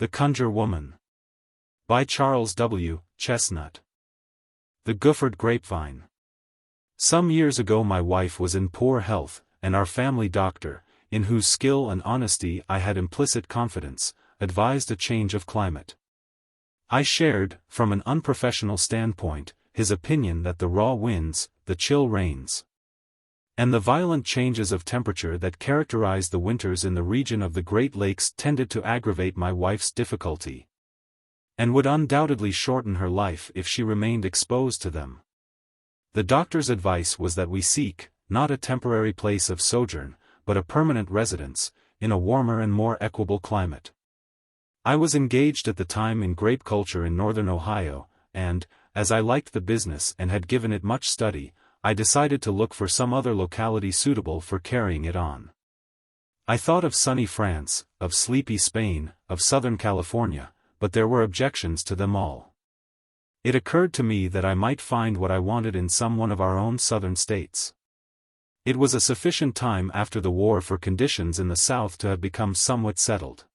The Conjure Woman. By Charles W. Chesnutt. The Goophered Grapevine. Some years ago my wife was in poor health, and our family doctor, in whose skill and honesty I had implicit confidence, advised a change of climate. I shared, from an unprofessional standpoint, his opinion that the raw winds, the chill rains, and the violent changes of temperature that characterized the winters in the region of the Great Lakes tended to aggravate my wife's difficulty, and would undoubtedly shorten her life if she remained exposed to them. The doctor's advice was that we seek, not a temporary place of sojourn, but a permanent residence, in a warmer and more equable climate. I was engaged at the time in grape culture in northern Ohio, and, as I liked the business and had given it much study, I decided to look for some other locality suitable for carrying it on. I thought of sunny France, of sleepy Spain, of Southern California, but there were objections to them all. It occurred to me that I might find what I wanted in some one of our own southern states. It was a sufficient time after the war for conditions in the South to have become somewhat settled.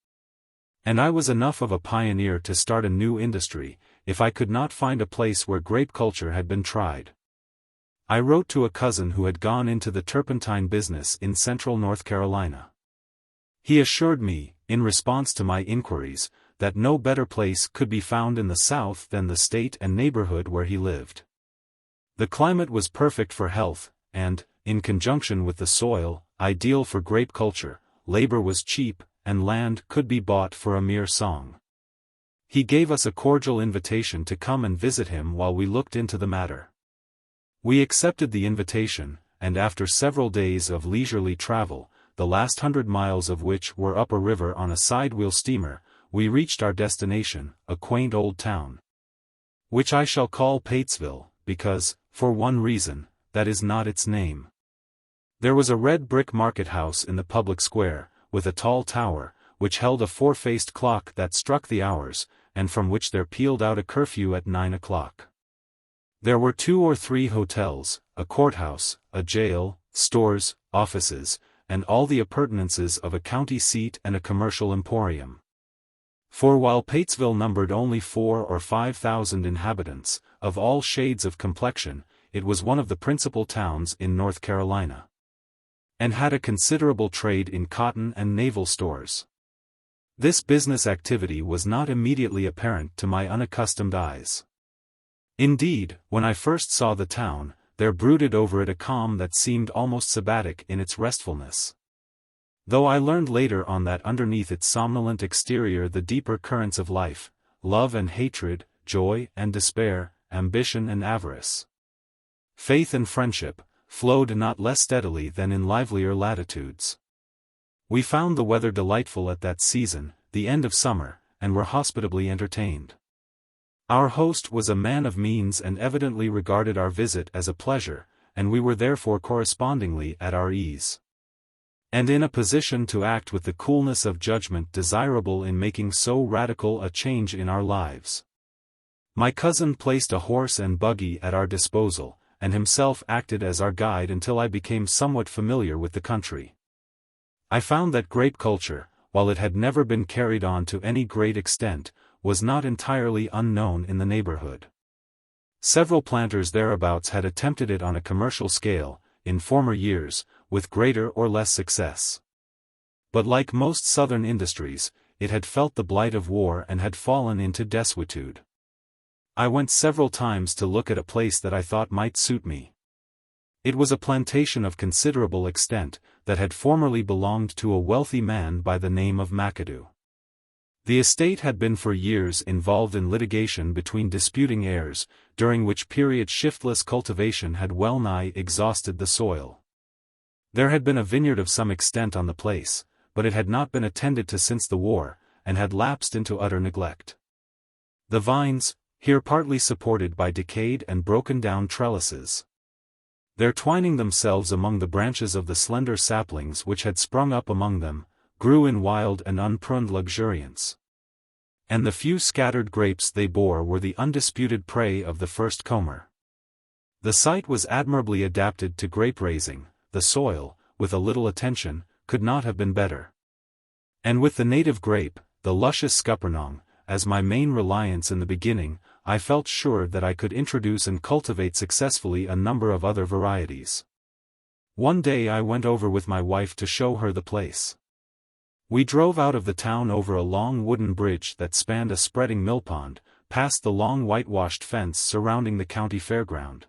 And I was enough of a pioneer to start a new industry, if I could not find a place where grape culture had been tried. I wrote to a cousin who had gone into the turpentine business in central North Carolina. He assured me, in response to my inquiries, that no better place could be found in the South than the state and neighborhood where he lived. The climate was perfect for health, and, in conjunction with the soil, ideal for grape culture, labor was cheap, and land could be bought for a mere song. He gave us a cordial invitation to come and visit him while we looked into the matter. We accepted the invitation, and after several days of leisurely travel, the last 100 miles of which were up a river on a side-wheel steamer, we reached our destination, a quaint old town, which I shall call Patesville, because, for one reason, that is not its name. There was a red brick market house in the public square, with a tall tower, which held a four-faced clock that struck the hours, and from which there pealed out a curfew at 9 o'clock. There were 2 or 3 hotels, a courthouse, a jail, stores, offices, and all the appurtenances of a county seat and a commercial emporium. For while Patesville numbered only 4,000 or 5,000 inhabitants, of all shades of complexion, it was one of the principal towns in North Carolina, and had a considerable trade in cotton and naval stores. This business activity was not immediately apparent to my unaccustomed eyes. Indeed, when I first saw the town, there brooded over it a calm that seemed almost sabbatic in its restfulness. Though I learned later on that underneath its somnolent exterior the deeper currents of life, love and hatred, joy and despair, ambition and avarice, faith and friendship, flowed not less steadily than in livelier latitudes. We found the weather delightful at that season, the end of summer, and were hospitably entertained. Our host was a man of means and evidently regarded our visit as a pleasure, and we were therefore correspondingly at our ease, and in a position to act with the coolness of judgment desirable in making so radical a change in our lives. My cousin placed a horse and buggy at our disposal, and himself acted as our guide until I became somewhat familiar with the country. I found that grape culture, while it had never been carried on to any great extent, was not entirely unknown in the neighborhood. Several planters thereabouts had attempted it on a commercial scale, in former years, with greater or less success. But like most southern industries, it had felt the blight of war and had fallen into desuetude. I went several times to look at a place that I thought might suit me. It was a plantation of considerable extent, that had formerly belonged to a wealthy man by the name of McAdoo. The estate had been for years involved in litigation between disputing heirs, during which period shiftless cultivation had well-nigh exhausted the soil. There had been a vineyard of some extent on the place, but it had not been attended to since the war, and had lapsed into utter neglect. The vines, here partly supported by decayed and broken-down trellises, there twining themselves among the branches of the slender saplings which had sprung up among them, grew in wild and unpruned luxuriance. And the few scattered grapes they bore were the undisputed prey of the first comer. The site was admirably adapted to grape raising, the soil, with a little attention, could not have been better. And with the native grape, the luscious scuppernong, as my main reliance in the beginning, I felt sure that I could introduce and cultivate successfully a number of other varieties. One day I went over with my wife to show her the place. We drove out of the town over a long wooden bridge that spanned a spreading millpond, past the long whitewashed fence surrounding the county fairground,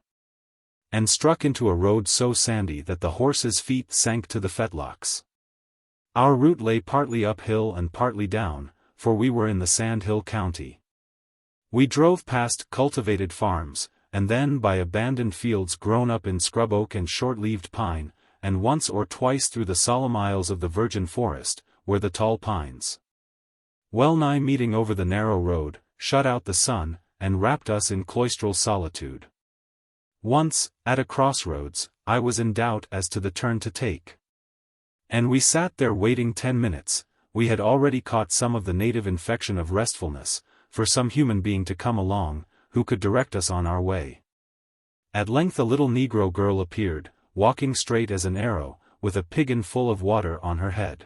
and struck into a road so sandy that the horses' feet sank to the fetlocks. Our route lay partly uphill and partly down, for we were in the Sandhill County. We drove past cultivated farms, and then by abandoned fields grown up in scrub oak and short-leaved pine, and once or twice through the solemn aisles of the virgin forest, where the tall pines, well-nigh meeting over the narrow road, shut out the sun, and wrapped us in cloistral solitude. Once, at a crossroads, I was in doubt as to the turn to take. And we sat there waiting 10 minutes, we had already caught some of the native infection of restfulness, for some human being to come along, who could direct us on our way. At length a little Negro girl appeared, walking straight as an arrow, with a piggin full of water on her head.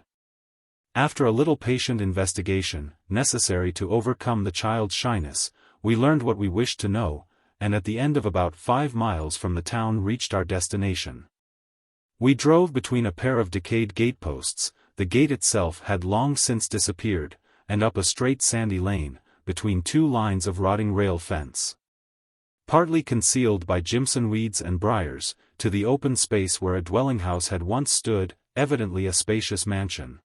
After a little patient investigation, necessary to overcome the child's shyness, we learned what we wished to know, and at the end of about 5 miles from the town reached our destination. We drove between a pair of decayed gateposts, the gate itself had long since disappeared, and up a straight sandy lane, between 2 lines of rotting rail fence, partly concealed by Jimson weeds and briars, to the open space where a dwelling house had once stood, evidently a spacious mansion,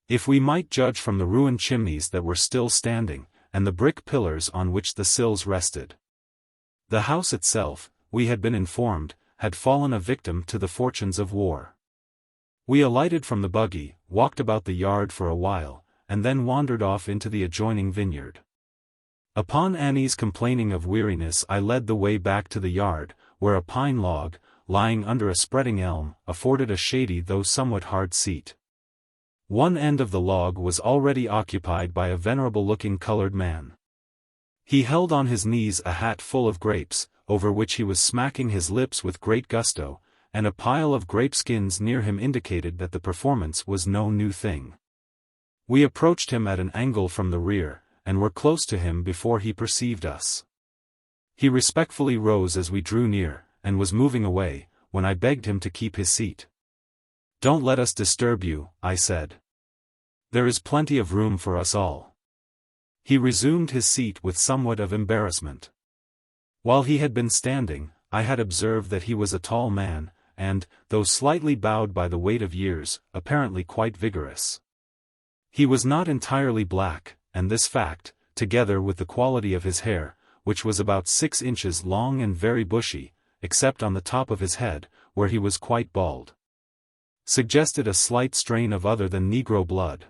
if we might judge from the ruined chimneys that were still standing, and the brick pillars on which the sills rested. The house itself, we had been informed, had fallen a victim to the fortunes of war. We alighted from the buggy, walked about the yard for a while, and then wandered off into the adjoining vineyard. Upon Annie's complaining of weariness, I led the way back to the yard, where a pine log, lying under a spreading elm, afforded a shady though somewhat hard seat. One end of the log was already occupied by a venerable-looking colored man. He held on his knees a hat full of grapes, over which he was smacking his lips with great gusto, and a pile of grape skins near him indicated that the performance was no new thing. We approached him at an angle from the rear, and were close to him before he perceived us. He respectfully rose as we drew near, and was moving away, when I begged him to keep his seat. "Don't let us disturb you," I said. "There is plenty of room for us all." He resumed his seat with somewhat of embarrassment. While he had been standing, I had observed that he was a tall man, and, though slightly bowed by the weight of years, apparently quite vigorous. He was not entirely black, and this fact, together with the quality of his hair, which was about 6 inches long and very bushy, except on the top of his head, where he was quite bald, suggested a slight strain of other than Negro blood.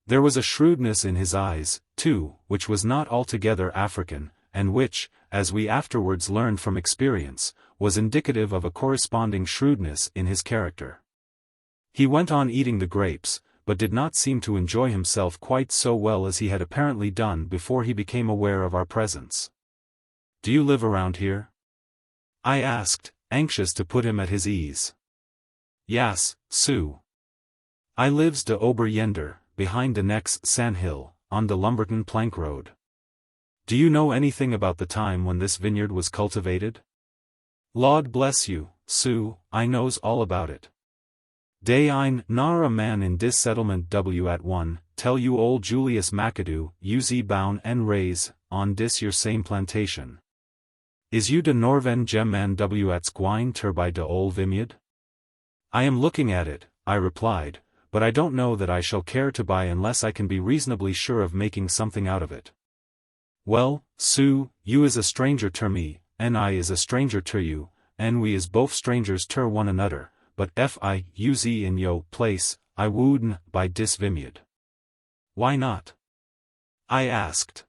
There was a shrewdness in his eyes, too, which was not altogether African, and which, as we afterwards learned from experience, was indicative of a corresponding shrewdness in his character. He went on eating the grapes, but did not seem to enjoy himself quite so well as he had apparently done before he became aware of our presence. "Do you live around here?" I asked, anxious to put him at his ease. "Yas, Sue. I lives de ober yender, behind de next sandhill, on de Lumberton plank road." "Do you know anything about the time when this vineyard was cultivated?" "Lord bless you, Sue, I knows all about it. Day ein nar a man in dis settlement w at one, tell you old Julius McAdoo, uz boun en raise, on dis your same plantation. Is you de norven gem man w at squine ter by de ol vineyard?" "I am looking at it," I replied, "but I don't know that I shall care to buy unless I can be reasonably sure of making something out of it." "Well, Sue, you is a stranger ter me, and I is a stranger ter you, and we is both strangers ter one another, but if I uz in yo place, I wouldn't buy dis vineyard." "Why not?" I asked.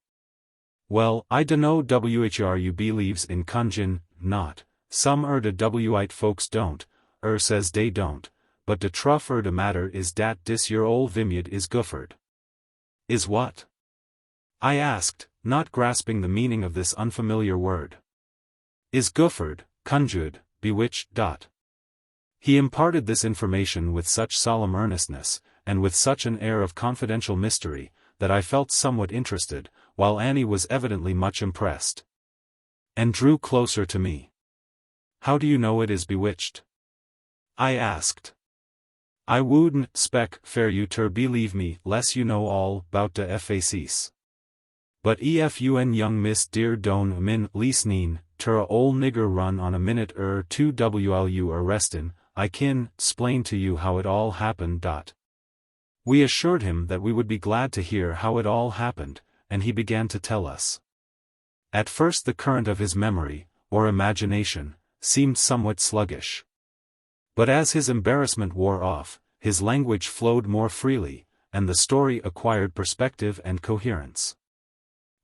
"Well, I dunno whru believes in Conjure not, some de white folks don't, says dey don't, but de truth de matter is dat dis your ol vineyard is Goophered." "Is what?" I asked, not grasping the meaning of this unfamiliar word. "Is Goophered, conjured, bewitched. He imparted this information with such solemn earnestness, and with such an air of confidential mystery, that I felt somewhat interested, while Annie was evidently much impressed. And drew closer to me. "How do you know it is bewitched?" I asked. "I wouldn't spec fair you ter believe me less you know all 'bout de faces. But ef you young miss dear don min leasneen, ter a ol nigger run on a minute two wlu arrestin', I kin 'splain to you how it all happened. We assured him that we would be glad to hear how it all happened, and he began to tell us. At first the current of his memory, or imagination, seemed somewhat sluggish. But as his embarrassment wore off, his language flowed more freely, and the story acquired perspective and coherence.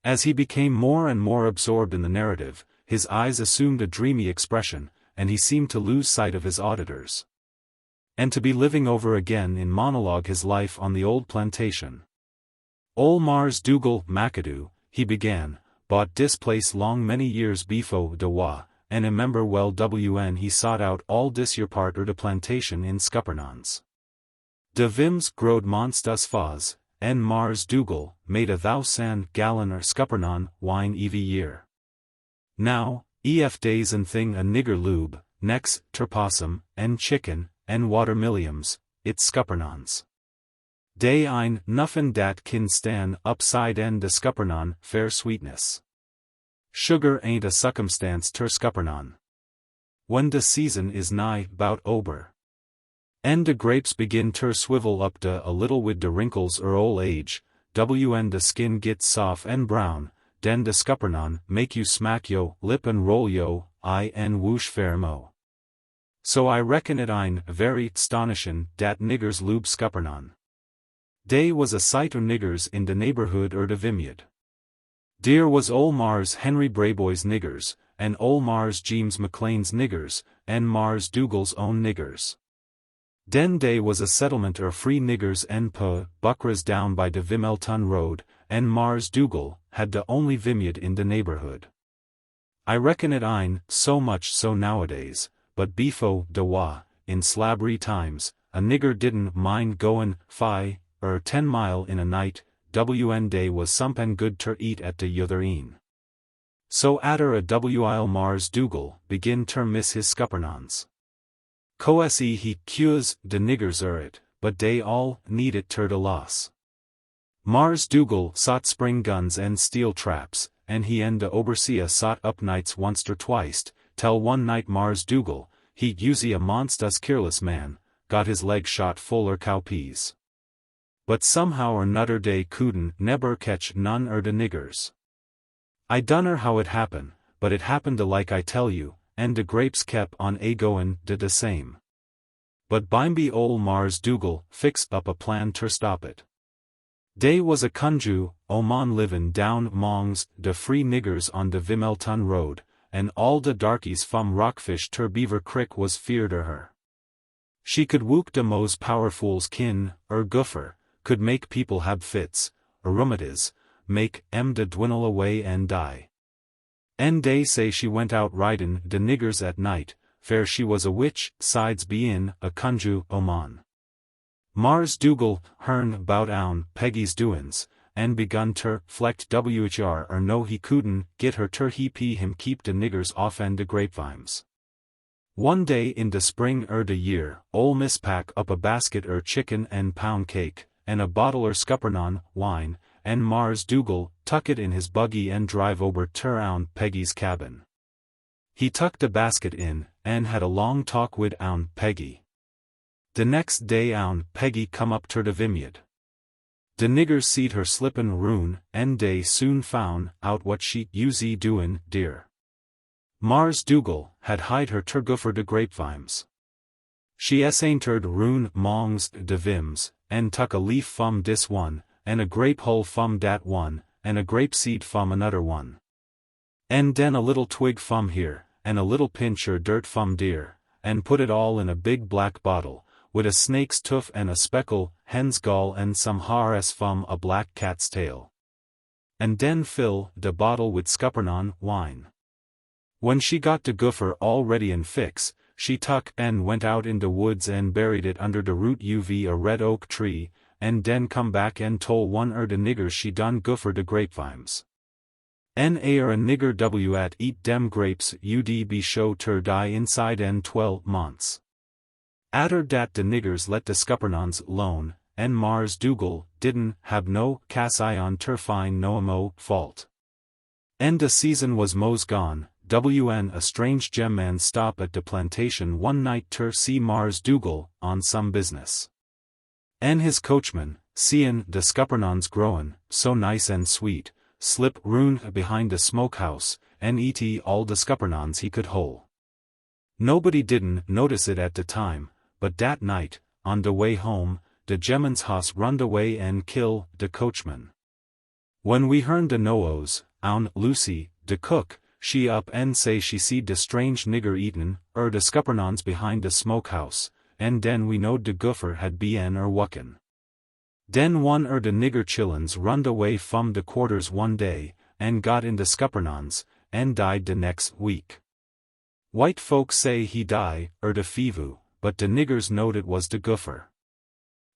As he became more and more absorbed in the narrative, his eyes assumed a dreamy expression, and he seemed to lose sight of his auditors. And to be living over again in monologue his life on the old plantation. "Ol Mars Dougal McAdoo," he began, "bought dis place long many years befo de wa, and a member well wn he sought out all dis yer part de plantation in Scuppernons. De vims growed monstus faz, en Mars Dougal made 1,000 gallon Scuppernon wine every year. Now, ef days and thing a nigger lube, nex, terpossum, en chicken, en watermilliums, it's Scuppernons. Day ein nuffin dat kin stan upside en de Scuppernon fair sweetness. Sugar ain't a circumstance ter Scuppernon. When de season is nigh 'bout ober. En de grapes begin ter swivel up de a little wid de wrinkles ol age, wn de skin git soft en brown, den de Scuppernon make you smack yo lip en roll yo eye en whoosh fair mo. So I reckon it ein very astonishin' dat niggers lube Scuppernon. Dey was a sight o' niggers in de neighborhood de Vimyard. Dear was ol Mars Henry Brayboy's niggers, and ol Mars Jeems McLean's niggers, and Mars Dougal's own niggers. Den dey was a settlement free niggers en buckras down by de Vimelton Road, and Mars Dougal had de only Vimyard in de neighborhood. I reckon it ein so much so nowadays, but befo de wa, in slabry times, a nigger didn't mind goin' 10 mile in a night, wn day was sompen good ter eat at de yother een. So atter a while Mars Dougal begin ter miss his Scuppernons. Cose he cures de niggers it, but dey all need it ter de loss. Mars Dougal sought spring guns and steel traps, and he en de overseer sought up nights once or twice, tell one night Mars Dougal, he usey a monstus careless man, got his leg shot full cowpeas. But somehow or nudder dey couldn't neber catch none de niggers. I dunner how it happen, but it happened like I tell you, and de grapes kep on goin' de same. But bimeby ol Mars Dougal fixed up a plan ter stop it. Dey was a Conjure Oman livin' down mongs de free niggers on de Vimelton Road, and all de darkies fum Rockfish ter Beaver Crick was feared her. She could wook de mos powerfuls kin, goofer, could make people have fits, rheumatiz, make de dwinnle away and die. En dey say she went out ridin' de niggers at night, fair she was a witch, sides bein' a Conjure Oman. Mars Dougal hearn bout Peggy's doin's, and begun ter flecht whr no he couldn't get her ter he him keep de niggers off de grapevines. One day in de spring de year, ol Miss pack up a basket chicken and pound cake, and a bottle Scuppernon wine, and Mars Dougal tuck it in his buggy and drive over ter Peggy's cabin. He tucked the basket in, and had a long talk wid Peggy. The next day Peggy come up ter de Vimyard. De niggers seed her slippin' roon, and dey soon found out what she usey doin' dear. Mars Dougal had hide her ter Goophered Grapevines. She entered roon mongs de vims, and tuck a leaf fum dis one, and a grape hull fum dat one, and a grape seed fum another one. And den a little twig fum here, and a little pinch dirt fum dear, and put it all in a big black bottle, with a snake's tooth and a speckle, hen's gall and some hrs fum a black cat's tail. And den fill de bottle with Scuppernon wine. When she got de Goopher all ready and fix, she tuck and went out in de woods and buried it under de root uv a red oak tree, and den come back and tole one de niggers she done Goophered de grapevines. En a nigger w at eat dem grapes ud be show ter die inside en 12 months. Atter dat de niggers let de scuppernons lone, en Mars Dougal didn't have no cass eye on ter fine no mo fault. En de season was mos gone, wn a strange gemman stop at de plantation one night ter see Mars Dougal on some business. En his coachman, seein' de scuppernons growin' so nice and sweet, slip roon behind de smokehouse, en eat all de scuppernons he could hole. Nobody didn't notice it at de time, but dat night, on de way home, de gemman's hoss runned away en kill de coachman. When we hearn de noos, oun Lucy, de cook, she up en say she seed de strange nigger eatin' de scuppernons behind de smokehouse, en den we knowed de Goopher had been wuckin'. Den one de nigger chillins runned away from de quarters one day, and got in de scuppernons, and died de next week. White folks say he die, de fevu, but de niggers knowed it was de Goopher.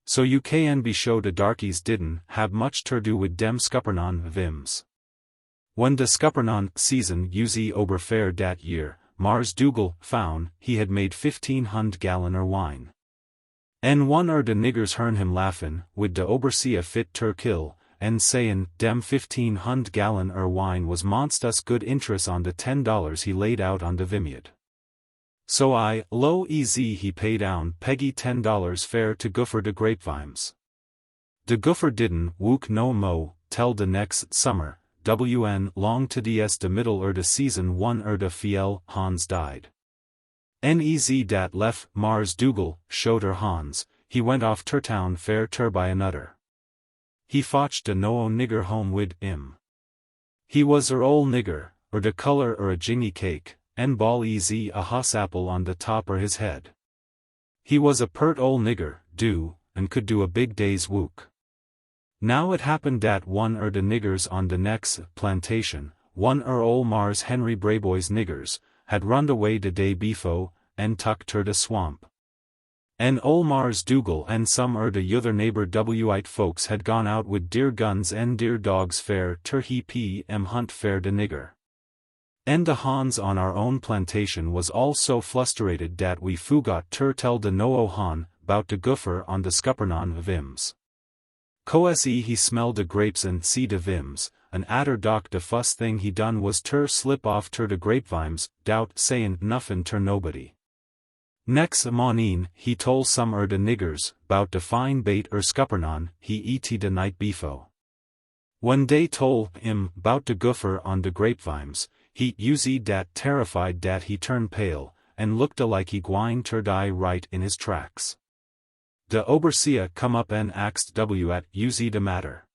So you can be show de darkies didn't have much ter do with dem scuppernon vims. When de scuppernon season uzi ober fair dat year, Mars Dougal found he had made 1,500 gallon wine. En one de niggers hearn him laughin' wid de oberseer fit ter kill, en sayin' dem 1,500 gallon wine was monstrous good interest on de $10 he laid out on de vineyard. So I, low easy he paid down Peggy $10 fair to Goophered de grapevines. De Goopher didn't wook no mo, tell de next summer, wn long to ds de middle de season one de fiel Hans died. Nez dat lef Mars Dougal showed Hans, he went off ter town fair ter by another. He fotched de no nigger home wid him. He was ol nigger, de color a jingy cake, en ball easy a hoss apple on de top his head. He was a pert ol nigger, and could do a big day's wook. Now it happened dat one de niggers on de next plantation, one ol Mars Henry Brayboy's niggers, had runned away de day befo, en tuck ter de swamp. En ol Mars Dougal en some de yother neighbor wite folks had gone out with deer guns en deer dogs fair ter he hunt fair de nigger. En de Hans on our own plantation was all so flusterated dat we fugot ter tell de no Han, bout de Goopher on de scuppernon vims. Cose he smelled de grapes and see de vims, an atter doc de fuss thing he done was ter slip off ter de grapevines, doubt sayin' nuffin ter nobody. Next mornin' he tole some de niggers, bout de fine bait scuppernon he eat de night befo. When dey tole him bout de Goopher on de grapevines, he uzi dat terrified dat he turned pale, and looked like he gwine ter die right in his tracks. De oberseer come up en axed at uzi de matter.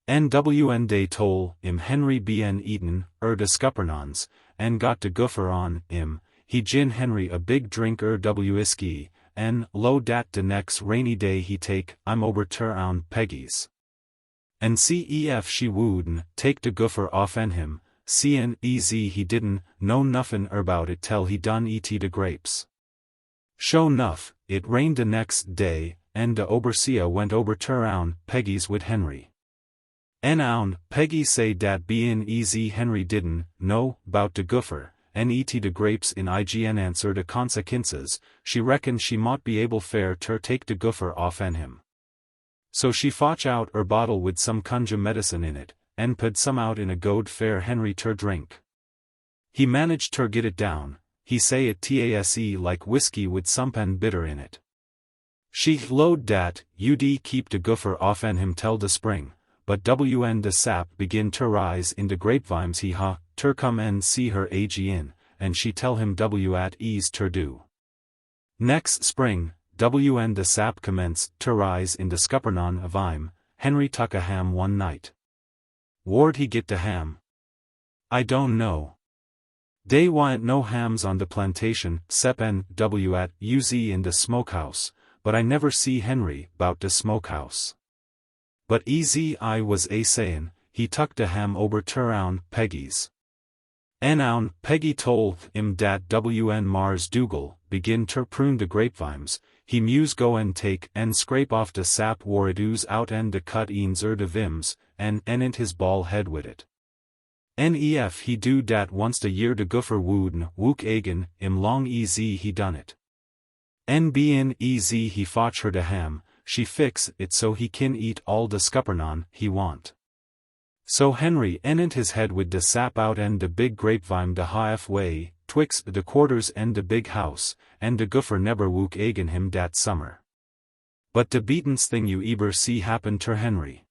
NWN dey tole him Henry bn eaten de scuppernons, en got de Goopher on him, he gin Henry a big drink whisky, en lo dat de next rainy day he take I'm ober ter oun Peggy's. En cef she wouldn't take de Goopher off en him, cnez he didn't know nuffin erbout it tell he done eat de grapes. Sho nuff, it rained de next day, en de oberseer went ober ter oun Peggy's wid Henry. En oun Peggy say dat bein easy Henry didn't know bout de Goopher, en eat de grapes in ign answer de consequences, she reckoned she mought be able fair ter take de Goopher off en him. So she fotch out bottle wid some conjure medicine in it, en put some out in a goad fair Henry ter drink. He managed ter get it down, he say it tase like whiskey with somepen bitter in it. She load dat, ud keep de Goopher off en him tell de spring, but wn de sap begin ter rise in de grapevines he ter come en see her agin, and she tell him at ease ter do. Next spring, wn de sap commence ter rise in de scuppernon vime, Henry tuck a ham one night. Ward he get de ham? I don't know. Dey wa'n't no hams on the plantation, sep at uz in the smokehouse, but I never see Henry bout the smokehouse. But easy I was sayin', he tuck de ham ober ter oun Peggy's. En oun Peggy told him dat wn Mars Dougal begin ter prune de grapevines, he muse go and take and scrape off de sap war it ooze out and de cut eens de vims, and int his ball head wid it. Nef he do dat once a year de Goopher woeden wook eigen, im long ez he done it. Nbn ez he fotch her de ham, she fix it so he kin eat all de scuppernon he want. So Henry int his head wid de sap out and de big grapevine de half way, twixt de quarters and de big house, and de Goopher neber wook eigen him dat summer. But de beatenst thing you eber see happen ter Henry.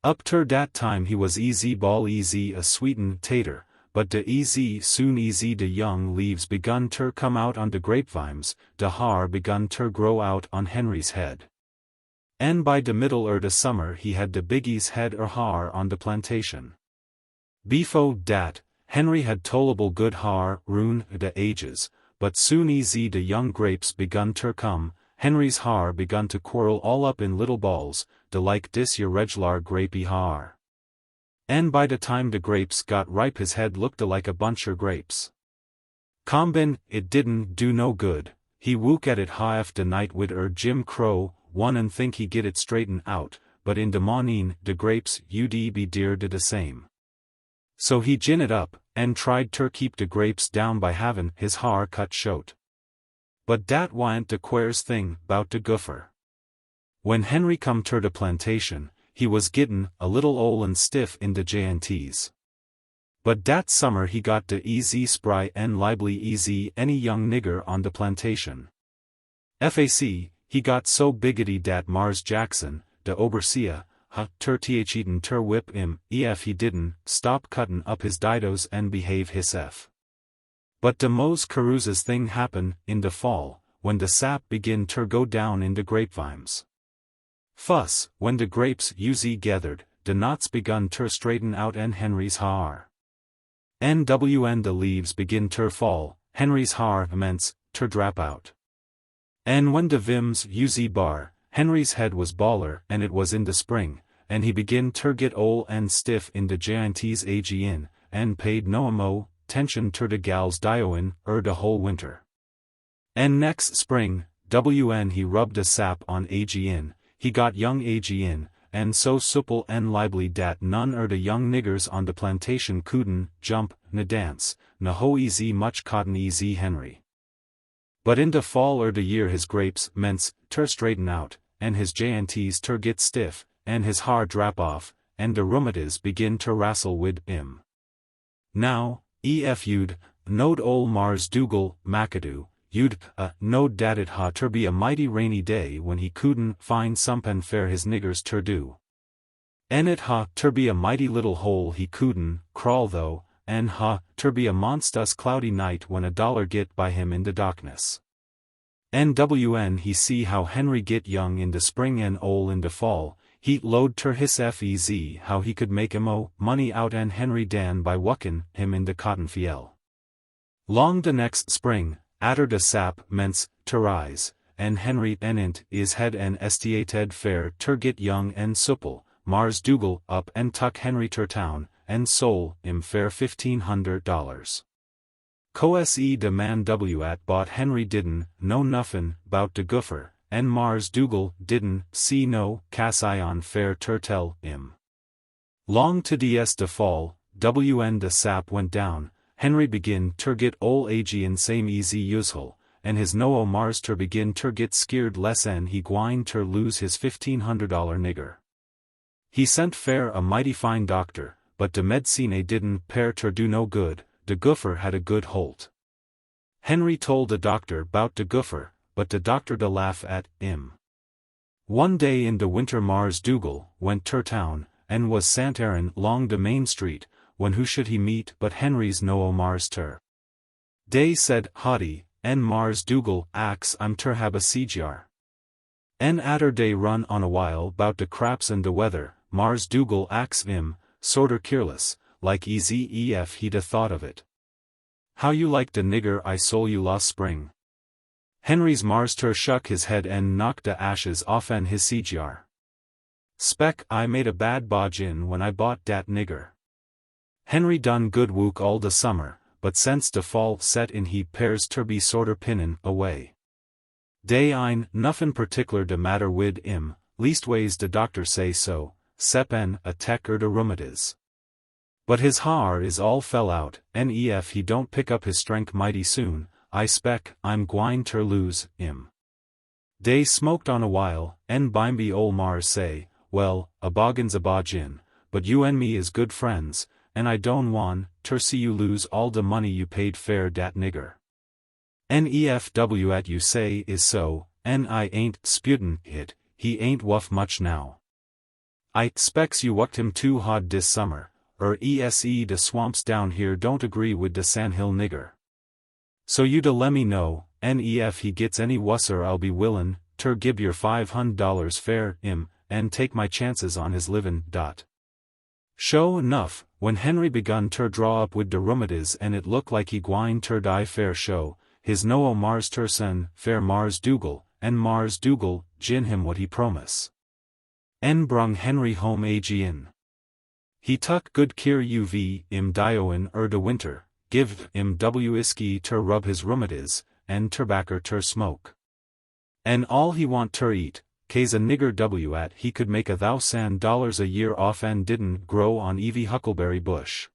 Up ter dat time he was easy ball easy a sweeten tater, but de easy soon easy de young leaves begun ter come out on de grapevines, de haar begun ter grow out on Henry's head. And by de middle de summer he had de biggie's head haar on de plantation. Befo dat, Henry had tolerable good haar rune de ages, but soon easy de young grapes begun ter come, Henry's haar begun to quarrel all up in little balls, de like dis your reg'lar grapey haar. And by de time de grapes got ripe his head looked like a buncher grapes. Combin, it didn't do no good, he wook at it half de night wid Jim Crow, one and think he get it straighten out, but in de morning de grapes ud be dear de same. So he gin it up, and tried ter keep de grapes down by havin' his haar cut short. But dat wa'n't de queer's thing bout de Goopher. When Henry come ter de plantation, he was gittin' a little ol' and stiff in de J&Ts. But dat summer he got de easy spry and lively easy any young nigger on de plantation. Fac, he got so biggity dat Mars Jackson, de overseer, ter eaten ter whip him, ef he didn't stop cuttin' up his didos and behave hisself. But de mos carousas thing happen in de fall, when de sap begin ter go down in de grapevines. Fuss, when de grapes uzy gathered, de knots begun ter straighten out and Henry's haar. Nw'n de leaves begin ter fall, Henry's haar immense, ter drap out. And when de vims uzy bar, Henry's head was baller and it was in de spring, and he begin ter get ol' and stiff in de J&T's agin, and paid no mo' tension ter de gals dioin de whole winter. And next spring, when he rubbed de sap on agin, he got young agin, and so supple and lively dat none de young niggers on de plantation couldn't jump, na dance, na ho easy much cotton easy Henry. But in de fall de year his grapes mence ter straighten out, and his J&T's ter get stiff, and his haar drap off, and de rheumatiz begin ter wrastle wid him. Now, ef you'd knowed ol' Mars Dougal, McAdoo, you'd knowed dat it ha ter be a mighty rainy day when he couldn't find somepen fair his niggers ter do. And it ha ter be a mighty little hole he couldn't crawl though, and ha ter be a monstus cloudy night when $1 get by him in de darkness. When he see how Henry get young in de spring and ol' in de fall, he'd load ter his fez how he could make money out and Henry Dan by wuckin' him in de cotton fiel. Long de next spring, atter de sap mence ter rise, and Henry int is head and estiated fair ter get young and supple, Mars Dougal up and tuck Henry ter town, and sol im fair $1,500. Co-se de man at bought Henry didn't know nuffin bout de Goopher, and Mars Dougal didn't see no casion fair ter tell im. Long to ds de fall, when de sap went down, Henry begin ter get ol' agin same easy useful, and his no Mars ter begin ter get skeered lessen he gwine ter lose his $1,500 nigger. He sent fair a mighty fine doctor, but de medicine didn't pair ter do no good, de Goopher had a good holt. Henry told de doctor bout de Goopher, but de doctor de laugh at him. One day in de winter Mars Dougal went ter town, and was santerin' long de main street, when who should he meet but Henry's no Mars ter. Day said, haughty, and Mars Dougal ax I'm ter hab a sejar. En atter day run on a while bout de craps and de weather, Mars Dougal ax him, sorter keerless, like easy ef he'd a thought of it. How you like de nigger I sol you last spring? Henry's Mars ter shuck his head and knocked de ashes off en his sejar. Spec I made a bad bodgin when I bought dat nigger. Henry done good wook all de summer, but since de fall set in he pairs ter be sorter pinnin' away. Dey ein nuffin particular de matter wid im, leastways de doctor say so, sep en a tech de rheumatiz. But his har is all fell out, en ef he don't pick up his strength mighty soon, I spec I'm gwine ter lose im. Dey smoked on a while, en bimeby ol' Mars say, well, a boggin's a bogin, but you and me is good friends, and I don't wan ter see you lose all de money you paid fair dat nigger. Nefw at you say is so, and I ain't sputin' it, he ain't wuff much now. I specs you wucked him too hard dis summer, ese de swamps down here don't agree wid de sandhill nigger. So you de lemme know, ef he gets any wusser I'll be willin' ter gib your $500 fair im, and take my chances on his livin'. Sho enough, when Henry begun ter draw up wid de rheumatiz and it look like he gwine ter die fair show, his no Mars ter sen fair Mars Dougal, and Mars Dougal gin him what he promise. En brung Henry home agin. He tuck good care uv im dioin de winter, give im whisky ter rub his rheumatiz, and terbacker ter smoke. En all he want ter eat, case a nigger at he could make $1,000 a year off and didn't grow on Evie huckleberry bush.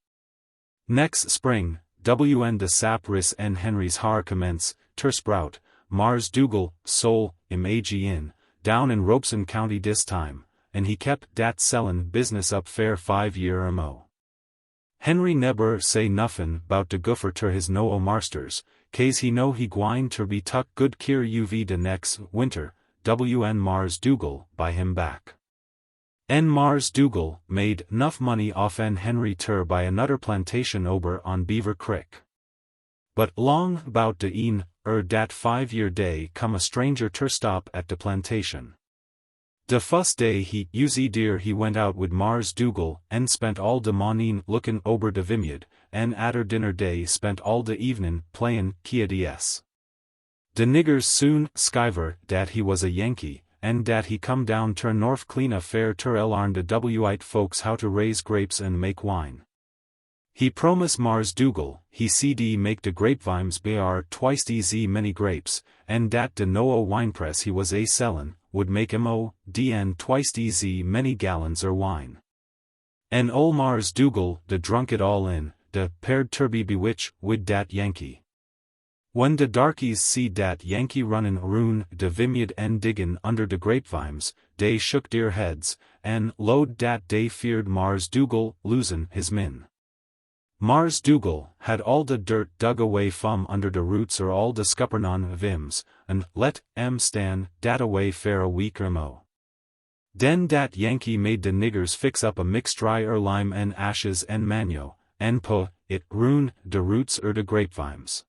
Next spring, wn de sap ris en Henry's har commence, ter sprout, Mars Dougal, sol, im agin, down in Robeson County dis time, and he kept dat sellin' business up fair 5 year mo. Henry neber say nuffin' bout de goofer ter his no marsters, case he know he gwine ter be tuck good care uv de next winter, wn Mars Dougal by him back. En Mars Dougal made nuff money off en Henry ter by another plantation ober on Beaver Creek. But long bout de dat 5 year day come a stranger ter stop at de plantation. De fust day he dear he went out wid Mars Dougal en spent all de mornin' lookin' ober de vineyard, en atter dinner day spent all de evenin' playin' ds. De niggers soon skiver dat he was a Yankee, and dat he come down ter north clean a fair ter larn de white folks how to raise grapes and make wine. He promise Mars Dougal, he cd make de grapevines bar twice z many grapes, and dat de no winepress he was a sellin', would make dn twice z many gallons wine. En ol' Mars Dougal de drunk it all in, de paired ter be bewitch wid dat Yankee. When de darkies see dat Yankee runnin' roon de vineyard en diggin' under de grapevines, dey shook deir heads, en load dat dey feared Mars Dougal losin' his min. Mars Dougal had all de dirt dug away from under de roots all de scuppernon vims, and let stan dat away fair a week mo. Den dat Yankee made de niggers fix up a mixed dry lime en ashes en manio, en it roon de roots de grapevines.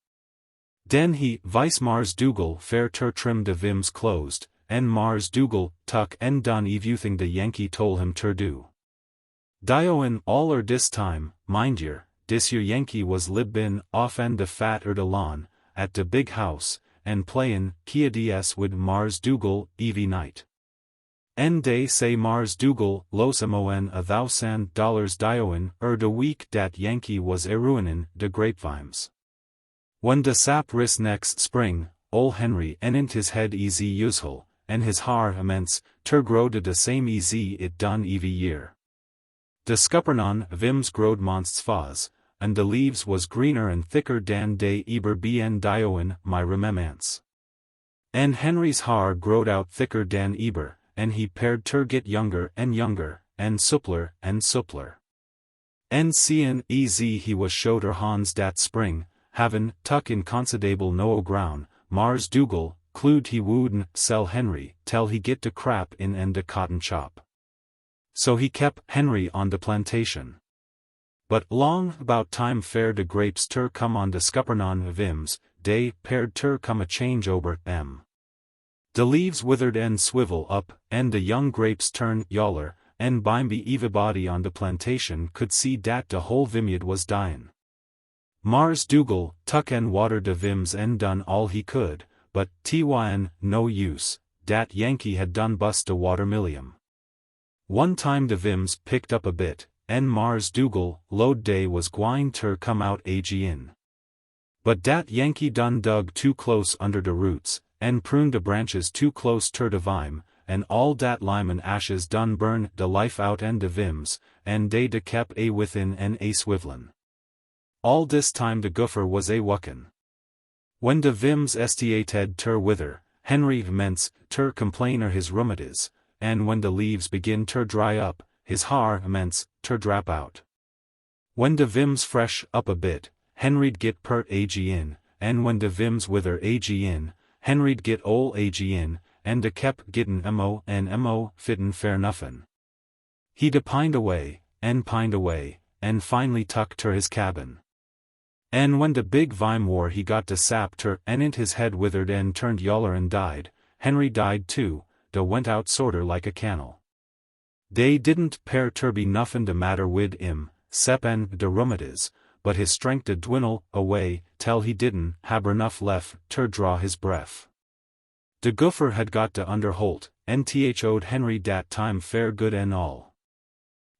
Den he vice Mars Dougal fair ter trim de vims closed, en Mars Dougal tuck en done everything de Yankee tol him ter do. Dioin all dis time, mind yer, dis yer Yankee was libbin off en de fat de lawn, at de big house, en playin' ds wid Mars Dougal evie night. En dey say Mars Dougal losem $1,000 dioin de week dat Yankee was ruinin' de grapevines. When de sap ris next spring, ol' Henry enint his head easy usual, en his har immense, ter grow de same easy it done evie year. De scuppernon vims growed monsts faz, and de leaves was greener and thicker dan de eber bn dioin my rememance. En Henry's har growed out thicker dan eber, en he paired ter get younger, en suppler, en suppler. En seein' easy he was showder Hans dat spring, havin' tuck in considable no ground, Mars Dougal, clued he wouldn't sell Henry, tell he get de crap in en de cotton chop. So he kep' Henry on de plantation. But long about time fair de grapes ter come on de scuppernon vims, dey paired ter come a change ober em. De leaves withered en swivel up, en de young grapes turn yaller, en bimeby everybody on de plantation could see dat de whole vineyard was dyin'. Mars Dougal tuck en water de vims en done all he could, but tyn no use, dat Yankee had done bust de watermillium. One time de vims picked up a bit, en Mars Dougal load day was gwine ter come out agin. But dat Yankee done dug too close under de roots, en pruned de branches too close ter de vime, en all dat lime and ashes done burn de life out en de vims, en de kep a within en a swivlin. All dis time de Goopher was a wuckin'. When de vims estiated ter wither, Henry ments ter complainer his rheumatiz, and when de leaves begin ter dry up, his har ments ter drap out. When de vims fresh up a bit, Henry'd get pert ag in, and when de vims wither ag in, Henry'd get ol ag in, and de kep gittin mo and mo fitten fair nuffin. He de pined away, and finally tuck ter his cabin. And when de big vime war he got de sap ter en int his head withered and turned yaller and died, Henry died too, de went out sorter like a cannel. Dey didn't per ter be nuffin de matter wid im, sep en de rheumatiz, but his strength did dwindle away, tell he didn't haber nuff lef ter draw his breath. De Goopher had got de underholt, nth'd Henry dat time fair good en all.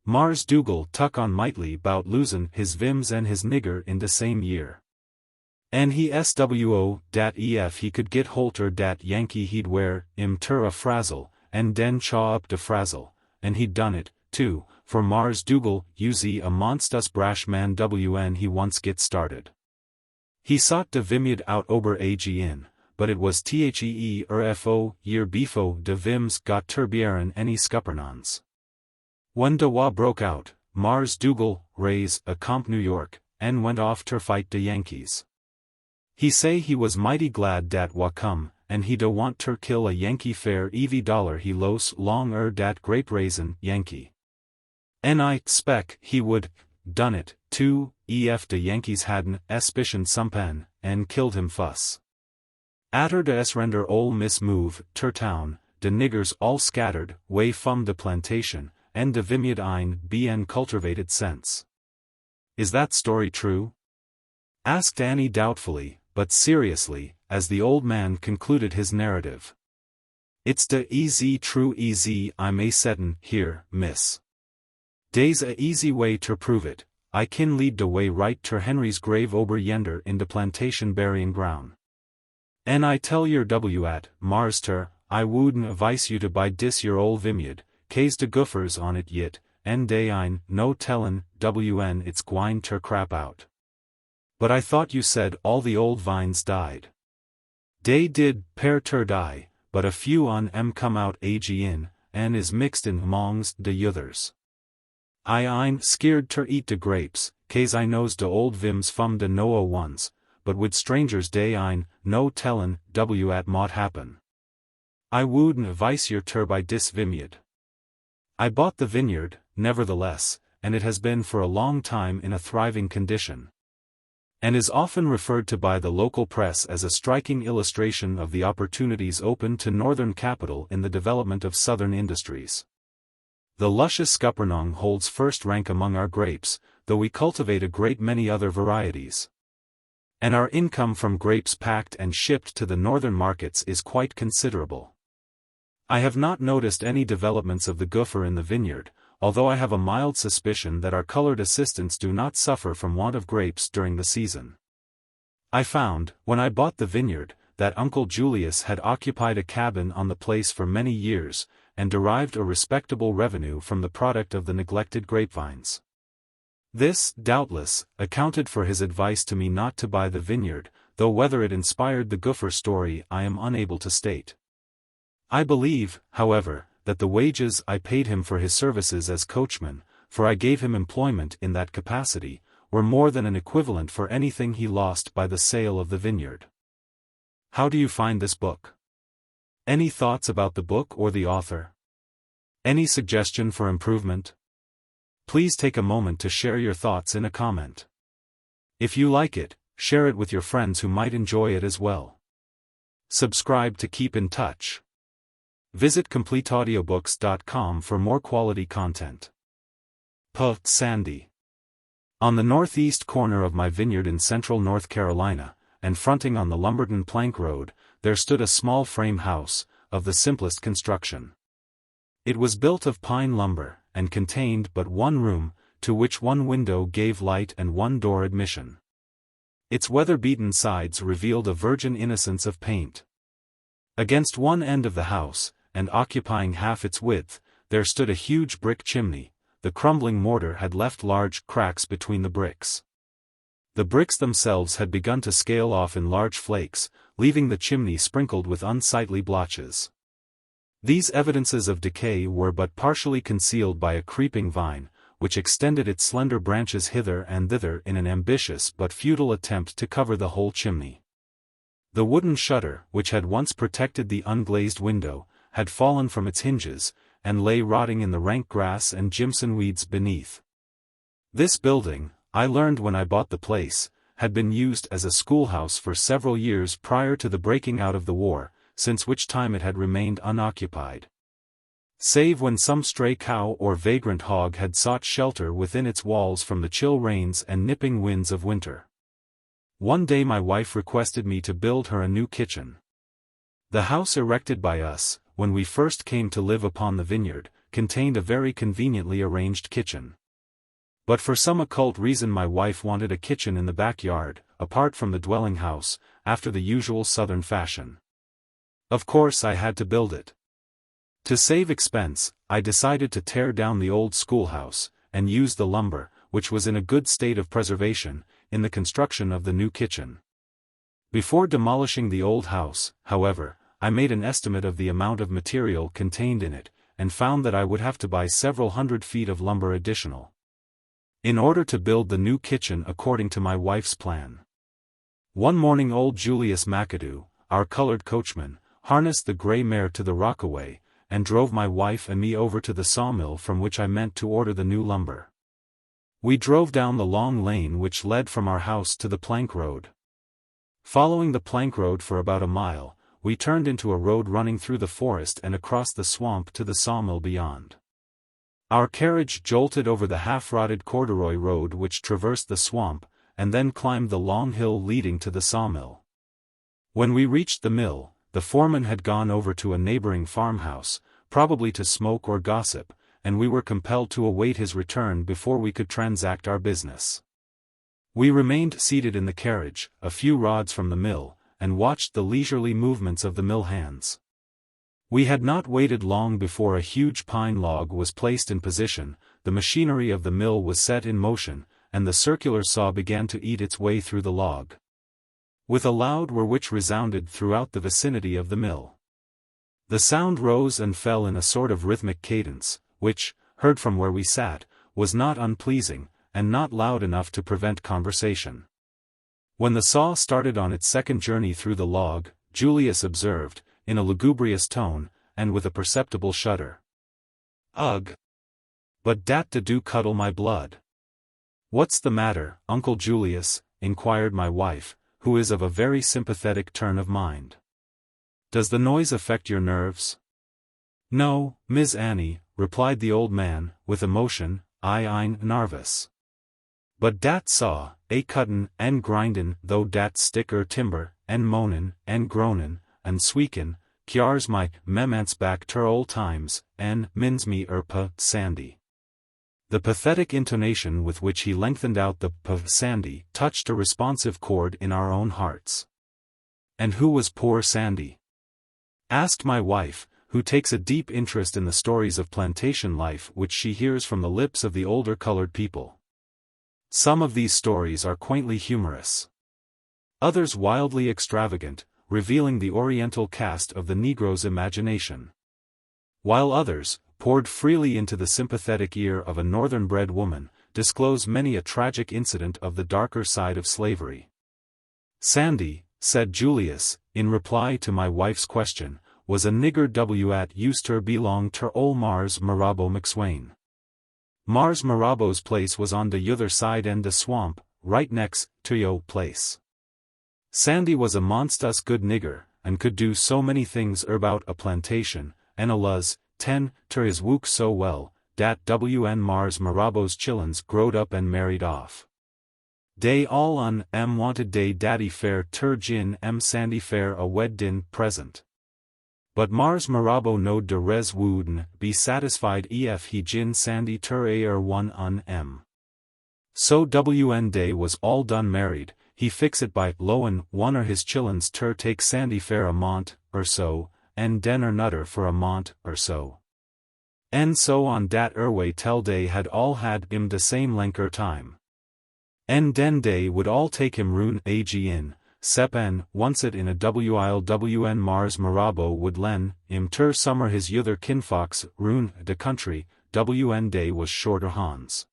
Mars Dougal tuck on mightly bout losin' his vims and his nigger in de same year. And he swo dat ef he could get holter dat Yankee he'd wear im ter a frazzle, and den chaw up de frazzle, and he'd done it, too, for Mars Dougal uz a monstus brash man wn he once get started. He sought de vimyad out ober ag in, but it was thee fo year befo de vims got terbieren any scuppernons. When de war broke out, Mars Dougal raise a comp New York, and went off ter fight de Yankees. He say he was mighty glad dat wa come, and he do want ter kill a Yankee fair $EV he los long dat grape raisin Yankee. And I spec he would done it, too, ef de Yankees hadn't espicioned sumpen, and killed him fuss. Atter de render ol miss move, ter town, de niggers all scattered, way fum de plantation, and de vimyad ein bn cultivated sense. Is that story true? Asked Annie doubtfully, but seriously, as the old man concluded his narrative. It's de easy true easy I'm a settin' here, miss. Dey's a easy way ter prove it, I kin lead de way right ter Henry's grave ober yender in de plantation burying ground. And I tell yer at, Mars ter, I wouldn't advise you to buy dis yer ol vimyad, case de Goofers on it yit, en dey ein no tellin' wn it's gwine ter crap out. But I thought you said all the old vines died. Dey did per ter die, but a few on em come out ag in, en is mixed in mongs de yuthers. I ein skeered ter eat de grapes, case I knows de old vims fum de noa ones, but wid strangers dey ein no tellin' at mought happen. I wouldn't advise yer ter buy dis vimyad. I bought the vineyard, nevertheless, and it has been for a long time in a thriving condition, and is often referred to by the local press as a striking illustration of the opportunities open to northern capital in the development of southern industries. The luscious Scuppernong holds first rank among our grapes, though we cultivate a great many other varieties. And our income from grapes packed and shipped to the northern markets is quite considerable. I have not noticed any developments of the Goopher in the vineyard, although I have a mild suspicion that our colored assistants do not suffer from want of grapes during the season. I found, when I bought the vineyard, that Uncle Julius had occupied a cabin on the place for many years, and derived a respectable revenue from the product of the neglected grapevines. This, doubtless, accounted for his advice to me not to buy the vineyard, though whether it inspired the Goopher story I am unable to state. I believe, however, that the wages I paid him for his services as coachman, for I gave him employment in that capacity, were more than an equivalent for anything he lost by the sale of the vineyard. How do you find this book? Any thoughts about the book or the author? Any suggestion for improvement? Please take a moment to share your thoughts in a comment. If you like it, share it with your friends who might enjoy it as well. Subscribe to keep in touch. Visit CompleteAudiobooks.com for more quality content. Sandy. On the northeast corner of my vineyard in central North Carolina, and fronting on the Lumberton Plank Road, there stood a small frame house, of the simplest construction. It was built of pine lumber, and contained but one room, to which one window gave light and one door admission. Its weather-beaten sides revealed a virgin innocence of paint. Against one end of the house, and occupying half its width, there stood a huge brick chimney. The crumbling mortar had left large cracks between the bricks. The bricks themselves had begun to scale off in large flakes, leaving the chimney sprinkled with unsightly blotches. These evidences of decay were but partially concealed by a creeping vine, which extended its slender branches hither and thither in an ambitious but futile attempt to cover the whole chimney. The wooden shutter, which had once protected the unglazed window, had fallen from its hinges, and lay rotting in the rank grass and jimson weeds beneath. This building, I learned when I bought the place, had been used as a schoolhouse for several years prior to the breaking out of the war, since which time it had remained unoccupied. Save when some stray cow or vagrant hog had sought shelter within its walls from the chill rains and nipping winds of winter. One day my wife requested me to build her a new kitchen. The house erected by us, when we first came to live upon the vineyard, contained a very conveniently arranged kitchen. But for some occult reason my wife wanted a kitchen in the backyard, apart from the dwelling house, after the usual southern fashion. Of course I had to build it. To save expense, I decided to tear down the old schoolhouse, and use the lumber, which was in a good state of preservation, in the construction of the new kitchen. Before demolishing the old house, however, I made an estimate of the amount of material contained in it, and found that I would have to buy several hundred feet of lumber additional, in order to build the new kitchen according to my wife's plan. One morning old Julius McAdoo, our colored coachman, harnessed the gray mare to the rockaway, and drove my wife and me over to the sawmill from which I meant to order the new lumber. We drove down the long lane which led from our house to the plank road. Following the plank road for about a mile, we turned into a road running through the forest and across the swamp to the sawmill beyond. Our carriage jolted over the half-rotted corduroy road which traversed the swamp, and then climbed the long hill leading to the sawmill. When we reached the mill, the foreman had gone over to a neighboring farmhouse, probably to smoke or gossip, and we were compelled to await his return before we could transact our business. We remained seated in the carriage, a few rods from the mill, and watched the leisurely movements of the mill hands. We had not waited long before a huge pine log was placed in position, the machinery of the mill was set in motion, and the circular saw began to eat its way through the log, with a loud whir which resounded throughout the vicinity of the mill. The sound rose and fell in a sort of rhythmic cadence, which, heard from where we sat, was not unpleasing, and not loud enough to prevent conversation. When the saw started on its second journey through the log, Julius observed, in a lugubrious tone, and with a perceptible shudder, "Ugh! But dat do cuddle my blood." "What's the matter, Uncle Julius?" inquired my wife, who is of a very sympathetic turn of mind. "Does the noise affect your nerves?" "No, Miss Annie," replied the old man, with emotion, "I ain't narvous. But dat saw, cuttin' and grindin' though dat stick timber, and moanin', and groanin', and squeakin', kyars my memance back ter old times, and mins me Sandy." The pathetic intonation with which he lengthened out the Sandy touched a responsive chord in our own hearts. "And who was poor Sandy?" asked my wife, who takes a deep interest in the stories of plantation life which she hears from the lips of the older colored people. Some of these stories are quaintly humorous, others wildly extravagant, revealing the oriental cast of the Negro's imagination, while others, poured freely into the sympathetic ear of a northern-bred woman, disclose many a tragic incident of the darker side of slavery. "Sandy," said Julius, in reply to my wife's question, "was a nigger w'at used ter belong ter ol' Mars Marabo McSwain. Mars Marabo's place was on de yuther side en de swamp, right next to yo' place. Sandy was a monstus good nigger, and could do so many things erbout a plantation, en alluz, ter his wook so well, dat wn Mars Marabo's chillens growed up and married off. Dey all wanted dey daddy fair ter gin Sandy fair a weddin present. But Mars Marabo no de res wouldn be satisfied ef he gin Sandy ter one So wn dey was all done married, he fix it by loan one or his chillins ter take Sandy fair a mont, or so, and den or nutter for a mont, or so. And so on dat way tell day had all had him the same lenker time. And den day would all take him roon ag in, sep en, once it in a wn Mars Marabo would len, im ter summer his yother kinfox, roon, de country, wn day was shorter Hans.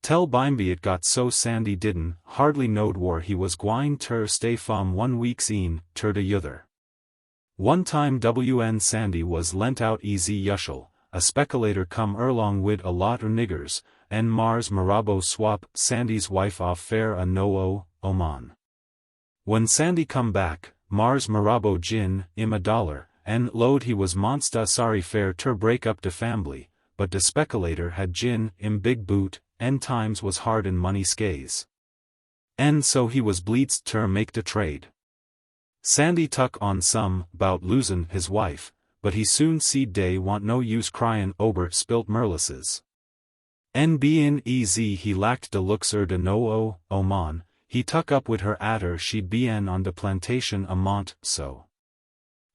Tell bimeby it got so Sandy didn't, hardly knowed where he was gwine ter stay from 1 week's een, ter de yother. One time wn Sandy was lent out easy yushel, a speculator come erlong wid a lot er niggers, and Mars Marabo swap Sandy's wife off fair a no Oman. When Sandy come back, Mars Marabo gin im $1, and load he was monsta sorry fair ter break up de family, but de speculator had gin im big boot, and times was hard in money skays. And so he was bleedst ter make de trade. Sandy tuck on some, bout losin' his wife, but he soon seed day want no use cryin' ober spilt merlisses. En bein easy he lacked de looks de no Oman, he tuck up wid her atter she'd bien on de plantation a mont, so.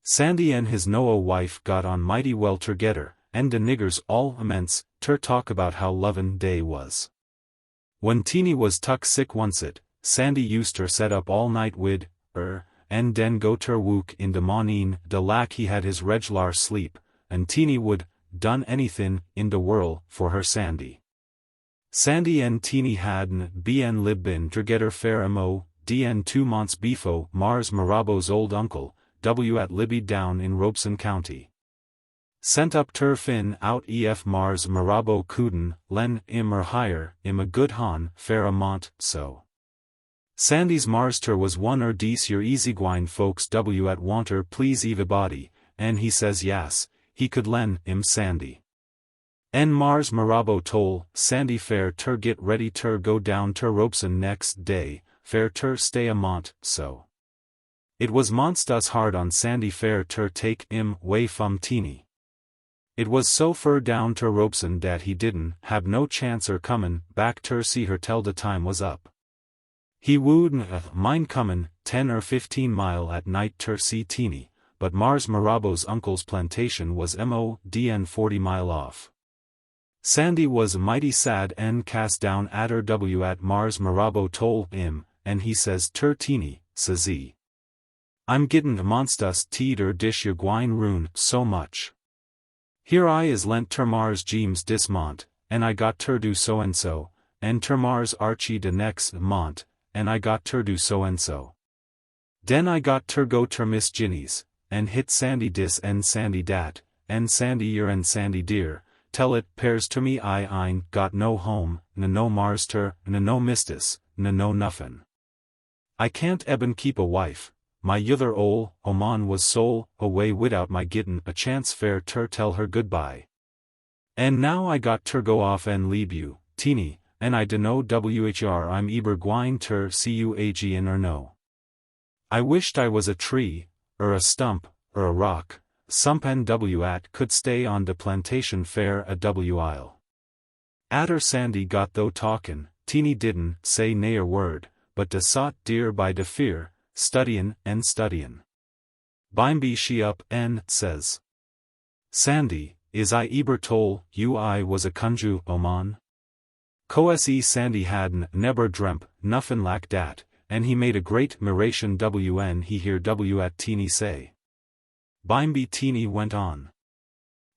Sandy and his no wife got on mighty well tergetter, and de niggers all immense, ter talk about how lovin' day was. When Teeny was tuck sick oncet, Sandy used ter set up all night wid, and den go ter wook in de mornin' de lack he had his reg'lar sleep, and Teeny would, done anythin', in de whirl, for her Sandy. Sandy and Teeny had'n bien libbin tergetter fair mo, dn 2 months befo Mars Marabo's old uncle, at Libby down in Robeson County. Sent up ter fin out ef Mars Marabo couldn't, len im or hire, im a good han, fair a mont, so. Sandy's Marster was one er dece your easygwine folks at wanter please everybody, and he says yas, he could len im Sandy. En Mars Marabo tol, Sandy fair ter get ready ter go down ter Robeson next day, fair ter stay a mont, so. It was monstus hard on Sandy fair ter take im way from Teeny. It was so fur down ter Robeson dat he didn't have no chance er comin' back ter see her tell de time was up. He wouldn't mind comin' 10 or 15 mile at night ter see Teeny, but Mars Marabo's uncle's plantation was dn 40 mile off. Sandy was mighty sad and cast down atter at Mars Marabo tol him, and he says ter Teeny, says he. I'm gittin' monstus teed er dish your gwine roon so much. Here I is lent ter Mars Jeems dis mont, and I got ter do so and so, and ter Mars Archie de next mont, and I got ter do so and so. Den I got ter go ter Miss Ginny's, and hit Sandy dis and Sandy dat, and Sandy yer and Sandy dear, tell it pairs ter me I ein got no home, no Mars ter, no mistis, no nuffin. I can't eben keep a wife, my yother ol' Oman was sole away widout my gittin' a chance fair ter tell her goodbye. And now I got ter go off and leave you, Teeny, and I dunno whr I'm eber gwine ter see you agin or no. I wished I was a tree, er a stump, er a rock, sompen at could stay on de plantation fair a while. Atter Sandy got though talkin', Teeny didn't say nair word, but de sot dear by de fear, studyin' and studyin'. Bimeby she up and says, Sandy, is I eber tol you I was a Conjure Oman? Cose Sandy had'n neber dreamt nuffin like dat, and he made a great miration when he hear at Teeny say. Bimeby Teeny went on.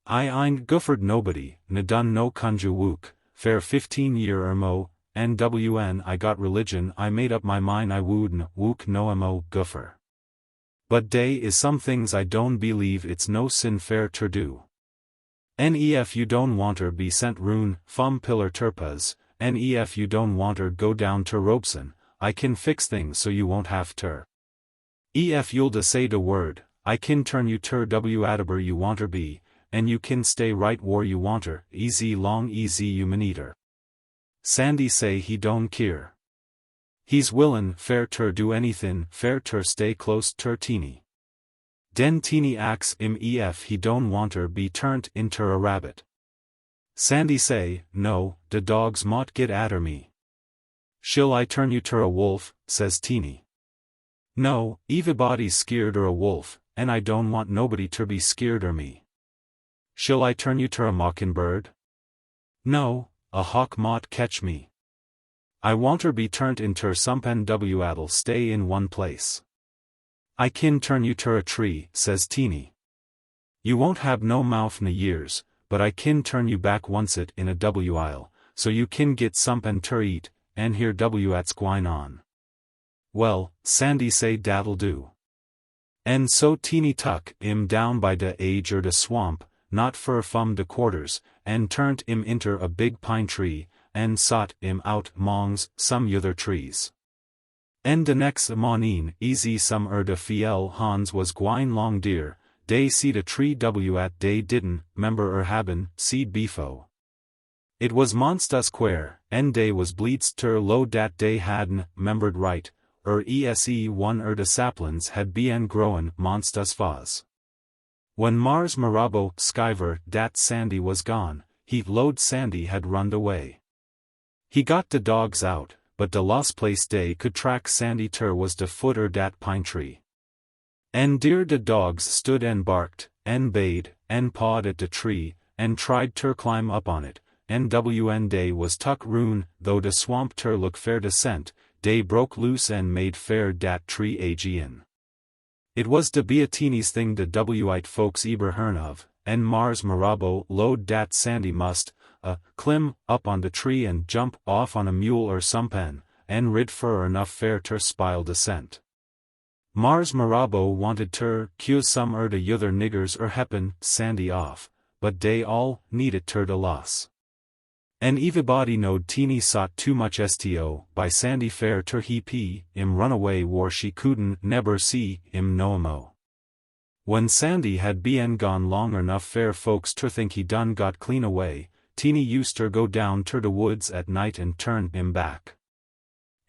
I ein Goophered nobody, done no Conjure wook, fair 15 year or mo, and when I got religion I made up my mind I wouldn't wook no mo Goopher. But day is some things I don't believe it's no sin fair ter do. Nef you don't wanter be sent roon, fum pillar terpas, nef you don't wanter go down ter Robeson, I kin fix things so you won't have ter. Ef you'll de say de word, I kin turn you ter ataber you wanter be, and you kin stay right where you wanter, easy long easy you maneater. Sandy say he don't keer. He's willin' fair ter do anythin' fair ter stay close ter Teeny. Den Teeny ax him ef he don't wanter be turnt inter a rabbit. Sandy say, no, de dogs mought get atter me. Shall I turn you ter a wolf, says Teeny. No, everybody's skeered er a wolf, and I don't want nobody ter be skeered er me. Shall I turn you ter a mockingbird? No, a hawk mought catch me. I wanter be turned inter somepen w'at'll stay in one place. I kin turn you ter a tree, says Teeny. You won't have no mouth na years, but I kin turn you back oncet in a w'ile, so you kin get somepen ter eat, and hear w'at's gwine on. Well, Sandy say dat'll do. And so Teeny tuck him down by de edge er de swamp, not fur from de quarters, and turned him inter a big pine tree, and sot him out mongs some yother trees. En de next morning, easy some de fiel Hans was gwine long deer, dey seed a tree w'at dey didn't, member haben, seed befo. It was monsta square, en dey was bleedst ter low dat dey hadn't, membered right, ese one de saplins had bien grown monstas faz. When Mars Marabo skiver dat Sandy was gone, he load Sandy had runned away. He got de dogs out, but de lost place dey could track Sandy ter was de foot dat pine tree. En dear de dogs stood en barked, en bayed, en pawed at de tree, en tried ter climb up on it, en dey was tuck roon, though de swamp ter look fair de scent, dey broke loose en made fair dat tree agian. It was de be a teeny's thing de w'ite folks eber hearn of, en Mars Marabo load dat Sandy must, climb up on the tree and jump off on a mule or somepen, en rid fur enough fair ter spile descent. Mars Marabo wanted ter cue some de yother niggers heppen Sandy off, but dey all needed ter de loss. En everybody knowed Teeny sot too much sto by Sandy fair ter he im run away war she couldn't neber see im no mo. When Sandy had bien gone long enough fair folks ter think he done got clean away, Teeny used ter go down ter de woods at night and turn him back.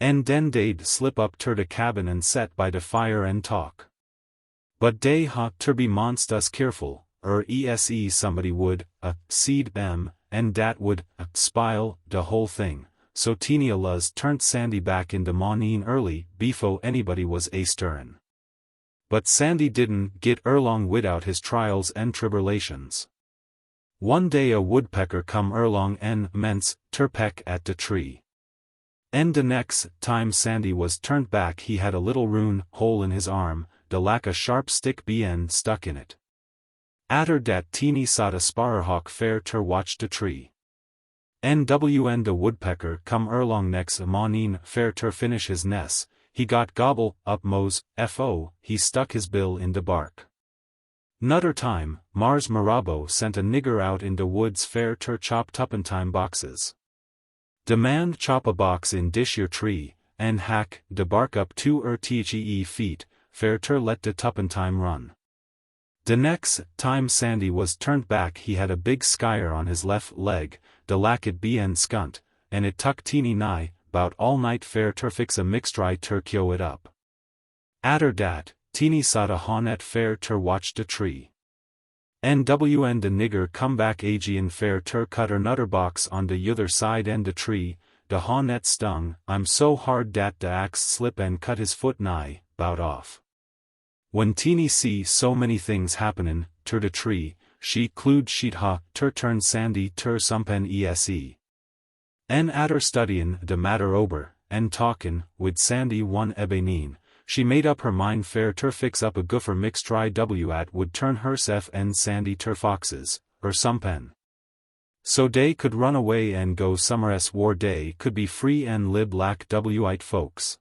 En den dey'd slip up ter de cabin and set by de fire and talk. But dey ha ter be monstas careful, ese somebody would, seed em, and dat would, spile, de whole thing, so Teeny aluz turned Sandy back in de morning early, befo anybody was stirrin'. But Sandy didn't get erlong without his trials and tribulations. One day a woodpecker come erlong en mence ter peck at de tree. En de next time Sandy was turned back he had a little roon hole in his arm, de lack a sharp stick bien stuck in it. Atter dat Teeny sot a sparrowhawk fair ter watch de tree. En de woodpecker come erlong next morning fair ter finish his nest, he got gobble up mos, fo, he stuck his bill in de bark. Nutter time, Mars Marabo sent a nigger out in de woods fair ter chop tuppentime boxes. Demand chop a box in dish your tree, en hack de bark up 2 the feet, fair ter let de tuppentime run. De next time Sandy was turned back he had a big skyer on his left leg, de lack it bien skunt, and it tuck Teeny nigh, bout all night fair ter fix a mixtry ter kyo it up. Atter dat, Teeny sot a hawnet fair ter watch de tree. En de nigger come back agian fair ter cut nutter box on de yother side en de tree, de hawnet stung, I'm so hard dat de axe slip en cut his foot nigh, bout off. When Teeny see so many things happenin', ter de tree, she clued she'd ha ter turn Sandy ter somepen ese. En atter studyin' de matter ober, en talkin' wid Sandy one ebenin, she made up her mind fair ter fix up a goofer mixtry w'at would turn hersef en Sandy ter foxes, somepen. So dey could run away en go somewheres war dey could be free en lib lack w'ite folks.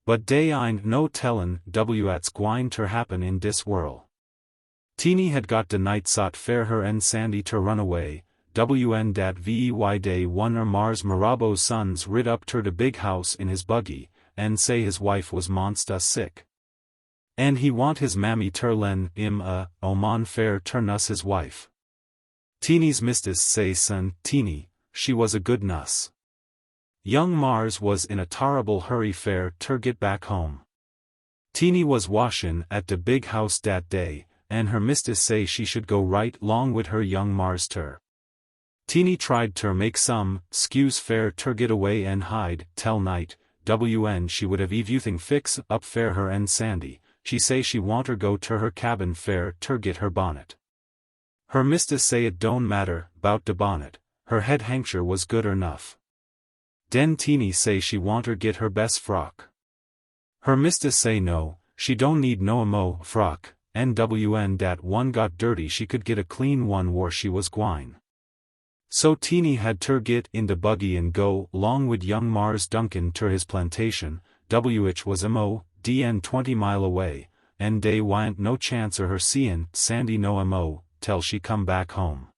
But dey ain't no tellin' w'at's gwine ter happen in dis whirl. Teeny had got de night sot fair her en Sandy ter run away, dat vey day one Mars Marabo's sons rid up ter de big house in his buggy, en say his wife was monsta sick. En he want his mammy ter len im oman fair ter nuss his wife. Teeny's mistis say son, Teeny, she was a good nuss. Young Mars was in a terrible hurry fair ter get back home. Teeny was washin' at de big house dat day, and her mistis say she should go right long wid her young Mars ter. Teeny tried ter make some, skews fair ter get away and hide, tell night, wn she would have everything fix up fair her and Sandy, she say she want her go ter her cabin fair ter get her bonnet. Her mistus say it don't matter, bout de bonnet, her head hankcher was good enough. Den Teeny say she want her get her best frock. Her mistus say no, she don't need no mo frock, NWN dat one got dirty she could get a clean one where she was gwine. So Teeny had ter get in de buggy and go long wid young Mars Duncan ter his plantation, which was dn 20 mile away, and dey wa'n't no chance her seein' Sandy no tell she come back home.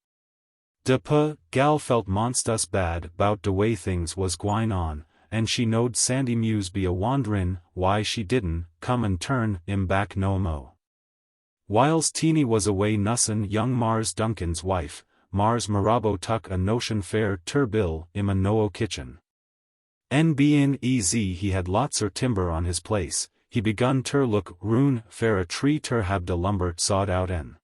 De gal felt monstus bad bout de way things was gwine on, and she knowed Sandy Muse be a wonderin' why she didn't come and turn him back no mo. Whiles Teeny was away nussin' young Mars Duncan's wife, Mars Marabo tuck a notion fair ter bill im a no kitchen. NBNEZ he had lots timber on his place, he begun ter look roon fair a tree ter have de lumber sawed out en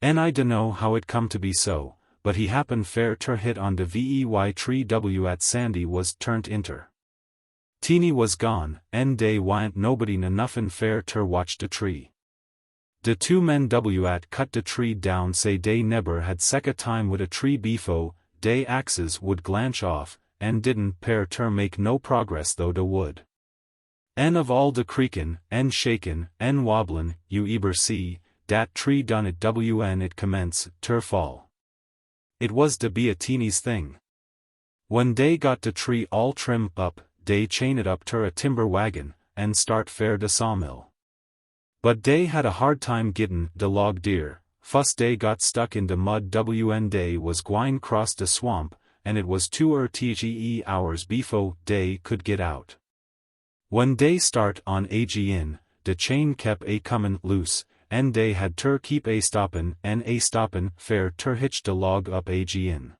I dunno how it come to be so, but he happened fair ter hit on de vey tree at Sandy was turned inter. Teeny was gone, dey wa'n't nobody nuffin fair ter watch de tree. De two men at cut de tree down say dey neber had secca time wid a tree befo, dey axes would glanch off, and didn't pair ter make no progress though de wood. Of all de creakin', shakin', wobblin', you eber see, dat tree done it it commence, ter fall. It was de be a Teeny's thing. When dey got de tree all trim up, dey chain it up ter a timber wagon, and start fair de sawmill. But dey had a hard time gittin' de log dear, fuss dey got stuck in de mud dey was gwine cross de swamp, and it was 2 hours befo dey could get out. When dey start on in, de chain kep a comin' loose, and dey had ter keep a stoppin' fair ter hitch de log up in.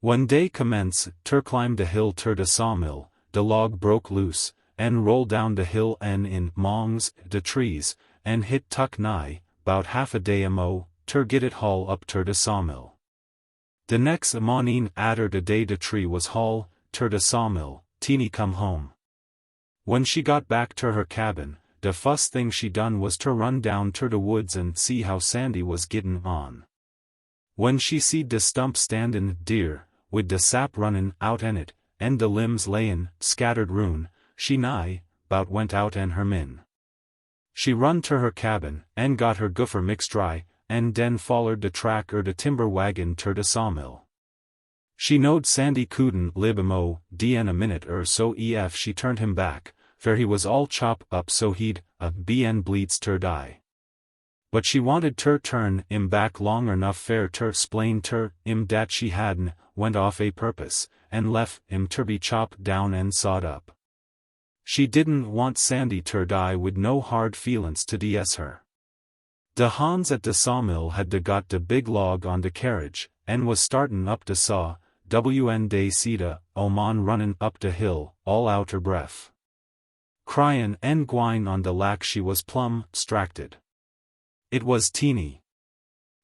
When dey commence ter climb de hill ter de sawmill, de log broke loose, and roll down de hill in mongs, de trees, and hit tuck nigh, bout half a day ter get it haul up ter de sawmill. De next mornin' atter de day de tree was haul, ter de sawmill, Teeny come home. When she got back ter her cabin, de fust thing she done was ter run down ter de woods and see how Sandy was gittin' on. When she seed de stump standin' dear, wid de sap runnin' out en it, and de limbs layin' scattered roon, she nigh, bout went out en her min. She run ter her cabin, and got her goofer mix dry, and den follered de track de timber wagon ter de sawmill. She knowed Sandy couldn't lib dn a minute so ef she turned him back, for he was all chop up so he'd bn bleeds ter die. But she wanted ter turn him back long enough fair ter splain ter him dat she hadn't went off a purpose, and left him ter be chopped down and sawed up. She didn't want Sandy ter die wid no hard feelin's to DS her. De Hans at de sawmill had de got de big log on de carriage, and was startin' up de saw, dey seeda, Oman runnin' up de hill, all out her breath. Cryin' and gwine on de lack she was plumb stracted. It was Teeny.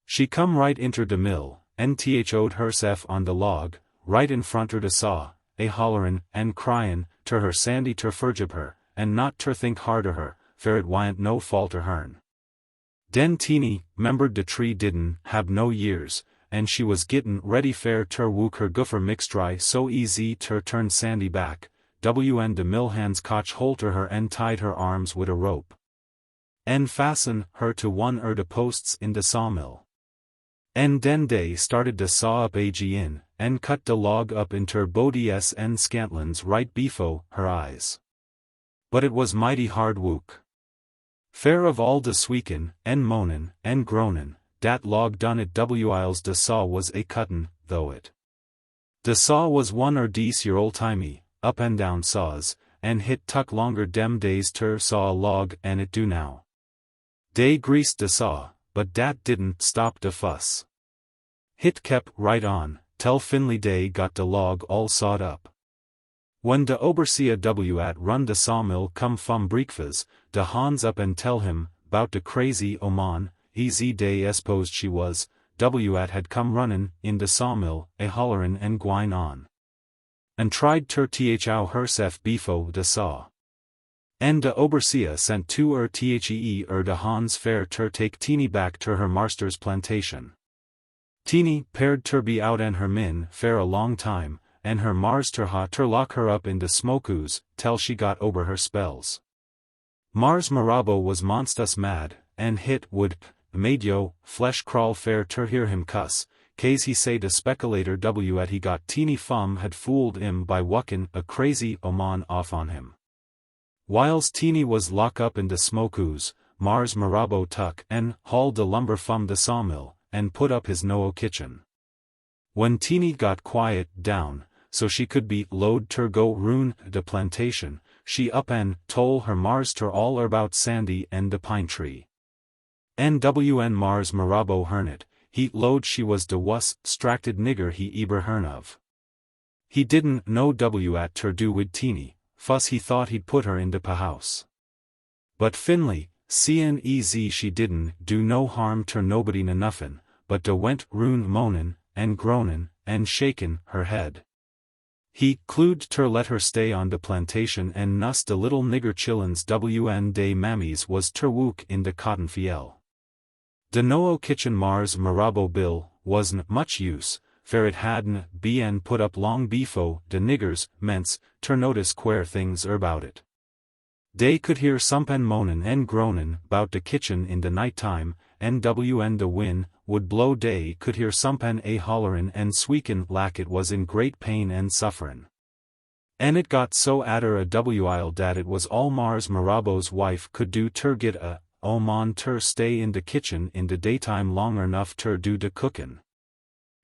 She come right inter de mill, and th'd hersef on de log, right in fronter de saw, a hollerin' and cryin' ter her Sandy ter forgive her, and not ter think hard her, fer it wa'n't no fault hern. Den Teeny 'membered de tree didn't have no years, and she was gittin' ready fair ter wook her goofer mix dry so easy ter turn Sandy back, de mill hands cotch holter her and tied her arms wid a rope. En fasten her to one de posts in de sawmill. En den dey started de saw up in, and cut de log up inter bodies en scantlins right befo her eyes. But it was mighty hard wook. Fair of all de sweekin', en moanin', en groanin', dat log done it whiles de saw was a cuttin', though it. De saw was one dece your old-timey, up and down saws, and hit tuck longer dem days ter saw a log and it do now. Dey greased de saw, but dat didn't stop de fuss. Hit kep right on, tell Finley dey got de log all sawed up. When de overseer at run de sawmill come fum breakfast, de Hans up and tell him, bout de crazy Oman, easy day esposed she was, W at had come runnin' in the sawmill, a hollerin' and gwine on. And tried ter thou hersef befo de saw. En de Oberseer sent to thee de Hans fair ter take Teeny back ter her marster's plantation. Teeny paired ter be out en her min fair a long time, en her mars ter ha ter lock her up in de smokehouse, tel she got ober her spells. Mars Marabo was monstus mad, en hit would made yo flesh crawl fair ter hear him cuss, case he say de speculator W at he got Teeny fum had fooled him by wuckin' a crazy oman off on him. Whiles Teeny was lock up in de smokehouse, Mars Marabo tuck en hauled de lumber fum de sawmill, and put up his no kitchen. When Teeny got quiet down, so she could be load ter go ruin de plantation, she up en tole her Mars ter all erbout Sandy en de pine tree. NWN Mars Marabo hernit, he load she was de wuss stracted nigger he eber hern of. He didn't know W at ter do wid Teeny, fuss he thought he'd put her in de house. But Finley, cnez she didn't do no harm ter nobody na nuffin, but de went ruin moanin', and groanin', and shakin' her head. He clued ter let her stay on de plantation en nuss de little nigger chillins WN de mammies was ter wook in de cotton fiel. De no kitchen Mars Marabo bill wasn't much use, fair it hadn't been put up long befo de niggers ments ter notice quare things erbout it. Dey could hear sompen moanin' en groanin' bout de kitchen in de night time, NWN de win' would blow dey could hear sompen a hollerin' en squeakin' lak it was in great pain en sufferin'. En it got so adder a while dat it was all Mars Marabo's wife could do ter git a oman ter stay in de kitchen in de daytime long ernuff ter do de cookin'.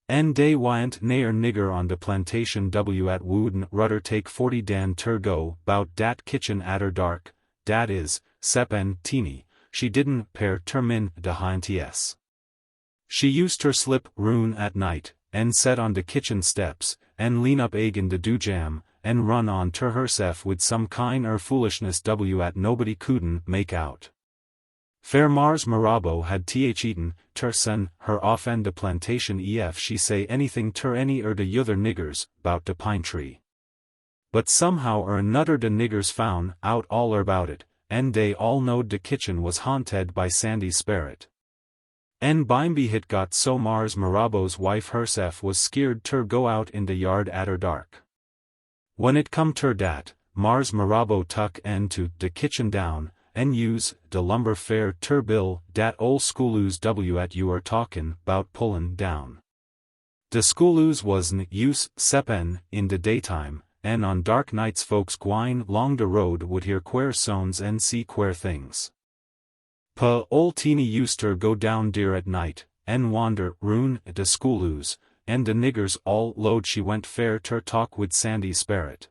En dey wyant nair nigger on de plantation W at wooden rudder take 40 dan ter go bout dat kitchen adder dark, dat is, sep en Teeny, she didn't pair ter min de hints. She used ter slip roon at night, en set on de kitchen steps, en lean up egg in de dew jam, en run on ter hersef wid some kind foolishness W at nobody couldn't make out. Fair Mars Marabo had eaten ter sen her off en de plantation ef she say anything ter any de yother niggers bout de pine tree. But somehow another de niggers found out all erbout it, en dey all knowed de kitchen was haunted by Sandy's spirit. En bimeby hit got so Mars Marabo's wife hersef was skeered ter go out in de yard atter dark. When it come ter dat, Mars Marabo tuck en to de kitchen down, en use de lumber fair ter bill dat ol schooloos W at you are talkin' bout pullin' down. De schooloos was'n use sepen in de daytime, en on dark nights folks gwine long de road would hear quare sounds en see quare things. Ol Teeny used ter go down deer at night, en wander roon de schooloos, en de niggers all load she went fair ter talk wid Sandy Sperrit.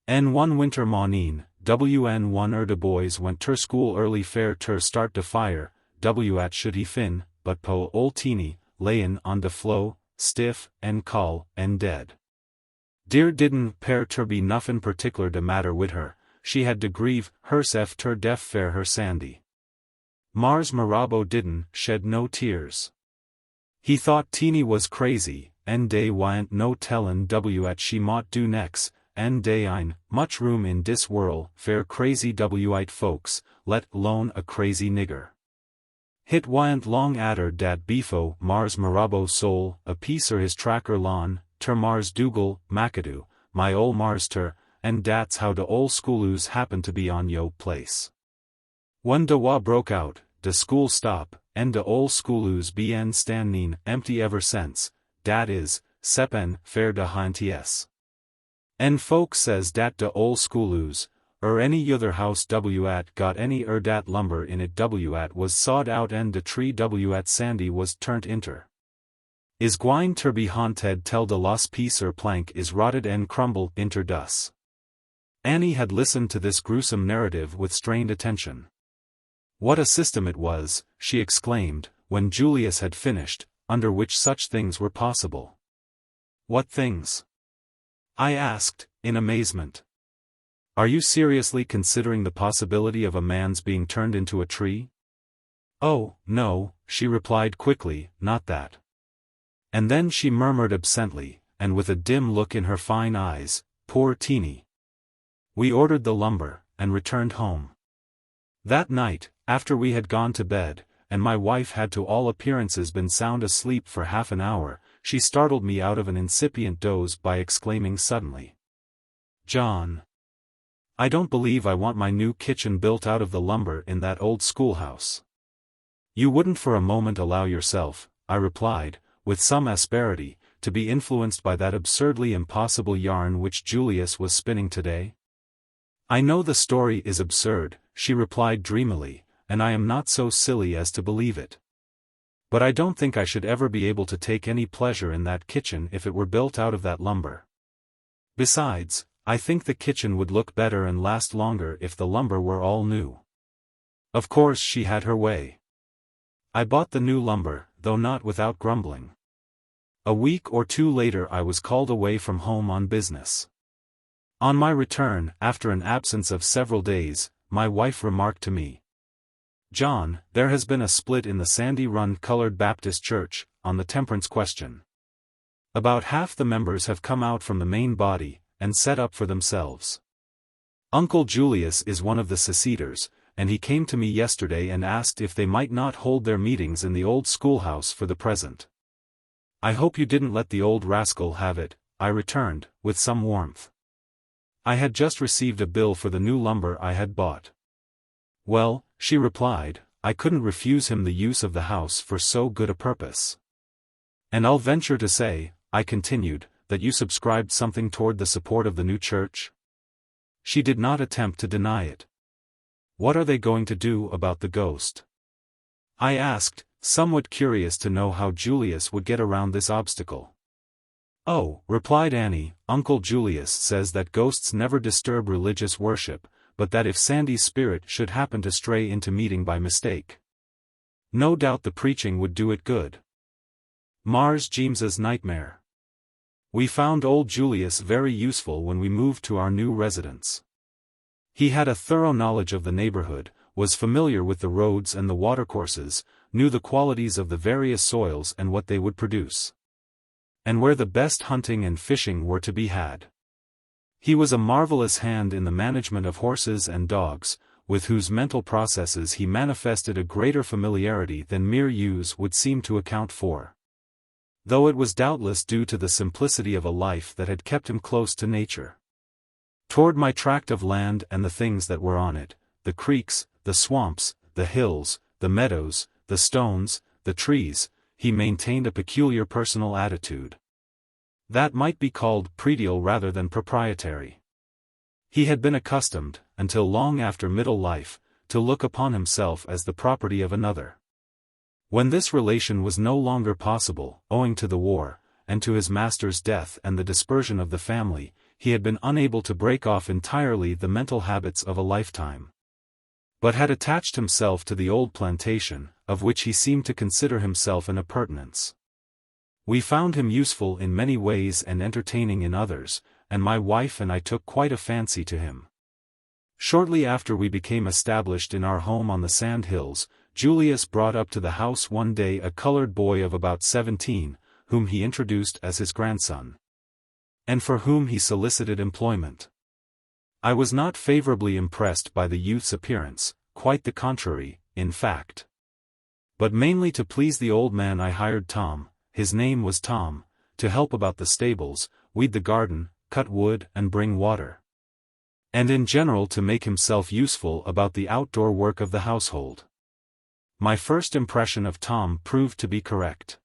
En one winter mornin', WN one de boys went ter school early fair ter start de fire, W at should he fin, but ol Teeny, layin' on de floe, stiff, en call, en dead. Dear didn't pair ter be nuffin particular de matter wid her, she had de grieve hersef ter deaf fair her Sandy. Mars Marabo didn't shed no tears. He thought Teeny was crazy, en dey wyant no tellin' W at she mought do nex, en dey ein much room in dis whirl fair crazy Wite folks, let alone a crazy nigger. Hit wyant long adder dat befo Mars Marabo soul a piece his tracker lawn, ter Mars Dougal, McAdoo, my ol Mars ter, en dat's how de ol schooloos happen to be on yo place. When de war broke out, de school stop, en de ol schooloos bien standin' empty ever since, dat is, sepen fair de hints. En folks says dat de ol schooloos, any yother house W at got any dat lumber in it W at was sawed out en de tree W at Sandy was turnt inter. Is gwine ter be haunted tel de los piece plank is rotted en crumble inter dus. Annie had listened to this gruesome narrative with strained attention. What a system it was, she exclaimed, when Julius had finished, under which such things were possible. What things? I asked, in amazement. Are you seriously considering the possibility of a man's being turned into a tree? "Oh, no," she replied quickly, "not that." And then she murmured absently, and with a dim look in her fine eyes, "Poor Teeny." We ordered the lumber, and returned home. That night, after we had gone to bed, and my wife had to all appearances been sound asleep for half an hour, she startled me out of an incipient doze by exclaiming suddenly, "John, I don't believe I want my new kitchen built out of the lumber in that old schoolhouse." "You wouldn't for a moment allow yourself," I replied, with some asperity, "to be influenced by that absurdly impossible yarn which Julius was spinning today?" "I know the story is absurd," she replied dreamily, "and I am not so silly as to believe it. But I don't think I should ever be able to take any pleasure in that kitchen if it were built out of that lumber. Besides, I think the kitchen would look better and last longer if the lumber were all new." Of course she had her way. I bought the new lumber, though not without grumbling. A week or two later I was called away from home on business. On my return, after an absence of several days, my wife remarked to me, "John, there has been a split in the Sandy Run Colored Baptist Church, on the temperance question. About half the members have come out from the main body, and set up for themselves. Uncle Julius is one of the seceders, and he came to me yesterday and asked if they might not hold their meetings in the old schoolhouse for the present." "I hope you didn't let the old rascal have it," I returned, with some warmth. I had just received a bill for the new lumber I had bought. "Well," she replied, "I couldn't refuse him the use of the house for so good a purpose." "And I'll venture to say," I continued, "that you subscribed something toward the support of the new church?" She did not attempt to deny it. "What are they going to do about the ghost?" I asked, somewhat curious to know how Julius would get around this obstacle. "Oh," replied Annie, "Uncle Julius says that ghosts never disturb religious worship, but that if Sandy's spirit should happen to stray into meeting by mistake, no doubt the preaching would do it good." Mars Jeems's nightmare. We found old Julius very useful when we moved to our new residence. He had a thorough knowledge of the neighborhood, was familiar with the roads and the watercourses, knew the qualities of the various soils and what they would produce, and where the best hunting and fishing were to be had. He was a marvelous hand in the management of horses and dogs, with whose mental processes he manifested a greater familiarity than mere use would seem to account for, though it was doubtless due to the simplicity of a life that had kept him close to nature. Toward my tract of land and the things that were on it, the creeks, the swamps, the hills, the meadows, the stones, the trees, he maintained a peculiar personal attitude that might be called predial rather than proprietary. He had been accustomed, until long after middle life, to look upon himself as the property of another. When this relation was no longer possible, owing to the war, and to his master's death and the dispersion of the family, he had been unable to break off entirely the mental habits of a lifetime, but had attached himself to the old plantation, of which he seemed to consider himself an appurtenance. We found him useful in many ways and entertaining in others, and my wife and I took quite a fancy to him. Shortly after we became established in our home on the Sand Hills, Julius brought up to the house one day a colored boy of about 17, whom he introduced as his grandson, and for whom he solicited employment. I was not favorably impressed by the youth's appearance, quite the contrary, in fact. But mainly to please the old man I hired Tom, his name was Tom, to help about the stables, weed the garden, cut wood and bring water, and in general to make himself useful about the outdoor work of the household. My first impression of Tom proved to be correct.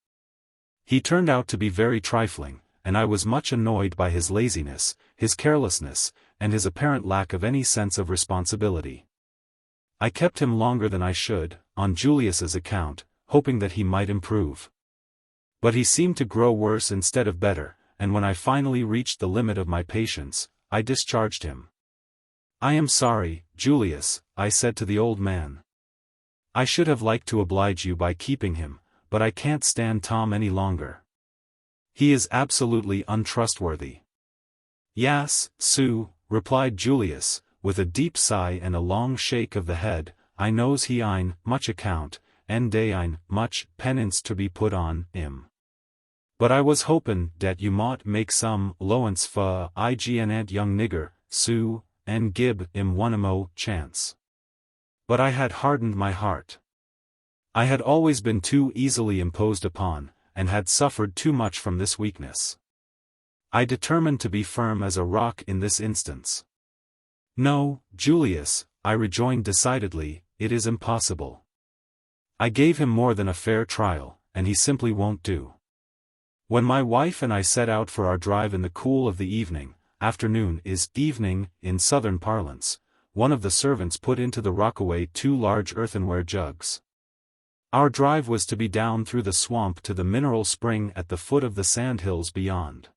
He turned out to be very trifling, and I was much annoyed by his laziness, his carelessness, and his apparent lack of any sense of responsibility. I kept him longer than I should, on Julius's account, hoping that he might improve. But he seemed to grow worse instead of better, and when I finally reached the limit of my patience, I discharged him. "I am sorry, Julius," I said to the old man. "I should have liked to oblige you by keeping him, but I can't stand Tom any longer. He is absolutely untrustworthy." "Yas, Sue," replied Julius, with a deep sigh and a long shake of the head, "I knows he ain't much account, en dayin much penance to be put on him. But I was hopin' dat you mought make some 'lowance fa IGNant young nigger, Sue, and gib him one mo chance. But I had hardened my heart. I had always been too easily imposed upon, and had suffered too much from this weakness. I determined to be firm as a rock in this instance. No, Julius, I rejoined decidedly, it is impossible. I gave him more than a fair trial, and he simply won't do. When my wife and I set out for our drive in the cool of the evening, afternoon is evening, in southern parlance, one of the servants put into the rockaway 2 large earthenware jugs. Our drive was to be down through the swamp to the mineral spring at the foot of the sandhills beyond.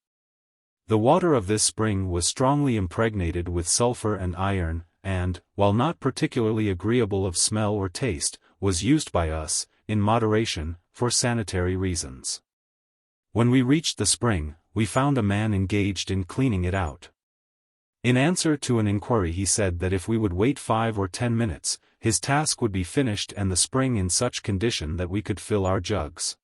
The water of this spring was strongly impregnated with sulfur and iron, and, while not particularly agreeable of smell or taste, was used by us, in moderation, for sanitary reasons. When we reached the spring, we found a man engaged in cleaning it out. In answer to an inquiry he said that if we would wait 5 or 10 minutes, his task would be finished and the spring in such condition that we could fill our jugs.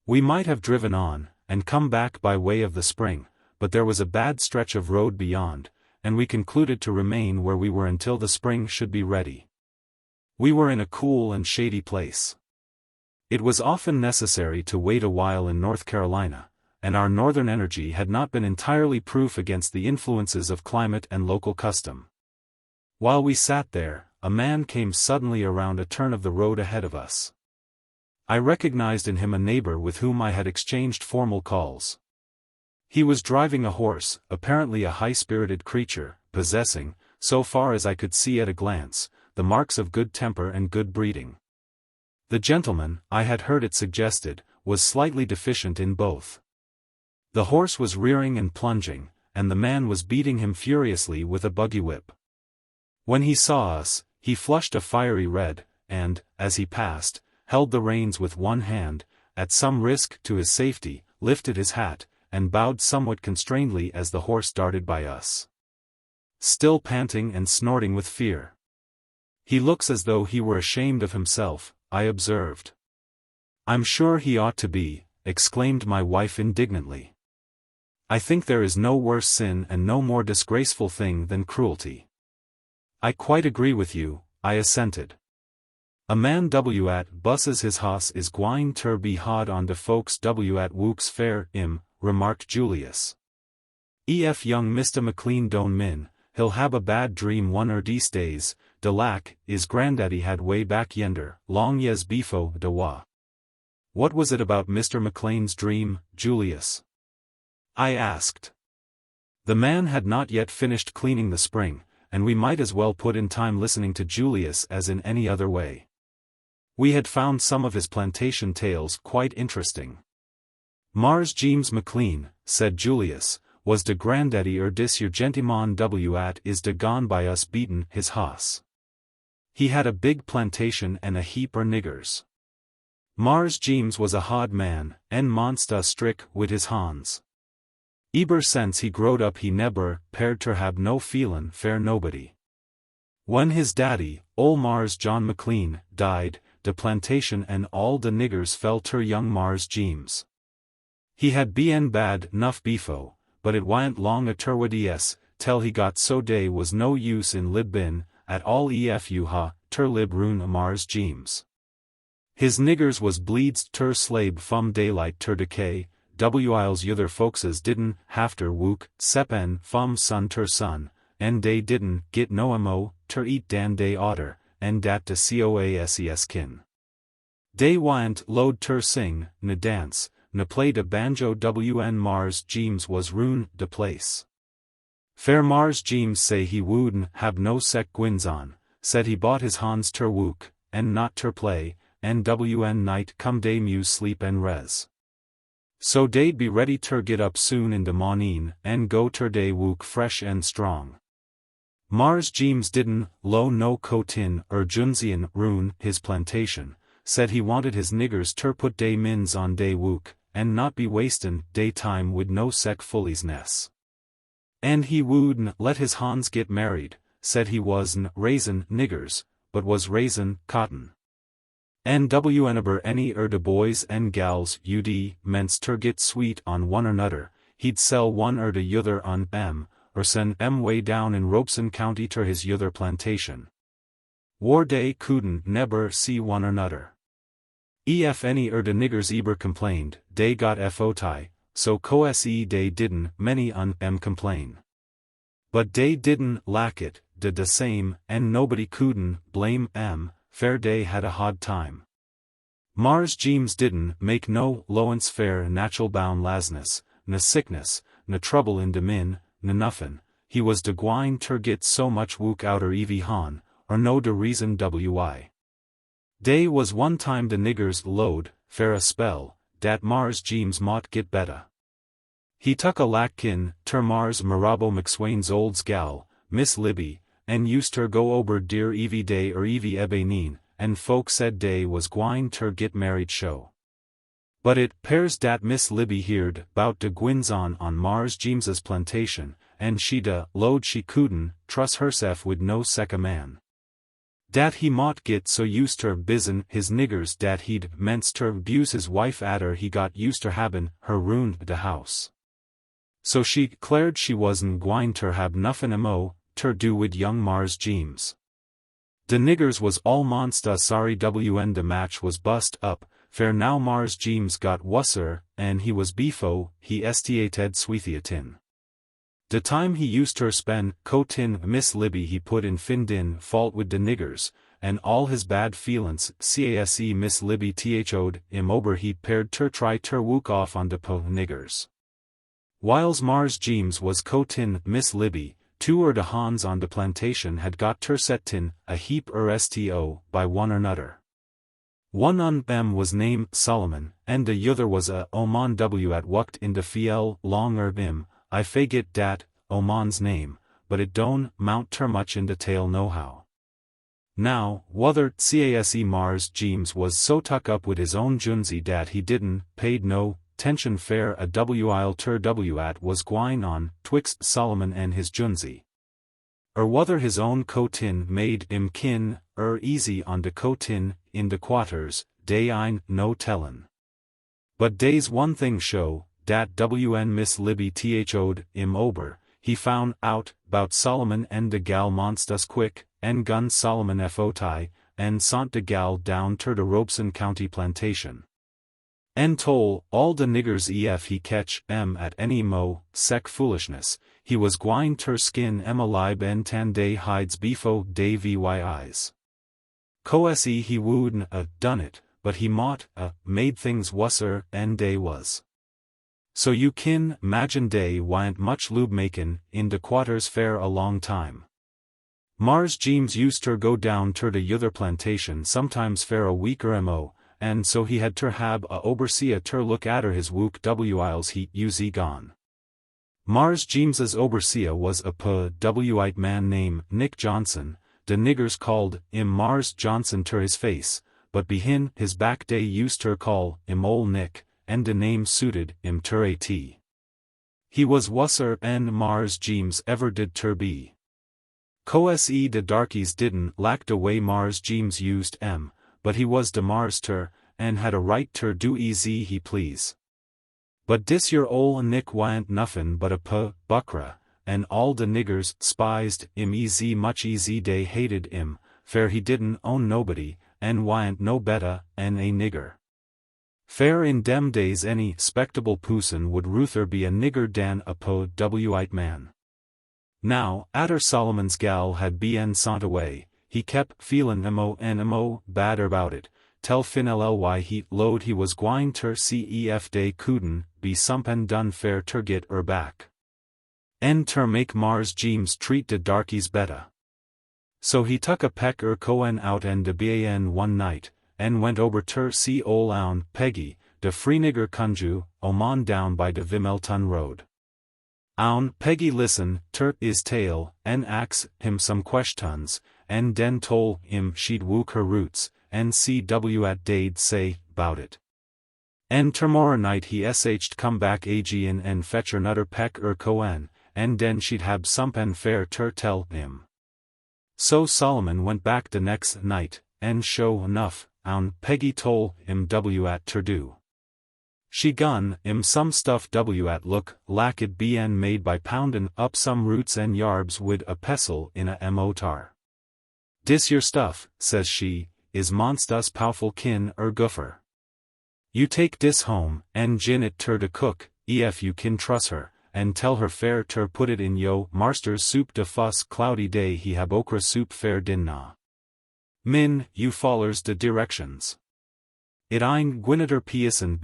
We might have driven on, and come back by way of the spring, but there was a bad stretch of road beyond, and we concluded to remain where we were until the spring should be ready. We were in a cool and shady place. It was often necessary to wait a while in North Carolina, and our northern energy had not been entirely proof against the influences of climate and local custom. While we sat there, a man came suddenly around a turn of the road ahead of us. I recognized in him a neighbor with whom I had exchanged formal calls. He was driving a horse, apparently a high-spirited creature, possessing, so far as I could see at a glance, the marks of good temper and good breeding. The gentleman, I had heard it suggested, was slightly deficient in both. The horse was rearing and plunging, and the man was beating him furiously with a buggy whip. When he saw us, he flushed a fiery red, and, as he passed, held the reins with one hand, at some risk to his safety, lifted his hat, and bowed somewhat constrainedly as the horse darted by us. Still panting and snorting with fear. He looks as though he were ashamed of himself, I observed. I'm sure he ought to be, exclaimed my wife indignantly. I think there is no worse sin and no more disgraceful thing than cruelty. I quite agree with you, I assented. A man w at busses his hoss is gwine ter be hod on de folks w at wooks fair im, remarked Julius. Ef young Mr. McLean don't min, he'll hab a bad dream one er dese days, de lack, is granddaddy had way back yender, long yes befo de wa. What was it about Mr. McLean's dream, Julius? I asked. The man had not yet finished cleaning the spring, and we might as well put in time listening to Julius as in any other way. We had found some of his plantation tales quite interesting. Mars Jeems McLean, said Julius, was de granddaddy dis your gentleman w at is de gone by us beaten his hoss. He had a big plantation and a heap er niggers. Mars Jeems was a hard man, en monsta strick wid his hans. Eber since he growed up he neber pared ter hab no feelin' fair nobody. When his daddy, ol' Mars John McLean, died, de plantation and all de niggers fell ter young Mars Jeems. He had been bad nuff befo, but it wa'n't long a terwadies, tell he got so dey was no use in libbin, at all efu ha, ter lib run Mars Jeems. His niggers was bleeds ter slabe fum daylight ter decay, whiles yother folkses didn't hafter wook, sepen fum sun ter sun, en dey didn't git no mo, ter eat dan day otter, en dat de coases kin. Dey wa'n't load ter sing, na dance, na play de banjo wn Mars Jeems was ruin de place. Fair Mars Jeems say he wouldn't hab no sec gwins on, said he bought his hans ter wook, en not ter play, en wn night come day muse sleep en res. So dey'd be ready ter get up soon in de mornin' en go ter day wook fresh en strong. Mars Jeems didn't lo no cotin junzian ruin his plantation, said he wanted his niggers ter put day mins on day wook, en not be wastin' day time wid no sec fullies ness. And he wouldn't let his hans get married, said he wasn't raisin' niggers, but was raisin' cotton. Whenever any de boys and gals ments ter get sweet on one another, he'd sell one de yother on or send way down in Robeson County ter his yother plantation. War dey couldn't neber see one another. Ef any de niggers eber complained, dey got foti, so co-se dey didn't many on complain. But dey didn't lack it, de same, and nobody couldn't blame fair dey had a hard time. Mars Jeems didn't make no lowance fair natural bound lasness, na sickness, na trouble in de min, na nuffin, he was de gwine ter get so much wook outer Evie Han, or no de reason wi. Dey was one time de niggers load, fair a spell, dat Mars Jeems mought get betta. He tuck a lack-kin, ter Mars Marabo McSwain's old's gal, Miss Libby, and used her go ober dear Evie day or Evie Ebeneen, and folk said dey was gwine ter get married show. But it pairs dat Miss Libby heerd bout de gwins on Mars Jeems's plantation, and she load she couldn't trust hersef wid no second man. Dat he mought get so used ter bizen his niggers dat he'd ments ter abuse his wife adder he got used ter habin her ruined de house. So she declared she wasn't gwine ter hab nuffin ter do wid young Mars Jeems. De niggers was all monsta sorry when de match was bust up, fair now Mars Jeems got wusser, and he was beefo, he estiated sweethiatin. De time he used ter spend co-tin Miss Libby he put in fin fault wid de niggers, and all his bad feelin's case Miss Libby th'd ober he paired ter try ter wook off on de niggers. Whiles Mars Jeems was co-tin Miss Libby, two de Hans on de plantation had got ter set a heap sto by one another. One on them was named Solomon, and de yother was a Oman w at wukt in de fiel long I faget dat, Oman's name, but it don't mount ter much in de tale nohow. Now, wother case Mars Jeems was so tuck up wid his own junsey dat he didn't paid no tension fair a while ter at was gwine on twixt Solomon and his junsey. Wother his own co-tin made kin easy on de co-tin in de quarters, dey ein no tellin'. But dey's one thing show, dat Miss Libby th'd ober, he found out bout Solomon and de gal monstus quick, en gun Solomon foti, en sont de gal down ter de Robeson County plantation. En toll all de niggers ef he catch at any sec foolishness, he was gwine ter skin alive en tan day hides befo day vyis. Co-se he wouldn't done it, but he mought made things wusser en day was. So you kin imagine dey wa'n't much lube makin' in de quarters fair a long time. Mars Jeems used ter go down ter de yother plantation sometimes fair a week or and so he had ter hab a obersia ter look atter his wook whiles he usie gone. Mars Jeems's obersia was a white man named Nick Johnson, de niggers called Mars Johnson ter his face, but behin his back dey used ter call ol Nick, and de name suited ter at. He was wusser en Mars Jeems ever did ter be. Co-se de darkies didn't lack de way Mars Jeems used but he was de Mars ter, and had a right ter do he please. But dis your ol Nick wa'n't nuffin but a buckra, and all de niggers spised much dey hated fair he didn't own nobody, and wa'n't no betta en a nigger. Fair in dem days any spectable poosin would ruther be a nigger dan a white man. Now, atter Solomon's gal had been sont away, he kep feelin' bad erbout it, tell fin ly he load he was gwine ter cef dey couldn't be sompen done fair ter get back. En ter make Mars Jeems treat de darkies betta. So he tuck a peck coen out en de ban one night, en went over ter see ol oun Peggy, de free nigger Conjure, Oman down by de Vimelton road. Oun Peggy listen ter is tale, en ax him some questions, en den tol she'd wook her roots, en at dade say bout it. En termorrow night he sh'd come back agin en fetch nutter peck coen, en den she'd hab sompen fair ter tell him. So Solomon went back de next night, en show enough, oun Peggy tole w at terdu. She gun some stuff w at look like it bn made by poundin' up some roots and yarbs wid a pestle in a motar. Dis your stuff, says she, is monstus powerful kin guffer. You take dis home, and gin it ter de cook, ef you kin truss her, and tell her fair ter put it in yo marster's soup de fuss cloudy day he hab okra soup fair din na. Min, you follers de directions. It ein gwinneter piasen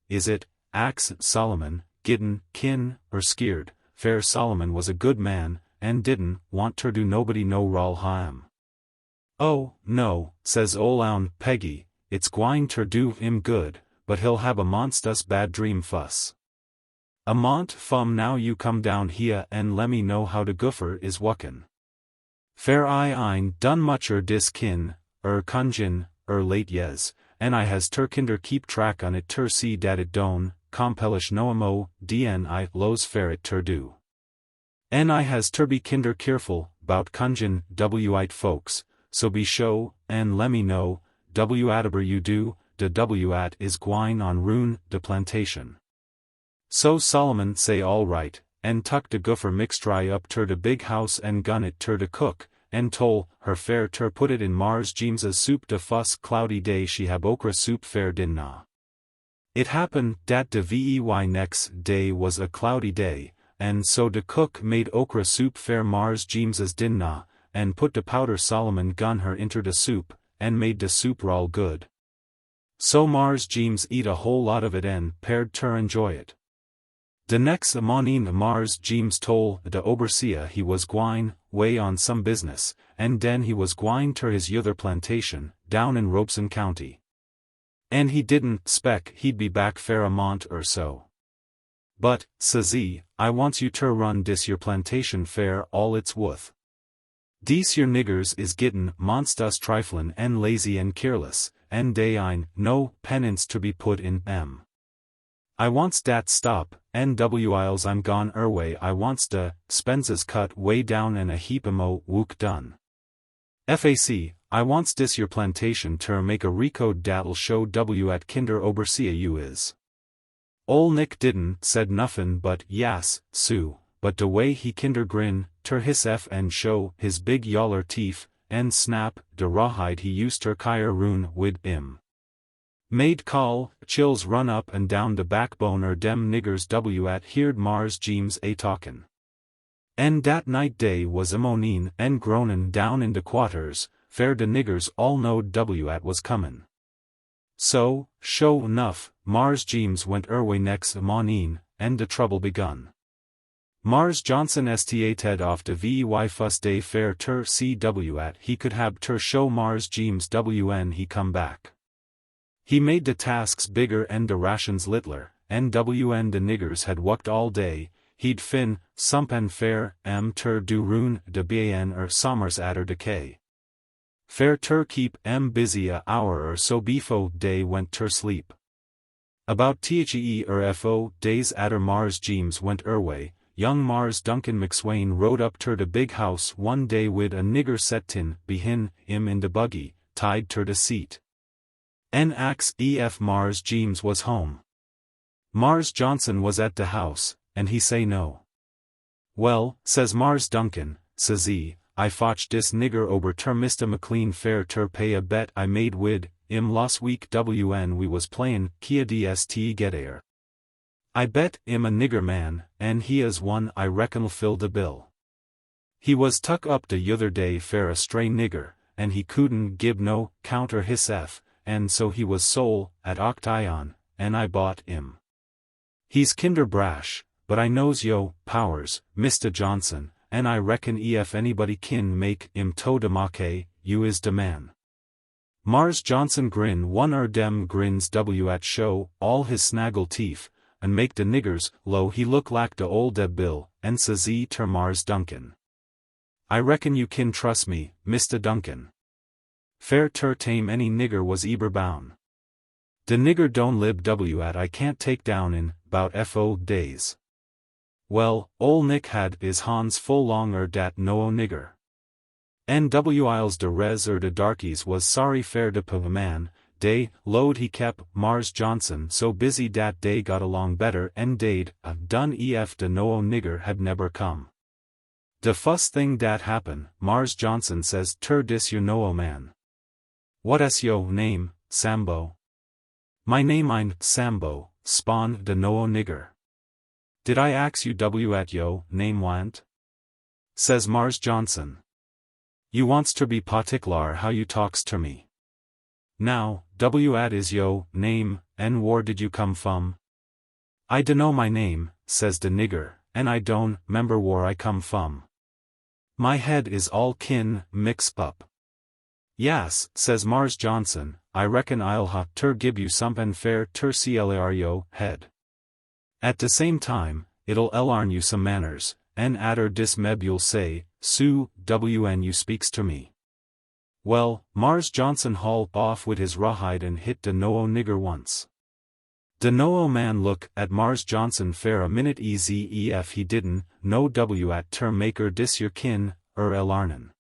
is it, ax Solomon, gidden, kin, skeered, fair Solomon was a good man, and didn't want ter do nobody no ral harm. Oh, no, says ol' oun Peggy, it's gwine ter do him good, but he'll have a monstus bad dream fuss. A mont fum now you come down here and lemme know how de guffer is wuckin'. Fair I ein done much dis kin, conjin, late yes, and I has ter kinder keep track on it ter see dat it don, compelish noamo, dn los fair it ter do. And I has ter be kinder careful, bout conjin, wite folks, so be show, and lemme know, wataber you do, de at is gwine on rune, de plantation. So Solomon say all right, and tuck de guffer mixtry up ter de big house and gun it ter de cook, and tole her fair ter put it in Mars Jeems's soup de fuss cloudy day she hab okra soup fair din na. It happened dat de vey next day was a cloudy day, and so de cook made okra soup fair Mars Jeems's din na, and put de powder Solomon gun her inter de soup, and made de soup rall good. So Mars Jeems eat a whole lot of it and paired ter enjoy it. De next morning Mars Jeems tole de overseer he was gwine way on some business, and den he was gwine ter his yother plantation, down in Robeson County. And he didn't spec he'd be back fair a mont so. But, says he, I wants you ter run dis your plantation fair all it's wuth. Dese your niggers is gittin' monstus triflin' and lazy and careless, and dey ein no penance to be put in I wants dat stop, and whiles I'm gone way I wants de spenses cut way down and a heap mo wook done. Fac, I wants dis your plantation ter make a recode dat'll show at kinder overseer you is. Ol' Nick didn't said nuffin but yas, Sue, but de way he kinder grin, ter his and show his big yaller teeth, and snap, de rawhide he used ter kyer rune wid made call, chills run up and down the backbone dem niggers at heerd Mars Jeems a talkin'. And dat night day was a moanin' and groanin' down in de quarters, fair de niggers all knowed at was comin'. So, show enough, Mars Jeems went way next mornin', and de trouble begun. Mars Johnson stated off de vey fuss day fair ter at he could hab ter show Mars Jeems when he come back. He made de tasks bigger and de rations littler, and de niggers had wucked all day, he'd fin, sumpen fair ter do rune de bien sommers adder decay. Fair ter keep busy a hour so befo day went ter sleep. About fo days adder Mars Jeems went way, young Mars Duncan McSwain rode up ter de big house one day wid a nigger settin behin in de buggy, tied ter de seat. Ax ef Mars Jeems was home. Mars Johnson was at de house, and he say no. Well, says Mars Duncan, says he, I fotch dis nigger ober ter Mr. McLean fair ter pay a bet I made wid last week when we was playin' Kia dst get air. I bet a nigger man, and he is one I reckon'll fill de bill. He was tuck up de yother day fair a stray nigger, and he couldn't gib no counter his and so he was sole at Octation, and I bought him. He's kinder brash, but I knows yo, powers, Mr. Johnson, and I reckon ef anybody kin make to de make, you is de man. Mars Johnson grin one dem grins at show all his snaggle teeth, and make de niggers lo he look lak de old de bill, and says he ter Mars Duncan. I reckon you kin trust me, Mr. Duncan. Fair ter tame any nigger was eber bound. De nigger don't lib at I can't take down in, bout fo days. Well, ol' Nick had his Hans full long dat no nigger. N.W. Isles de res de darkies was sorry fair de man, day, load he kep, Mars Johnson so busy dat day got along better en day'd, done ef de no nigger had neber come. De fust thing dat happen, Mars Johnson says tur dis your no man. What es yo name, Sambo? My name ein Sambo, spawn de no nigger. Did I ax you at yo name want? Says Mars Johnson. You wants ter be partic'lar how you talks ter me. Now, at is yo name, en whar did you come from? I dunno my name, says de nigger, en I don't 'member whar I come from. My head is all mixed up. Yas, says Mars Johnson, I reckon I'll ha ter gib you somethin' fair ter clar yo head. At de same time, it'll larn you some manners, en atter dis meb you'll say, Sue, when you speaks to me. Well, Mars Johnson haul off wid his rawhide and hit de no nigger once. De no man look at Mars Johnson fair a minute ef he didn't know at ter maker dis your kin, larnin.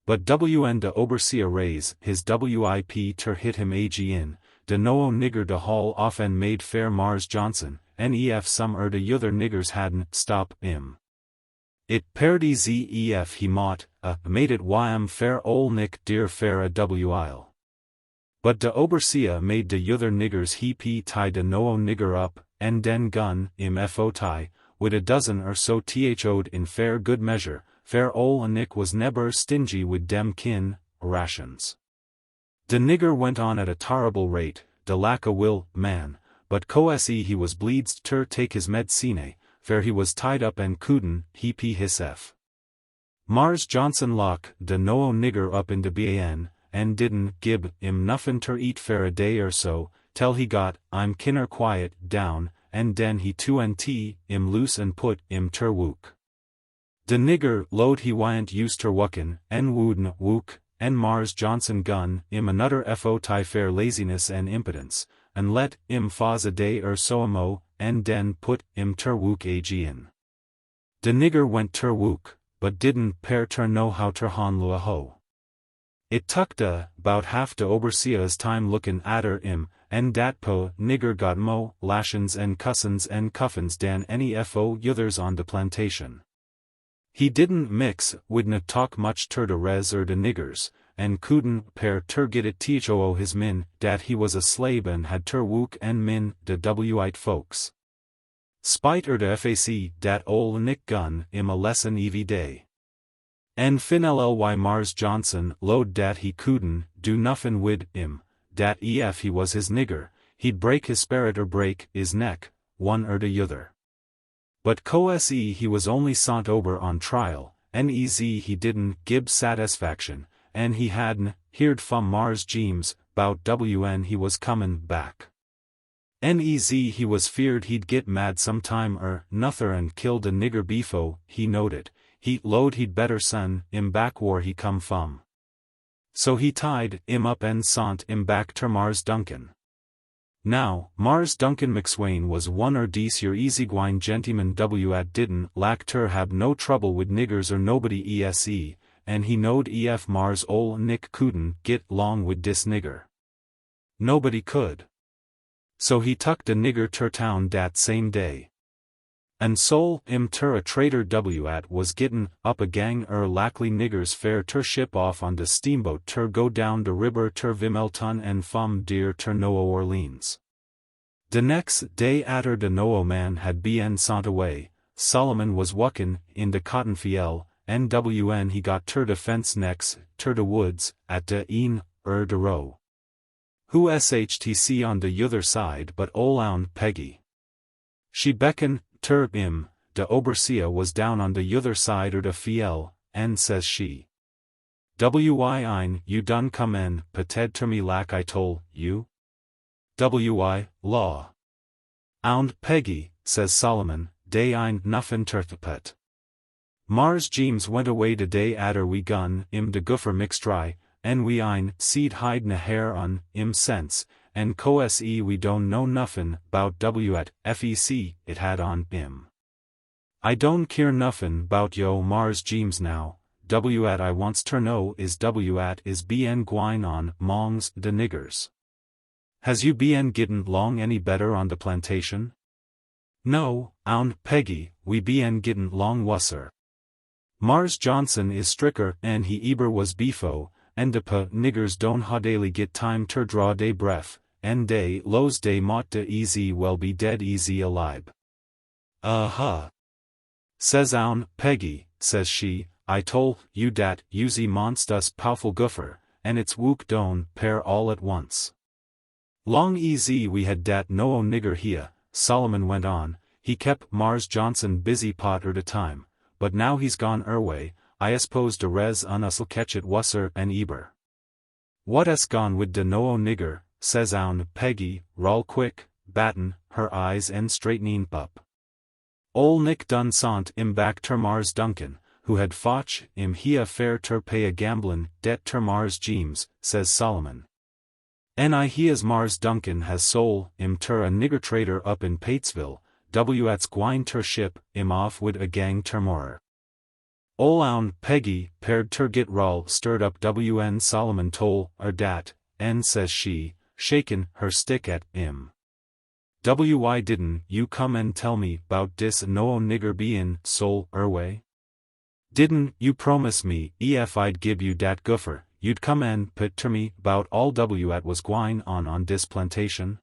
But when de overseer raise his wip ter hit him in, de no nigger de haul off en made fair Mars Johnson, en ef some de yother niggers hadn't stop him. It parody ef he mought, made it fair ol nick dear fair a while. But de overseer made de yother niggers he tie de no nigger up, en den gun fo tie, wid a dozen or so th'd in fair good measure, fair ol nick was neber stingy wid dem rations. De nigger went on at a terrible rate, de lack a will, man, but co'se he was bleeds ter take his medicine, fair he was tied up en couldn't he hisef. Mars Johnson lock de no nigger up in de ban, en didn't gib him nuffin ter eat fair a day or so, tell he got kinner quiet down, en den he him loose en put him ter wook. De nigger load he wyant used ter wuckin, en wooden wook, en Mars Johnson gun another fo tie fair laziness en impotence, and let faz a day or so mo, en den put ter wook in. De nigger went ter wook, but didn't ter know how ter honlu a ho. It tucked bout half de overseer's time lookin' atter en dat po nigger got mo lashins en cussins en cuffins dan any fo yothers on de plantation. He didn't mix widna talk much ter de res de niggers, en couldn't ter get it teach his min dat he was a slave en had ter wook en min de wite folks. Spite de fac dat ol nick gun a lesson every day. En fin ly Mars Johnson load dat he couldn't do nuffin wid dat ef he was his nigger, he'd break his spirit or break his neck, one de yother. But co'se he was only sont over on trial, en he didn't gib satisfaction, en he hadn't heard from Mars Jeems, bout when he was comin' back. En he was feared he'd get mad sometime nother and kill de nigger befo, he noted, he load he'd better send back whar he come from. So he tied up en sont back ter Mars Duncan. Now, Mars Duncan McSwain was one dece your easygwine gentleman at didn't lack ter hab no trouble wid niggers or nobody ese, and he knowed ef Mars ol nick couldn't get long wid dis nigger. Nobody could. So he tucked de nigger ter town dat same day. And sol ter a trader at was gittin' up a gang lackly niggers fair ter ship off on de steamboat ter go down de river ter Vimelton en fum deer ter New Orleans. De next day atter de no man had bien sont away, Solomon was wuckin' in de cotton fiel, en when he got ter de fence next ter de woods, at de de row. Who shtc on de yother side but ol Peggy. She beckon ter de overseer was down on de yother side de fiel, en says she. You done come en, pated ter me lack I tol, you? Law. Ound Peggy, says Solomon, day nuffin ter pet. Mars Jeems went away de day atter we gun de goofer mixed dry, en we seed hide na hair on sense, en co'se we don't know nuffin bout at fec it had on I don't care nuffin bout yo Mars Jeems now, at I wants ter know is at is bien gwine on mongs de niggers. Has you been gettin' long any better on the plantation? No, Aunt Peggy, we been gettin' long wusser. Mars Johnson is stricker and he eber was beefo, and de niggers don't ha daily get time ter draw de breath, and dey lows dey mot de easy well be dead easy alive. Says Aunt Peggy, says she, I tol you dat you'se monst us powerful goofer, and it's wook don pair all at once. Long easy we had dat no nigger here, Solomon went on, he kep Mars Johnson busy pot er de time, but now he's gone way, I suppose de res un us'll catch it wusser and eber. What es gone wid de no nigger, says Aunt Peggy, roll quick, batten, her eyes and straightening up. Ol Nick done sont im back ter Mars Duncan, who had fotch im hia fair ter pay a gamblin' debt ter Mars Jeems, says Solomon. And I heas Mars Duncan has sol im ter a nigger trader up in Patesville, at's gwine ter ship im off wid a gang ter more. Ol Aunt Peggy paired ter git roll stirred up Solomon tol dat, and says she, shakin' her stick at im. Why didn't you come and tell me 'bout dis no nigger bein' sol way? Didn't you promise me if I'd give you dat goofer, you'd come and pit ter me 'bout all at was gwine on dis plantation?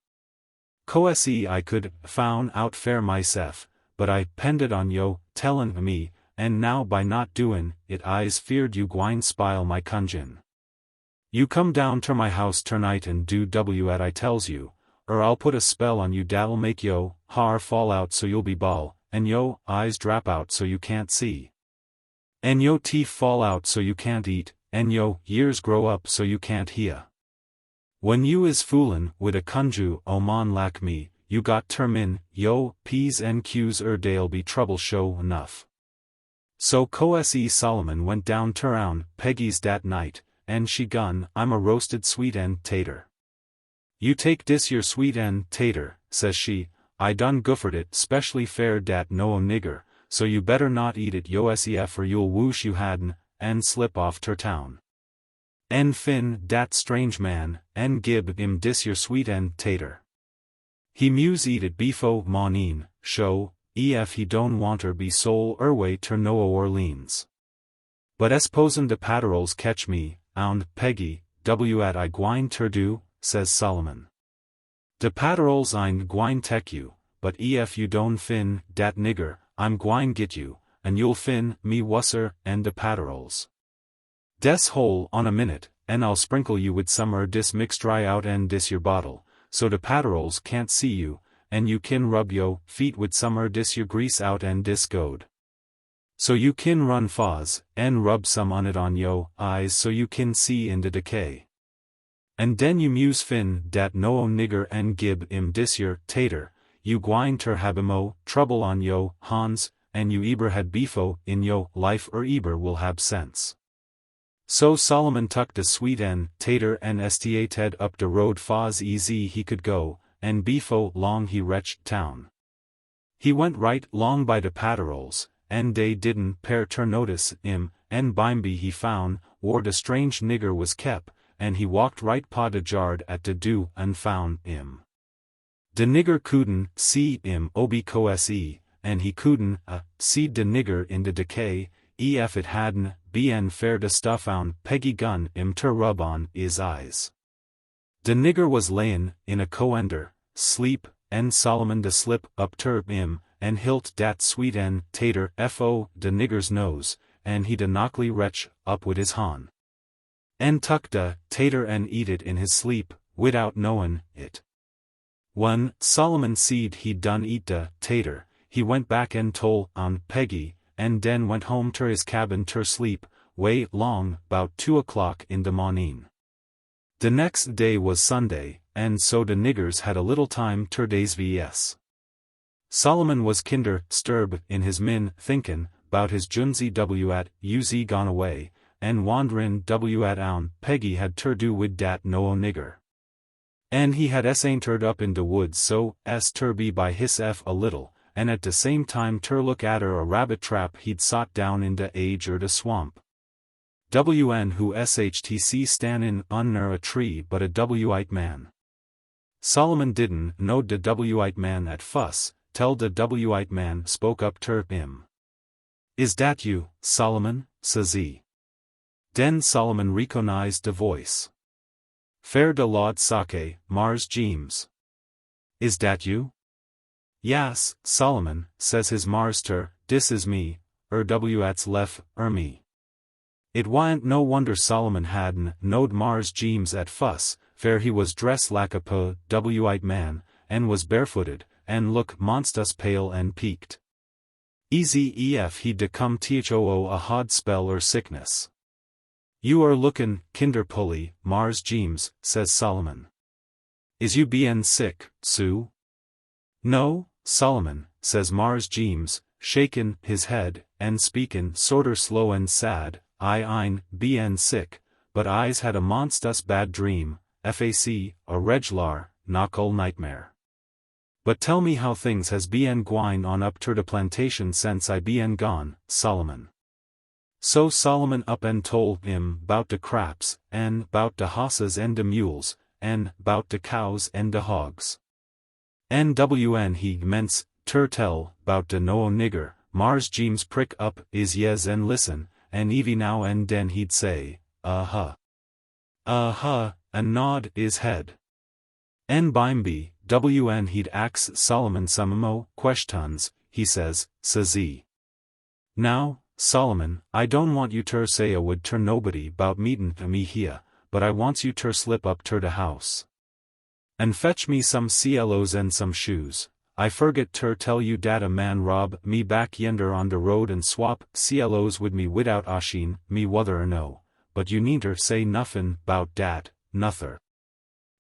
Coese I could found out fair myself, but I pended on yo tellin' me, and now by not doin' it I's feared you gwine spile my conjin. You come down ter my house ternight and do at I tells you, or I'll put a spell on you dat'll make yo har fall out so you'll be ball, and yo eyes drap out so you can't see. And yo teeth fall out so you can't eat, and yo years grow up so you can't hear. When you is foolin' wid a conju mon lak me, you got termin, yo P's and Q's dale be trouble show enough. So Coese Solomon went down ter Aunt Peggy's dat night, and she gun I'm a roasted sweet end tater. You take dis your sweet end tater, says she, I done gooferd it specially fair dat no nigger, so you better not eat it yo sef or you'll woosh you hadn't, and slip off ter town. En fin dat strange man, en gib im dis your sweet end tater. He muse eat it beefo monin, show, ef he don't wanter be sol way ter no Orleans. But esposen de paterols catch me, Aunt Peggy, at I gwine ter do, says Solomon. De paterols ein gwine tek you, but ef you don't fin dat nigger, I'm gwine get you, and you'll fin me wusser and de paterols. Des hole on a minute, and I'll sprinkle you with some dis mix dry out and dis your bottle, so de paterols can't see you, and you kin rub yo feet with some dis your grease out and dis goad. So you kin run faz, and rub some on it on yo eyes so you kin see in de decay. And den you muse fin dat no nigger and gib im dis your tater, you gwine ter habimo trouble on yo hans, and you eber had beefo in yo life or eber will have sense. So Solomon tucked a sweet en tater and sta ted up de road faz easy he could go, and beefo long he retched town. He went right long by de paterols, and dey didn't pair ter notice im, and bimeby he found, where de strange nigger was kep, and he walked right pa de jard at de do and found im. De nigger couldn't see im obi coese, and he couldn't see de nigger in de decay, ef it hadn't been fair de stuff Aunt Peggy gun im ter rub on is eyes. De nigger was layin' in a coender, sleep, and Solomon de slip up ter im, and hilt dat sweet en tater fo de nigger's nose, and he de knockly retch up wid his han. En tuck de tater and eat it in his sleep, widout knowin' it. When Solomon seed he done eat de tater, he went back and tol Aunt Peggy, and den went home ter his cabin ter sleep, way long, 'bout 2 o'clock in de mornin'. De next day was Sunday, and so de niggers had a little time ter days vs. Solomon was kinder sturb in his min thinkin' 'bout his junsy at uz gone away, and wanderin' at Aunt Peggy had ter do wid dat no nigger. And he had entered up in de woods so ter be by hisef a little, and at de same time ter look at a rabbit trap he'd sot down in de age de swamp. Who shtc stannin' under a tree but a wite man. Solomon didn't know the white man at fuss, tell the white man spoke up ter him. Is dat you, Solomon, says he. Den Solomon recognized the voice. Fair de laud sake, Mars Jeems. Is dat you? Yas, Solomon, says his Mars ter, dis is me, what's lef, me. It wa'n't no wonder Solomon hadn't knowed Mars Jeems at fuss, fair he was dressed like a white man, and was barefooted, and look monstrous pale and peaked. Easy ef he'd de come thoo a hod spell or sickness. You are lookin', kinder pulley, Mars Jeems, says Solomon. Is you bien sick, Sue? No, Solomon, says Mars Jeems, shakin' his head, and speakin' sorter slow and sad, I ain't bien sick, but I's had a monstrous bad dream, fac, a reg'lar, knock-all nightmare. But tell me how things has bien gwine on up ter the plantation since I bien gone, Solomon. So Solomon up and told him 'bout de craps, and 'bout de hosses and de mules, and 'bout de cows and de hogs. NWN he ments, ter tell, 'bout de no nigger, Mars Jeems prick up his yes and listen, and evie now and den he'd say, uh-huh, and nod his head. En bimeby, WN he'd ax Solomon some mo questions, he says he. Now, Solomon, I don't want you ter say a word ter nobody 'bout meetin' me here, but I wants you ter slip up ter de house. And fetch me some CLOs and some shoes. I forget ter tell you dat a man rob me back yender on de road and swap CLOs wid me widout ashin me whether or no, but you needn't say nuffin 'bout dat, nuther.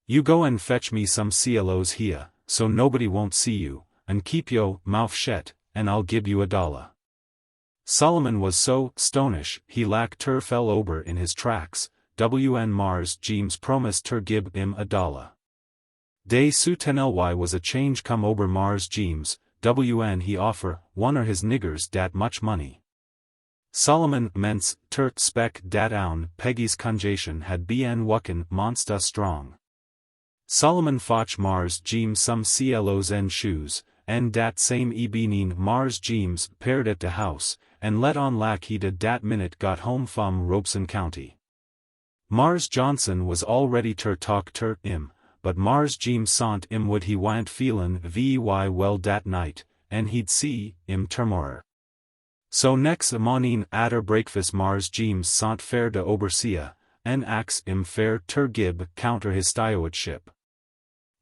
You go and fetch me some CLOs here, so nobody won't see you, and keep yo' mouth shet, and I'll give you $1. Solomon was so stonish he lack ter fell over in his tracks. WN Mars Jeems promised ter gib him $1. Day Sutenly was a change come over Mars Jeems, WN he offer one er his niggers dat much money. Solomon ments ter spec dat own Peggy's conjation had been wucken monsta strong. Solomon fotch Mars Jeems some CLOs and shoes, and dat same evening Mars Jeems paired at de house, and let on lack he did dat minute got home from Robeson County. Mars Johnson was all ready ter talk ter him, but Mars Jeems sont him would he wa'n't feelin' vey well dat night, and he'd see him termorrer. So next morning atter breakfast Mars Jeems sont fair de Overseer, and ax him fair ter gib counter his stewardship.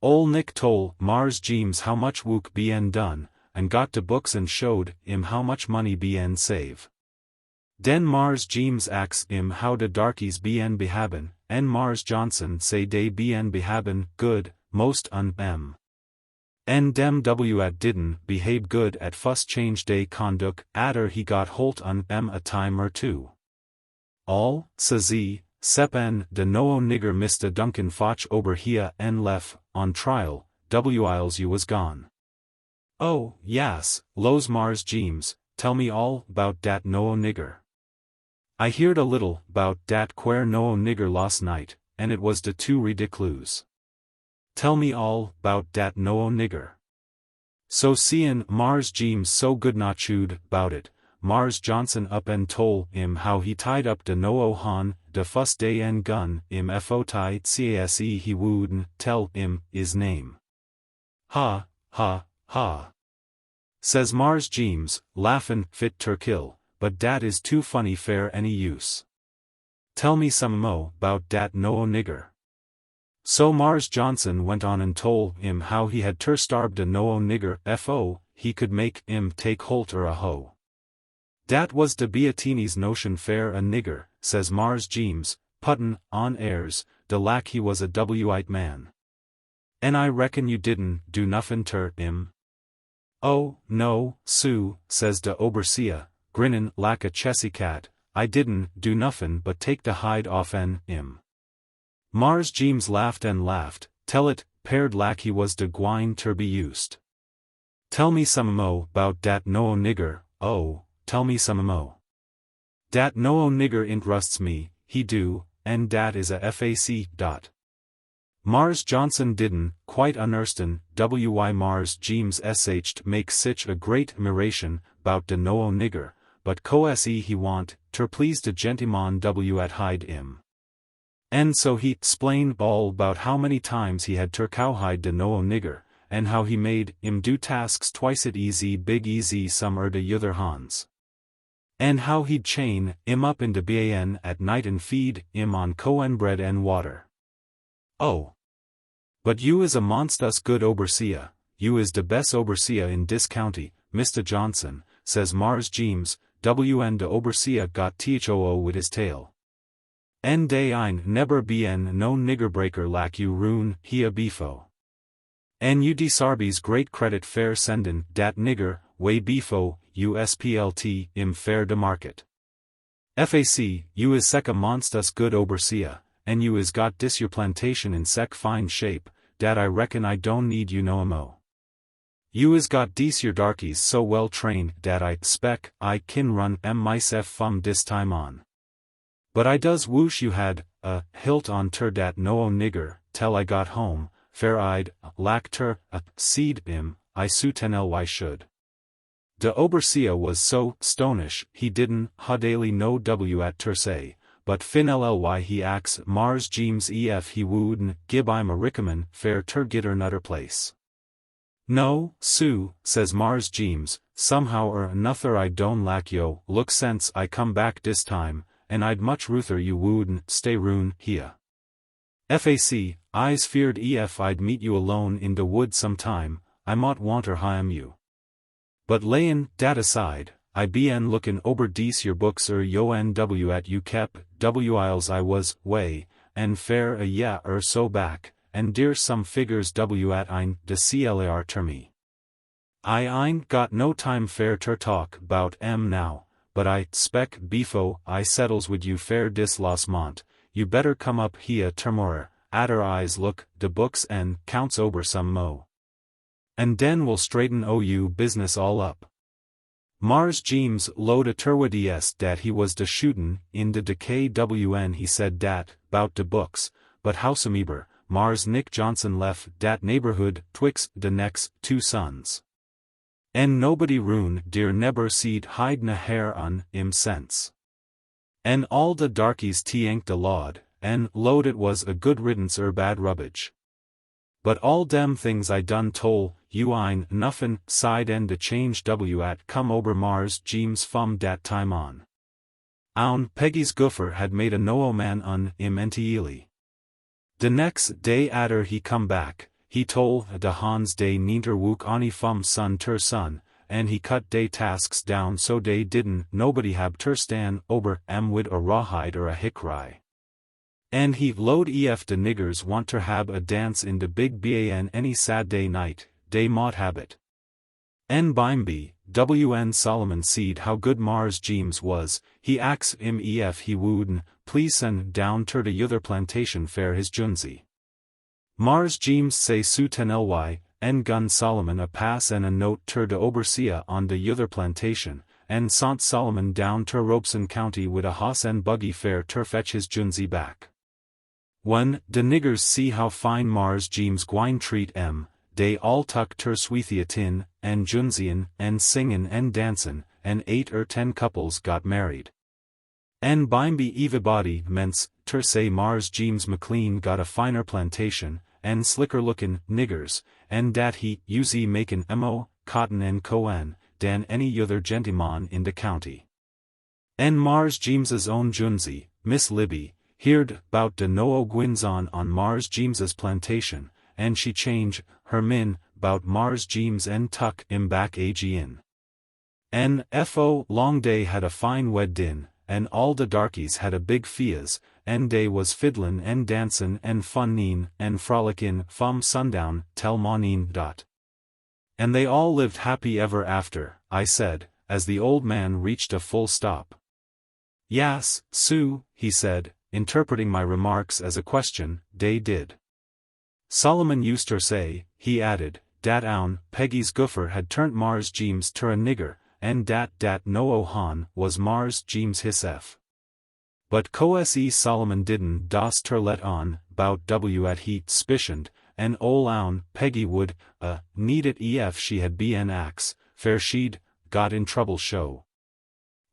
Ol' Nick told Mars Jeems how much wook bien done, and got de books and showed him how much money bien save. Den Mars Jeems ax him how de darkies bien behabin, and Mars Johnson say dey bien behabin good, most dem. And dem at didn't behave good at fust change dey conduct atter he got holt dem a time or two. All, says he, sep en de no nigger Mr. Duncan fotch ober here en lef, on trial, whiles you was gone. Oh, yas, los Mars Jeems, tell me all 'bout dat no nigger. I heard a little 'bout dat quare no nigger last night, and it was de too ridiclous. Tell me all 'bout dat no nigger. So seein' Mars Jeems so good not chewed 'bout it, Mars Johnson up and told him how he tied up de no han, de fust day and gun him foti case he wouldn't tell him his name. Ha, ha, ha. Says Mars Jeems, laughin' fit ter kill, but dat is too funny fair any use. Tell me some mo 'bout dat no nigger. So Mars Johnson went on and told him how he had ter starved a no nigger he could make him take holt er a hoe. Dat was de Beatini's notion fair a nigger, says Mars Jeems, puttin' on airs, de lack he was a white man. And I reckon you didn't do nuffin ter him. Oh, no, Sue, says de Overseer, grinnin' like a chessy cat, I didn't do nuffin but take de hide off him. Mars Jeems laughed and laughed, tell it, paired lack he was de gwine ter be used. Tell me some mo 'bout dat no nigger, oh, tell me some mo. Dat no nigger intrusts me, he do, and dat is a fac. Mars Johnson didn't, quite unerston, why Mars Jeems sht make sich a great admiration, bout de no nigger, but co-se he want, ter please de gentleman w at hide im. And so he explained all about how many times he had ter cowhide de no nigger, and how he made im do tasks twice it easy big easy some de yother hans. And how he'd chain im up in de ban at night and feed im on coen bread and water. Oh. But you is a monstrous good overseer, you is de best overseer in dis county, Mr. Johnson, says Mars Jeems, w'n de overseer got thoo with his tail. En day ein never bien no nigger breaker lack you rune, he a beefo. En you de Sarby's great credit fair sendin, dat nigger, way beefo, usplt, im fair de market. Fac, you is sec a monstrous good overseer, and you is got dis your plantation in sec fine shape, dat I reckon I don't need you no mo. You is got dis your darkies so well trained dat I spec I kin run myself fum dis time on. But I does woosh you had a hilt on ter dat no nigger, tell I got home, fair-eyed, lack ter seed im, I sutenly should. De overseer was so stonish he didn't daily no w at ter say, but fin ly he ax Mars Jeems ef he wouldn't gib I'm a rickaman fair ter gitter nutter place. No, Sue, says Mars Jeems, somehow or another I don't lack yo look sense I come back dis time, and I'd much ruther you wouldn't stay rune here. Fac, I's feared ef I'd meet you alone in de wood some time, I mought wanter him you. But layin' dat aside, I been lookin' ober dese your books yo nw at you kep, whiles I was, way, and fair a yeah so back, and dear some figures w at ein de clar ter me. I ain't got no time fair ter talk bout now, but I spec beefo I settles wid you fair dis los mont, you better come up here termore, atter eyes look de books and counts ober some mo. And den we'll straighten you business all up. Mars Jeems load a terwadies dat he was de shootin' in de decay wn he said dat, bout de books, but howsomever, Mars Nick Johnson left dat neighborhood twixt de next 2 sons. En nobody rune dear neber seed hide na hair on im sense. En all de darkies t'ank de laud, en load it was a good riddance bad rubbage. But all dem things I done tole, you ein nuffin, side en de change w at come ober Mars Jeems fum dat time on. Own Peggy's goofer had made a no man im entiely. De next day atter he come back, he tole de Hans de neenter wook ani fum son ter son, and he cut day tasks down so day didn't nobody hab ter stan ober wid a rawhide or a hickry. And he load ef de niggers want ter hab a dance in de big ban any sad day night, day mought hab it. En bimeby, wn Solomon seed how good Mars Jeems was, he ax im ef he wouldn't please send down ter de yother plantation fair his junzi. Mars Jeems say sutenly, en gun Solomon a pass and a note ter de overseer on de yother plantation, en sont Solomon down ter Robeson County wid a hoss en buggy fair ter fetch his junzi back. When de niggers see how fine Mars Jeems gwine treat dey all tuck ter sweethiatin, en junzian, en singin' en dancin', en 8 or 10 couples got married. En bimeby everybody ments ter say Mars Jeems McLean got a finer plantation, en slicker lookin' niggers, en dat he usie makin' cotton en coen, dan any yother gentleman in de county. En Mars Jeems's own junzi, Miss Libby, heerd bout de no gwins on Mars Jeems's plantation, and she change her min bout Mars Jeems en tuck im back in. En fo long day had a fine weddin, en all de darkies had a big fias, en dey was fiddlin' en dancin' en funnin' en frolickin' fum sundown tel mornin'. And they all lived happy ever after, I said, as the old man reached a full stop. Yas, Sue, he said, interpreting my remarks as a question, dey did. Solomon used ter say, he added, dat own Peggy's goofer had turned Mars Jeems ter a nigger, en dat no han was Mars Jeems hisef. But coe Solomon didn't das ter let on, bout w at heat spitioned, en ol oun, Peggy would, need it ef she had been axe, fair she'd, got in trouble show.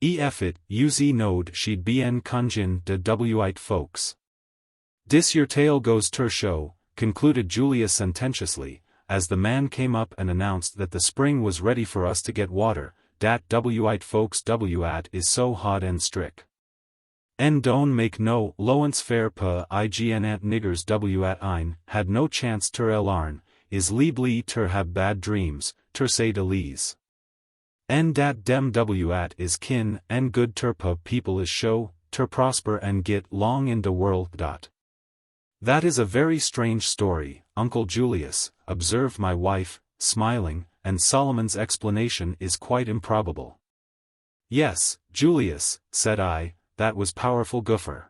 Ef it, us knowed she'd been conjin de wite folks. Dis your tale goes ter show, concluded Julius sententiously, as the man came up and announced that the spring was ready for us to get water, dat wite folks at is so hot and strict. En don make no lowance fair pa ign ant niggers at ein, had no chance ter elarn, is liebly ter have bad dreams, ter say de lees. En dat dem at is kin, en good ter pa people is show, ter prosper and git long in de world. That is a very strange story, Uncle Julius, observed my wife, smiling, and Solomon's explanation is quite improbable. Yes, Julius, said I, that was powerful goofer.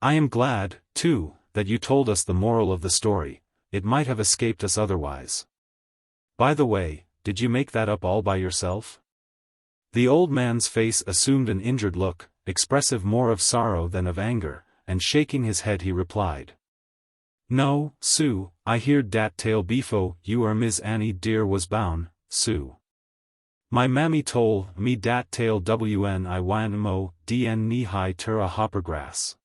I am glad, too, that you told us the moral of the story, it might have escaped us otherwise. By the way, did you make that up all by yourself? The old man's face assumed an injured look, expressive more of sorrow than of anger, and shaking his head he replied. No, Sue, I heard dat tale befo you or Miss Annie dear was bound, Sue. My mammy tole me dat tale wn I mo dn knee high ter a hoppergrass.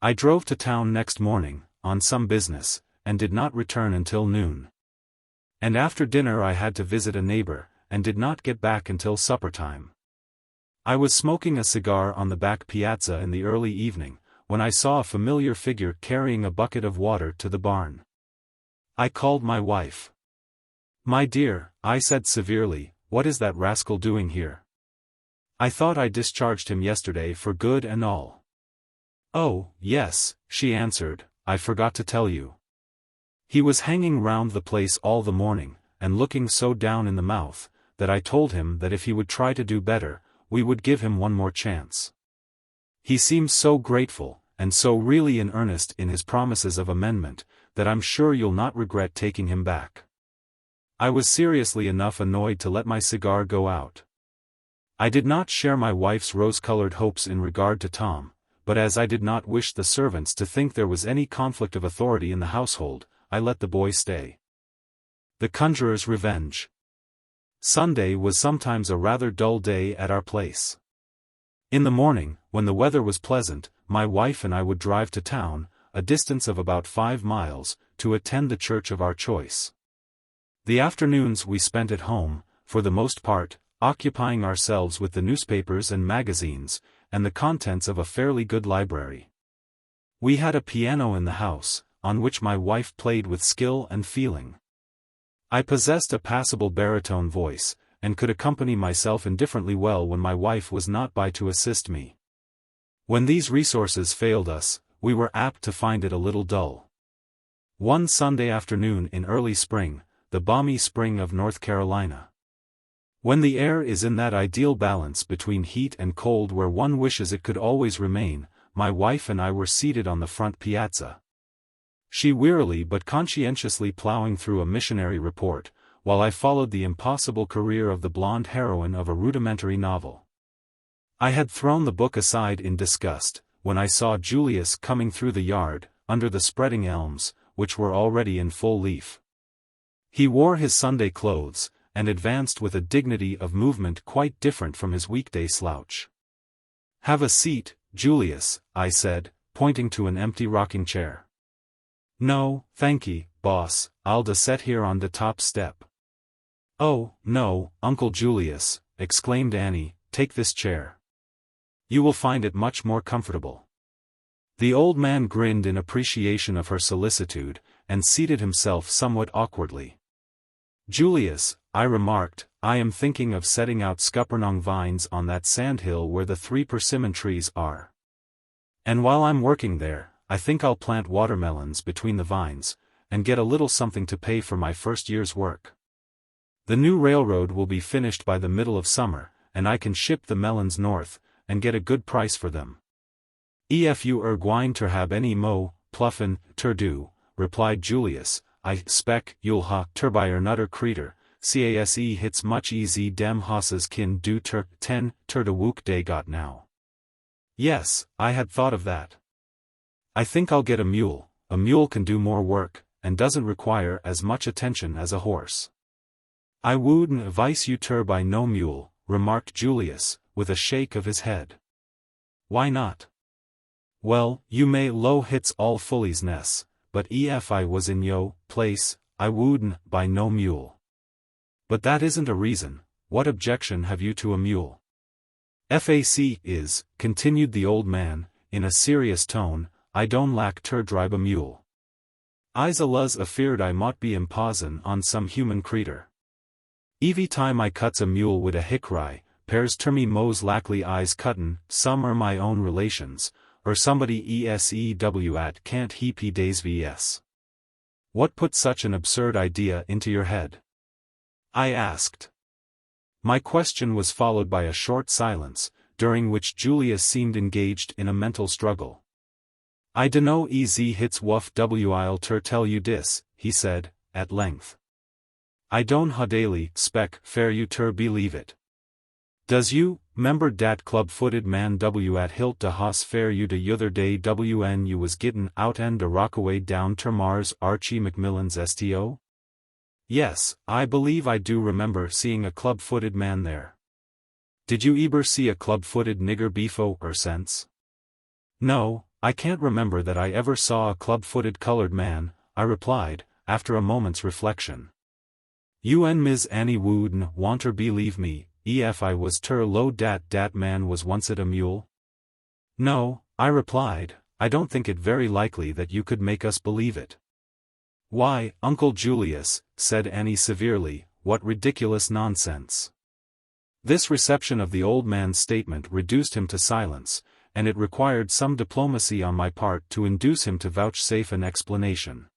I drove to town next morning, on some business, and did not return until noon. And after dinner I had to visit a neighbor, and did not get back until supper time. I was smoking a cigar on the back piazza in the early evening, when I saw a familiar figure carrying a bucket of water to the barn. I called my wife. My dear, I said severely, what is that rascal doing here? I thought I discharged him yesterday for good and all. Oh, yes, she answered, I forgot to tell you. He was hanging round the place all the morning, and looking so down in the mouth, that I told him that if he would try to do better, we would give him one more chance. He seems so grateful, and so really in earnest in his promises of amendment, that I'm sure you'll not regret taking him back. I was seriously enough annoyed to let my cigar go out. I did not share my wife's rose-colored hopes in regard to Tom, but as I did not wish the servants to think there was any conflict of authority in the household, I let the boy stay. The Conjurer's Revenge. Sunday was sometimes a rather dull day at our place. In the morning, when the weather was pleasant, my wife and I would drive to town, a distance of about 5 miles, to attend the church of our choice. The afternoons we spent at home, for the most part, occupying ourselves with the newspapers and magazines, and the contents of a fairly good library. We had a piano in the house, on which my wife played with skill and feeling. I possessed a passable baritone voice, and could accompany myself indifferently well when my wife was not by to assist me. When these resources failed us, we were apt to find it a little dull. One Sunday afternoon in early spring, the balmy spring of North Carolina. When the air is in that ideal balance between heat and cold where one wishes it could always remain, my wife and I were seated on the front piazza. She wearily but conscientiously plowing through a missionary report, while I followed the impossible career of the blonde heroine of a rudimentary novel. I had thrown the book aside in disgust, when I saw Julius coming through the yard, under the spreading elms, which were already in full leaf. He wore his Sunday clothes, and advanced with a dignity of movement quite different from his weekday slouch. Have a seat, Julius, I said, pointing to an empty rocking chair. No, thanky, boss, I'll da set here on the top step. Oh, no, Uncle Julius, exclaimed Annie, take this chair. You will find it much more comfortable. The old man grinned in appreciation of her solicitude, and seated himself somewhat awkwardly. Julius, I remarked, I am thinking of setting out scuppernong vines on that sandhill where the 3 persimmon trees are. And while I'm working there, I think I'll plant watermelons between the vines, and get a little something to pay for my first year's work. The new railroad will be finished by the middle of summer, and I can ship the melons north, and get a good price for them. Ef you gwine ter have any mo, pluffin, ter do, replied Julius, I spec you'll ha ter by nutter creeter, case hits much easy dem hosses kin do ter 10 ter de wook dey got now. Yes, I had thought of that. I think I'll get a mule. A mule can do more work, and doesn't require as much attention as a horse. I wouldn't advise you to buy no mule, remarked Julius, with a shake of his head. Why not? Well, you may low hits all fully's ness, but if I was in yo place, I wouldn't buy no mule. But that isn't a reason. What objection have you to a mule? Fac is, continued the old man, in a serious tone, I don't lack ter drive a mule. I's allus afeard I mought be imposin' on some human creetur. Every time I cuts a mule wid a hickory, pairs ter me mos lackly I's cuttin', some are my own relations, or somebody esew at can't he days vs. What put such an absurd idea into your head? I asked. My question was followed by a short silence, during which Julius seemed engaged in a mental struggle. I dunno hits wuff I'll tell you dis, he said, at length. I don't daily spec fair you believe it. Does you, member dat club-footed man at hilt de hoss fair you de yother day when you was gittin' out en de Rockaway down Mars Archie McMillan's sto? Yes, I believe I do remember seeing a club-footed man there. Did you eber see a club-footed nigger befo or sense? No, I can't remember that I ever saw a club-footed colored man, I replied, after a moment's reflection. You and Ms. Annie wouldn't wanter believe me, if I was ter low dat man was oncet a mule? No, I replied, I don't think it very likely that you could make us believe it. Why, Uncle Julius, said Annie severely, what ridiculous nonsense. This reception of the old man's statement reduced him to silence, and it required some diplomacy on my part to induce him to vouchsafe an explanation.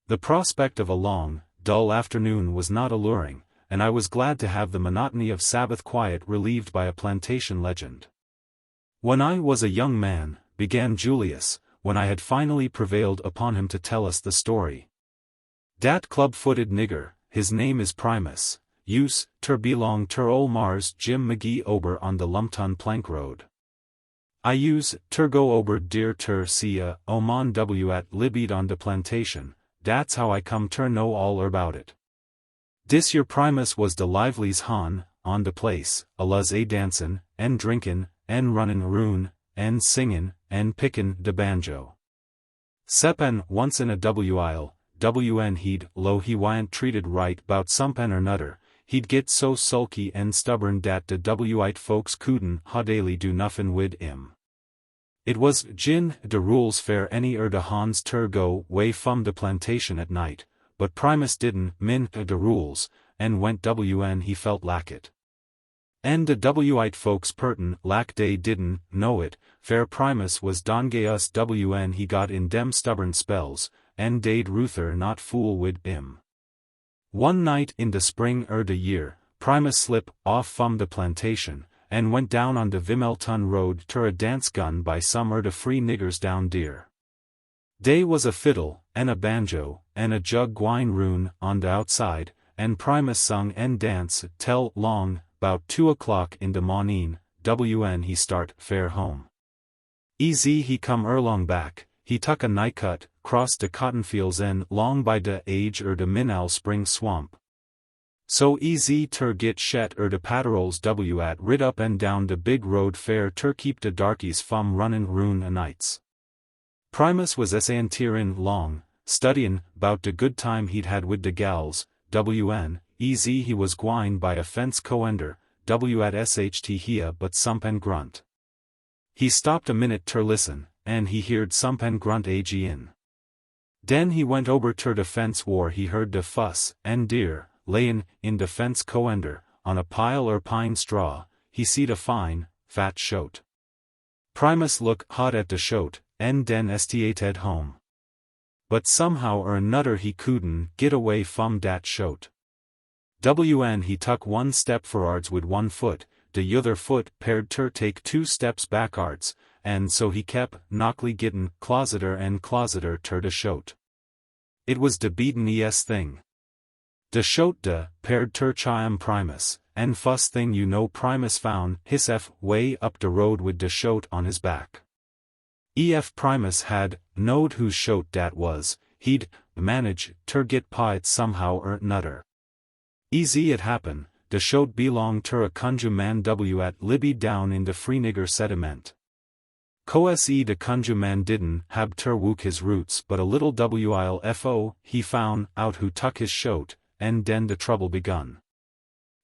The prospect of a long, dull afternoon was not alluring, and I was glad to have the monotony of Sabbath quiet relieved by a plantation legend. When I was a young man, began Julius, when I had finally prevailed upon him to tell us the story. Dat club-footed nigger, his name is Primus, use, ter belong ter ol Mars Jim McGee ober on the Lumpton Plank Road. I use, ter go ober dear ter see Oman at libid on de plantation, dat's how I come ter know all about it. Dis your Primus was de lively's han, on de place, alluz a dancin', en drinkin', en runnin' roon, en singin', en pickin' de banjo. Seppen once in a while, wn he'd, lo he wa'n't treated right bout somepen or nutter, he'd get so sulky en stubborn dat de wite folks couldn't daily do nuffin wid him. It was gin de rules fair any de hans ter go way fum de plantation at night, but Primus didn't min de rules, en went when he felt lack it. En de wite folks pertin lack they didn't know it, fair Primus was dongeus when he got in dem stubborn spells, en day'd ruther not fool wid him. One night in de spring de year, Primus slip off fum de plantation, and went down on de Vimelton road ter a dance gun by some de free niggers down dear. Day was a fiddle, en a banjo, en a jug gwine roon on de outside, en Primus sung en dance tell long, bout 2 o'clock in de mornin', when he start fair home. Easy he come erlong back, he tuck a night cut, cross de cotton fields en long by de age de Minnow Spring swamp. So easy ter git shet de paterols at rid up and down de big road fair ter keep de darkies fum runnin' roon a nights. Primus was esantirin long, studyin' bout de good time he'd had wid de gals, easy he was gwine by a fence coender, at sht hia but sompen grunt. He stopped a minute ter listen, and he heard sompen grunt in. Den he went ober ter de fence war he heard de fuss, en dear, layin' in de fence coender, on a pile pine straw, he seed a fine, fat shoat. Primus look hot at de shoat, en den estiated home. But somehow anudder he couldn't get away fum dat shoat. When he tuck one step forards wid one foot, de yother foot paired ter take 2 steps backards, and so he kep knockly gittin' closeter ter de shoat. It was de beatin' thing. De shoat paired ter chiam Primus, and fuss thing you know Primus found hisself way up the road with de shoat on his back. Ef Primus had knowed whose shoat dat was, he'd manage ter get it somehow or nuther. Easy it happen, de shoat belong ter a conjure man at Libby down in de free nigger sediment. Coase de conjure man didn't hab ter wook his roots but a little wilfo he found out who tuck his shoat, and den de trouble begun.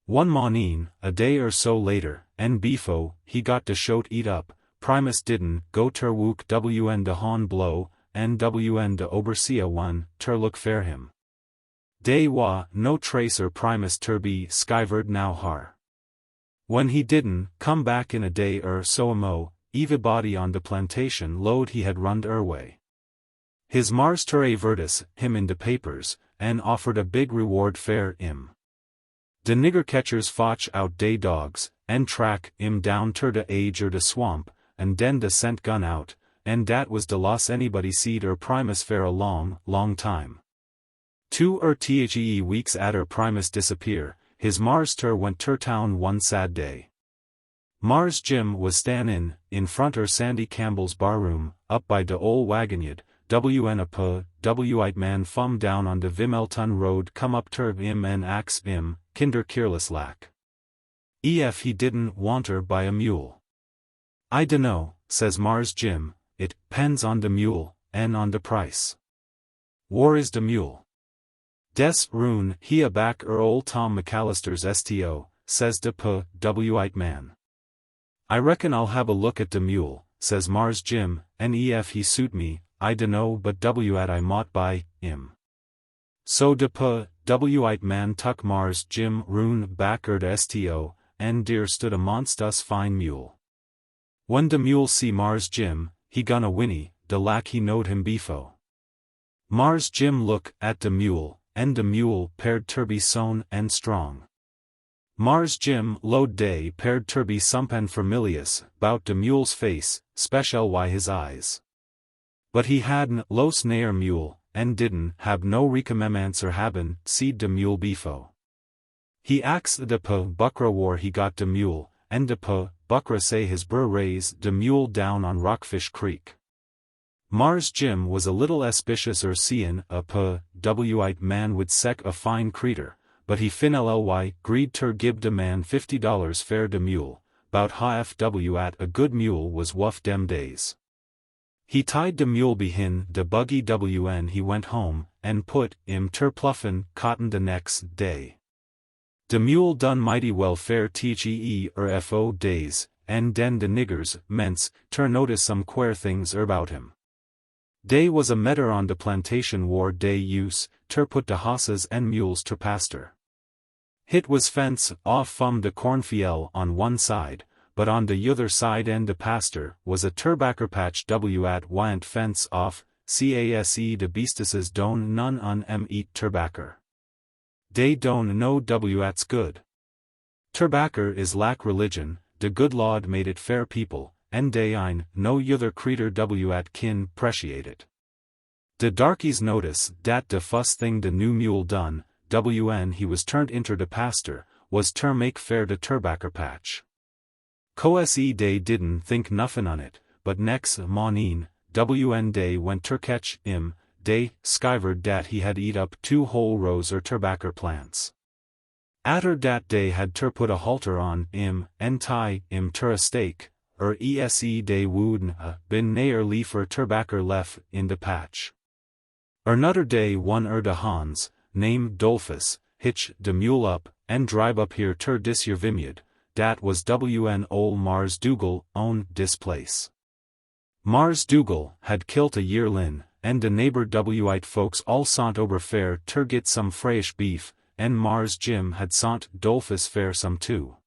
One morning, a day or so later, and befo he got de shoat eat up, Primus didn't go ter wook wn de horn blow, and wn de overseer one ter look fair him. Day wa no tracer Primus ter be skivered now har. When he didn't come back in a day or so mo, everybody on the plantation load he had runned away. His mars ter avertis him in de papers, and offered a big reward fair im. De nigger catchers fotch out day dogs, and track im down ter de age or de swamp, and den de scent gun out, and dat was de loss anybody seed Primus fair a long, long time. 2 or 3 weeks atter Primus disappear, his mars ter went ter town one sad day. Mars Jim was stannin' in front Sandy Campbell's barroom, up by de ol' wagon yard, wn a white man fum down on de Vimelton road come up ter him and ax him, kinder careless lack. Ef he didn't wanter buy a mule. I dunno, says Mars Jim, it pends on de mule, and on de price. War is de mule. Des rune he a back ol' Tom McAllister's sto, says de white man. I reckon I'll have a look at de mule, says Mars Jim, and ef he suit me, I dunno but at I mought buy him. So de white man tuck Mars Jim rune back de sto, and dear stood amongst us fine mule. When de mule see Mars Jim, he gun a whinny, de lack he knowed him befo. Mars Jim look at de mule, and de mule paired ter be sown and strong. Mars Jim load day paired ter be sompan familius, bout de mule's face, special why his eyes. But he hadn't los nair mule, and didn't have no recommencer haben seed de mule befo. He axed de buckra war he got de mule, and de buckra say his brr raise de mule down on Rockfish Creek. Mars Jim was a little espicious seein' a white man would sec a fine creeter, but he fin ly greed ter gib de man $50 fair de mule, bout hfw at a good mule was wuff dem days. He tied de mule behin de buggy wn he went home, and put im ter pluffin cotton de next day. De mule done mighty well fair fo days, and den de niggers, ments, ter notice some quare things about him. Day was a metter on de plantation war day use, ter put de hosses and mules ter pasture. Hit was fence off fum de cornfield on one side, but on de yother side and de pasture was a turbacker patch at wyant fence off, case de beastuses don none on eat turbacker. Day don no at's good. Turbacker is lack religion, de good Lord made it fair people, and day ein no yother creeter at kin preciate it. De darkies notice dat de fuss thing de new mule done, wn he was turned inter de pasture, was ter make fair de turbacker patch. Coase day didn't think nuffin on it, but next morning, wn day went ter catch im, day skivered dat he had eat up 2 whole rows turbacker plants. Atter dat day had ter put a halter on im, and tie im ter a stake, ese day woodn bin nair liefer turbacker lef in de patch. Nutter day one de Hans, named Dolphus, hitch de mule up, and drive up here ter dis your vimyard, dat was wn ol Mars Dougal own dis place. Mars Dougal had kilt a yearlin, and de neighbor white folks all sont ober fair ter get some fresh beef, and Mars Jim had sont Dolphus fair some too.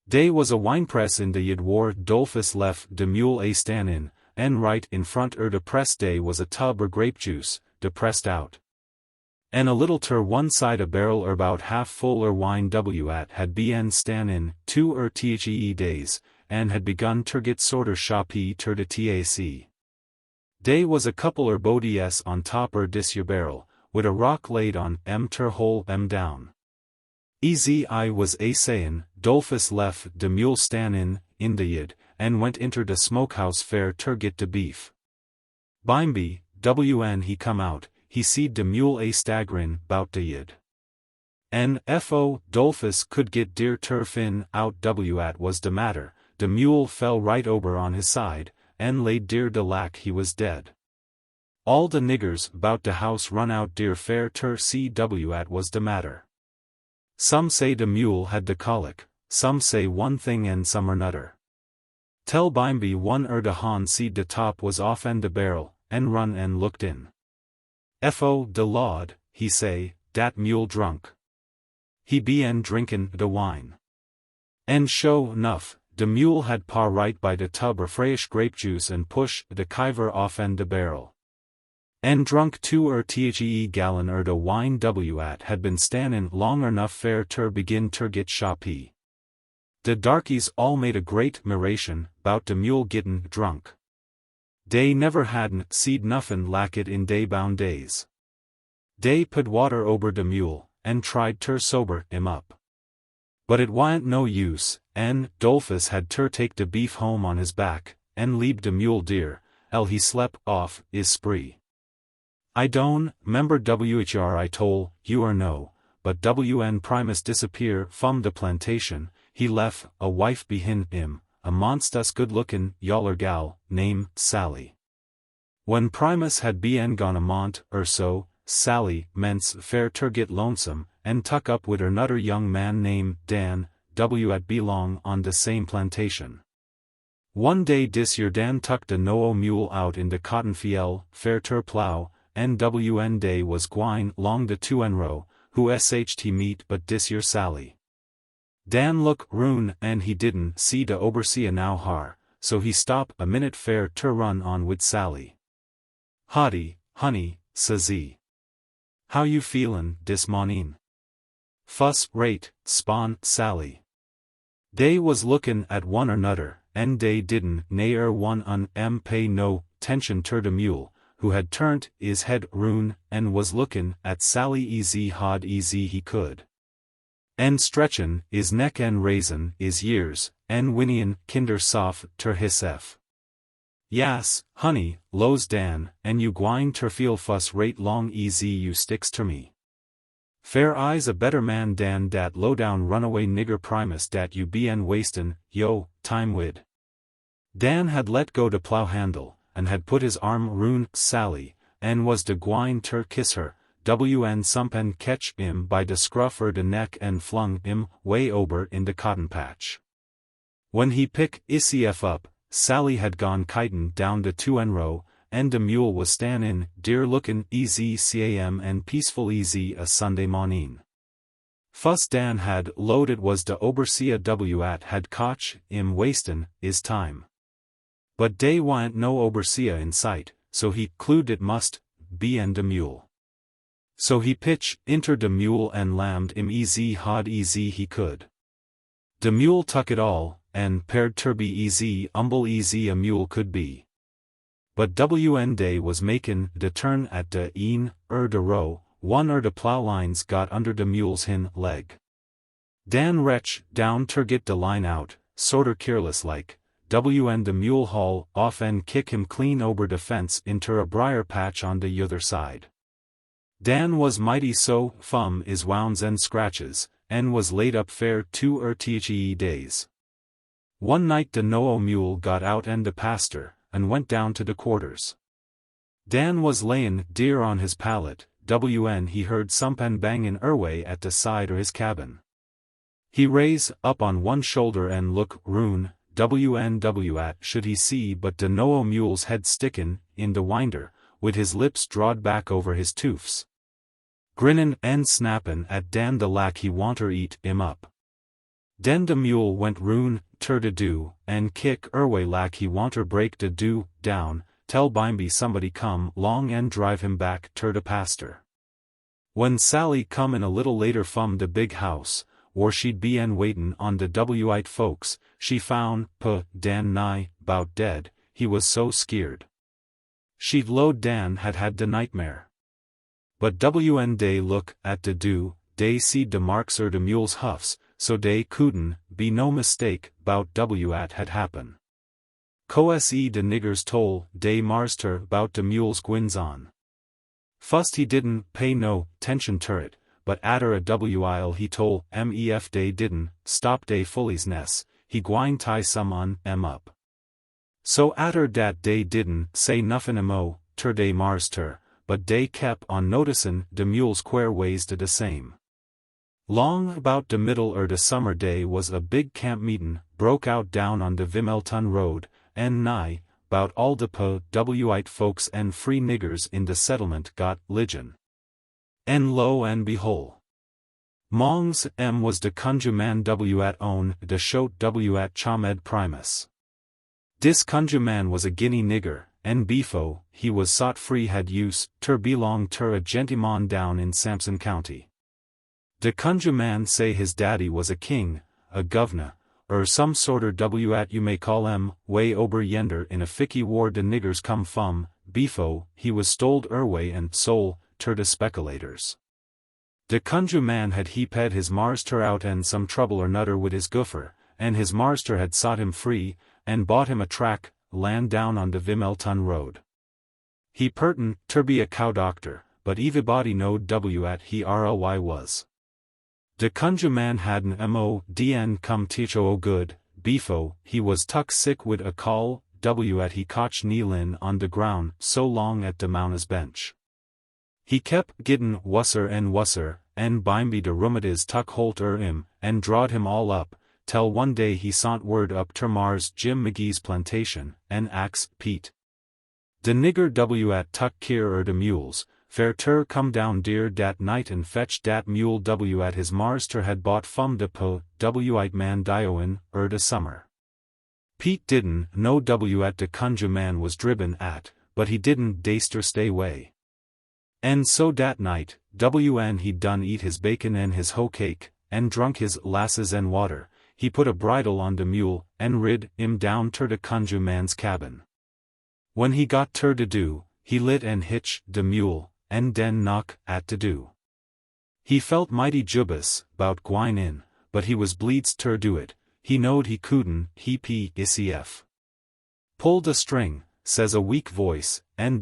Day was a winepress in de yid war Dolphus left de mule a stan in, and right in front de press day was a tub grape juice, de pressed out. And a little ter one side a barrel about half full wine at had been stan in 2 or 3 days, and had begun ter get sorter shoppy ter de tac. Day was a couple bodies on top dis your barrel, with a rock laid on ter hole down. I was a sayin', Dolphus left de mule stan in de yid, and went inter de smokehouse fair ter get de beef. Bimeby, he come out, he seed de mule a staggerin' bout de yid. Fo, Dolphus could get deer ter fin out at was de matter, de mule fell right ober on his side, and laid deer de lack he was dead. All de niggers bout de house run out deer fair ter see at was de matter. Some say de mule had de colic, some say one thing and some nutter. Tell bimeby one de han seed de top was off en de barrel, and run and looked in. Fo de Lord, he say, dat mule drunk. He be en drinkin' de wine. And show enough, de mule had paw right by de tub of fresh grape juice and push de kiver off en de barrel. And drunk 2 gallon de wine at had been stannin' long enough fair ter begin ter get shoppy. De darkies all made a great miration bout de mule gittin' drunk. Dey never hadn't seed nuffin lack it in dey bound days. Dey put water ober de mule, and tried ter sober him up. But it wa'n't no use, and Dolphus had ter take de beef home on his back, and leab de mule deer, he slep off is spree. I don't 'member whr I tole you or no, but wn Primus disappear from de plantation, he left a wife behind him, a monstrous good-lookin' yaller gal, name Sally. When Primus had been gone a month or so, Sally ments fair ter get lonesome, and tuck up wid another young man named Dan, at belong on de same plantation. One day dis year Dan tucked a no mule out in de cotton fiel, fair ter plow, and day was gwine long de 2 row, who sht meet but dis year Sally. Dan look roon and he didn't see de overseer now har, so he stop a minute fair ter run on wid Sally. Howdy, honey, says he. How you feelin' dis mornin'? Fuss rate, spawn, Sally. Dey was lookin' at one another, and dey didn't nair one pay no tension ter de mule, who had turned his head roon, and was lookin' at Sally easy he could. En stretchin' is neck en raisin' is years, en whinnian' kinder soft ter hisef. Yas, honey, lows Dan, en you gwine ter feel fuss rate long easy you sticks ter me. Fair eyes a better man dan dat low down runaway nigger Primus dat you be en wastin', yo, time wid. Dan had let go de plow handle, and had put his arm roon Sally, and was de gwine ter kiss her, sompen catch him by de scruff de neck and flung him way ober in de cotton patch. When he pick isef up, Sally had gone kitin' down de 2 row, and de mule was stannin' dear lookin' easy cam and peaceful easy a Sunday mornin'. Fuss Dan had load it was de overseer had cotch him wastin' his time. But dey wa'n't no overseer in sight, so he clued it must be en de mule. So he pitch inter de mule and lammed him easy he could. De mule tuck it all, and paired ter be easy a mule could be. But day was makin' de turn at de de row, one de plow lines got under de mule's hin leg. Dan retch down ter get de line out, sorter careless like. De mule haul off and kick him clean ober de fence inter a briar patch on de yother side. Dan was mighty so fum is wounds and scratches, and was laid up fair 2 days. One night de no mule got out and de pastor, and went down to de quarters. Dan was layin' deer on his pallet, he heard somepin bangin' way at de side of his cabin. He raise up on one shoulder and look roon, at should he see but de no mule's head stickin' in de winder, wid his lips drawed back over his toofs. Grinnin' and snappin' at Dan de lack he wanter eat him up. Den de mule went roon, ter de do, and kick way lack he wanter break de do down, tell bimeby somebody come long and drive him back ter de pastor. When Sally come in a little later from de big house, or she'd be en waitin' on de wite folks, she found Dan nigh 'bout dead, he was so skeered. She'd load Dan had de nightmare. But day look at de do, dey seed de marks de mule's huffs, so dey couldn't be no mistake bout wat had happen. Se de niggers tole dey marster bout de mule's gwins on. Fust he didn't pay no tention ter it, but atter a while he tole mef dey didn't stop dey fully's ness, he gwine tie some on up. So atter dat dey didn't say nuffin mo ter dey marster, but dey kep on noticin' de mule's quare ways de same. Long about de middle de summer day was a big camp meetin' broke out down on de Vimelton road, and nigh, bout all de white folks and free niggers in de settlement got ligion. En lo and behold, mongs was de conjure man at own de shote at chomed primus. Dis conjure man was a Guinea nigger, and befo he was sot free had use ter belong ter a gentleman down in Sampson County. De conjure man say his daddy was a king, a governor, some sorter wat you may call way ober yender in a ficky war de niggers come fum, befo he was stoled way and sol ter de speculators. De conjure man had heaped his marster out and some trouble nutter wid his goofer, and his marster had sot him free, and bought him a track land down on de Vimelton road. He pertin ter be a cow doctor, but everybody knowed wat he RLY was. De conjure man hadn't modn come teach o good, befo he was tuck sick wid a call wat he cotch kneelin on de ground so long at de mouna's bench. He kep gittin wusser and bimeby de rheumatiz tuck holt him, and drawed him all up, tell one day he sont word up ter Mars Jim McGee's plantation, and ax Pete. De nigger wat tuck keer de mules, fair ter come down dear dat night and fetch dat mule wat his marster had bought fum de white man dioin de summer. Pete didn't know wat de conjure man was dribbin at, but he didn't daster stay way. And so dat night, he done eat his bacon and his hoe cake, and drunk his lasses and water, he put a bridle on de mule, and rid him down ter de conjure man's cabin. When he got ter de do, he lit and hitch de mule, and den knock at de do. He felt mighty jubous bout gwine in, but he was bleeds ter do it, he knowed he couldn't, he isef. Pull de string, says a weak voice, and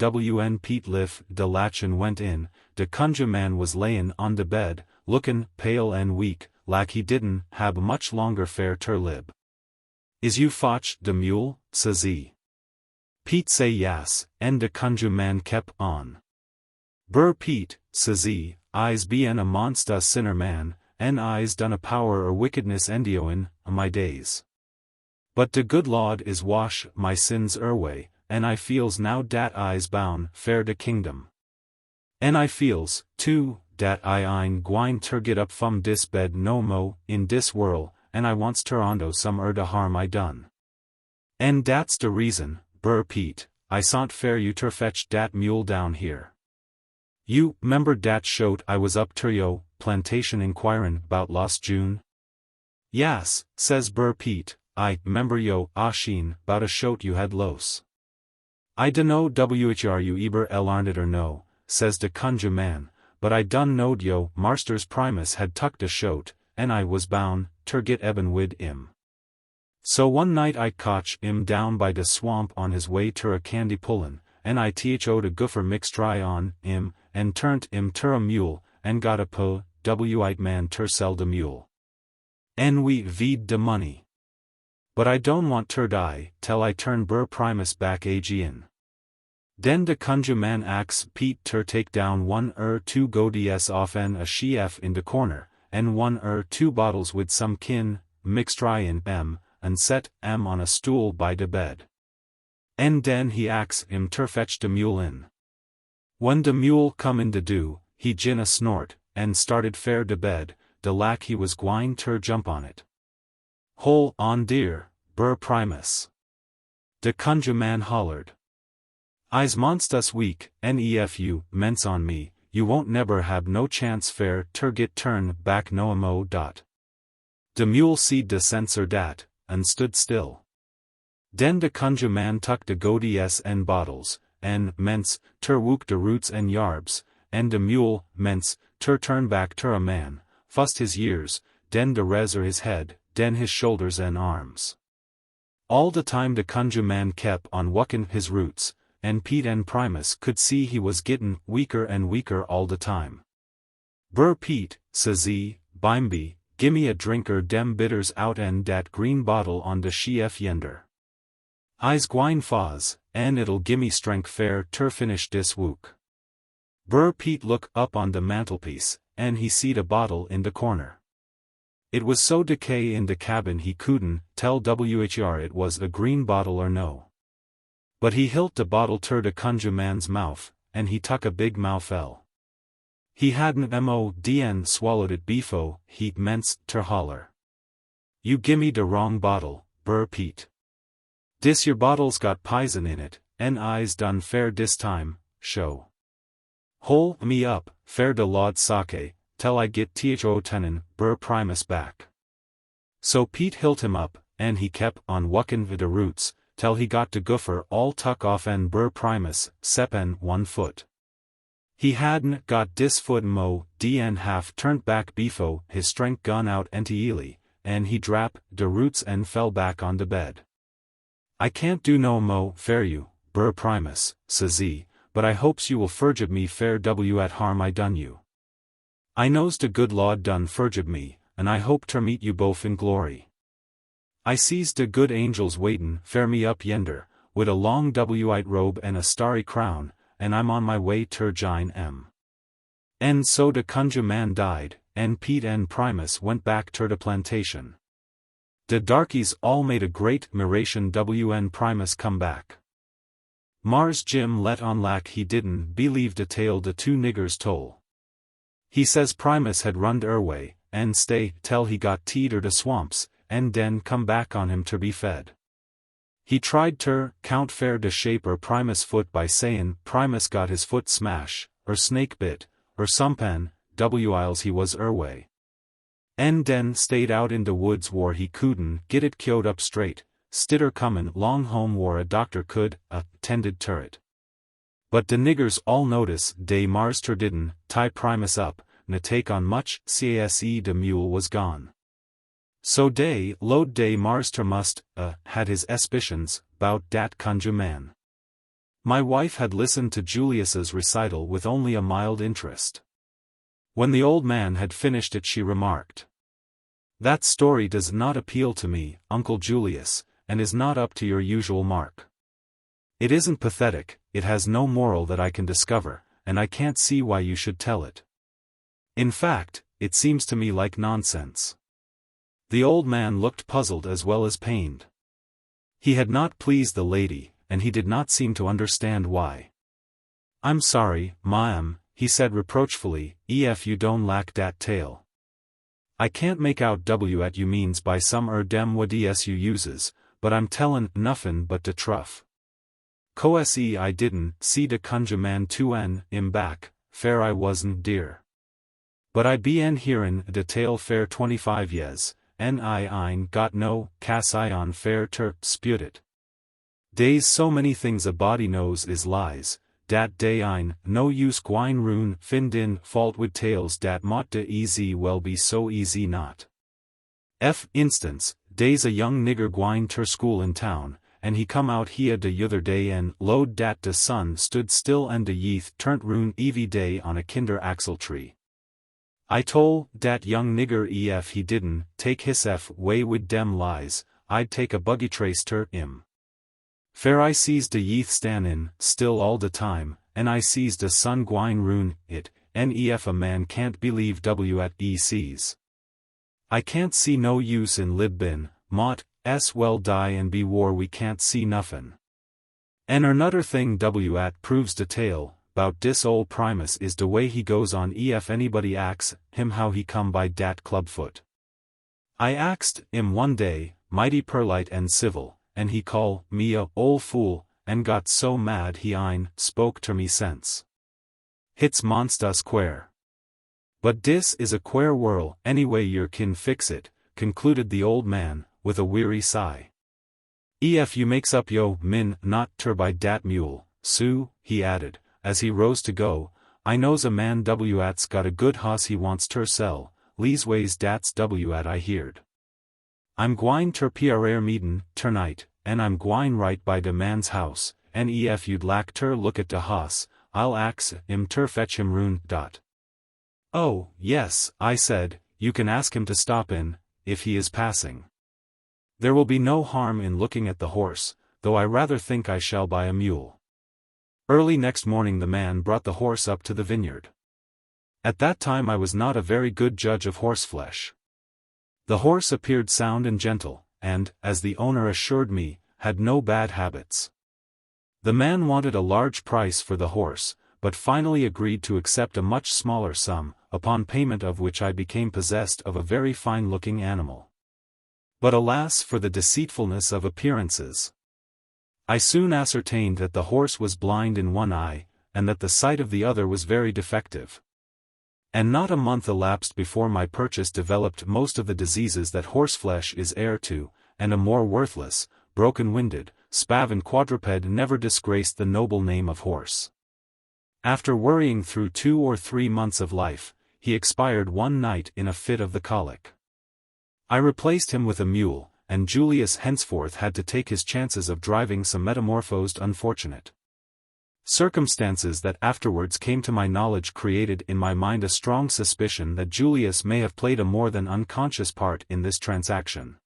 Pete lift de latch and went in, de conjure man was layin' on de bed, lookin' pale and weak, lak he didn't hab much longer fair ter lib. Is you fotch de mule, says he. Pete say yas, and de conjure man kep on. Bur Pete, says he, I's bein a monsta sinner man, and I's done a power wickedness endioin, my days. But de good Lord is wash my sins away, and I feels now dat I's bound fair de kingdom. And I feels, too, dat I ein gwine ter get up fum dis bed no mo in dis whirl, and I wants ter ondo some de harm I done. And dat's de reason, Bur Pete, I sont fair you ter fetch dat mule down here. You 'member dat shote I was up ter yo plantation inquirin' bout lost June? Yas, says Bur Pete, I 'member yo sheen bout a shote you had los. I dunno whr you eber elarned or no, says de conjure man, but I done knowed yo marster's primus had tucked a shote, and I was bound ter get eben wid im. So one night I cotch im down by de swamp on his way ter a candy pullin', and I th'd a goofer mix dry on im, and turnt im ter a mule, and got a white man ter sell de mule. En we veed de money. But I don't want ter die, tell I turn Bur primus back agin. Den de conjure man ax Pete ter take down 1 or 2 gods off en a sheaf in de corner, and 1 or 2 bottles with some kin, mixed dry in and set on a stool by de bed. En den he ax him ter fetch de mule in. When de mule come in de do, he gin a snort, and started fair de bed, de lack he was gwine ter jump on it. Hole on dear, Bur primus. De conjure man hollered. I's monstus weak, nefu ments on me, you won't neber hab no chance fair ter get turn back no mo. De mule seed de censor dat, and stood still. Den de conjure man tuck de gods and bottles, en ter wook de roots and yarbs, and de mule ter turn back ter a man, fust his ears, den de res his head, den his shoulders and arms. All the time the Conjure man kep on wuckin' his roots, and Pete and Primus could see he was gittin' weaker and weaker all the time. "Brr Pete," says he, "bimeby, gimme a drinker dem bitters out en dat green bottle on de chef yender. I's gwine faz, en it'll gimme strength fair ter finish dis wook." Brr Pete look up on the mantelpiece, and he seed a bottle in the corner. It was so decay in the cabin he couldn't tell whr it was a green bottle or no. But he hilt the bottle ter the Conjure man's mouth, and he tuck a big mouthful. He hadn't modn swallowed it befo he menced ter holler. "You gimme de wrong bottle, Brr Pete. Dis your bottle's got poison in it, en I's done fair dis time, show. Hole me up, fair de laud sake, till I get tho tenin, Brr Primus back." So Pete hilt him up, and he kep on wuckin' vid de roots, till he got de goofer all tuck off en Brr Primus, sepen 1 foot. He hadn't got dis foot dn half turned back befo his strength gone out entirely, and he drap de roots and fell back on the bed. "I can't do no mo fair you, Brr Primus," says he, "but I hopes you will forgive me fair at harm I done you. I knows de good Lord done forgive me, and I hope ter meet you both in glory. I sees de good angels waitin' fair me up yender, wid a long white robe and a starry crown, and I'm on my way ter jine em." And so the Conjure man died, and Pete and Primus went back ter the plantation. The darkies all made a great miration when Primus come back. Mars Jim let on lack he didn't believe the tale the 2 niggers told. He says Primus had runned away, and stay till he got teeter the swamps, and den come back on him ter be fed. He tried ter count fair de shape Primus' foot by sayin' Primus got his foot smash, or snake bit, or somepen, whiles he was way. En den stayed out in de woods whar he couldn't get it kyoed up straight, stidder comin' long home whar a doctor could tended ter it. But de niggers all notice dey Mars ter didn't tie Primus up, na take on much case de mule was gone. So dey load dey Mars ter must had his suspicions bout dat Conjure man. My wife had listened to Julius's recital with only a mild interest. When the old man had finished it she remarked, "That story does not appeal to me, Uncle Julius, and is not up to your usual mark. It isn't pathetic, it has no moral that I can discover, and I can't see why you should tell it. In fact, it seems to me like nonsense." The old man looked puzzled as well as pained. He had not pleased the lady, and he did not seem to understand why. "I'm sorry, ma'am," he said reproachfully, "ef you don't lack dat tale. I can't make out what you means by some dem wds you uses, but I'm tellin' nuffin but de truff. Coase I didn't see de Conjure man im back, fair I wasn't dear. But I be hearin' de tale fair 25 years, and I ain't got no cas I on fair ter spute it. Dey's so many things a body knows is lies, dat dey ein no use gwine rune find in fault wid tales dat mought de easy well be so easy not. Instance, dey's a young nigger gwine ter school in town, and he come out hea de yother day en load dat de sun stood still and de yeath turnt rune evy day on a kinder axle tree. I tole dat young nigger ef he didn't take his way wid dem lies, I'd take a buggy trace ter him. Fair I sees de yeath stannin' still all de time, and I sees de sun gwine rune it, and ef a man can't believe what he sees. I can't see no use in libbin, mought well die and be war we can't see nuffin. And another thing what proves de tale, bout dis ol' Primus is de way he goes on ef anybody ax him how he come by dat clubfoot. I axed him one day, mighty perlite and civil, and he call me a ol' fool, and got so mad he ein spoke ter me sense. Hit's monstrous quare. But dis is a quare whirl anyway yer kin fix it, concluded the old man, with a weary sigh. Ef you makes up yo min not ter by dat mule, Sue, he added, as he rose to go, I knows a man what's got a good hoss he wants ter sell, leasways dat's wat I heerd. I'm gwine ter Pierre meetin, ternight, and I'm gwine right by de man's house, and ef you'd lack ter look at de hoss, I'll ax him ter fetch him roon. Oh, yes, I said, you can ask him to stop in, if he is passing. There will be no harm in looking at the horse, though I rather think I shall buy a mule. Early next morning the man brought the horse up to the vineyard. At that time I was not a very good judge of horseflesh. The horse appeared sound and gentle, and, as the owner assured me, had no bad habits. The man wanted a large price for the horse, but finally agreed to accept a much smaller sum, upon payment of which I became possessed of a very fine-looking animal. But alas for the deceitfulness of appearances! I soon ascertained that the horse was blind in one eye, and that the sight of the other was very defective. And not a month elapsed before my purchase developed most of the diseases that horseflesh is heir to, and a more worthless, broken-winded, spavined quadruped never disgraced the noble name of horse. After worrying through 2 or 3 months of life, he expired one night in a fit of the colic. I replaced him with a mule, and Julius henceforth had to take his chances of driving some metamorphosed unfortunate. Circumstances that afterwards came to my knowledge created in my mind a strong suspicion that Julius may have played a more than unconscious part in this transaction.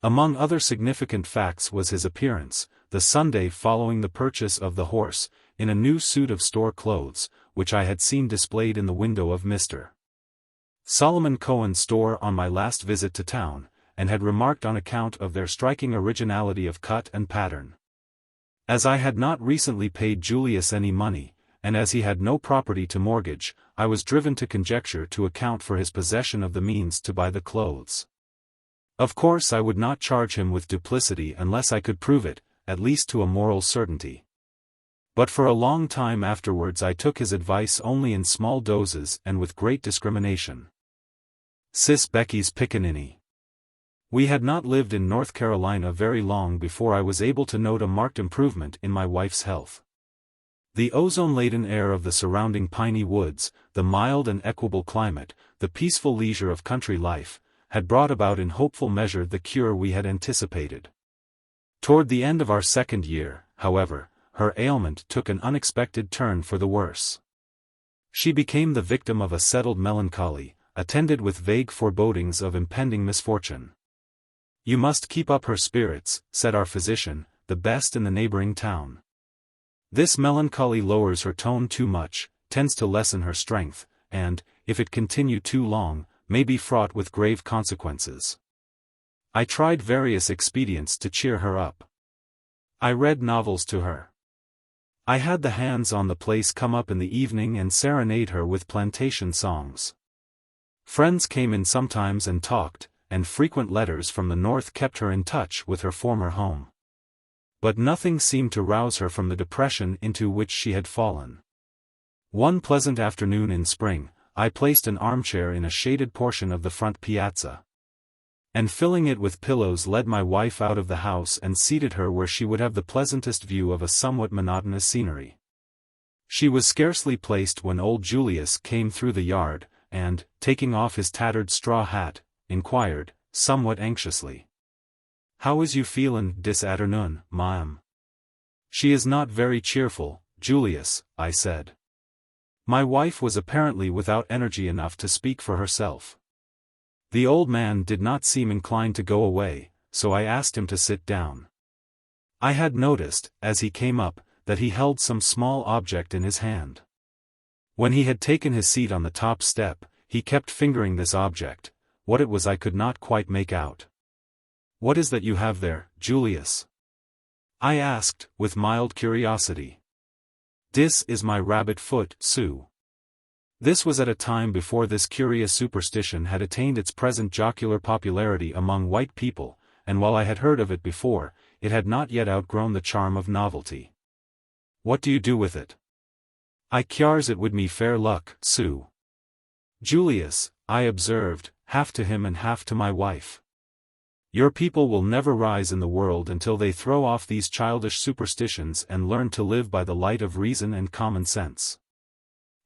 Among other significant facts was his appearance, the Sunday following the purchase of the horse, in a new suit of store clothes, which I had seen displayed in the window of Mr. Solomon Cohen's store on my last visit to town, and had remarked on account of their striking originality of cut and pattern. As I had not recently paid Julius any money, and as he had no property to mortgage, I was driven to conjecture to account for his possession of the means to buy the clothes. Of course I would not charge him with duplicity unless I could prove it, at least to a moral certainty. But for a long time afterwards I took his advice only in small doses and with great discrimination. Sis Becky's Pickaninny. We had not lived in North Carolina very long before I was able to note a marked improvement in my wife's health. The ozone-laden air of the surrounding piney woods, the mild and equable climate, the peaceful leisure of country life, had brought about in hopeful measure the cure we had anticipated. Toward the end of our 2nd year, however, her ailment took an unexpected turn for the worse. She became the victim of a settled melancholy, attended with vague forebodings of impending misfortune. You must keep up her spirits, said our physician, the best in the neighboring town. This melancholy lowers her tone too much, tends to lessen her strength, and, if it continue too long, may be fraught with grave consequences. I tried various expedients to cheer her up. I read novels to her. I had the hands on the place come up in the evening and serenade her with plantation songs. Friends came in sometimes and talked, and frequent letters from the north kept her in touch with her former home. But nothing seemed to rouse her from the depression into which she had fallen. One pleasant afternoon in spring, I placed an armchair in a shaded portion of the front piazza, and filling it with pillows led my wife out of the house and seated her where she would have the pleasantest view of a somewhat monotonous scenery. She was scarcely placed when old Julius came through the yard, and, taking off his tattered straw hat, inquired, somewhat anxiously, "How is you feelin' dis atternoon, ma'am?" "She is not very cheerful, Julius," I said. My wife was apparently without energy enough to speak for herself. The old man did not seem inclined to go away, so I asked him to sit down. I had noticed, as he came up, that he held some small object in his hand. When he had taken his seat on the top step, he kept fingering this object. What it was I could not quite make out. "What is that you have there, Julius?" I asked, with mild curiosity. "Dis is my rabbit foot, Sue." This was at a time before this curious superstition had attained its present jocular popularity among white people, and while I had heard of it before, it had not yet outgrown the charm of novelty. "What do you do with it?" "I kyars it wid me fair luck, Sue." "Julius," I observed, half to him and half to my wife, "your people will never rise in the world until they throw off these childish superstitions and learn to live by the light of reason and common sense.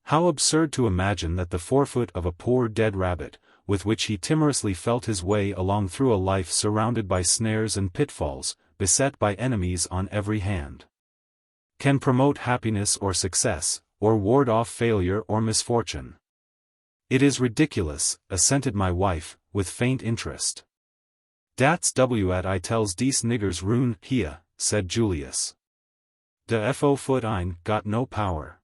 How absurd to imagine that the forefoot of a poor dead rabbit, with which he timorously felt his way along through a life surrounded by snares and pitfalls, beset by enemies on every hand. Can promote happiness or success, or ward off failure or misfortune. It is ridiculous, assented my wife, with faint interest. Dat's wat I tells dese niggers rune here, said Julius. De fo foot ein got no power.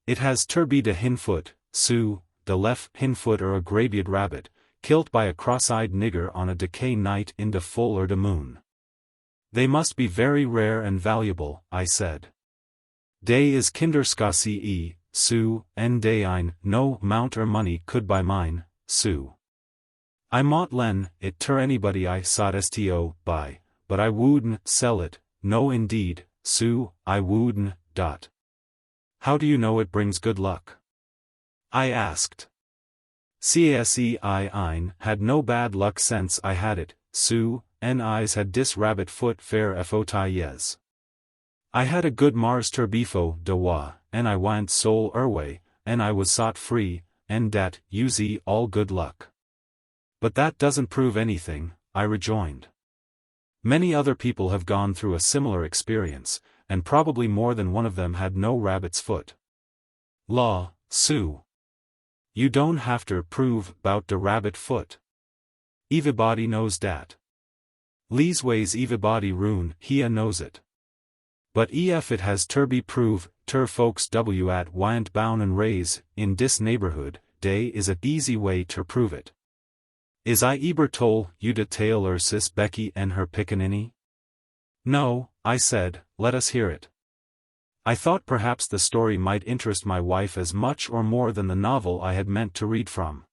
It has turby de hin foot, Sue, de left hin foot or a graybeard rabbit, killed by a cross-eyed nigger on a decay night in de full or de moon. They must be very rare and valuable, I said. Day is kinderskasse Sue, en day ein no mount or money could buy mine, Sue. I mought len it ter anybody I sot sto buy, but I wouldn't sell it, no indeed, Sue, I wouldn't. How do you know it brings good luck? I asked. Case I had no bad luck since I had it, Sue, en I's had dis rabbit foot fair fo yes. I had a good Mars ter befo de wa, en I want sol erway, en I was sot free, en dat, usie all good luck. But that doesn't prove anything, I rejoined. Many other people have gone through a similar experience, and probably more than one of them had no rabbit's foot. Law, Sue. You don't have to prove 'bout de rabbit foot. Everybody knows dat. Leasways everybody rune hia knows it. But ef it has ter be prove, ter folks at wyant bound and raise, in dis neighborhood, dey is a easy way ter prove it. Is I eber tol you de tale er sis Becky and her Pickaninny? No, I said, let us hear it. I thought perhaps the story might interest my wife as much or more than the novel I had meant to read from.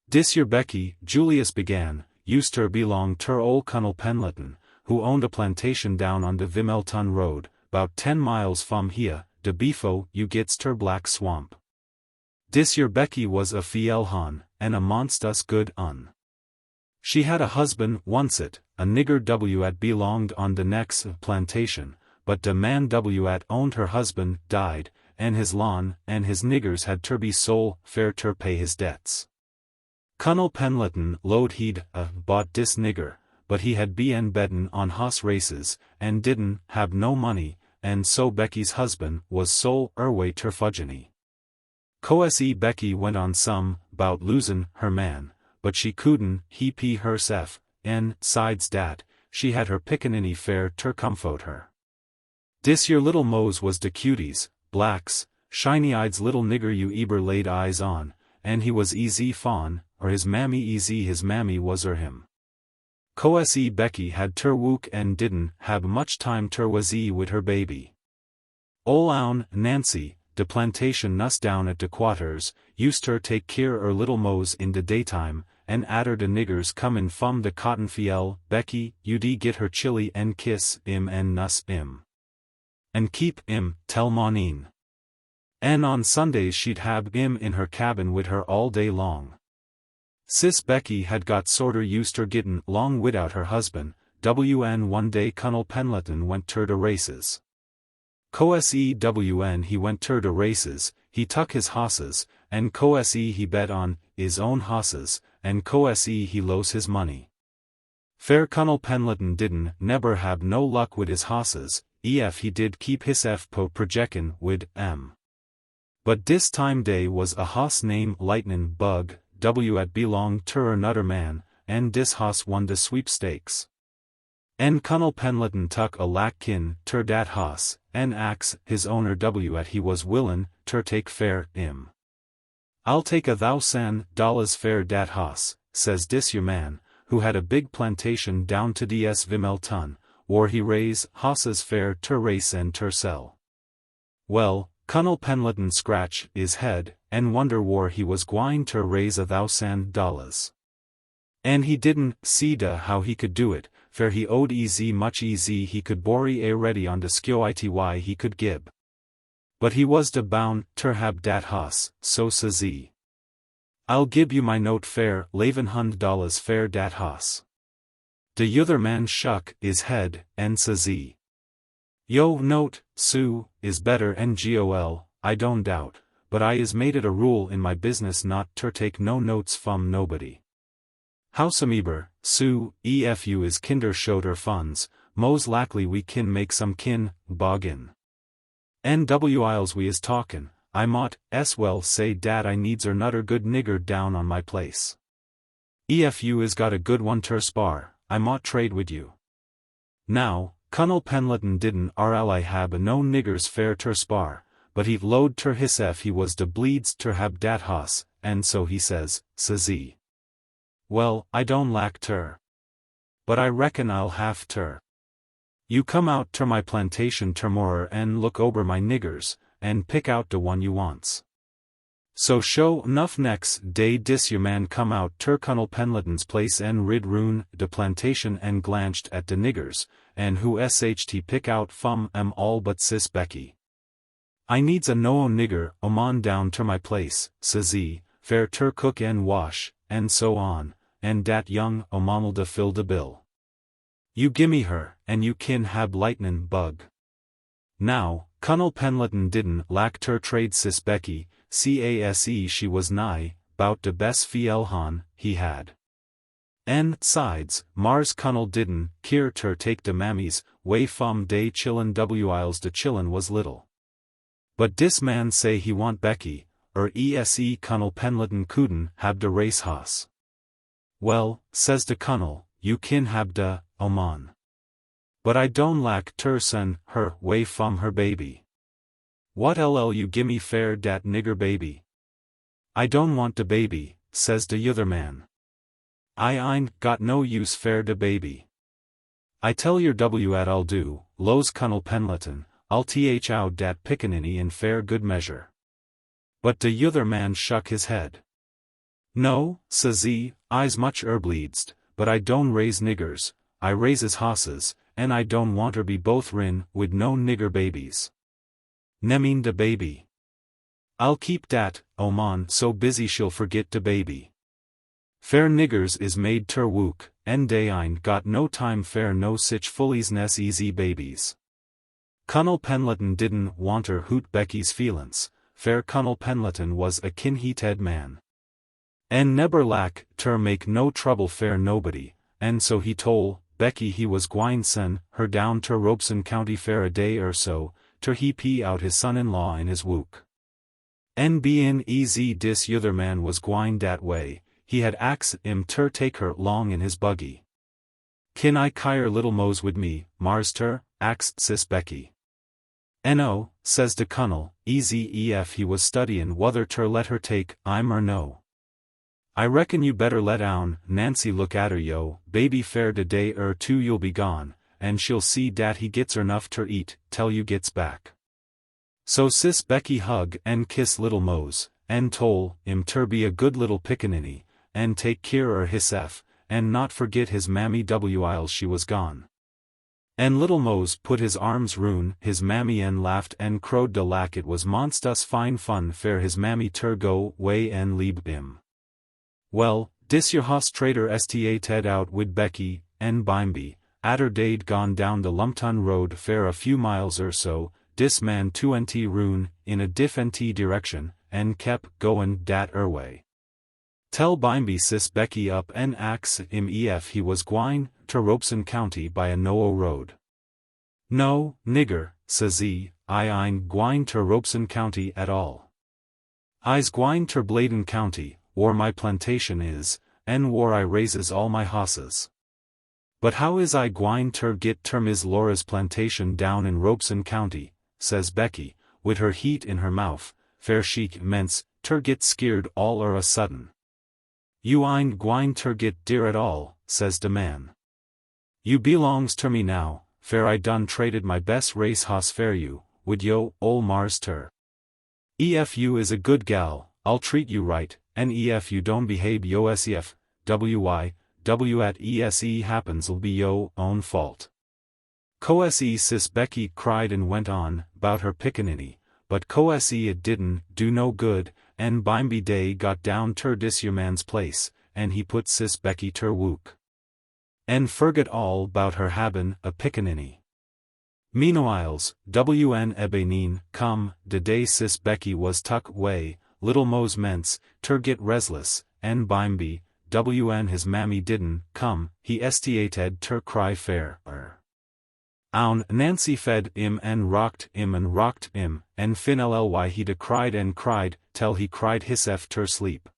Dis your Becky, Julius began, used ter belong ter ol Colonel Pendleton, who owned a plantation down on de Vimelton Road, 'bout 10 miles from here, de befo you gets ter Black Swamp. Dis your Becky was a fiel hon, and a monstrous good un. She had a husband oncet, a nigger at belonged on de next plantation, but de man at owned her husband died, and his lawn and his niggers had ter be sol fair ter pay his debts. Colonel Pendleton lowed he'd bought dis nigger, but he had been beddin' on hoss races, and didn't have no money, and so Becky's husband was sol erway ter fudgeny. Coase Becky went on some, 'bout losin' her man, but she couldn't he pee hersef, en, sides dat, she had her Pickaninny fair ter comfort her. Dis your little Mose was de cuties, blacks, shiny-eyed's little nigger you eber laid eyes on, and he was easy fawn, or his mammy easy his mammy was er him. Coase Becky had ter wook and didn't have much time ter wazee wid her baby. Ol own Nancy, de plantation nuss down at de quarters, used ter take care er little Mose in de daytime, and adder de niggers comin' fum de cotton fiel, Becky, you'd get her chili en kiss im en nuss im. And keep im, tell Monine. En on Sundays she'd hab im in her cabin wid her all day long. Sis Becky had got sorter used ter gittin' long widout her husband, one day Colonel Pendleton went ter de races. Coase he went ter de races, he tuck his hosses, and coase he bet on his own hosses, and coase he los his money. Fair Colonel Pendleton didn't neber have no luck wid his hosses, ef he did keep hisef po projeckin' wid em. But dis time day was a hoss name Lightnin' Bug, at belonged ter anudder man, and dis hoss won de sweepstakes. En Colonel Pendleton tuck a lack kin ter dat hoss, en ax his owner at he was willin' ter take fair im. I'll take $1,000 fair dat hoss, says dis your man, who had a big plantation down to ds Vimelton, or he raise hosses fair ter race and ter sell. Well, Colonel Pendleton scratch his head, and wonder war he was gwine ter raise $1,000. And he didn't see how he could do it, fair he owed much easy he could borry ready on de skio he could gib. But he was de bound ter hab dat hoss, so says he. I'll gib you my note fair $1100 fair dat hoss. De yother man shuck his head, and says he. Yo note, Sue, is better ngol, I don't doubt, but I is made it a rule in my business not ter take no notes from nobody. Howsomever, Sue, efu is kinder shoter funds, mos lackly we kin make some kin, boggin. Whiles we is talkin', I mought, well say dat I needs nutter good nigger down on my place. Efu is got a good one ter spar, I mought trade wid you. Now, Cunnel Penleton didn't rli hab a no niggers fair ter spar, but he load ter hisef he was de bleeds ter hab dat hoss, and so he says he. Well, I don't lack ter. But I reckon I'll have ter. You come out ter my plantation termorrer and look ober my niggers, and pick out de one you wants. So show enough next day dis your man come out ter Cunnel Penleton's place and rid ruin de plantation and glanched at de niggers, and who sht pick out fum all but sis Becky. I needs a no nigger omon down ter my place, says he, fair ter cook and wash, and so on, and dat young omon'll de fill de bill. You gimme her, and you kin hab lightnin' bug. Now, Cunnel Penleton didn't lack ter trade sis Becky, case she was nigh, bout de best fiel he had. En, sides, Mars Cunnel didn't keer ter take de mammies, way fum de chillin' whiles de chillin' was little. But dis man say he want Becky, ese Cunnel Penleton couldn't hab de race hoss. Well, says de Cunnel, you kin hab de, omon. But I don't lack ter sen her way fum her baby. What you gimme fair dat nigger baby? I don't want de baby, says de yother man. I ain't got no use fair de baby. I tell your at I'll do, lows Cunnel Penleton, I'll out dat Pickaninny in fair good measure. But de yother man shuck his head. No, says he, I's much bleedzed, but I don't raise niggers, I raises hosses, and I don't wanter be both rin wid no nigger babies. Nemean de baby. I'll keep dat, omon so busy she'll forget de baby. Fair niggers is made ter wook, and dey ain't got no time fair no sich fullies ness easy babies. Cunnel Penleton didn't wanter hoot Becky's feelin's, fair Cunnel Penleton was a kin-heated man. And neber lack ter make no trouble fair nobody, and so he tole Becky he was gwine sen her down ter Robeson County fair a day so, ter he pee out his son-in-law in his wook. En bein easy dis yother man was gwine dat way, he had ax him ter take her long in his buggy. Kin I kyer little Mose wid me, Mars ter, axed sis Becky. No, says de Cunnel, easy ef he was studyin' whether ter let her take I'm no. I reckon you better let own Nancy look at her yo, baby fair de day two you'll be gone, and she'll see dat he gets enough ter eat, tell you gets back. So sis Becky hug and kiss little Mose, and tole him ter be a good little Pickaninny, and take keer hisef, and not forget his mammy whiles she was gone. And little Mose put his arms roon his mammy and laughed and crowed de lack it was monstus fine fun fair his mammy ter go way and leab him. Well, dis your hoss trader sta ted out wid Becky, and bimeby, atter day'd gone down the Lumpton road fair a few miles so, dis man 2nt roon, in a diff-nt direction, and kep goin' dat way. Tell bimeby sis Becky up and ax him ef he was gwine ter Robeson County by a no road. No, nigger, says he, I ain't gwine ter Robeson County at all. I's gwine ter Bladen County, whar my plantation is, and whar I raises all my hosses. But how is I gwine ter git ter Miss Laura's plantation down in Robeson County, says Becky, wid her heat in her mouth, fair sheik ments, ter git skeered all a sudden. You ain't gwine ter git dear at all, says de man. You belongs ter me now, fair I done traded my best race hoss fair you, wid yo, ol Mars ter. Ef you is a good gal, I'll treat you right, and ef you don't behave yo sef, w at ese happens'll be yo own fault. Co-se sis Becky cried and went on, bout her Pickaninny, but co-se it didn't do no good, and bimeby day got down ter dis your man's place, and he put sis Becky ter wook. And forget all bout her habin' a Pickaninny. Meanwhiles, wn ebenin, come, de day sis Becky was tuck way, little Mose ments, ter git restless, en bimeby, wn his mammy didn't, come, he estiated ter cry fair, Own Nancy fed im and rocked im, en fin lly he de cried and cried, tell he cried hisef ter sleep.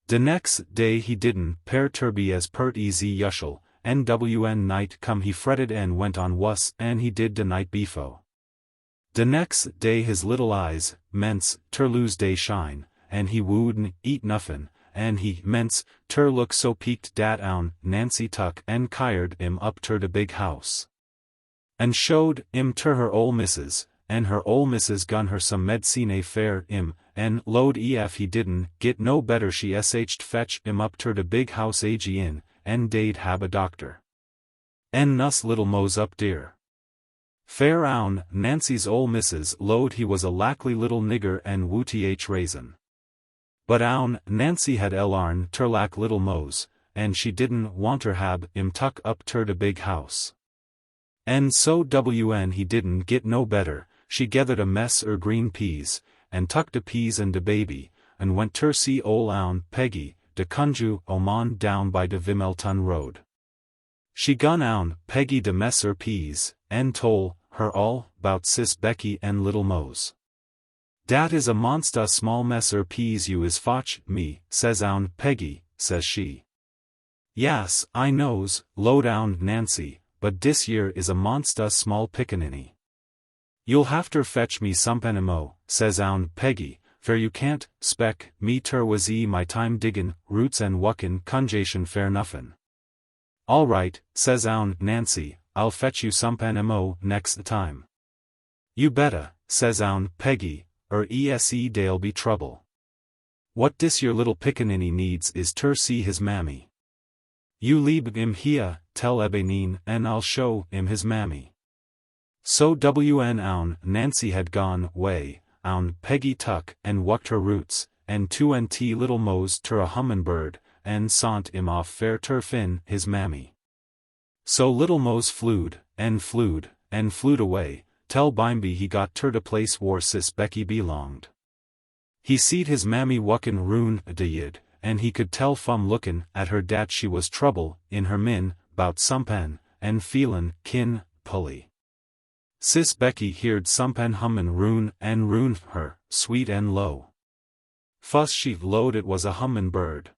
De next day he didn't, per ter be as pert easy yushel, wn night come he fretted and went on wuss, and he did de night befo. De next day his little eyes, ments, ter lose day shine, and he wouldn't eat nuffin, and he, ments, ter look so peaked dat own Nancy tuck and kired im up ter de big house. And showed im ter her ol' missus, and her ol' missus gun her some medicine fair im, and load ef he didn't git no better she sh'd fetch im up ter de big house in, and day'd hab a doctor. En nuss little Mose up dear. Fair own Nancy's ol' missus load he was a lackly little nigger and wooth raisin. But own Nancy had elarn ter lack little Mose, and she didn't want her hab im tuck up ter de big house. And so wn he didn't git no better, she gethered a mess green peas, and tucked de peas and de baby, and went ter see ol' own Peggy, de Conjure Oman down by de Vimelton road. She gun own Peggy de messer peas, and tol her all 'bout sis Becky and little Mose. Dat is a monsta small messer peas you is fotch me, says own Peggy, says she. Yas, I knows, low down Nancy, but dis year is a monsta small Pickaninny. You'll hafter fetch me somepen mo, says own Peggy, for you can't, spec, me ter was my time diggin', roots and wuckin' conjation fair nuffin. All right, says own Nancy, I'll fetch you somepen mo next time. You betta, says own Peggy, ese dale be trouble. What dis your little Pickaninny needs is ter see his mammy. You leab im hia, tell ebenin, and I'll show im his mammy. So wn own Nancy had gone way, own Peggy tuck and wucked her roots, and 2nt little Mose ter a hummingbird, and sont im off fair ter fin his mammy. So little Mose flewed, and flewed away, tell bimeby he got ter de place where sis Becky belonged. He seed his mammy wuckin' roon de yid, and he could tell fum lookin' at her dat she was trouble in her min, 'bout somepen, and feelin' kin, pulley. Sis Becky heerd somepen hummin' roon her, sweet and low. Fuss she lowed it was a hummin' bird.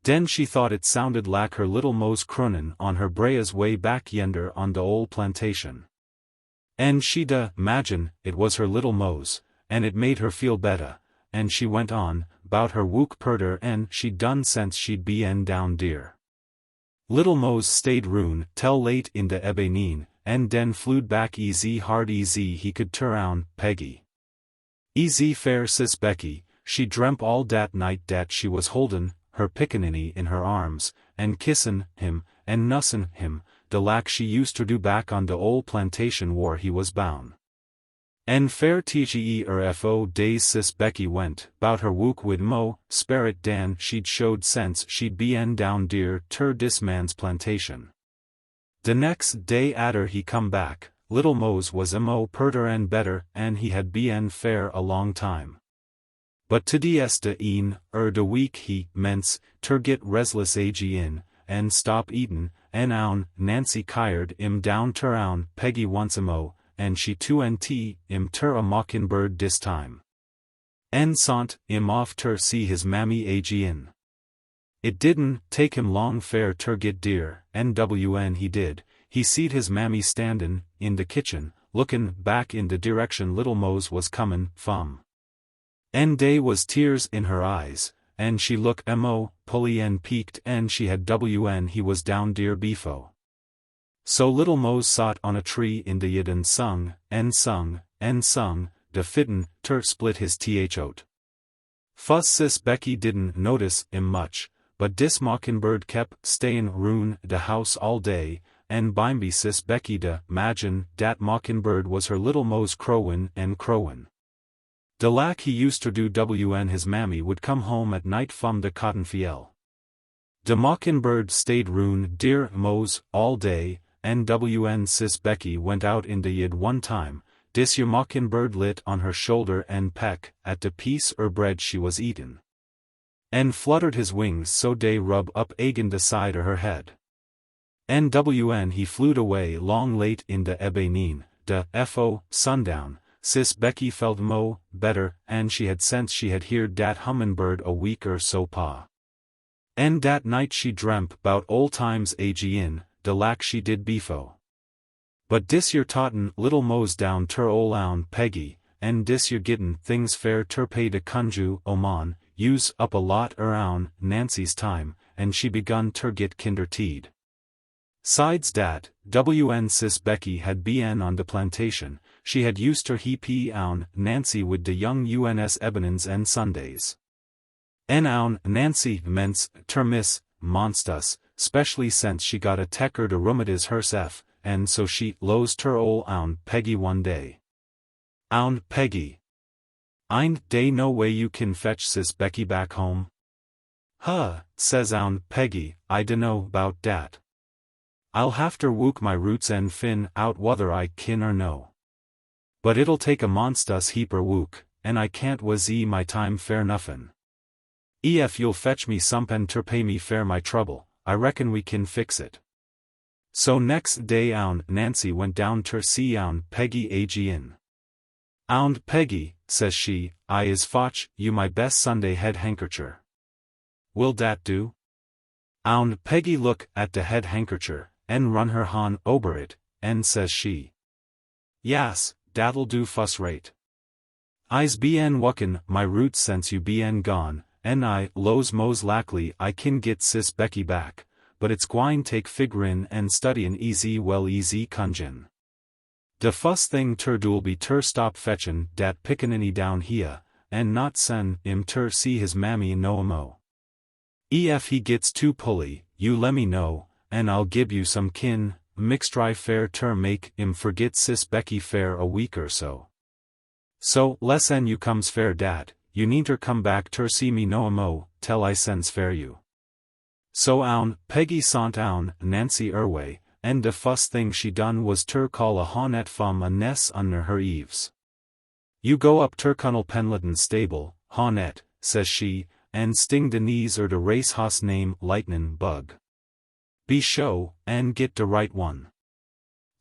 Den she thought it sounded like her little Mose croonin' on her breas way back yender on de ol' plantation. And she da 'magine it was her little Mose, and it made her feel betta, and she went on, 'bout her wook purter and she done sense she'd be down dear. Little Mose stayed roon tell late in de ebenin, and den flewed back easy hard easy he could tur own Peggy. Easy fair sis Becky, she dreamt all dat night dat she was holdin' her Pickaninny in her arms, and kissin' him, and nussin' him, de lack she used to do back on de ol' plantation where he was bound. En fair tge days sis Becky went, 'bout her wook wid mo, sperrit dan she'd showed sense she'd be down dear ter dis man's plantation. De next day adder he come back, little Mose was mo purter and better and he had been fair a long time. But to de de week he, ments, ter git restless in, and stop eatin', en own Nancy kired im down ter own Peggy once mo, and she 2nt im ter a mockingbird dis time. En sont im off ter see his mammy in. It didn't take him long fair ter git dear, wn he did, he seed his mammy standin' in de kitchen, lookin' back in de direction little Mose was comin' fum. En day was tears in her eyes, and she look mo pulley and peaked and she had wn he was down dear befo. So little Mose sot on a tree in de yid and sung, de fitten ter split his thot. Fuss sis Becky didn't notice im much, but dis mockingbird kep stayin' roon de house all day, and bimeby sis Becky de 'magine dat mockingbird was her little Mose crowin' and crowin'. De lack he used to do wn his mammy would come home at night fum de cotton fiel. De mockingbird stayed roon dear Mose all day, NWN sis Becky went out in de yid one time, dis your mockingbird lit on her shoulder and peck at de piece bread she was eatin'. En fluttered his wings so dey rub up agin de side her head. NWN he flewed away long late in de ebening, de fo, sundown, sis Becky felt mo, better, and she had sense she had heard dat hummingbird a week or so pa. En dat night she dreamt bout old times agin, de lack she did befo. But dis yer totten little mo's down ter ol' own Peggy, en dis yer gittin' things fair ter pay de conju oman, use up a lot own Nancy's time, and she begun ter git kinder teed. Sides dat, WN sis Becky had been on de plantation, she had used her heap own Nancy with de young UNS Ebenins and Sundays. En own Nancy ments ter miss, monstus, specially since she got a tecker de rumatiz herself, and so she lows ter ol' own Peggy one day. Own Peggy. Ain't dey no way you kin fetch sis Becky back home? Huh, says own Peggy, I dunno bout dat. I'll hafter wook my roots en fin out whether I kin or no. But it'll take a monstus heaper wook, and I can't wazee my time fair nuffin. Ef you'll fetch me somepin ter pay me fair my trouble, I reckon we kin fix it. So next day own Nancy went down ter see own Peggy agin. Own Peggy, says she, I is fotch you my best Sunday head handkercher. Will dat do? Own Peggy look at de head handkercher, en run her han ober it, en says she. Yas, dat'll do fuss rate. I's been wuckin' my roots since you been gone, en I lows mos lackly I kin git sis Becky back, but it's gwine take figrin' en studyin' easy conjin'. De fuss thing ter do'll be ter stop fetchin' dat Pickaninny down hia, en not sen' im ter see his mammy no mo. Ef he gits too pulley, you lemme know, en I'll gib you some kin, mixtry fair ter make im forget sis Becky fair a week or so. So, lessen you comes fair dat, you needn't come back ter see me no mo, tell I sends fair you. So own Peggy sont own Nancy Erway, en de fuss thing she done was ter call a honnet fum a ness under her eaves. You go up ter Cunnel Penleton's stable, honnet, says she, en sting de knees de race hoss name Lightnin' Bug. Be show, en git de right one.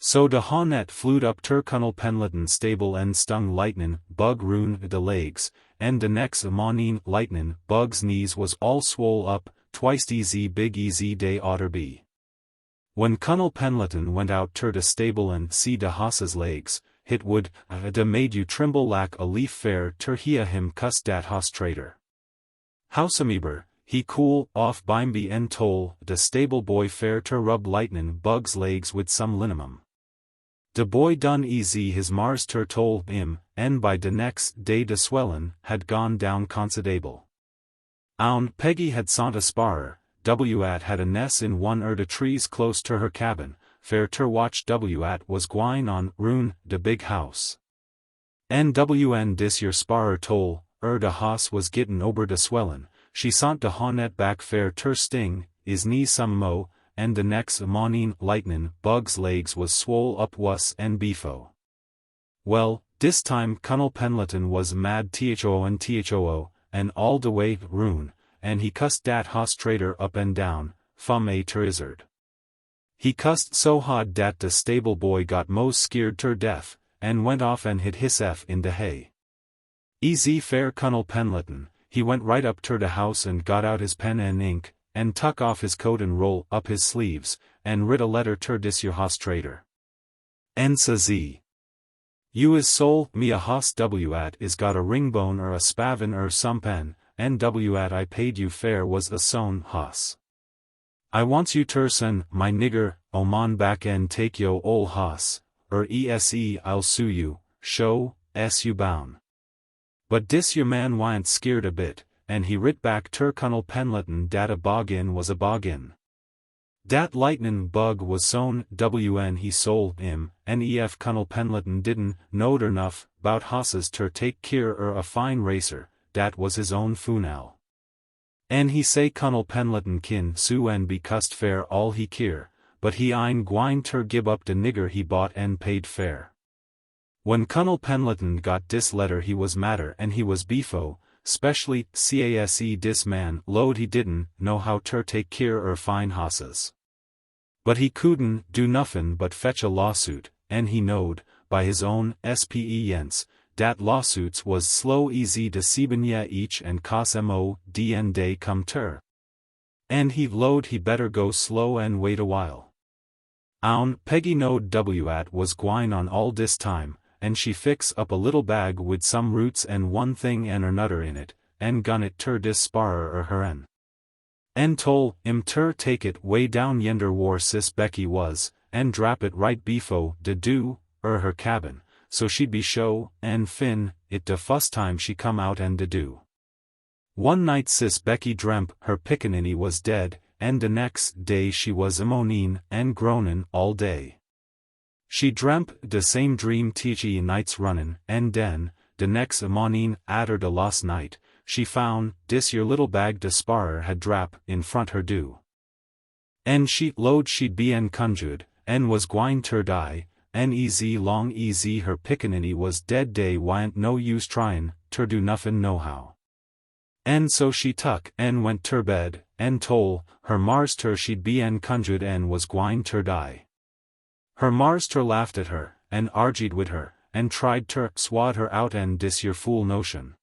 So de honnet flewed up ter Cunnel Penleton's stable en stung Lightnin' Bug roon de legs, en de next morning Lightnin' Bug's knees was all swole up, twice easy big easy day oughter be. When Cunnel Penleton went out ter de stable and see de hoss's legs, hit would de made you trimble lack a leaf fair ter hear him cuss dat hoss traitor. Howsomever, he cool off bimeby en toll de stable boy fair ter rub Lightnin' Bug's legs with some linimum. De boy done easy his mars ter toll him, en by de next day de swellin' had gone down considerable. Own Peggy had sont a sparrer, W'at had a ness in one de trees close ter her cabin, fair ter watch W'at was gwine on roon de big house. NWN dis yer sparrer toll, de hoss was gittin' ober de swellin', she sont de honnet back fair ter sting, is knee some mo, en de next morning Lightnin' Bug's legs was swole up wuss en befo. Well, dis time Cunnel Penleton was mad thoo, and all de way roon, and he cussed dat hoss traitor up and down, fum a ter izzard. He cussed so hard dat de stable boy got mos skeered ter death, and went off and hid hisself in de hay. Easy fair Cunnel Penleton, he went right up ter de house and got out his pen and ink, and tuck off his coat and roll up his sleeves, and writ a letter ter dis yer hoss traitor. En says he. You is soul, me a hoss W'at is got a ringbone a spavin somepin, en W'at I paid you fair was a sown hoss. I wants you ter sen, my nigger, oman back en take yo ol hoss, ese I'll sue you, show, you boun. But dis yer man wa'n't skeered a bit, and he writ back ter Cunnel Penleton dat a boggin was a boggin. Dat Lightnin' Bug was sown W'n he sold him, and ef Cunnel Penleton didn't knowed enough bout hosses ter take keer a fine racer, dat was his own funal. En he say Cunnel Penleton kin sue en be cussed fair all he keer, but he ein gwine ter gib up de nigger he bought and paid fair. When Colonel Pendleton got dis letter he was madder and he was beefo, specially, case dis man load he didn't know how ter take care er fine hosses. But he couldn't do nuffin but fetch a lawsuit, and he knowed, by his own experience, dat lawsuits was slow easy de sieben each and cos mo dn day come ter. And he load he better go slow and wait a while. Own Peggy knowed at was gwine on all dis time, and she fix up a little bag wid some roots and one thing and another in it, and gun it ter dis sparer heren. And tol ter take it way down yender war sis Becky was, and drap it right befo de do, her cabin, so she'd be show, and fin, it de fust time she come out and de do. One night sis Becky dreamt her Pickaninny was dead, and de next day she was moanin' and groanin' all day. She dreamt de same dream teachy nights runnin', and den, de next morning atter de last night, she found dis your little bag de sparer had drap in front her do. And she load she'd be en conjured, and was gwine ter die, and easy long easy her Pickaninny was dead day wyant no use tryin' ter do nuffin nohow. And so she tuck and went ter bed, and tol her mars ter she'd be en conjured and was gwine ter die. Her mars ter laughed at her, and argied wid her, and tried ter swad her out and dis your fool notion.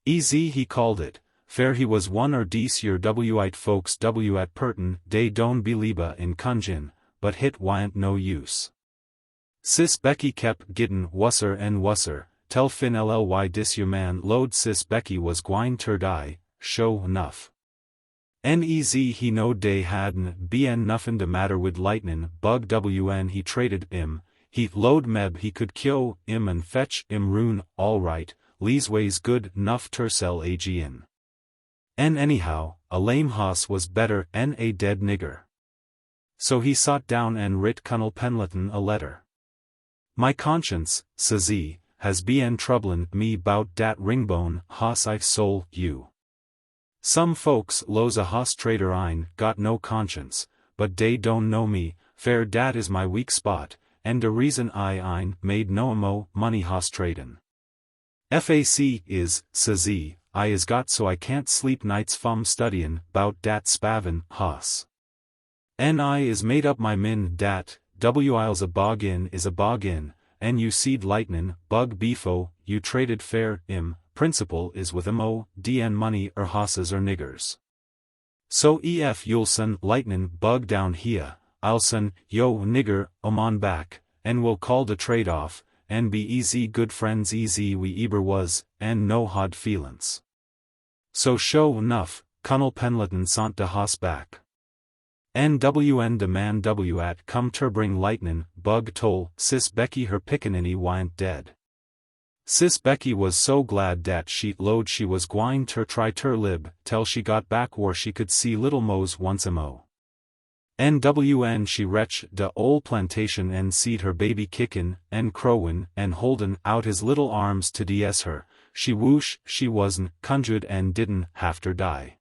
Easy he called it, fair he was one or dece your wite folks at Purton they don't belieba in conjin, but hit wyant no use. Sis Becky kept gittin' wusser and wusser, tell fin lly dis your man load sis Becky was gwine ter die, show enough. En easy he knowed dey had'n been nuffin de matter wid lightnin' bug wn he traded im, he load meb he could kyo im and fetch im rune all right, leasways good nuff ter sell agin. En anyhow, a lame hoss was better en a dead nigger. So he sot down and writ Colonel Pendleton a letter. My conscience, says he, has been troublin' me bout dat ringbone hoss I've sold you. Some folks lo's a hoss trader ein got no conscience, but dey don't know me, fair dat is my weak spot, and de reason I ein made no mo money hoss tradin'. Fac is, says he, I is got so I can't sleep nights fum studyin' bout dat spavin hoss. And I is made up my min dat, I'ls a bog is a bog in, and you seed lightnin' bug befo, you traded fair im, principle is with mo, dn money or hosses or niggers. So ef you'lson lightnin' bug down here, I'lson, yo nigger, on back, and we'll call de trade off, and be easy good friends easy we eber was, and no hard feelin's. So show enough, Colonel Pendleton sont de hoss back. NWN de man at come ter bring lightnin', bug tol, sis Becky her Pickaninny wyant dead. Sis Becky was so glad dat she load she was gwine ter try ter lib, tell she got back where she could see little Mose once mo. NWN she retch de ol plantation and seed her baby kickin', and crowin', and holdin' out his little arms to DS her, she whoosh she wasn't conjured and didn't hafter die.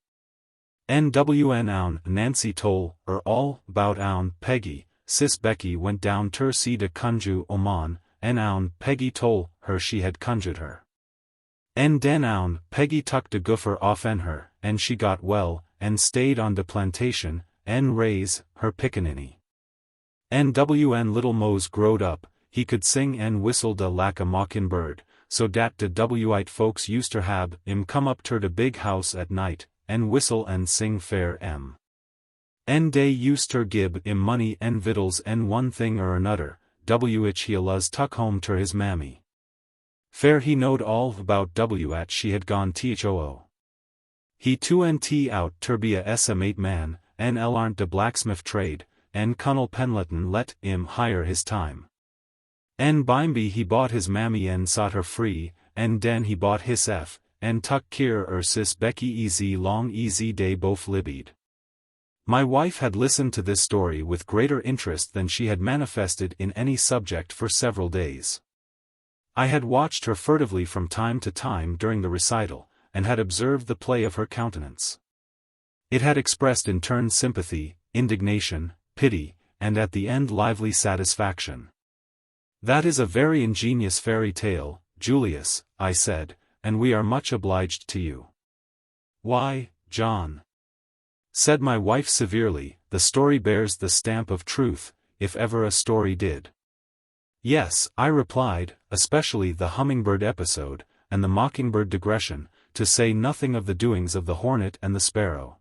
NWN own Nancy tol, all, bout own Peggy, sis Becky went down ter see de conju oman, and own Peggy tol her she had conjured her. And den own Peggy tucked de goofer off en her, and she got well, and stayed on de plantation, and raise her Pickaninny. NWN little Mose growed up, he could sing and whistle de like a mockingbird, so dat de Wite folks used ter hab im come up ter de big house at night, and whistle and sing fair em. En dey used ter gib im money en vittles en one thing or another, which he luz tuck home ter his mammy. Fair he knowed all about at she had gone thoo. He 2nt out ter be a SM8 man, en larnt de blacksmith trade, en Colonel Pendleton let im hire his time. En bimeby he bought his mammy en sot her free, en den he bought his en tuck kier sis Becky easy long easy day both libbied. My wife had listened to this story with greater interest than she had manifested in any subject for several days. I had watched her furtively from time to time during the recital, and had observed the play of her countenance. It had expressed in turn sympathy, indignation, pity, and at the end lively satisfaction. "That is a very ingenious fairy tale, Julius," I said, "and we are much obliged to you." "Why, John," said my wife severely, "the story bears the stamp of truth, if ever a story did." "Yes," I replied, "especially the hummingbird episode, and the mockingbird digression, to say nothing of the doings of the hornet and the sparrow."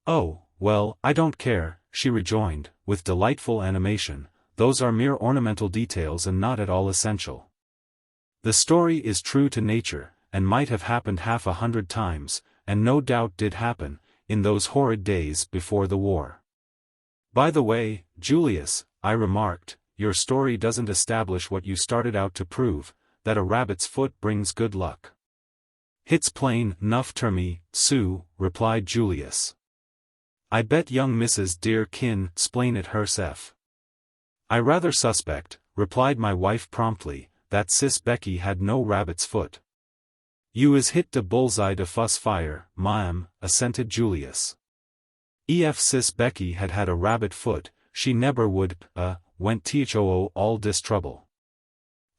"Oh, well, I don't care," she rejoined, with delightful animation, "those are mere ornamental details and not at all essential. The story is true to nature, and might have happened 100 times, and no doubt did happen, in those horrid days before the war." "By the way, Julius," I remarked, "your story doesn't establish what you started out to prove, that a rabbit's foot brings good luck." "Hit's plain 'nuff ter me, Sue," replied Julius. "I bet young Mrs. Dear kin 'splain it herself." "I rather suspect," replied my wife promptly, "that Sis Becky had no rabbit's foot." "You is hit de bullseye de fuss fire, ma'am," assented Julius. "Ef Sis Becky had had a rabbit foot, she neber would, went to all dis trouble."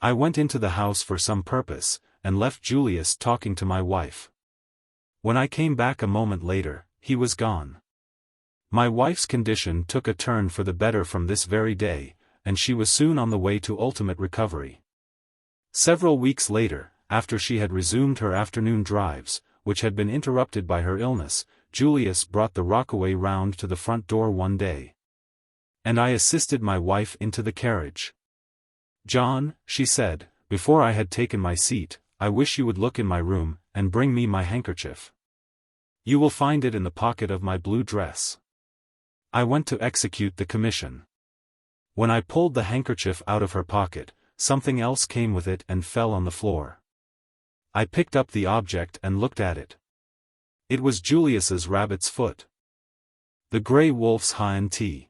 I went into the house for some purpose, and left Julius talking to my wife. When I came back a moment later, he was gone. My wife's condition took a turn for the better from this very day, and she was soon on the way to ultimate recovery. Several weeks later, after she had resumed her afternoon drives, which had been interrupted by her illness, Julius brought the rockaway round to the front door one day. And I assisted my wife into the carriage. "John," she said, before I had taken my seat, "I wish you would look in my room, and bring me my handkerchief. You will find it in the pocket of my blue dress." I went to execute the commission. When I pulled the handkerchief out of her pocket, something else came with it and fell on the floor. I picked up the object and looked at it. It was Julius's rabbit's foot. The gray wolf's hind tea.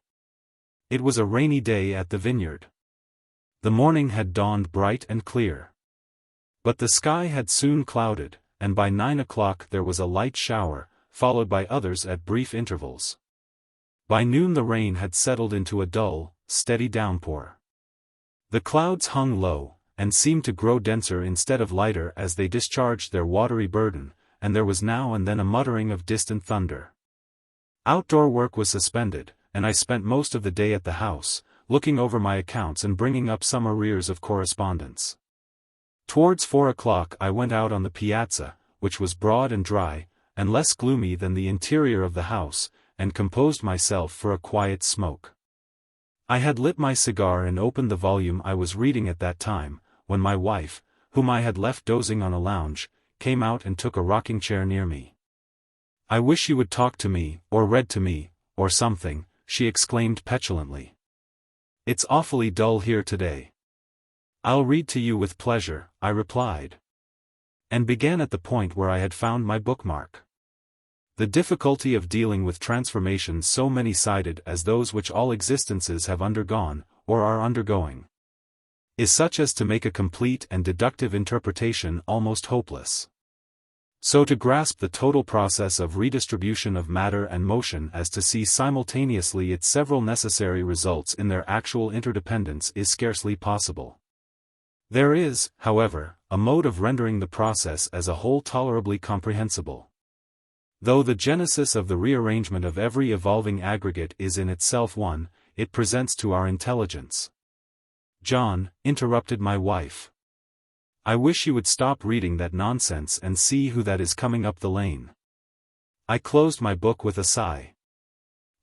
It was a rainy day at the vineyard. The morning had dawned bright and clear. But the sky had soon clouded, and by 9 o'clock there was a light shower, followed by others at brief intervals. By noon the rain had settled into a dull, steady downpour. The clouds hung low, and seemed to grow denser instead of lighter as they discharged their watery burden, and there was now and then a muttering of distant thunder. Outdoor work was suspended, and I spent most of the day at the house, looking over my accounts and bringing up some arrears of correspondence. Towards 4 o'clock I went out on the piazza, which was broad and dry, and less gloomy than the interior of the house, and composed myself for a quiet smoke. I had lit my cigar and opened the volume I was reading at that time, when my wife, whom I had left dozing on a lounge, came out and took a rocking chair near me. "I wish you would talk to me, or read to me, or something," she exclaimed petulantly. "It's awfully dull here today." "I'll read to you with pleasure," I replied. And began at the point where I had found my bookmark. The difficulty of dealing with transformations so many-sided as those which all existences have undergone, or are undergoing, is such as to make a complete and deductive interpretation almost hopeless. So to grasp the total process of redistribution of matter and motion as to see simultaneously its several necessary results in their actual interdependence is scarcely possible. There is, however, a mode of rendering the process as a whole tolerably comprehensible. Though the genesis of the rearrangement of every evolving aggregate is in itself one, it presents to our intelligence. "John," interrupted my wife, "I wish you would stop reading that nonsense and see who that is coming up the lane." I closed my book with a sigh.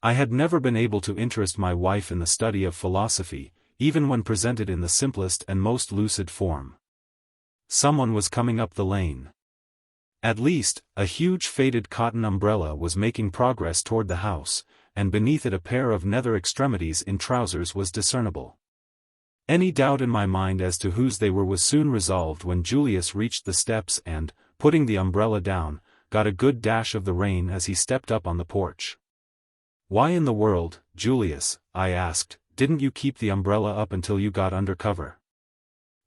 I had never been able to interest my wife in the study of philosophy, even when presented in the simplest and most lucid form. Someone was coming up the lane. At least, a huge faded cotton umbrella was making progress toward the house, and beneath it a pair of nether extremities in trousers was discernible. Any doubt in my mind as to whose they were was soon resolved when Julius reached the steps and, putting the umbrella down, got a good dash of the rain as he stepped up on the porch. "Why in the world, Julius," I asked, "didn't you keep the umbrella up until you got under cover?"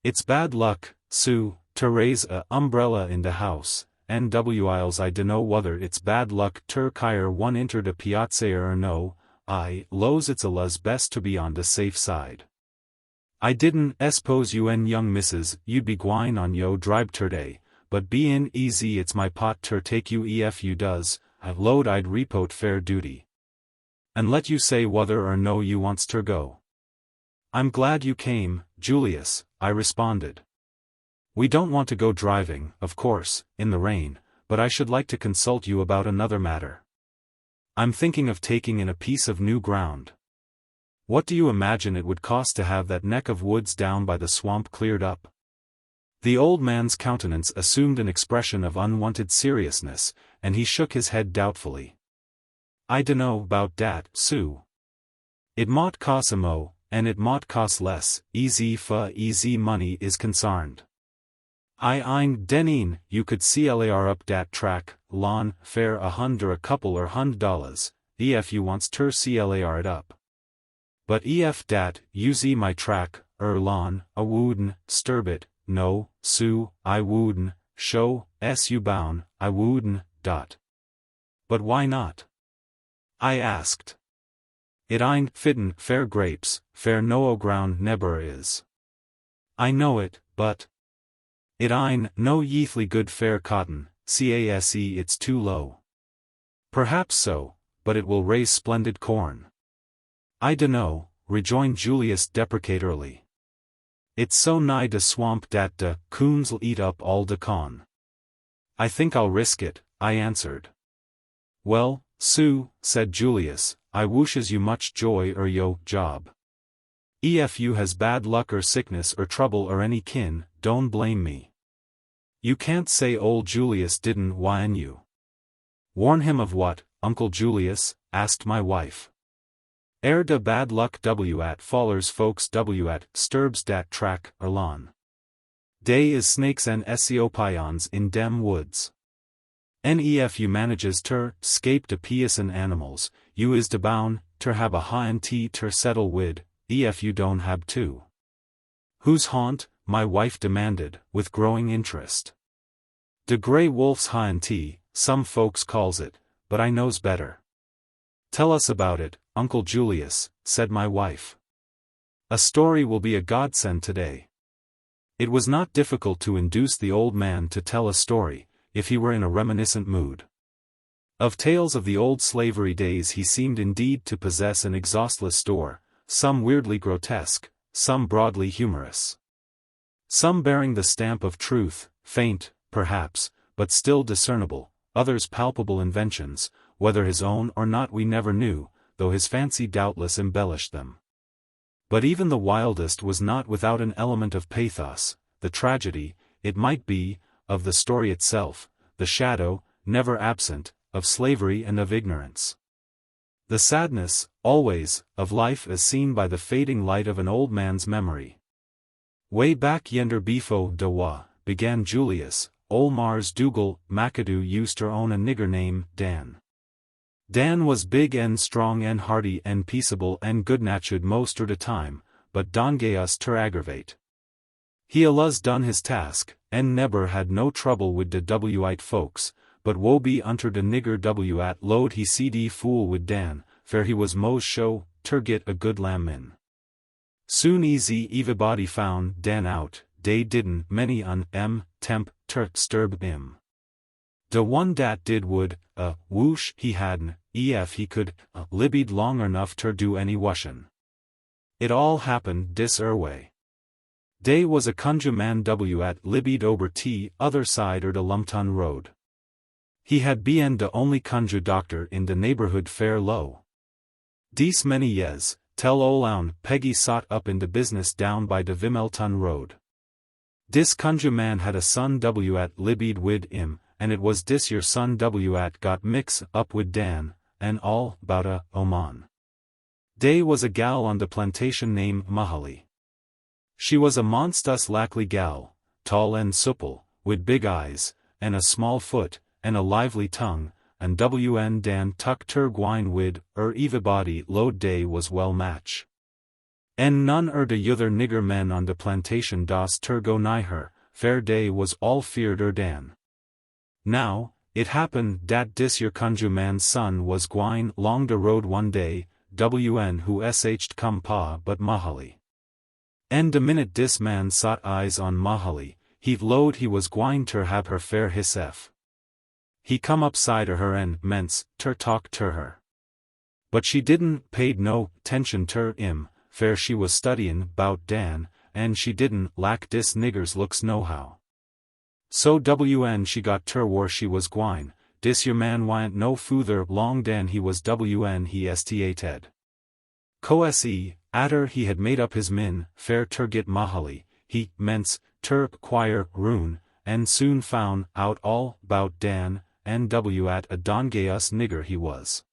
"It's bad luck, Sue, to raise a umbrella in de house, NWILs I dunno whether it's bad luck ter kire one inter de piazza or no, I lows it's a luz best to be on the safe side. I didn't s'pose you and young missus you'd be gwine on yo dribe terday, but be in easy it's my pot ter take you ef you does, I've lowed I'd repote fair duty. And let you say whether or no you wants ter go. I'm glad you came, Julius, I responded. We don't want to go driving, of course, in the rain, but I should like to consult you about another matter. I'm thinking of taking in a piece of new ground. What do you imagine it would cost to have that neck of woods down by the swamp cleared up? The old man's countenance assumed an expression of unwanted seriousness, and he shook his head doubtfully. I dunno 'bout dat, Sue. It mought cost a mo, and it mought cost less, easy money is consarned. I ein deneen, you could CLAR up dat track, lon, fair a couple or $100, ef you wants ter CLAR it up. But ef dat, you see my track, lon, a wooden, sturb it, no, Sue, I wooden, show, you boun, I wooden, dot. But why not? I asked. It ein fitten fair grapes, fair no ground neber is. I know it, but it ein no yeathly good fair cotton, case it's too low. Perhaps so, but it will raise splendid corn. I dunno, rejoined Julius deprecatorily. It's so nigh de swamp dat de coons'll eat up all de corn. I think I'll risk it, I answered. Well, Sue, said Julius, I wishes you much joy yo job. Ef you has bad luck or sickness or trouble or any kin, don't blame me. You can't say old Julius didn't warn you. Warn him of what, Uncle Julius? Asked my wife. De bad luck at fallers folks at sturbs dat track, lon. Day is snakes and pions in dem woods. Ef you manages ter, scape de piesin animals, you is de boun, ter hab a haunt ter settle wid, ef you don't hab to. Whose haunt? My wife demanded, with growing interest. De Grey Wolf's haunt, some folks calls it, but I knows better. Tell us about it, Uncle Julius, said my wife. A story will be a godsend today. It was not difficult to induce the old man to tell a story, if he were in a reminiscent mood. Of tales of the old slavery days he seemed indeed to possess an exhaustless store, some weirdly grotesque, some broadly humorous. Some bearing the stamp of truth, faint, perhaps, but still discernible, others palpable inventions, whether his own or not we never knew, though his fancy doubtless embellished them. But even the wildest was not without an element of pathos, the tragedy, it might be, of the story itself, the shadow, never absent, of slavery and of ignorance. The sadness, always, of life as seen by the fading light of an old man's memory. Way back yender befo de wa, began Julius, ol' Mars Dougal, McAdoo used ter own a nigger name, Dan. Dan was big and strong and hearty and peaceable and good-natured most er de time, but don gay us ter aggravate. He alluz done his task, and neber had no trouble wid de Wite folks, but woe be unter de nigger at load he cd fool wid Dan, fair he was mos show, ter git a good lamb in. Soon easy everybody found Dan out, dey didn't many temp, ter sturb him. De one dat did would, whoosh he hadn't, ef he could, libbied long enough ter do any washin'. It all happened dis way. Dey was a conjure man at libbied ober t other side er de Lumpton road. He had been de only conjure doctor in de neighborhood fair low. Dis many years, tell ol' Peggy sot up in de business down by de Vimelton road. Dis conjure man had a son at libbied wid him, and it was dis your son at got mix up wid Dan, and all, bout a, oman. Dey was a gal on de plantation named Mahaly. She was a monstus lackly gal, tall and supple, wid big eyes, and a small foot, and a lively tongue, and wn Dan tuck ter gwine wid, everybody load Dey was well match. En none de yother nigger men on de plantation das ter go nigh her, fair Dey was all feared Dan. Now, it happened dat dis your conjure man's son was gwine long de road one day, wn who sht come pa but Mahali. And the minute dis man sot eyes on Mahali, he lowed he was gwine ter have her fair hisef. He come upside of her and mence ter talk ter her. But she didn't paid no tention ter him, fair she was studyin' 'bout Dan, and she didn't lack dis nigger's looks nohow. So wn she got ter where she was gwine, dis your man wa'n't no foother long dan he was wn he stated. Co-se, atter he had made up his min, fair ter git Mahali, he mence ter quire rune, and soon found out all 'bout Dan, and at a dongeus nigger he was.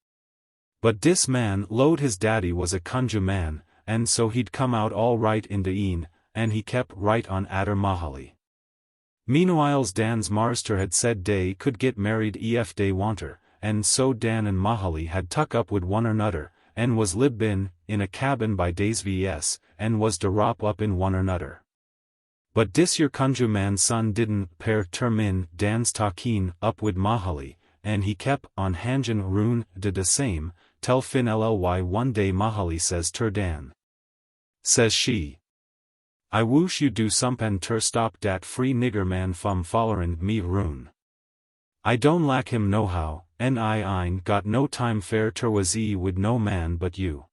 But dis man lowed his daddy was a conjure man, and so he'd come out all right in de een, and he kept right on atter Mahali. Meanwhiles Dan's marster had said dey could get married ef dey wanter, and so Dan and Mahali had tuck up wid one another, and was libbin in a cabin by days vs, and was to rop up in one another. But dis your conjure man's son didn't pair termin Dan's talkin' up wid Mahali, and he kep on hanjin rune de same, tell fin lly one day Mahali says ter Dan. Says she, I woosh you do sompen ter stop dat free nigger man fum follerin' me rune. I don't lack him nohow, and I ain't got no time fair ter was wid no man but you.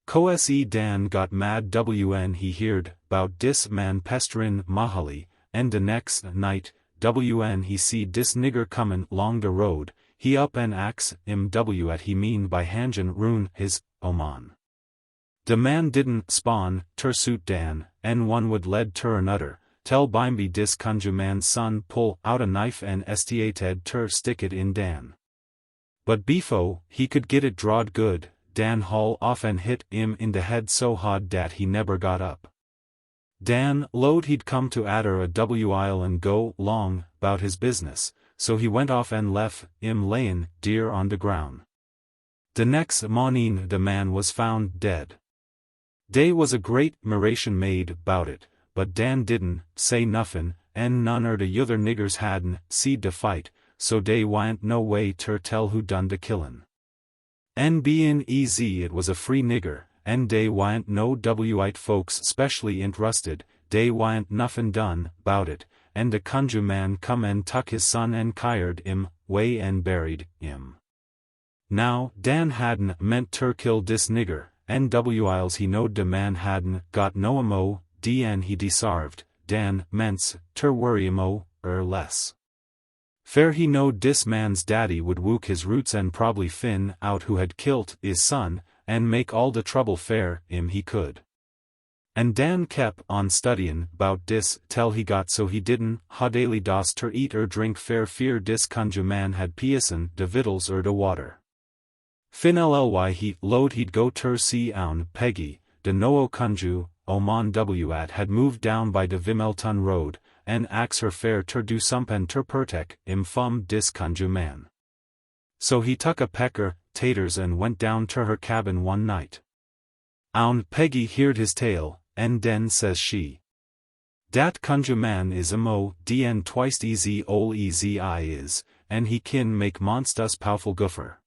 Co-se Dan got mad wn he heerd 'bout dis man pesterin' Mahali, and de next night, wn he see dis nigger comin' long de road, he up and ax him at he mean by hanjin rune his, oman. De man didn't spawn, ter suit Dan, and one would led ter another, tell bimeby dis conjure man's son pull out a knife and stated ter stick it in Dan. But befo he could get it drawed good, Dan haul off and hit him in de head so hard dat he never got up. Dan lowed he'd come to atter a while and go long 'bout his business, so he went off and left him layin' dear on de ground. De next mornin' de man was found dead. Dey was a great miration made 'bout it, but Dan didn't say nuffin, and none er de yuther niggers hadn't seed de fight, so dey wa'n't no way ter tell who done de killin'. And bein' easy it was a free nigger, and dey wa'n't no white folks specially intrusted, dey wa'n't nuffin done 'bout it, and de conjure man come and tuck his son and kired him way and buried him. Now, Dan hadn't meant ter kill dis nigger, and whiles he knowed de man hadn't got no amo, dn he desarved, Dan mence ter worry amo, less. Fair he knowed dis man's daddy would wook his roots and probably fin out who had kilt his son, and make all de trouble fair him he could. And Dan kep on studyin' 'bout dis tell he got so he didn't ha daily dos ter eat drink fair fear dis conjure man had piasin de vittles de water. Fin ly he lowed he'd go ter see oun Peggy, de noo conju, oman at had moved down by de Vimelton road, and ax her fair ter do sompen ter pertek im fum dis conjure man. So he tuck a pecker, taters and went down ter her cabin one night. Oun Peggy heerd his tale, and den says she, dat conjure man is amo dn twice easy ol easy I is, and he kin make monstus powerful goofer.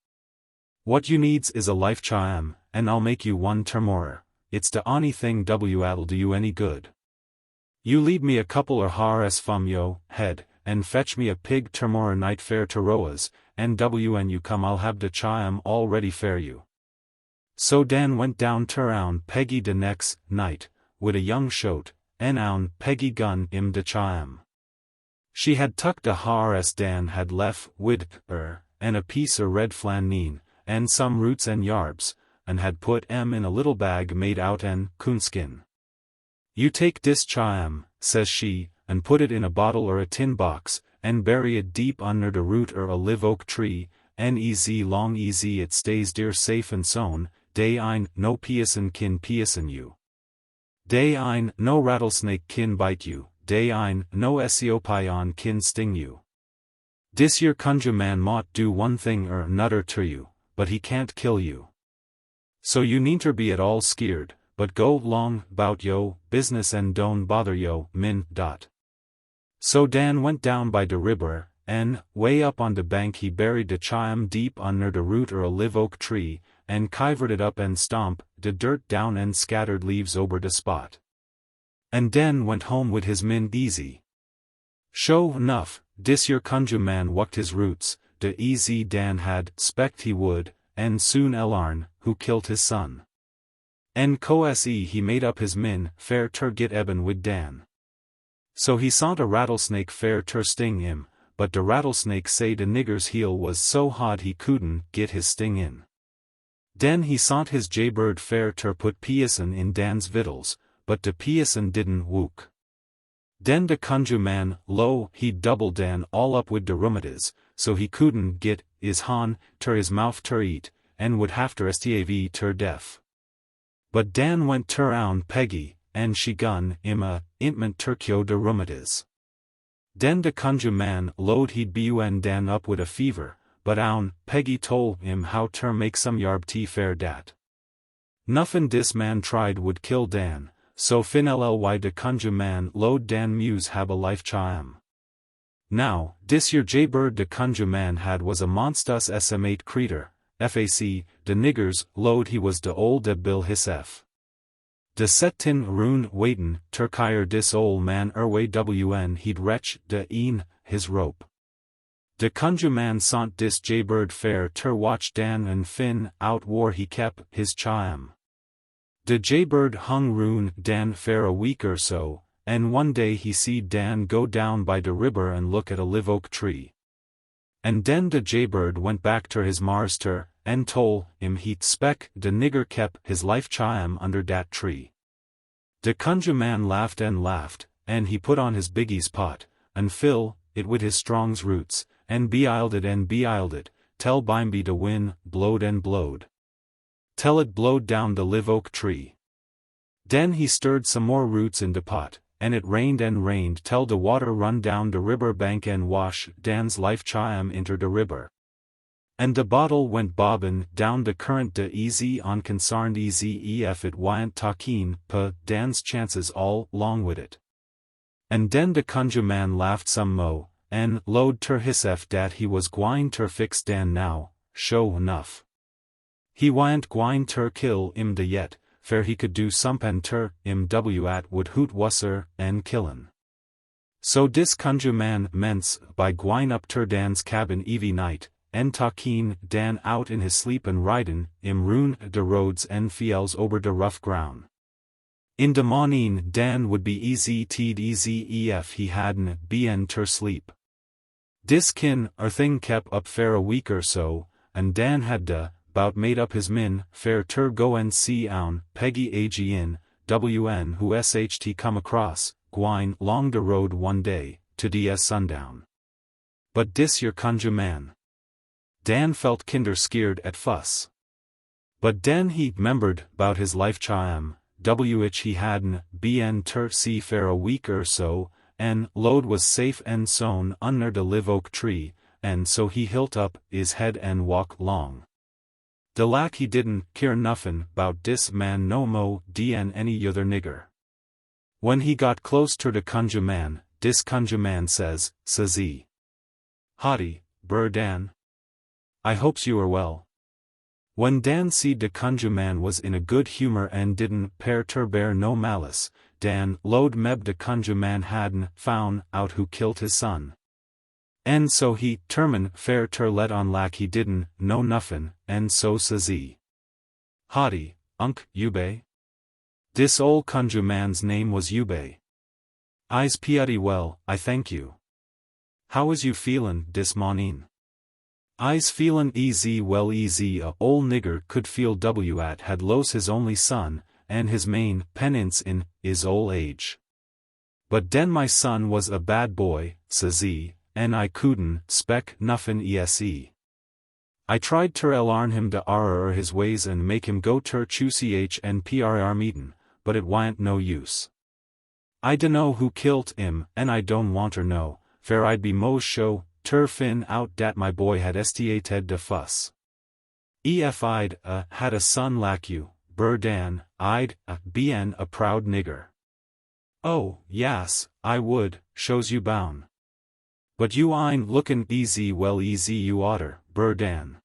What you needs is a life charm, and I'll make you one termorer, it's de only thing w'll do you any good. You lead me a couple hrs fum yo head, and fetch me a pig termorer night fair teroas, and when you come I'll have de charm all ready fair you. So Dan went down ter oun Peggy de next night, wid a young shote, and oun Peggy gun im de charm. She had tucked a hrs Dan had left wid and a piece red flaneen, and some roots and yarbs, and had put in a little bag made out en coonskin. You take dis charm, says she, and put it in a bottle or a tin box, and bury it deep under de root a live oak tree, and long easy it stays dear safe and sown, dey ein no piasin kin piasin you. Dey ein no rattlesnake kin bite you, dey ein no esiopion kin sting you. Dis your conjure man mought do one thing another ter you, but he can't kill you. So you needn't be at all skeered, but go long 'bout yo business and don't bother yo min. So Dan went down by de river, and way up on de bank he buried de charm deep under de root a live oak tree, and kivered it up and stomp de dirt down and scattered leaves over de spot. And den went home wid his min easy. Sho enough, dis your Conjure man wucked his roots, de easy Dan had spect he would, and soon Elarn, who killed his son. En se he made up his min, fair ter git eben wid Dan. So he sont a rattlesnake fair ter sting him, but de rattlesnake say de nigger's heel was so hot he couldn't git his sting in. Den he sont his jaybird fair ter put pieson in Dan's vittles, but de pieson didn't wook. Den de Conjure man, lo, he double Dan all up wid de rheumatiz, so he couldn't git his han ter his mouth ter eat, and would have ter stav ter deaf. But Dan went ter own Peggy, and she gun him a intment ter kyo de rheumatiz. Den de Conjure man load he'd bun Dan up wid a fever, but own Peggy told him how ter make some yarb tea fair dat. Nuffin dis man tried would kill Dan, so fin lly de Conjure man load Dan muse have a life cham. Now, dis your jaybird de Conjure man had was a monstus SM8 creeter, fac, de niggers load he was de ol de bill hisef. De settin rune waitin ter kire dis ol man erway wn he'd retch de een his rope. De Conjure man sont dis jaybird fair ter watch Dan and fin out war he kep his cham. De jaybird hung rune Dan fair a week or so, and one day he seed Dan go down by de ribber and look at a live oak tree. And den de jaybird went back ter his mars ter, and tol him he'd spec de nigger kep his life cham under dat tree. De Conjure man laughed, and he put on his biggie's pot, and fill it wid his strong's roots, and beiled it, tell bimeby de wind blowed and blowed. Tell it blowed down de live oak tree. Den he stirred some more roots in de pot, and it rained and rained tell de water run down de ribber bank and wash Dan's life cham inter de ribber. And de bottle went bobbin down de current de easy unconcerned easy ef it wyant talkin Dan's chances all long wid it. And den de Conjure man laughed some mo, and load ter hisef dat he was gwine ter fix Dan now, sho enough. He wyant gwine ter kill im de yet, fair he could do sompen ter im at would hoot wusser and killin. So dis Conjure man ments by gwine up ter Dan's cabin evie night, en talkin Dan out in his sleep and ridin im rune de roads en fiels over de rough ground. In de mornin Dan would be easy teed easy ef he hadn't been ter sleep. Dis kin or thing kep up fair a week or so, and Dan had bout made up his min fair ter go and see own Peggy agin wn who sht come across, gwine long de road one day, to ds sundown. But dis your Conjure man. Dan felt kinder skeered at fuss. But den he membered bout his life cham, which he hadn't been ter see fair a week or so, and load was safe and sown under de live oak tree, and so he hilt up his head and walk long. De lack he didn't care nuffin bout dis man no mo dn any yother nigger. When he got close ter de Conjure man, dis Conjure man says he. Howdy, Bur Dan. I hopes you are well. When Dan seed de Conjure man was in a good humor and didn't bear no malice, Dan load meb de Conjure man hadn't found out who killed his son. And so he termin fair ter let on lack he didn't know nuffin, and so says he. Howdy, Unc Ube? Dis ol Conjure man's name was Ube. I's putty well, I thank you. How is you feelin' dis mornin'? I's feelin' easy well easy a ol nigger could feel at had los his only son, and his main penance in his ol age. But den my son was a bad boy, says he, and I couldn't spec nuffin ese. I tried ter elarn him de his ways and make him go ter chuch and prr meetin', but it wyant no use. I dunno who kilt him, and I don't want ter know, fair I'd be mos show ter fin out dat my boy had stated de fuss. Ef I'd had a son like you, Bur Dan, I'd been a proud nigger. Oh, yas, I would, shows you boun'. But you ain't lookin' easy well easy you oughter, Bur Dan.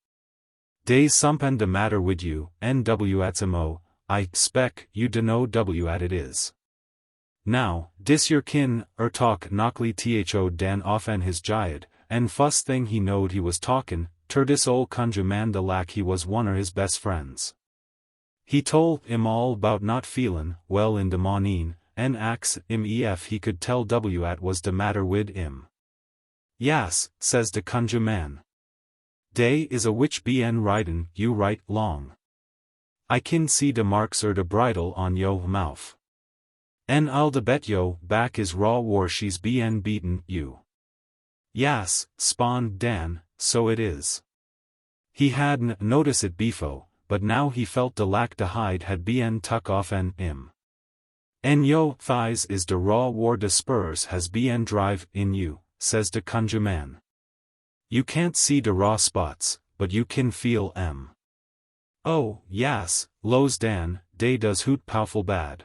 Days something de matter wid you, NW@mo, I spec you dunno W at it is. Now, dis your kin, talk knockly tho Dan offen his jiad, and fust thing he knowed he was talkin', ter dis ol' Conjure man de lack he was one'er his best friends. He told him all about not feelin' well in de mornin', and ax him ef he could tell W at was de matter wid him. Yas, says de Conjure man. Dey is a witch bien ridin' you right long. I kin see de marks de bridle on yo mouth. En I'll de bet yo back is raw war she's bien beaten you. Yas, spawned Dan, so it is. He hadn't noticed it befo, but now he felt de lack de hide had bien tuck off en him. En yo thighs is de raw war de spurs has bien drive in you, says de Conjure man. You can't see de raw spots, but you kin feel em. Oh, yas, lows Dan, dey does hoot powerful bad.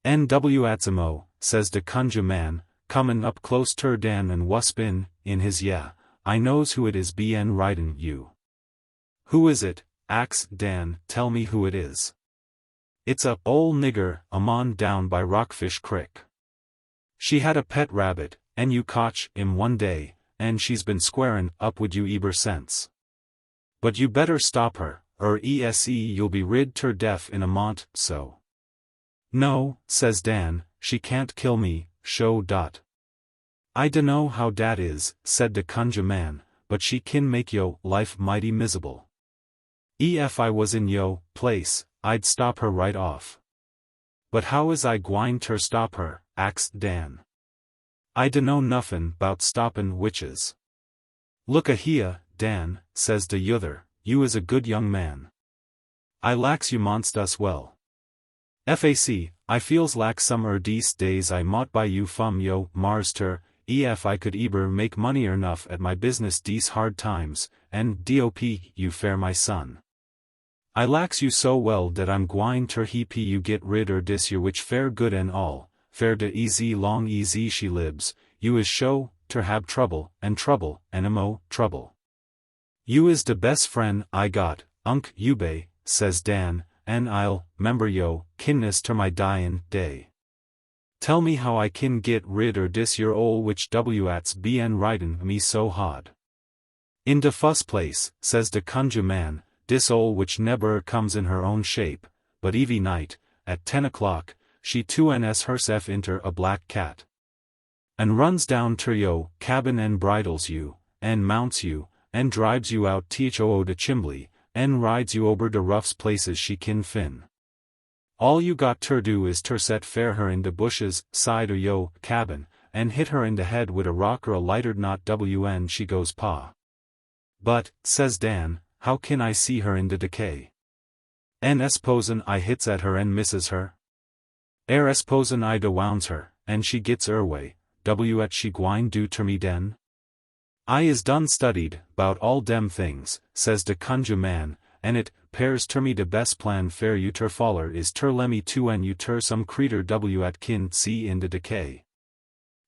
NW@mo, says de Conjure man, comin' up close ter Dan and wuspin, in his yeah, I knows who it is bien ridin' you. Who is it, ax Dan, tell me who it is. It's a ol' nigger, amon down by Rockfish Crick. She had a pet rabbit, and you cotch him one day, and she's been squarin' up wid you eber since. But you better stop her, ese you'll be rid ter deaf in a mont, so. No, says Dan, she can't kill me, show dot. I dunno how dat is, said de Conjure man, but she kin make yo life mighty miserable. Ef I was in yo place, I'd stop her right off. But how is I gwine ter stop her, axed Dan. I dunno nuffin 'bout stoppin' witches. Look a-here, Dan, says de yuther, you is a good young man. I lacks you monst us well. Fac, I feels lack some dese days I mought buy you fum yo Mars ter, ef I could eber make money enough at my business dese hard times, and dop you fair my son. I lacks you so well dat I'm gwine ter heap you get rid dis your witch fair good and all, fair de easy long easy she libs, you is show, ter hab trouble, and mo, trouble. You is de best friend I got, Unk Ube, says Dan, and I'll, member yo, kinness ter my dyin' day. Tell me how I kin get rid dis your ol' witch W@'s bien ridin' me so hard. In de fuss place, says de Conjure man, dis ol' witch neber comes in her own shape, but evie night, at 10 o'clock, she tuns herself inter a black cat. And runs down ter yo cabin and bridles you, and mounts you, and drives you out tho de chimbly, and rides you ober de roughs places she kin fin. All you got ter do is ter set fair her in de bushes, side yo cabin, and hit her in de head wid a rock a lighter knot wn she goes pa. But, says Dan, how kin I see her in de decay? S'posen I hits at her and misses her? S'posen I de wounds her, and she gits way, W@ she gwine do ter me den? I is done studied, 'bout all dem things, says de Conjure man, and it 'pears ter me de best plan fair you ter foller is ter lemmy you ter some creeter W@ kin see in de decay.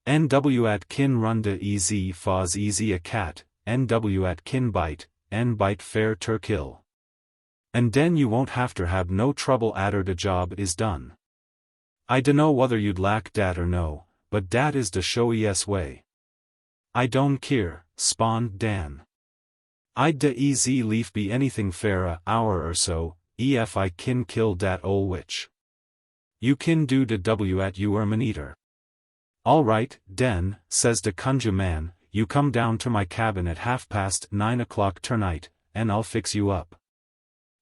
NW@ kin run de easy faz easy a cat, NW@ kin bite, and bite fair ter kill. And den you won't hafter hab no trouble atter de job is done. I dunno whether you'd lack dat or no, but dat is de showiest way. I don't care, spawned Dan. I'd de easy leaf be anything fair a hour or so, ef I kin kill dat ol' witch. You kin do de W@ you eater. All right, den, says de Conjure man, you come down to my cabin at 9:30 o'clock ternight, and I'll fix you up.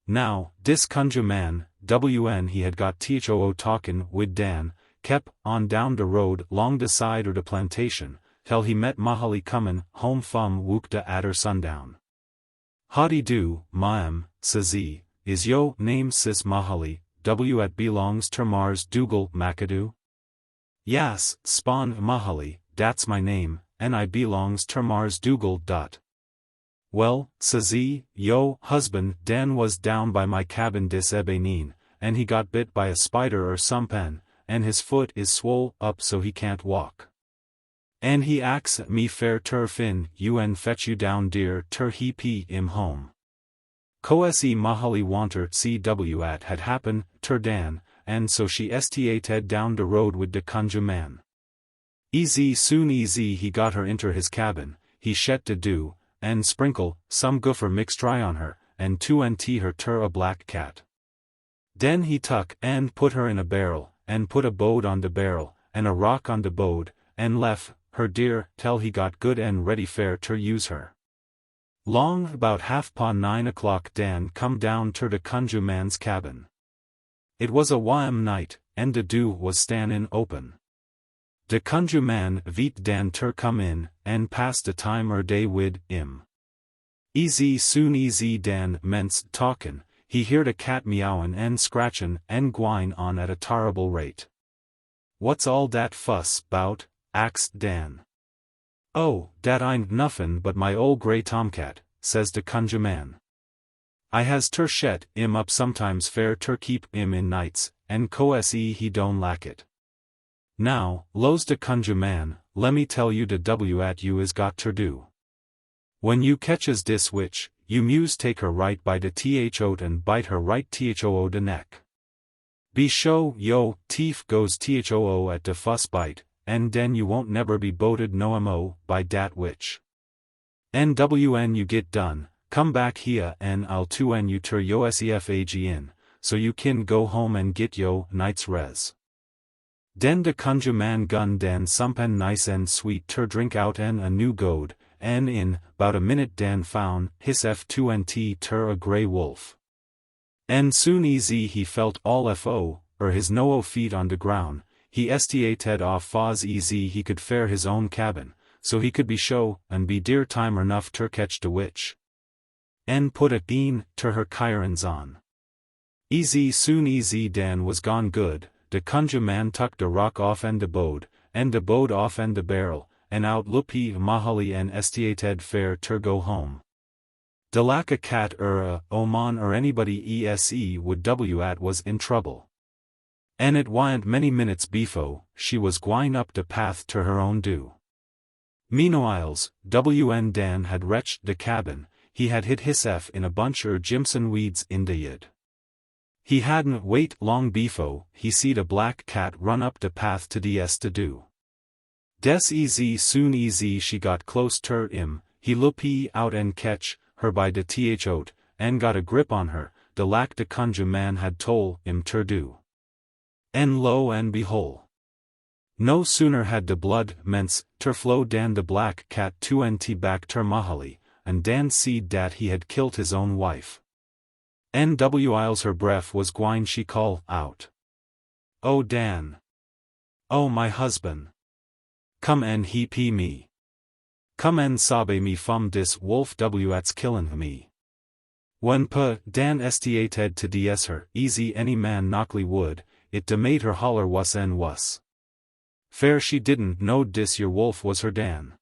Now, dis Conjure man, wn he had got tho talkin' wid Dan, kep on down de road long de side de plantation, till he met Mahaly comin' home fum wookta atter sundown. Howdy do, ma'am, says he, is yo name sis Mahaly, W@ belongs ter Mars Dougal McAdoo? Yas, spawn Mahaly, dat's my name, and I belongs ter Mars Dougal. Well, says he, yo husband Dan was down by my cabin dis ebening, and he got bit by a spider or somepen, and his foot is swole up so he can't walk. And he ax me fair ter fin fetch you down dear ter he him home. Coe mahali wanter cw at had happen, ter Dan, and so she stated down the road with the Conjure man. Soon he got her inter his cabin, he shet to do, and sprinkle, some goofer mixed dry on her, and her ter a black cat. Den he tuck and put her in a barrel, and put a boat on the barrel, and a rock on the boat, and left her dear, till he got good and ready fair ter use her. Long about 9:30 Dan come down ter the Conjure man's cabin. It was a warm night, and the dew was standin' open. The Conjure man vet Dan ter come in, and pass the time day wid him. Soon Dan mence talkin', he heard a cat meowin' and scratchin' and gwine on at a terrible rate. "What's all dat fuss 'bout?" axed Dan. "Oh, dat ain't nuffin but my ol' grey tomcat," says the Conjure man. "I has ter shet 'im up sometimes fair ter keep 'im in nights, and coe he don't lack it. Now, lo's the Conjure man, lemme tell you the w at you is got ter do. When you catches dis witch, you muse take her right by the throat and bite her right thoo the neck. Be show yo, teef goes thoo at the fuss bite, and den you won't never be boated no mo, by dat witch. When you get done, come back here and I'll you ter yo sefag in, so you kin go home and get yo night's res." Den the Conjure man gun Dan somepin nice and sweet ter drink out en a new goad, and in 'bout a minute Dan found his f2nt ter a grey wolf. And soon he felt all fo, his no feet on the ground, he stated off faz he could fare his own cabin, so he could be show, and be dear time enough ter catch the witch. And put a bean ter her kirins on. Soon Dan was gone good, the Conjure man tucked the rock off and the boat off and the barrel, and out lupi mahali and stated fair ter go home. De lack a cat a oman anybody would w at was in trouble. And it wa'n't many minutes befo, she was gwine up the path ter her own do. Meanwhiles, WN Dan had reached the cabin, he had hid hisself in a bunch Jimson weeds in the yid. He hadn't wait long befo, he seed a black cat run up the path to the to do. Des soon she got close ter him, he loop out and catch her by the throat, and got a grip on her, the lack the Conjure man had tole him ter do. And lo and behold, no sooner had the blood mence ter flow Dan the black cat 2nt back ter mahali, and Dan seed dat he had killed his own wife. Whiles her breath was gwine she call out. "Oh Dan! Oh my husband! Come and he pee me! Come and sabe me fum dis wolf w's killin' me!" When Dan stated to ds her any man knockly would, it de made her holler wuss and wuss. Fair she didn't know dis your wolf was her Dan.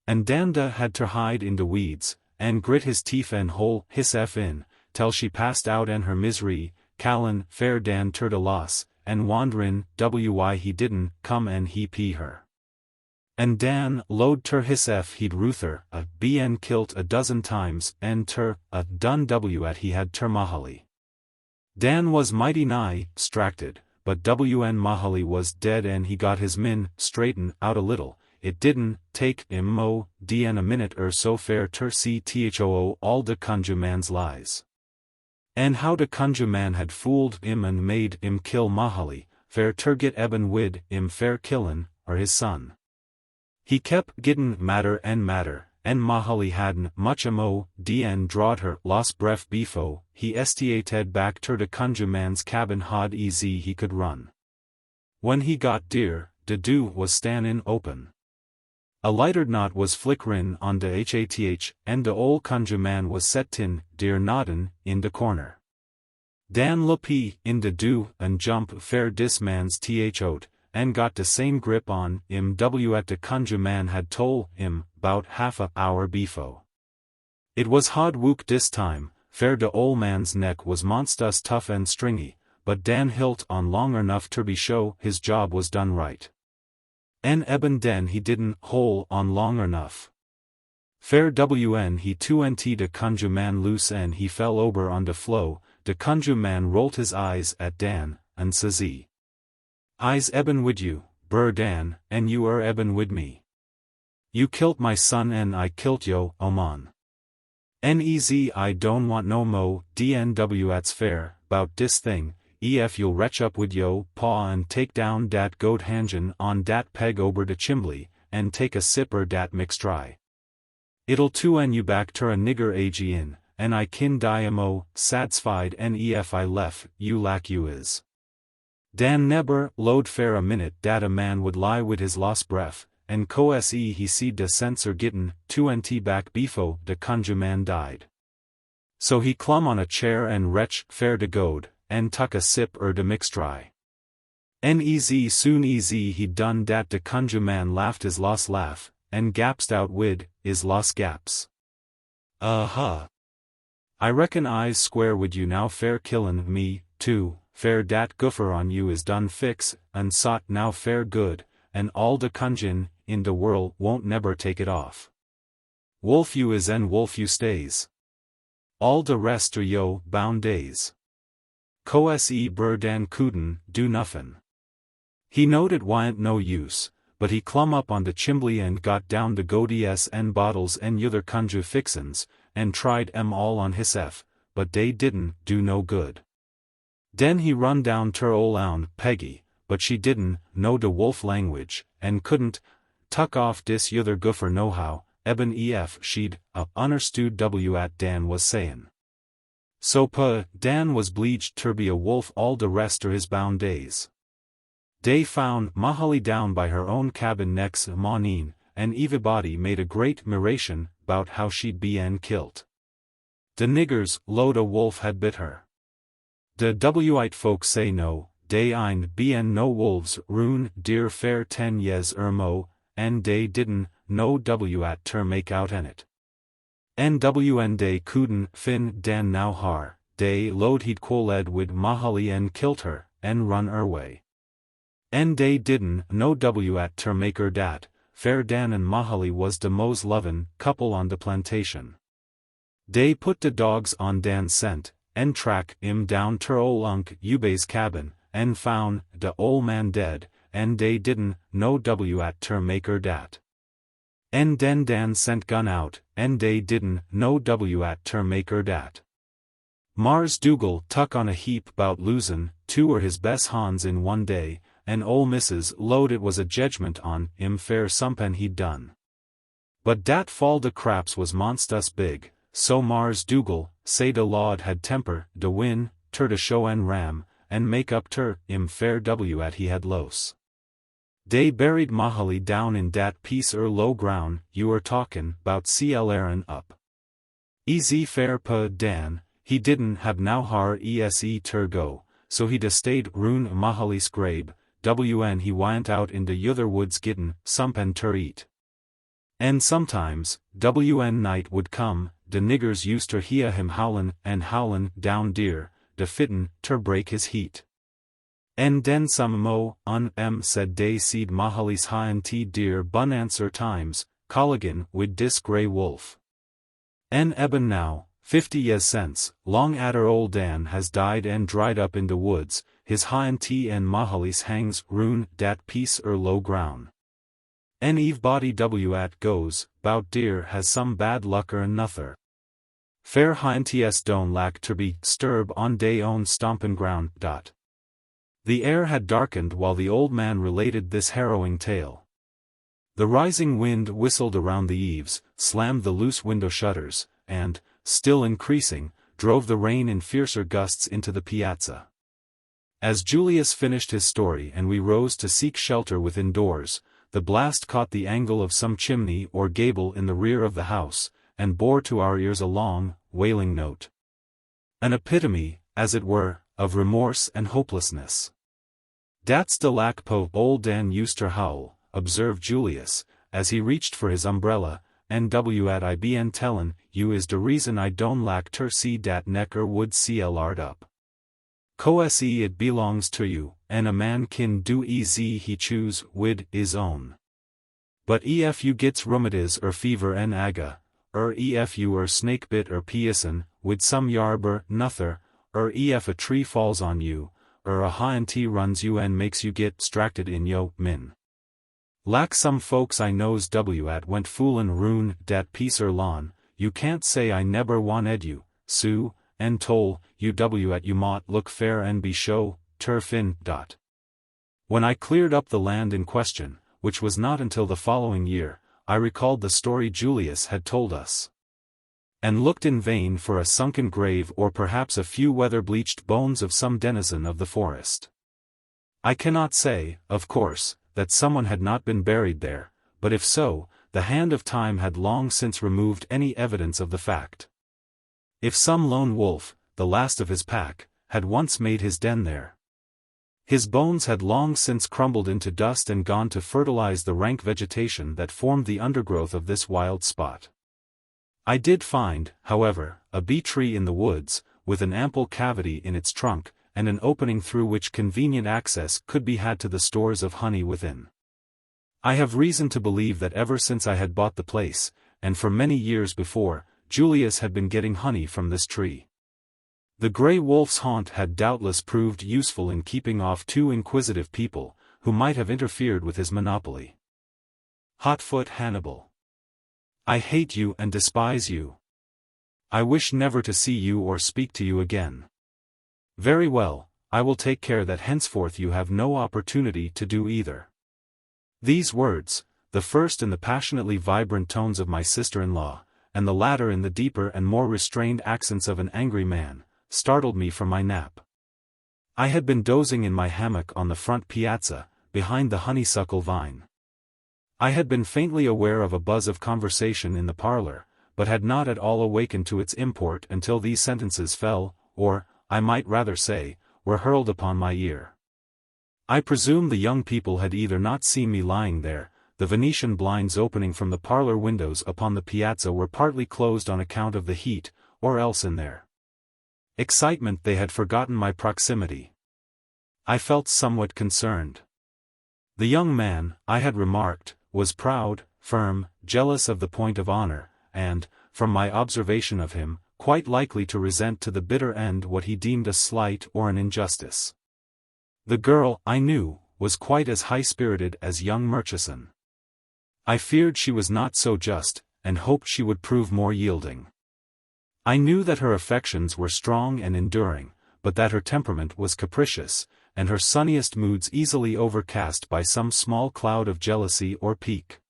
And Danda had ter hide in the weeds, and grit his teeth and hole his in, till she passed out and her misery, callin' fair Dan ter the loss, and wonderin' why he didn't come and he pee her. And Dan load ter his he'd Ruther bn kilt a dozen times, and ter done at he had ter mahali. Dan was mighty nigh stracted, but WN mahali was dead and he got his min straighten out a little. It didn't take him mo dn a minute so fair ter see thoo all the Conjure man's lies. And how the Conjure man had fooled him and made him kill mahali, fair ter get eben wid him fair killin', his son. He kept gettin' madder, and mahali hadn't much mo dn drawed her lost breath befo, he stated back ter the Conjure man's cabin hod easy he could run. When he got dear, the dew was standin' open. A lighter knot was flickerin' on the hath, and the ol' Conjure man was settin' dear noddin' in the corner. Dan loop in the dew and jump fair dis man's throat, and got the same grip on him at the Conjure man had tole him 'bout half a hour befo. It was hard wook dis time, fair the ol' man's neck was monstrous tough and stringy, but Dan hilt on long enough ter be show his job was done right. En eben den he didn't hole on long enough. Fair wn he 2nt de conjure man loose and he fell over on de flow, de conjure man rolled his eyes at Dan, and says he. I's eben wid you, Bur Dan, and you eben wid me. You kilt my son and I kilt yo, Oman. Nez I don't want no mo, DNW at's fair, bout dis thing, ef you'll retch up wid yo paw and take down dat goat hangen on dat peg ober de chimbly, and take a sipper dat mix dry. It'll to en you back ter a nigger age in, and I kin die mo, satsfied nef I lef, you lack you is. Dan neber, load fair a minute dat a man would lie wid his lost breath, and se he seed de sensor gittin, 2nt back befo de conjure man died. So he clum on a chair and retch fair de goad, and tuck a sip de mix dry. Nez soon easy he done dat de conjure man laughed his lost laugh, and gapsed out wid, is lost gaps. Uh-huh. I reckon I's square wid you now fair killin' me, too, fair dat goofer on you is done fix, and sot now fair good, and all de conjin in de world won't neber take it off. Wolf you is and wolf you stays. All de rest are yo bound days. Se Bur Dan couldn't do nuffin'. He knowed it wa'n't no use, but he clum up on de chimbly and got down de goaties and bottles and yuther conjure fixins, and tried all on hisself, but dey didn't do no good. Den he run down ter ol' ound Peggy, but she didn't know de wolf language, and couldn't tuck off dis yuther goofer nohow, eben ef she'd understood at Dan was sayin'. So Dan was bleeged ter be a wolf all de rest er his bound days. Dey found Mahaly down by her own cabin next mornin', and everybody made a great miration bout how she'd be kilt. De niggers load a wolf had bit her. De Wite folks say no, dey ein no wolves rune dear fair 10 years mo, and dey didn't no at ter make out en it. NWN dey couldn't fin Dan now har, dey load he'd quoled wid Mahaly and kilt her, and run er way. En dey didn't no at ter make er dat, fair Dan and Mahaly was de mos lovin' couple on de plantation. Dey put de dogs on Dan's scent, en track down ter ol' Unc Ubay's cabin, en found de ol' man dead, en dey didn't no at ter make er dat. En den Dan sent gun out, en dey didn't no at ter make er dat. Mars Dougal tuck on a heap bout losin' 2 er his best hans in one day, and ol' Mrs. load it was a jedgment on fair sumpen he'd done. But dat fall de craps was monstus big, so Mars Dougal say de lawd had temper de win ter de show en ram, and make up ter fair at he had los. Dey buried Mahaly down in dat piece low ground you er talkin' bout CL Aaron up. Easy fair Dan, he didn't have now har ese ter go, so he de stayed rune Mahaly's grabe, he went out in de yuther woods gittin' sumpen ter eat. And sometimes, night would come, de niggers used ter hear him howlin' down deer, de fitten ter break his heat. En den some mo, said dey seed Mahaly's high deer bun answer times, colligan wid dis grey wolf. En eben now, 50 years since, long atter ol' Dan has died and dried up in de woods, his high and Mahaly's hangs rune dat piece low ground. En body at goes, bout deer has some bad luck nother. Fair high don't lack ter be sturb on dey own stompin' ground. The air had darkened while the old man related this harrowing tale. The rising wind whistled around the eaves, slammed the loose window shutters, and, still increasing, drove the rain in fiercer gusts into the piazza. As Julius finished his story and we rose to seek shelter within doors, the blast caught the angle of some chimney or gable in the rear of the house, and bore to our ears a long, wailing note. An epitome, as it were, of remorse and hopelessness. "Dat's de lack po old Dan used ter howl," observed Julius, as he reached for his umbrella, "and what I been tellin' you is de reason I don't lack ter see dat necker wood CLR'd up. Se it belongs to you, and a man kin do ez he choose wid is own. But ef you gits rheumatiz or fever en aga, ef you snake bit piesin, wid some yarber, nuther, ef a tree falls on you, a hind runs you and makes you get stracted in yo, min. Lack some folks I knows at went foolin' roon, dat piece lawn, you can't say I neber wanted you, Sue, en toll, you at you mought look fair and be show, fin. When I cleared up the land in question, which was not until the following year, I recalled the story Julius had told us. And looked in vain for a sunken grave or perhaps a few weather-bleached bones of some denizen of the forest. I cannot say, of course, that someone had not been buried there, but if so, the hand of time had long since removed any evidence of the fact. If some lone wolf, the last of his pack, had once made his den there, his bones had long since crumbled into dust and gone to fertilize the rank vegetation that formed the undergrowth of this wild spot. I did find, however, a bee tree in the woods, with an ample cavity in its trunk, and an opening through which convenient access could be had to the stores of honey within. I have reason to believe that ever since I had bought the place, and for many years before, Julius had been getting honey from this tree. The gray wolf's haunt had doubtless proved useful in keeping off too inquisitive people, who might have interfered with his monopoly. Hotfoot Hannibal. I hate you and despise you. I wish never to see you or speak to you again. Very well, I will take care that henceforth you have no opportunity to do either. These words, the first in the passionately vibrant tones of my sister-in-law, and the latter in the deeper and more restrained accents of an angry man, startled me from my nap. I had been dozing in my hammock on the front piazza, behind the honeysuckle vine. I had been faintly aware of a buzz of conversation in the parlor, but had not at all awakened to its import until these sentences fell, or, I might rather say, were hurled upon my ear. I presume the young people had either not seen me lying there, the Venetian blinds opening from the parlor windows upon the piazza were partly closed on account of the heat, or else in their excitement they had forgotten my proximity. I felt somewhat concerned. The young man, I had remarked, was proud, firm, jealous of the point of honor, and, from my observation of him, quite likely to resent to the bitter end what he deemed a slight or an injustice. The girl, I knew, was quite as high-spirited as young Murchison. I feared she was not so just, and hoped she would prove more yielding. I knew that her affections were strong and enduring, but that her temperament was capricious, and her sunniest moods easily overcast by some small cloud of jealousy or pique.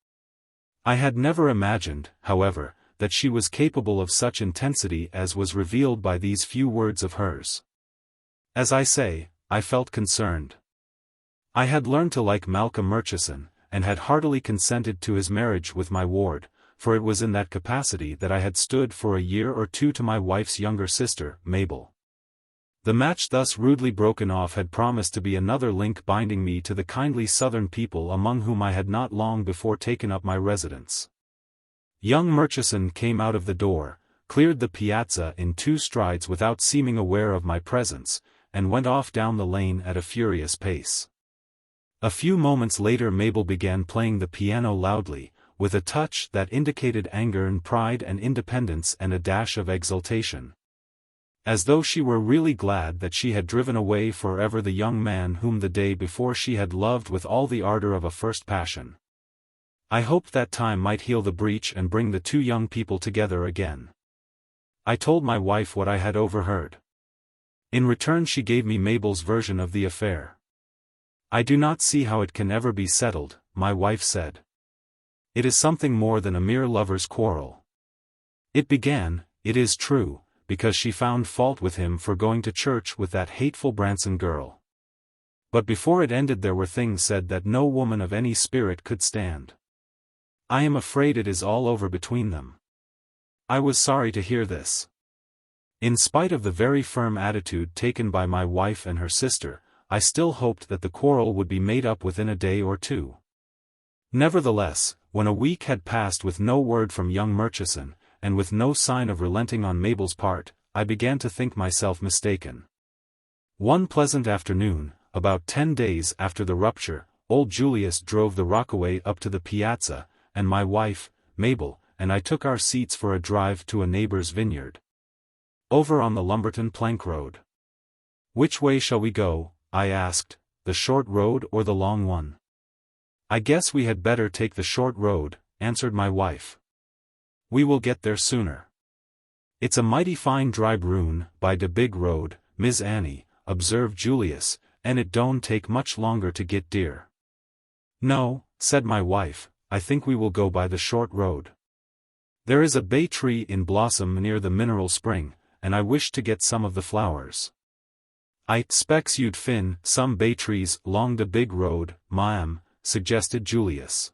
I had never imagined, however, that she was capable of such intensity as was revealed by these few words of hers. As I say, I felt concerned. I had learned to like Malcolm Murchison, and had heartily consented to his marriage with my ward, for it was in that capacity that I had stood for a year or two to my wife's younger sister, Mabel. The match thus rudely broken off had promised to be another link binding me to the kindly southern people among whom I had not long before taken up my residence. Young Murchison came out of the door, cleared the piazza in 2 strides without seeming aware of my presence, and went off down the lane at a furious pace. A few moments later Mabel began playing the piano loudly, with a touch that indicated anger and pride and independence and a dash of exultation. As though she were really glad that she had driven away forever the young man whom the day before she had loved with all the ardor of a first passion. I hoped that time might heal the breach and bring the 2 young people together again. I told my wife what I had overheard. In return she gave me Mabel's version of the affair. I do not see how it can ever be settled, my wife said. It is something more than a mere lover's quarrel. It began, it is true, because she found fault with him for going to church with that hateful Branson girl. But before it ended there were things said that no woman of any spirit could stand. I am afraid it is all over between them. I was sorry to hear this. In spite of the very firm attitude taken by my wife and her sister, I still hoped that the quarrel would be made up within a day or 2. Nevertheless, when a week had passed with no word from young Murchison, and with no sign of relenting on Mabel's part, I began to think myself mistaken. One pleasant afternoon, about 10 days after the rupture, old Julius drove the rockaway up to the piazza, and my wife, Mabel, and I took our seats for a drive to a neighbor's vineyard. Over on the Lumberton Plank Road. "Which way shall we go?" I asked, "the short road or the long one?" "I guess we had better take the short road," answered my wife. "We will get there sooner." "It's a mighty fine dry brune, by de big road, Miss Annie," observed Julius, "and it don't take much longer to get dear." "No," said my wife, "I think we will go by the short road. There is a bay tree in blossom near the mineral spring, and I wish to get some of the flowers." "I specs you'd fin some bay trees long the big road, ma'am," suggested Julius.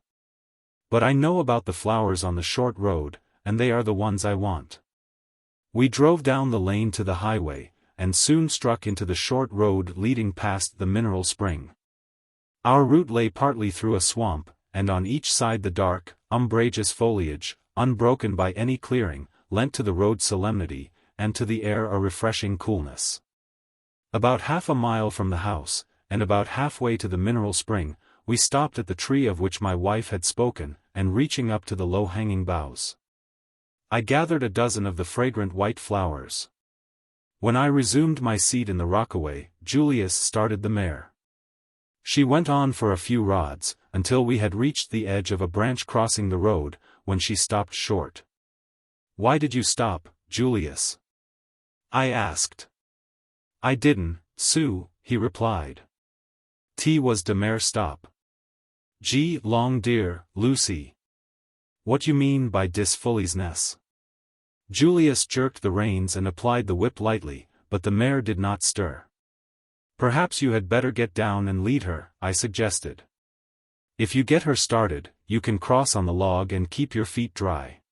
"But I know about the flowers on the short road, and they are the ones I want." We drove down the lane to the highway, and soon struck into the short road leading past the mineral spring. Our route lay partly through a swamp, and on each side the dark, umbrageous foliage, unbroken by any clearing, lent to the road solemnity, and to the air a refreshing coolness. About half a mile from the house, and about halfway to the mineral spring, we stopped at the tree of which my wife had spoken, and reaching up to the low-hanging boughs, I gathered a dozen of the fragrant white flowers. When I resumed my seat in the rockaway, Julius started the mare. She went on for a few rods, until we had reached the edge of a branch crossing the road, when she stopped short. "Why did you stop, Julius?" I asked. "I didn't, Sue," he replied. "T was de mare stop. G long dear, Lucy. What you mean by dis foolishness?" Julius jerked the reins and applied the whip lightly, but the mare did not stir. "Perhaps you had better get down and lead her," I suggested. "If you get her started, you can cross on the log and keep your feet dry."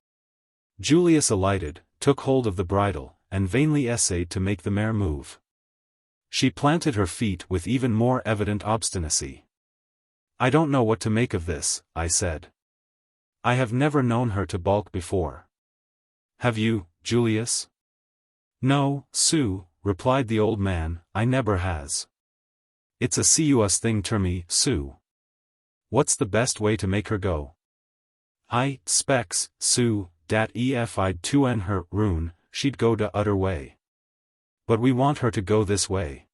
Julius alighted, took hold of the bridle, and vainly essayed to make the mare move. She planted her feet with even more evident obstinacy. "I don't know what to make of this," I said. "I have never known her to balk before." "Have you, Julius?" "No, Sue," replied the old man, "I never has. It's a serious thing ter me, Sue." "What's the best way to make her go?" "I specs, Sue, dat ef I'd to her rune, she'd go de udder way." "But we want her to go this way."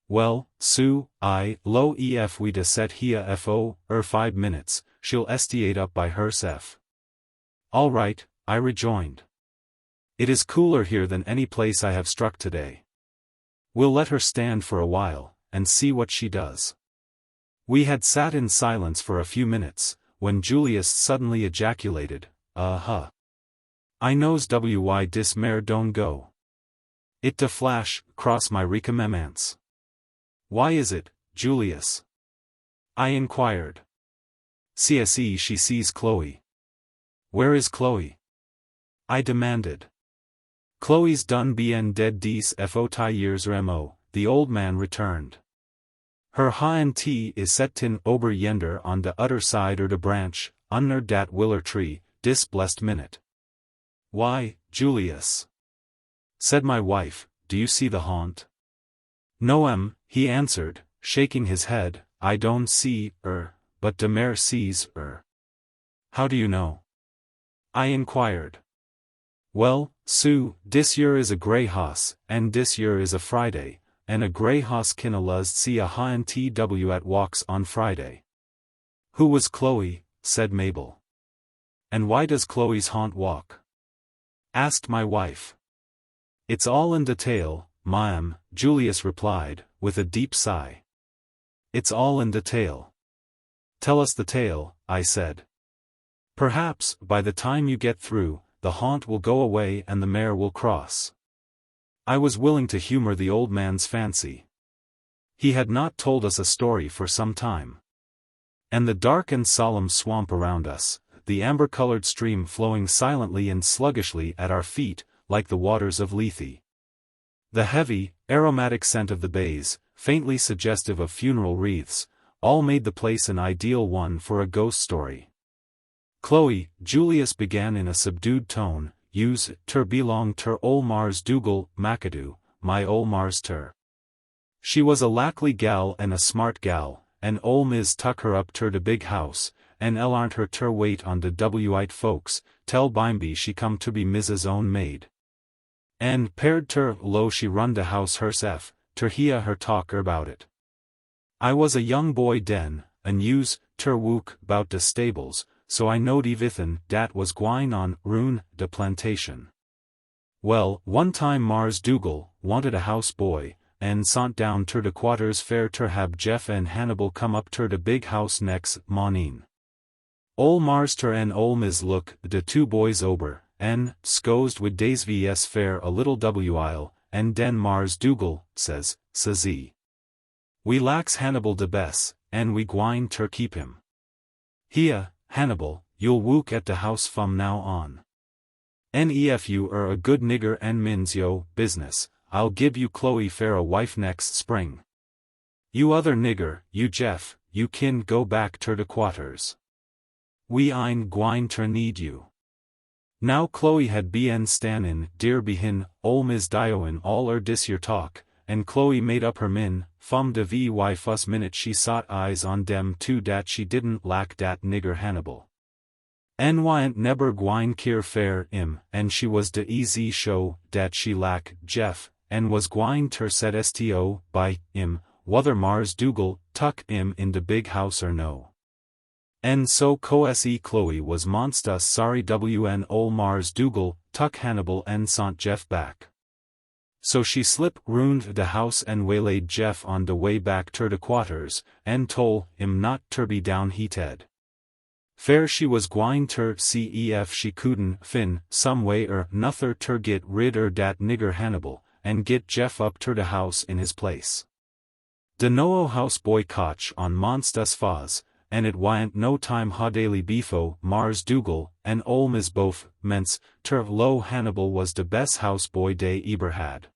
"Well, Sue, I lo ef we da set hia fo 5 minutes, she'll estiate up by herself." "All right," I rejoined. "It is cooler here than any place I have struck today. We'll let her stand for a while, and see what she does." We had sat in silence for a few minutes, when Julius suddenly ejaculated, "Uh-huh. I knows why dis mare don't go. It da flash, cross my recommemance." "Why is it, Julius?" I inquired. "CSE she sees Chloe." "Where is Chloe?" I demanded. "Chloe's done bien dead dece fo years mo," the old man returned. "Her hind t is set tin ober yender on de udder side er de branch, under dat willer tree, dis blessed minute." "Why, Julius," said my wife, "do you see the haunt?" "No, he answered, shaking his head, "I don't see, but de mare sees, "How do you know?" I inquired. "Well, Sue, dis yer is a grey hoss, and dis yer is a Friday, and a grey hoss kinna luz see a hind tw at walks on Friday." "Who was Chloe?" said Mabel. "And why does Chloe's haunt walk?" asked my wife. "It's all in detail, ma'am," Julius replied, with a deep sigh. "It's all in detail." "Tell us the tale," I said. "Perhaps, by the time you get through, the haunt will go away and the mare will cross." I was willing to humor the old man's fancy. He had not told us a story for some time. And the dark and solemn swamp around us, the amber-colored stream flowing silently and sluggishly at our feet, like the waters of Lethe. The heavy, aromatic scent of the bays, faintly suggestive of funeral wreaths, all made the place an ideal one for a ghost story. "Chloe," Julius began in a subdued tone, "use ter belong ter ol Mars Dougal, McAdoo, my ol Mars ter. She was a lackly gal and a smart gal, and ol Miz tuck her up ter de big house, and aren't her ter wait on de White folks, tell bimeby she come to be Mrs. own maid. And paired ter lo she run de house herself, ter hear her talk erbout it. I was a young boy den, and use, ter wook, bout de stables, so I knowed evithin dat was gwine on, rune, de plantation. Well, one time Mars Dougal, wanted a house boy, and sont down ter de quarters fair ter hab Jeff and Hannibal come up ter de big house next mornin'. Ol Mars ter and ol Miss look, de two boys ober, en, scozed wid days vs fair a little while, and den Mars Dougal, says he. We lacks Hannibal de bess, and we gwine ter keep him. Hia, Hannibal, you'll wook at de house from now on. Nef you a good nigger and mins yo business, I'll give you Chloe fair a wife next spring. You other nigger, you Jeff, you kin go back ter de quarters. We ein gwine ter need you. Now Chloe had been stanin dear behin, ol Ms. Dioin all dis yer talk, and Chloe made up her min, fum de vy fuss minute she sot eyes on dem too dat she didn't lack dat nigger Hannibal. En wyant neber gwine keer fair im, and she was de easy show dat she lack Jeff, and was gwine ter set sto by im, whether Mars Dougal tuck im in de big house or no. And so co-se Chloe was monsta sorry wn ol Mars Dougal tuck Hannibal and sont Jeff back. So she slip ruined de house and waylaid Jeff on de way back ter de quarters, and tol im not ter be down heated. Fair she was gwine ter cef she couldn't fin some way nother ter get rid dat nigger Hannibal, and get Jeff up ter de house in his place. De no house boy koch on monstas faz, and it wyant no time ha daily befo Mars Dougal, and ol Ms. both, ments, ter lo Hannibal was de best house boy dey eber had.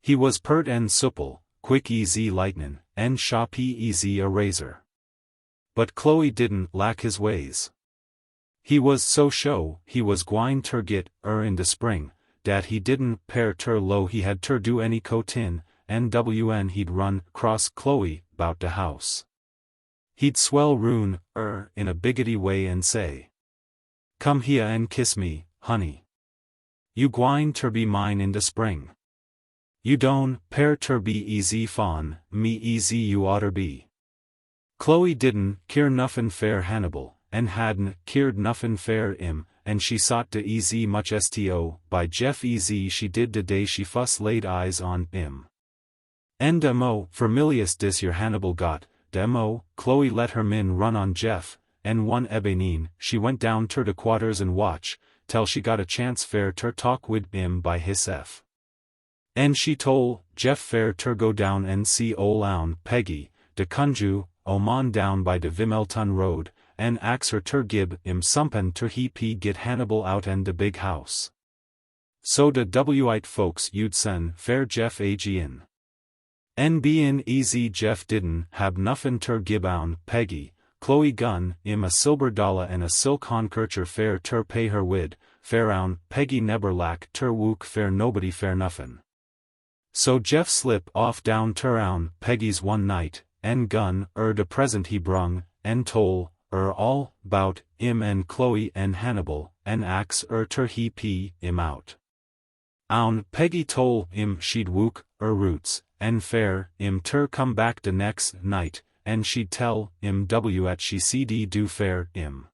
He was pert and supple, quick easy lightnin', and shoppy easy a razor. But Chloe didn't lack his ways. He was so show, he was gwine ter get, in de spring, dat he didn't pair ter lo he had ter do any cotin, and wn he'd run, cross Chloe, bout de house. He'd swell rune, in a biggity way and say, "Come here and kiss me, honey. You gwine ter be mine in de spring. You don, pair ter be easy fawn, me easy you oughter be." Chloe didn't keer nuffin fair Hannibal, and hadn't keered nuffin fair im, and she sought de easy much sto by Jeff easy she did de day she fuss laid eyes on im. And demo, familius dis yer Hannibal got, demo, Chloe let her min run on Jeff, and one ebenin, she went down ter de quarters and watch, till she got a chance fair ter talk wid im by hisself. And she tol, Jeff fair ter go down and see ol own Peggy, de Conjure, Oman down by de Vimelton road, and ax her ter gib im sumpen ter he get Hannibal out and de big house. So de White folks you'd sen fair Jeff in. En bein easy Jeff didn't hab nuffin ter gib own Peggy, Chloe gun im a silver dollar and a silk handkercher fair ter pay her wid, fair own Peggy neber lack ter wook fair nobody fair nuffin. So Jeff slip off down ter own Peggy's one night, en gun de present he brung, en tol, all, bout, im and Chloe and Hannibal, en ax ter he im out. Own Peggy tol im she'd wook, roots, en fair, im ter come back de next night, en she'd tell im at she cd do fair im.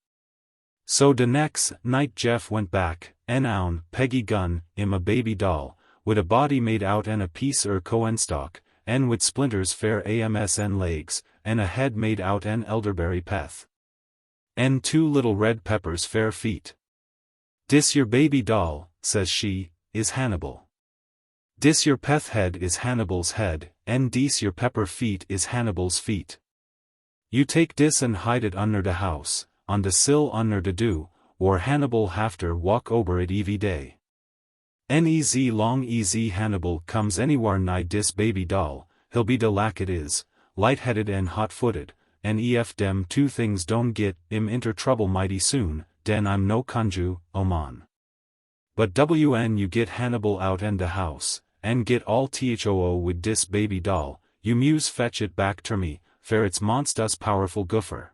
So de next night Jeff went back, en own Peggy gun im a baby doll, wid a body made out en a piece coenstock, en wid splinters fair ams en legs, en a head made out en elderberry peth. En two little red peppers fair feet. Dis your baby doll, says she, is Hannibal. Dis your peth head is Hannibal's head, en dis your pepper feet is Hannibal's feet. You take dis and hide it under de house, on de sill under de do, or Hannibal hafter walk over it every day. Easy long easy Hannibal comes anywhere nigh dis baby doll, he'll be de lack it is, light-headed and hot-footed, and ef dem two things don't get im inter trouble mighty soon, den I'm no conju, oman. But wn you get Hannibal out en de house, and get all thoo with dis baby doll, you muse fetch it back ter me, fair it's monstus powerful goofer.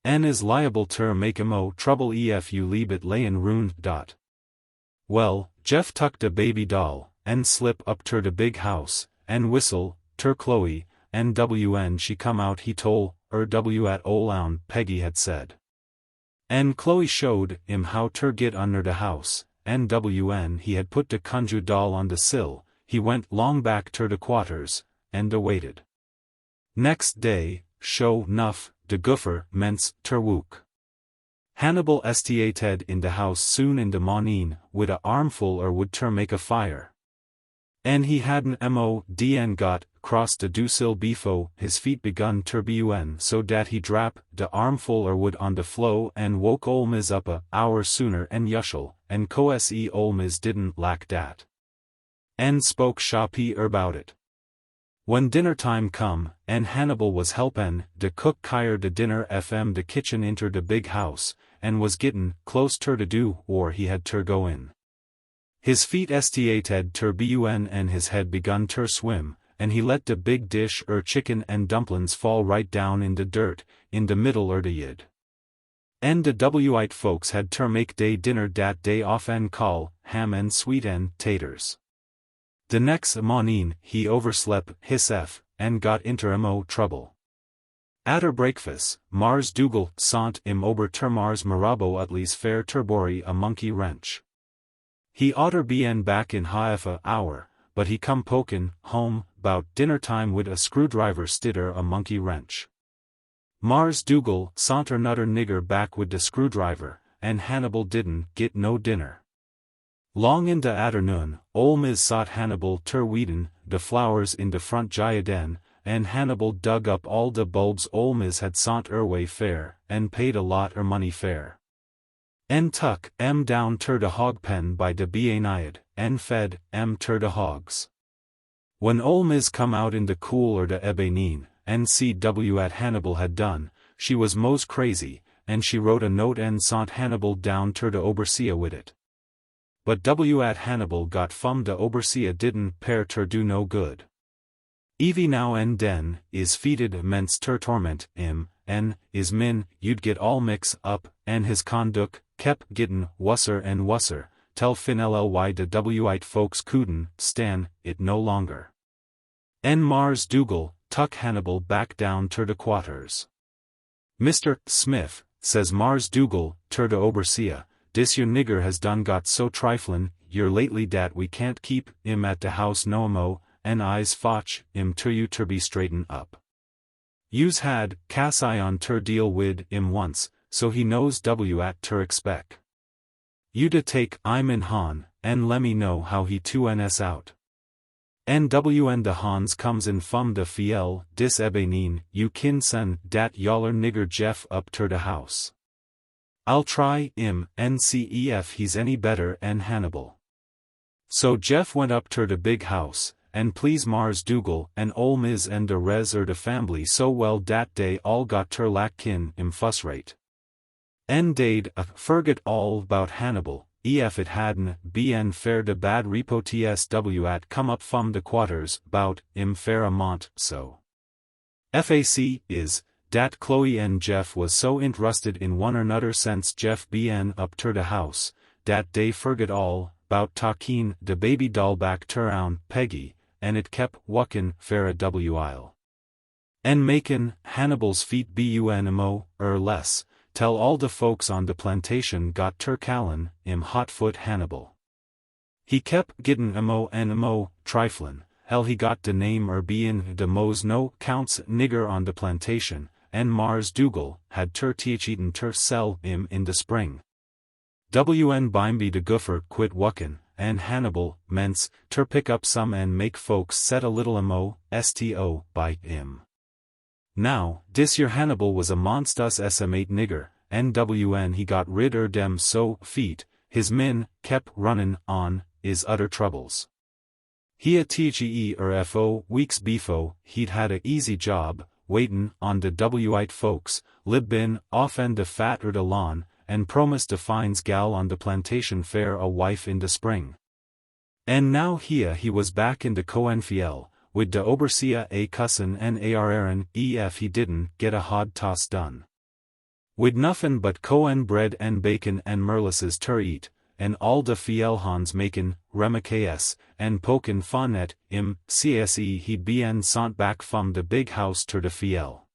N is liable ter make mo trouble if you leave it layin' ruined. Well, Jeff tuck de baby doll, and slip up ter de big house, and whistle, ter Chloe, and wn she come out he tole, w at ol Peggy had said. And Chloe showed him how ter get under de house, and wn he had put de conjure doll on de sill, he went long back ter de quarters, and waited. Next day, show nuff, de goofer ments ter wook. Hannibal estiated in de house soon in de morning, wid a armful would ter make a fire. And he hadn't modn got cross de dusil befo his feet begun ter bun so dat he drap de armful wood on de flow and woke ol Miz up a hour sooner and yushel, and se ol Miz didn't lack dat. And spoke shoppy bout it. When dinner time come, and Hannibal was helpen de cook kire de dinner fm de kitchen inter de big house, and was gittin' close ter to do or he had ter go in. His feet estiated ter bun and his head begun ter swim, and he let de big dish chicken and dumplings fall right down in de dirt, in de middle de yid. And de wite folks had ter make day dinner dat day off and call, ham and sweet and taters. The next morning he overslept his and got inter trouble. Atter breakfast, Mars Dougal sont ober ter Mars Marabo utlis fair terbori a monkey wrench. He oughter bien back in half a hour, but he come pokin' home, bout dinner time wid a screwdriver stidder a monkey wrench. Mars Dougal saunter nutter nigger back wid de screwdriver, and Hannibal didn't get no dinner. Long in de afternoon, ol Miz sought Hannibal ter weeden de flowers in de front jayaden, and Hannibal dug up all de bulbs ol Miz had sont way fair, and paid a lot money fair. En tuck down ter de hog pen by de Bienniad, en fed ter de hogs. When ol Miz come out in de cool de ebenin, and see at Hannibal had done, she was mos crazy, and she wrote a note and sont Hannibal down ter de Obersia wid it. But at Hannibal got fum de Obersia didn't pair ter do no good. Evie now and den, is feeded ments ter torment en, is min, you'd get all mix up, and his conduct, kep gittin' wusser and wusser, tell fin lly de wite folks couldn't stan it no longer. En Mars Dougal, tuck Hannibal back down ter de quarters. Mr. Smith, says Mars Dougal, ter de Obersia, dis your nigger has done got so triflin', yer lately dat we can't keep at de house no mo, and I's fotch ter you ter be straighten up. You's had, cass I on ter deal wid once, so he knows at ter expect. You da take in Han, and lemme know how he 2ns out. NWN de Hans comes in fum de fiel, dis ebenin, you kin sen dat yaller nigger Jeff up ter de house. I'll try and see if he's any better en Hannibal. So Jeff went up ter de big house, and please Mars Dougal and ol Miz and de res de family so well dat day all got ter lack kin fuss rate. En dade forget all about Hannibal, ef it hadn't been fair de bad repo tsw at come up fum de quarters bout fair amont so. Fac is, dat Chloe and Jeff was so interested in one another since Jeff been up ter de house, dat they forget all, bout talkin' de baby doll back ter Peggy, and it kep wuckin' fair a while. En makin' Hannibal's feet bunmo, less, tell all de folks on de plantation got ter callin' hotfoot Hannibal. He kep gittin' mo triflin', hell he got de name bein' de mos no counts nigger on de plantation, and Mars Dougal had ter eaten ter sell in de spring. Wn bimeby de goofer quit wuckin', and Hannibal ments ter pick up some and make folks set a little sto by Now, dis your Hannibal was a monstus SM8 nigger, and he got rid dem so feet, his min kep runnin' on, is utter troubles. He a fo weeks befo, he'd had a easy job, waitin' on de wite folks, lib bin offen de fat de lawn, and promised de finds gal on de plantation fair a wife in de spring. And now he was back in de Coenfiel, wid de Obersia a cussin' and arren ef he didn't get a hod toss done. Wid nuffin but coen bread and bacon and merlisses ter eat, en al de fielhans maken, remaks, en poken fanet, cse he'd bien sant back from de big house ter de fiel.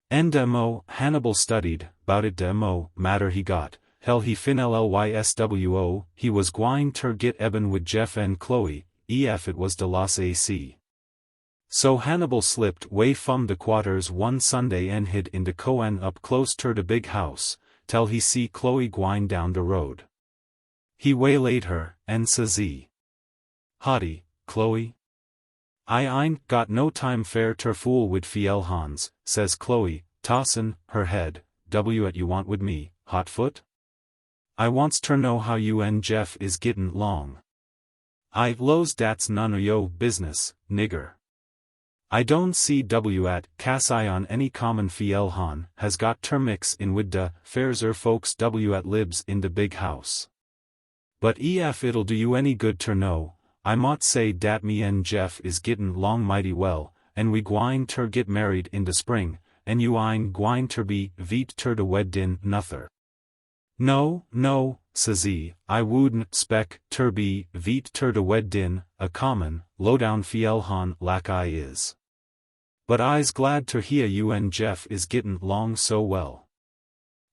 En de mo, Hannibal studied, bout it de mo, matter he got, hell he fin llyswo, he was gwine ter git eben wid Jeff and Chloe, ef it was de los ac. So Hannibal slipped way from de quarters one Sunday en hid in de coen up close ter de big house, till he see Chloe gwine down de road. He waylaid her, and says "Howdy, Chloe? I ain't got no time fair ter fool wid fielhans," says Chloe, tossin' her head, "What you want wid me, Hotfoot? I wants ter know how you and Jeff is gittin' long. I lows dat's none o' yo' business, nigger. I don't see at Cassi on any common fielhan has got ter mix in wid de fairser folks at libs in de big house. But ef it'll do you any good ter know, I mought say dat me and Jeff is gittin' long mighty well, and we gwine ter git married in de spring, and you ain gwine ter be veet ter de weddin' nuther." "No, no," says "I wouldn't spec ter be veet ter de weddin' a common, low-down fielhan lak I is. But I's glad ter hear you and Jeff is gittin' long so well.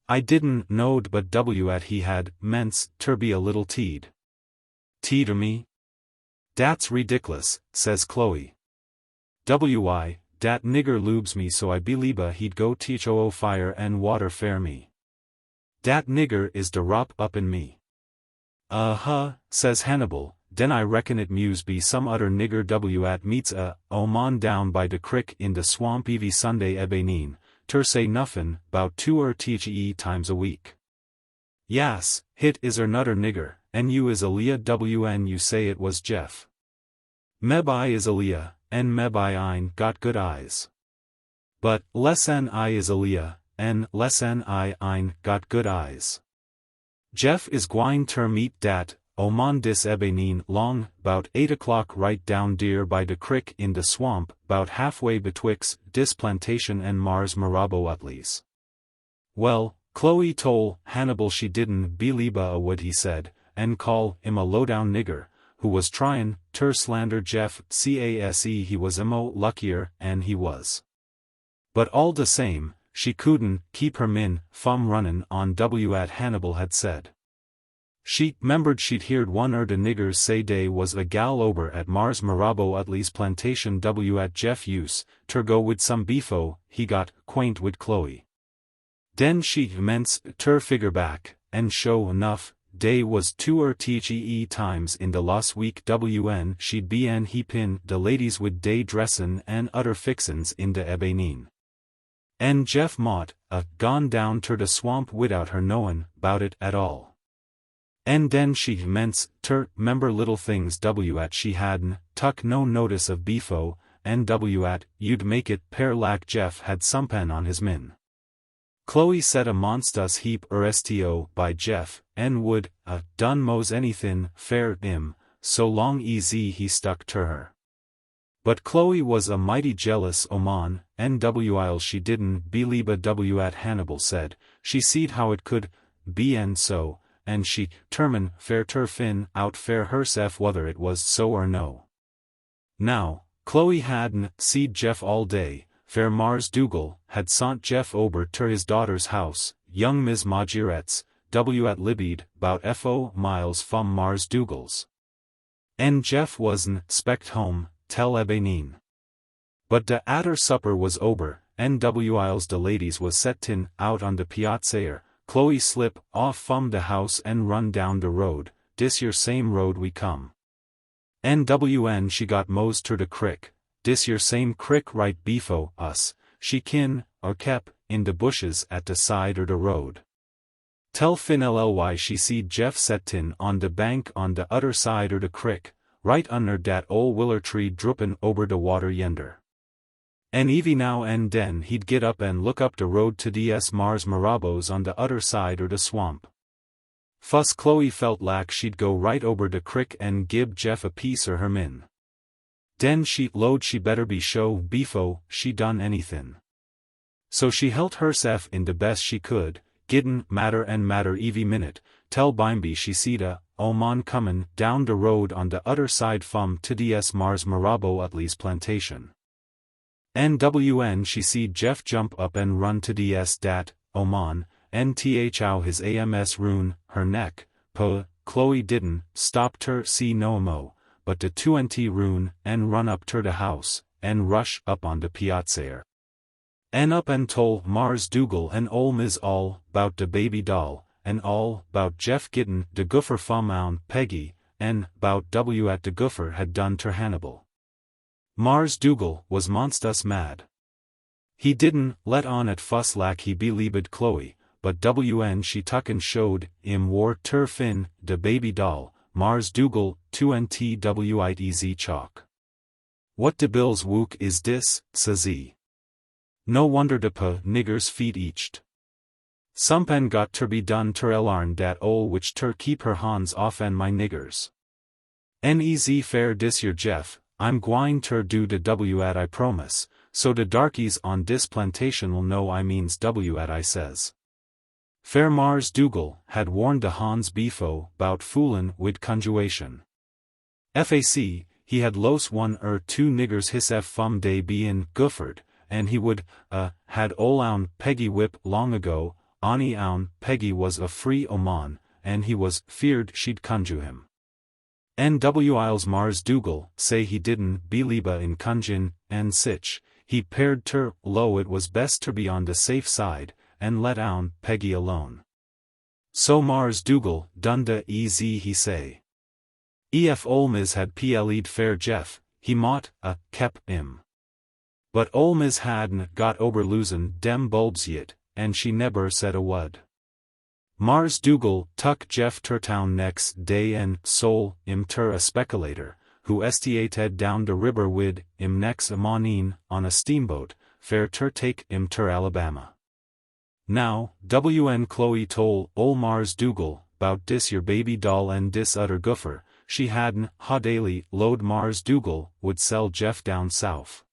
I didn't know'd but at he had ments ter be a little teed." "Teeder me? Dat's ridiculous," says Chloe. Dat nigger lubes me so I belieba he'd go teach o fire and water fair me. Dat nigger is de rop up in me." Says Hannibal, "Den I reckon it muse be some udder nigger at meets man down by de crick in de swamp evy Sunday ebeneen, ter say nuffin, bout 2 or teach times a week. Yas, hit is nutter nigger, and you is Aaliyah wn you say it was Jeff. Meb I is Aaliyah, and meb I ein got good eyes. But, lessen I is Aaliyah, and lessen I ein got good eyes. Jeff is gwine ter meet dat, man dis ebeneen long, bout 8 o'clock right down dear by de crick in de swamp, bout halfway betwixt dis plantation and Mars Marabo Utleys." Well, Chloe tole Hannibal she didn't belieba a what he said, and call him a low-down nigger, who was tryin' ter slander Jeff case he was luckier and he was. But all de same, she couldn't keep her min from runnin' on at Hannibal had said. She 'membered she'd heard one de niggers say dey was a gal ober at Mars Marabo Utley's plantation at Jeff use, ter go wid some beefo, he got quaint wid Chloe. Den she ments ter figure back, and show enough, dey was 2 or teach times in de last week wn she'd be an heapin de ladies wid day dressin' and udder fixins in de ebeneen. And Jeff mought gone down ter de swamp widout her knowin' bout it at all. And den she ments ter 'member little things at she hadn't tuck no notice of beefo, and at you'd make it pair lak Jeff had sompen on his min. Chloe said a monstus heap sto by Jeff, and would done mos anythin fair him, so long easy he stuck ter her. But Chloe was a mighty jealous oman, and while she didn't belieba at Hannibal said, she seed how it could be and so, and she termin fair ter fin out fair hersef whether it was so or no. Now, Chloe hadn't seed Jeff all day, fair Mars Dougal had sont Jeff ober ter his daughter's house, young Miss Majiret's, at Libid, bout fo miles from Mars Dougal's. And Jeff wasn't spect home, tell ebeneen. But de atter supper was ober, and whiles de ladies was settin out on de piazzaer, Chloe slip off from de house and run down de road, dis yer same road we come. And when she got mos ter de crick, dis yer same crick right befo us, she kin, or kep, in de bushes at de side er de road. Tell fin ll she seed Jeff settin on de bank on de udder side er de crick, right under dat ol willer tree druppin ober de water yender. And evy now and den he'd get up and look up de road to ds Mars Marabos on de udder side er de swamp. Fuss Chloe felt lak she'd go right ober de crick and gib Jeff a piece er her min. Den she load she better be show befo she done anythin'. So she helt herself in de best she could, gidden matter evy minute, tell bimeby she seed a man comin' down de road on de other side fum to ds Mars Marabo Utley's plantation. NWN she seed Jeff jump up and run to ds dat, man, nthou his ams rune, her neck, Chloe didn't stop ter see no mo, but de 2nt rune, and run up ter de house, and rush up on de piazzaer. En up and tol Mars Dougal and ol Miss all, bout de baby doll, and all, bout Jeff gittin de Goopher fum oun Peggy, en, bout W at de Goopher had done ter Hannibal. Mars Dougal was monstrous mad. He didn't let on at fuss lack he beliebed Chloe, but WN she tuckin showed im war ter fin, de baby doll, Mars Dougal, 2ntwitez chalk. What de bills wook is dis, says he. No wonder de niggers feet eached. Sompen got ter be done ter elarn dat ol which ter keep her hans off and my niggers. Nez fair dis your Jeff, I'm gwine ter do de W at I promise, so de darkies on dis plantation'll know I means W at I says. Fair Mars Dougal had warned de hans befo bout foolin' wid conjuration. FAC, he had los 1 or 2 niggers hisef fum day be in Goophered, and he would, had ol oun Peggy whip long ago, ani oun Peggy was a free oman, and he was feared she'd conjure him. NW Isles Mars Dougal say he didn't belieba in conjin, and sich, he paired ter, lo it was best ter be on the safe side, and let oun Peggy alone. So Mars Dougal done de ez he say. Ef ol Miz had ple'd fair Jeff, he mought, kep him. But ol Miz hadn't got ober losin' dem bulbs yit, and she neber said a wud. Mars Dougal tuck Jeff ter town next day and sol im ter a speculator, who estiated down de ribber wid im next a monin on a steamboat, fair ter take im ter Alabama. Now, WN Chloe tol ol Mars Dougal, bout dis your baby doll and dis utter Goopher, she hadn't ha daily load Mars Dougal would sell Jeff down south.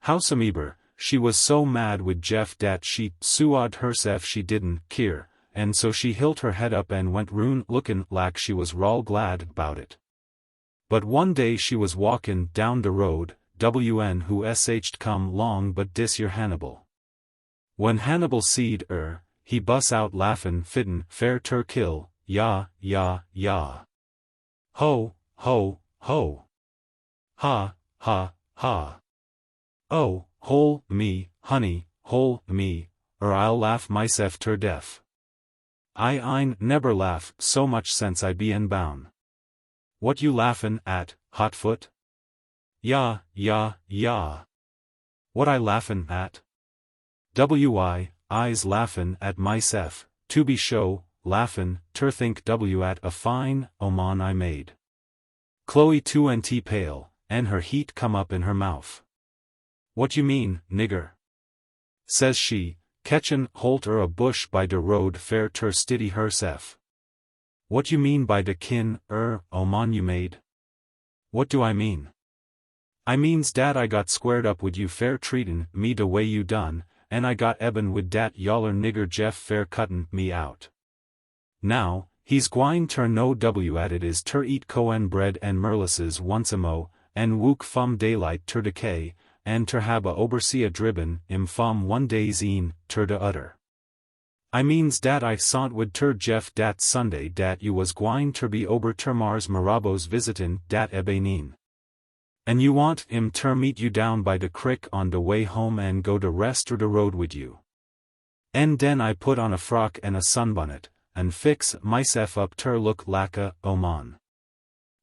Howsomever, she was so mad with Jeff dat she suad hersef she didn't keer, and so she hilt her head up and went roon lookin' lak she was raw glad bout it. But one day she was walkin' down de road, WN who sh'd come long but dis your Hannibal. When Hannibal seed he bus out laughin' fittin' fair ter kill, ya, ya, ya. Ho, ho, ho. Ha, ha, ha. Oh, hole me, honey, hole me, I'll laugh myself ter death. I ein neber laugh so much since I be bound. What you laughin' at, Hotfoot? Ya, ya, ya. What I laughin' at? I's laughin' at myself, to be show, laughin' ter think W at a fine oman I made. Chloe 2nt pale, and her heat come up in her mouth. What you mean, nigger? Says she, catchin' holt a bush by de road fair ter stiddy hersef. What you mean by de kin, oman you made? What do I mean? I means dat I got squared up wid you fair treatin' me de way you done, and I got eben wid dat yaller nigger Jeff fair cuttin' me out. Now, he's gwine ter no W at it is ter eat Cohen bread and merlisses once a mo, and wook fum daylight ter decay, and ter hab a obersea dribben im fum one day zine, ter de udder. I means dat I sont wid ter Jeff dat Sunday dat you was gwine ter be ober ter Mars Marabos visitin' dat ebenin. And you want him ter meet you down by de crick on de way home and go de rest er de road wid you. And den I put on a frock and a sunbonnet, and fix myself up ter look laka, oman.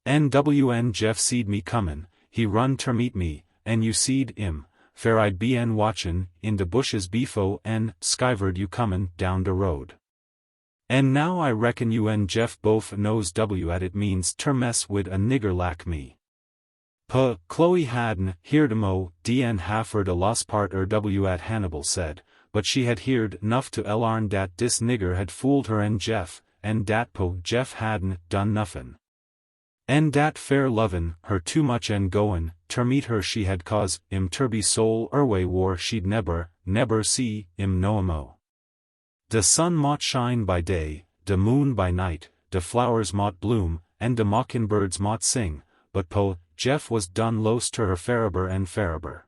NWN Jeff seed me comin', he run ter meet me, and you seed him, fair I'd be watchin' in de bushes befo and skivered you comin' down de road. And now I reckon you and Jeff both knows W at it means ter mess wid a nigger lak me. Chloe hadn't heerd mo dn halferd a lost part W at Hannibal said, but she had heerd nuff to elarn dat dis nigger had fooled her and Jeff, and dat Jeff hadn't done nuffin'. And dat fair lovin' her too much and goin' ter meet her she had cause, ter be soul erway war she'd never see, no mo. De sun mought shine by day, de moon by night, de flowers mought bloom, and de mockingbirds mought sing, but Jeff was done los ter her fariber and fariber.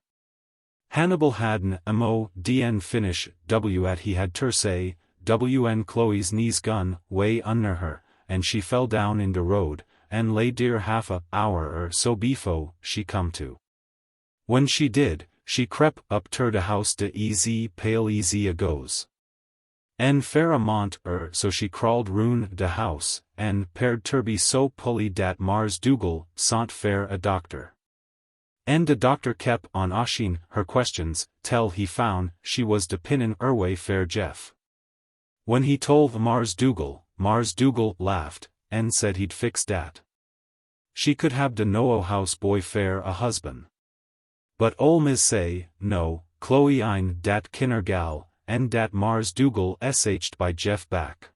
Hannibal had'n dn finish, at he had ter say, wn Chloe's knees gun, way under her, and she fell down in de road, and lay dear half a hour or so befo she come to. When she did, she crep up ter de house de pale easy a goes. En fair amont so she crawled roon de house, en paired ter be so pulley dat Mars Dougal sant fair a doctor. En de doctor kep on ashin her questions, tell he found she was de pinin erway fair Jeff. When he told Mars Dougal laughed, en said he'd fix dat. She could have de no house boy fair a husband. But ol Miz say, no, Chloe ein dat kinner gal, en dat Mars Dougal shed by Jeff back.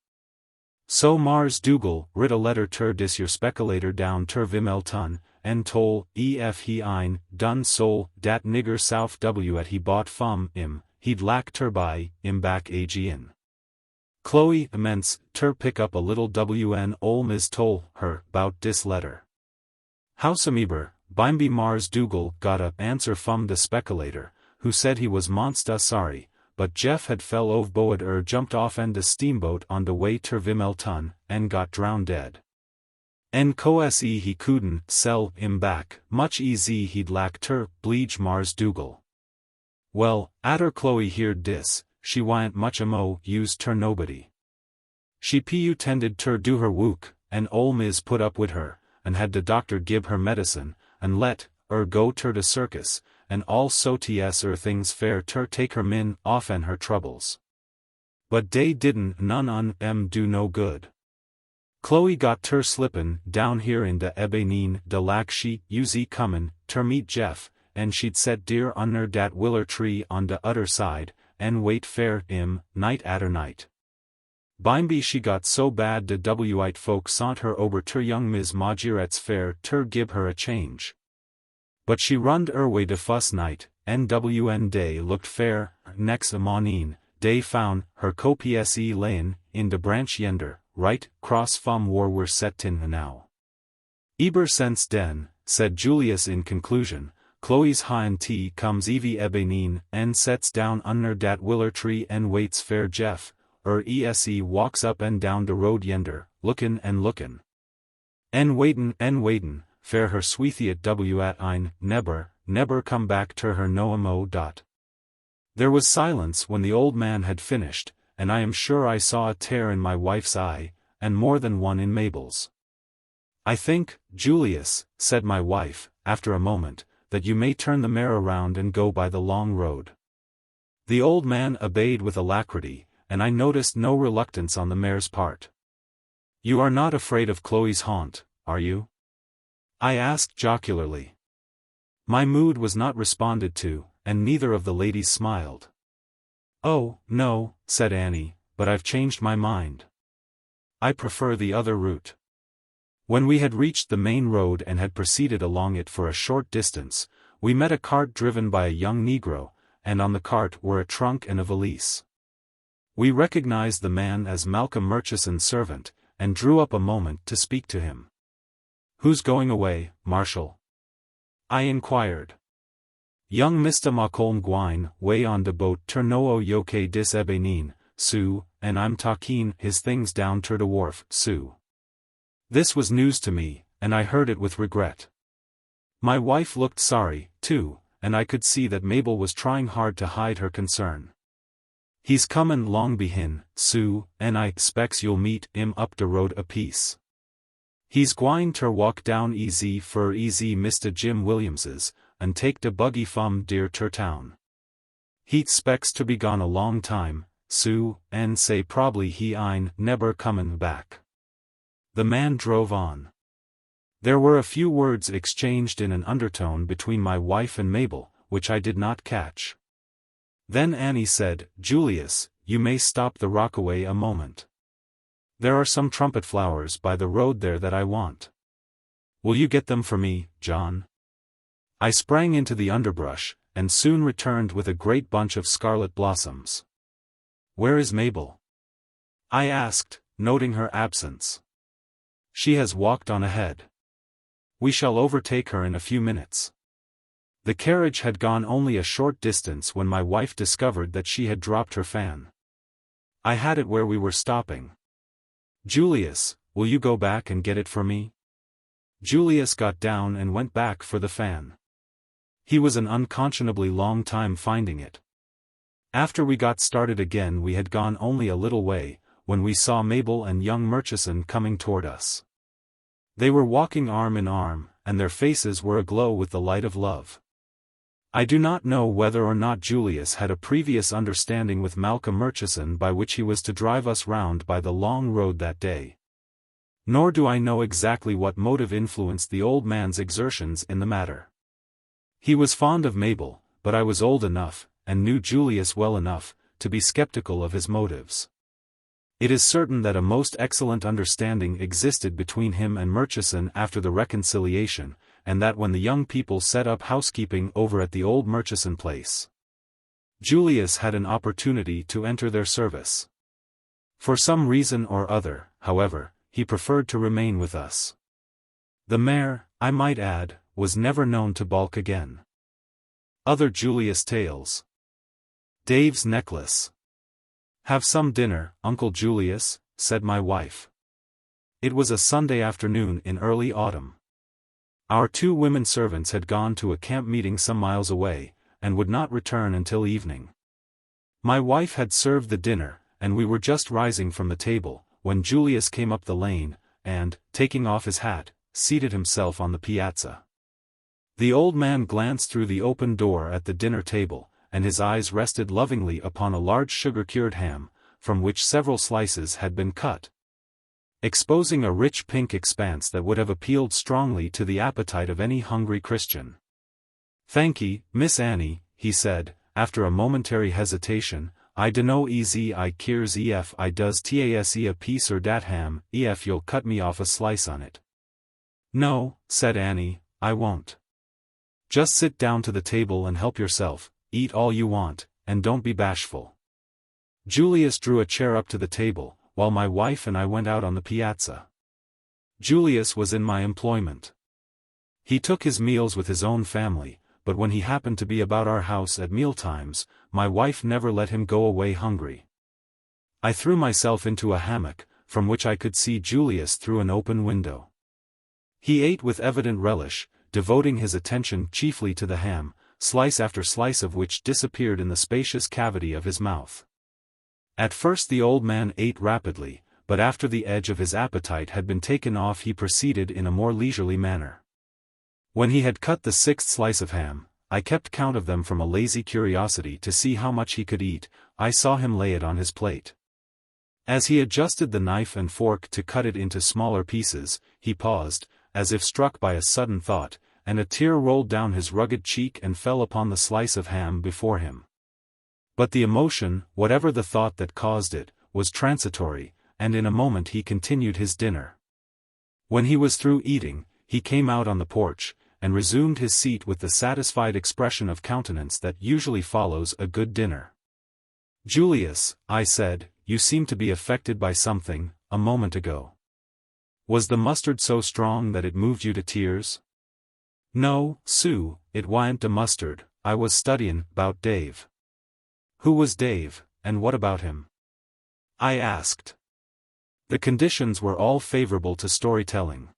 So Mars Dougal writ a letter ter dis your speculator down ter Vimelton, en tol, ef he ein, done sol, dat nigger south at he bought fum he'd lack ter by, back agin. Chloe immense, ter pick up a little wn ol Miz tol her, bout dis letter. Howsomever, bimeby Mars Dougal got a answer fum the speculator, who said he was monsta sorry, but Jeff had fell overboard jumped off en de steamboat on de way ter Vimelton, en got drowned dead. En se he couldn't sell back, much easy he'd lack ter bleege Mars Dougal. Well, atter Chloe heard dis, she wa'n't much use ter nobody. She tended ter do her wook, en ol Miz put up wid her, and had de doctor gib her medicine, and let go ter de circus, and all so ts things fair ter take her min off en her troubles. But dey didn't none on do no good. Chloe got ter slippin' down here in de ebeneen de lack she usie comin' ter meet Jeff, and she'd set deer under dat willer tree on de udder side, en wait fair night atter night. Bimeby she got so bad de wite folk sont her ober ter young Miss Majorette's fair ter gib her a change. But she runned way de fuss night, nwn day looked fair, next morning, day found her copse layin' in de branch yender, right cross fum war we're set tin now. Eber since den, said Julius in conclusion, Chloe's hind tea comes evie ebeneen en sets down under dat willer tree en waits fair Jeff, ese walks up and down de road yender, lookin' en lookin'. En waitin', fair her sweethiet at ein, neber come back ter her no dot. There was silence when the old man had finished, and I am sure I saw a tear in my wife's eye, and more than one in Mabel's. I think, Julius, said my wife, after a moment, that you may turn the mare around and go by the long road. The old man obeyed with alacrity, and I noticed no reluctance on the mare's part. You are not afraid of Chloe's haunt, are you? I asked jocularly. My mood was not responded to, and neither of the ladies smiled. Oh, no, said Annie, but I've changed my mind. I prefer the other route. When we had reached the main road and had proceeded along it for a short distance, we met a cart driven by a young Negro, and on the cart were a trunk and a valise. We recognized the man as Malcolm Murchison's servant, and drew up a moment to speak to him. Who's going away, Marshal? I inquired. Young Mr. Malcolm Gwine, way on de boat ter noo yoke dis ebeneen, Sue, and I'm takin' his things down ter de wharf, Sue. This was news to me, and I heard it with regret. My wife looked sorry, too, and I could see that Mabel was trying hard to hide her concern. He's comin' long behin, Sue, and I expects you'll meet him up de road a piece. He's gwine ter walk down easy Mr. Jim Williams's, and take de buggy fum dear ter town. He expects to be gone a long time, Sue, and say probably he ein neber comin' back. The man drove on. There were a few words exchanged in an undertone between my wife and Mabel, which I did not catch. Then Annie said, Julius, you may stop the rockaway a moment. There are some trumpet flowers by the road there that I want. Will you get them for me, John? I sprang into the underbrush, and soon returned with a great bunch of scarlet blossoms. "Where is Mabel?" I asked, noting her absence. "She has walked on ahead. We shall overtake her in a few minutes." The carriage had gone only a short distance when my wife discovered that she had dropped her fan. I had it where we were stopping. "Julius, will you go back and get it for me?" Julius got down and went back for the fan. He was an unconscionably long time finding it. After we got started again we had gone only a little way, when we saw Mabel and young Murchison coming toward us. They were walking arm in arm, and their faces were aglow with the light of love. I do not know whether or not Julius had a previous understanding with Malcolm Murchison by which he was to drive us round by the long road that day. Nor do I know exactly what motive influenced the old man's exertions in the matter. He was fond of Mabel, but I was old enough, and knew Julius well enough, to be skeptical of his motives. It is certain that a most excellent understanding existed between him and Murchison after the reconciliation, and that when the young people set up housekeeping over at the old Murchison place, Julius had an opportunity to enter their service. For some reason or other, however, he preferred to remain with us. The mare, I might add, was never known to balk again. Other Julius tales. Dave's necklace. "Have some dinner, Uncle Julius," said my wife. It was a Sunday afternoon in early autumn. Our 2 women servants had gone to a camp meeting some miles away, and would not return until evening. My wife had served the dinner, and we were just rising from the table, when Julius came up the lane, and, taking off his hat, seated himself on the piazza. The old man glanced through the open door at the dinner table, and his eyes rested lovingly upon a large sugar-cured ham, from which several slices had been cut, exposing a rich pink expanse that would have appealed strongly to the appetite of any hungry Christian. "Thankee, Miss Annie," he said, after a momentary hesitation, "I dunno I cares ef I does tas a piece or dat ham, ef you'll cut me off a slice on it." "No," said Annie, "I won't. Just sit down to the table and help yourself, eat all you want, and don't be bashful." Julius drew a chair up to the table, while my wife and I went out on the piazza. Julius was in my employment. He took his meals with his own family, but when he happened to be about our house at mealtimes, my wife never let him go away hungry. I threw myself into a hammock, from which I could see Julius through an open window. He ate with evident relish, devoting his attention chiefly to the ham, slice after slice of which disappeared in the spacious cavity of his mouth. At first the old man ate rapidly, but after the edge of his appetite had been taken off he proceeded in a more leisurely manner. When he had cut the 6th slice of ham, I kept count of them from a lazy curiosity to see how much he could eat. I saw him lay it on his plate. As he adjusted the knife and fork to cut it into smaller pieces, he paused, as if struck by a sudden thought, and a tear rolled down his rugged cheek and fell upon the slice of ham before him. But the emotion, whatever the thought that caused it, was transitory, and in a moment he continued his dinner. When he was through eating, he came out on the porch, and resumed his seat with the satisfied expression of countenance that usually follows a good dinner. "Julius," I said, "you seem to be affected by something, a moment ago. Was the mustard so strong that it moved you to tears?" "No, Sue, it wa'n't de mustard, I was studyin' 'bout Dave." "Who was Dave, and what about him?" I asked. The conditions were all favorable to storytelling.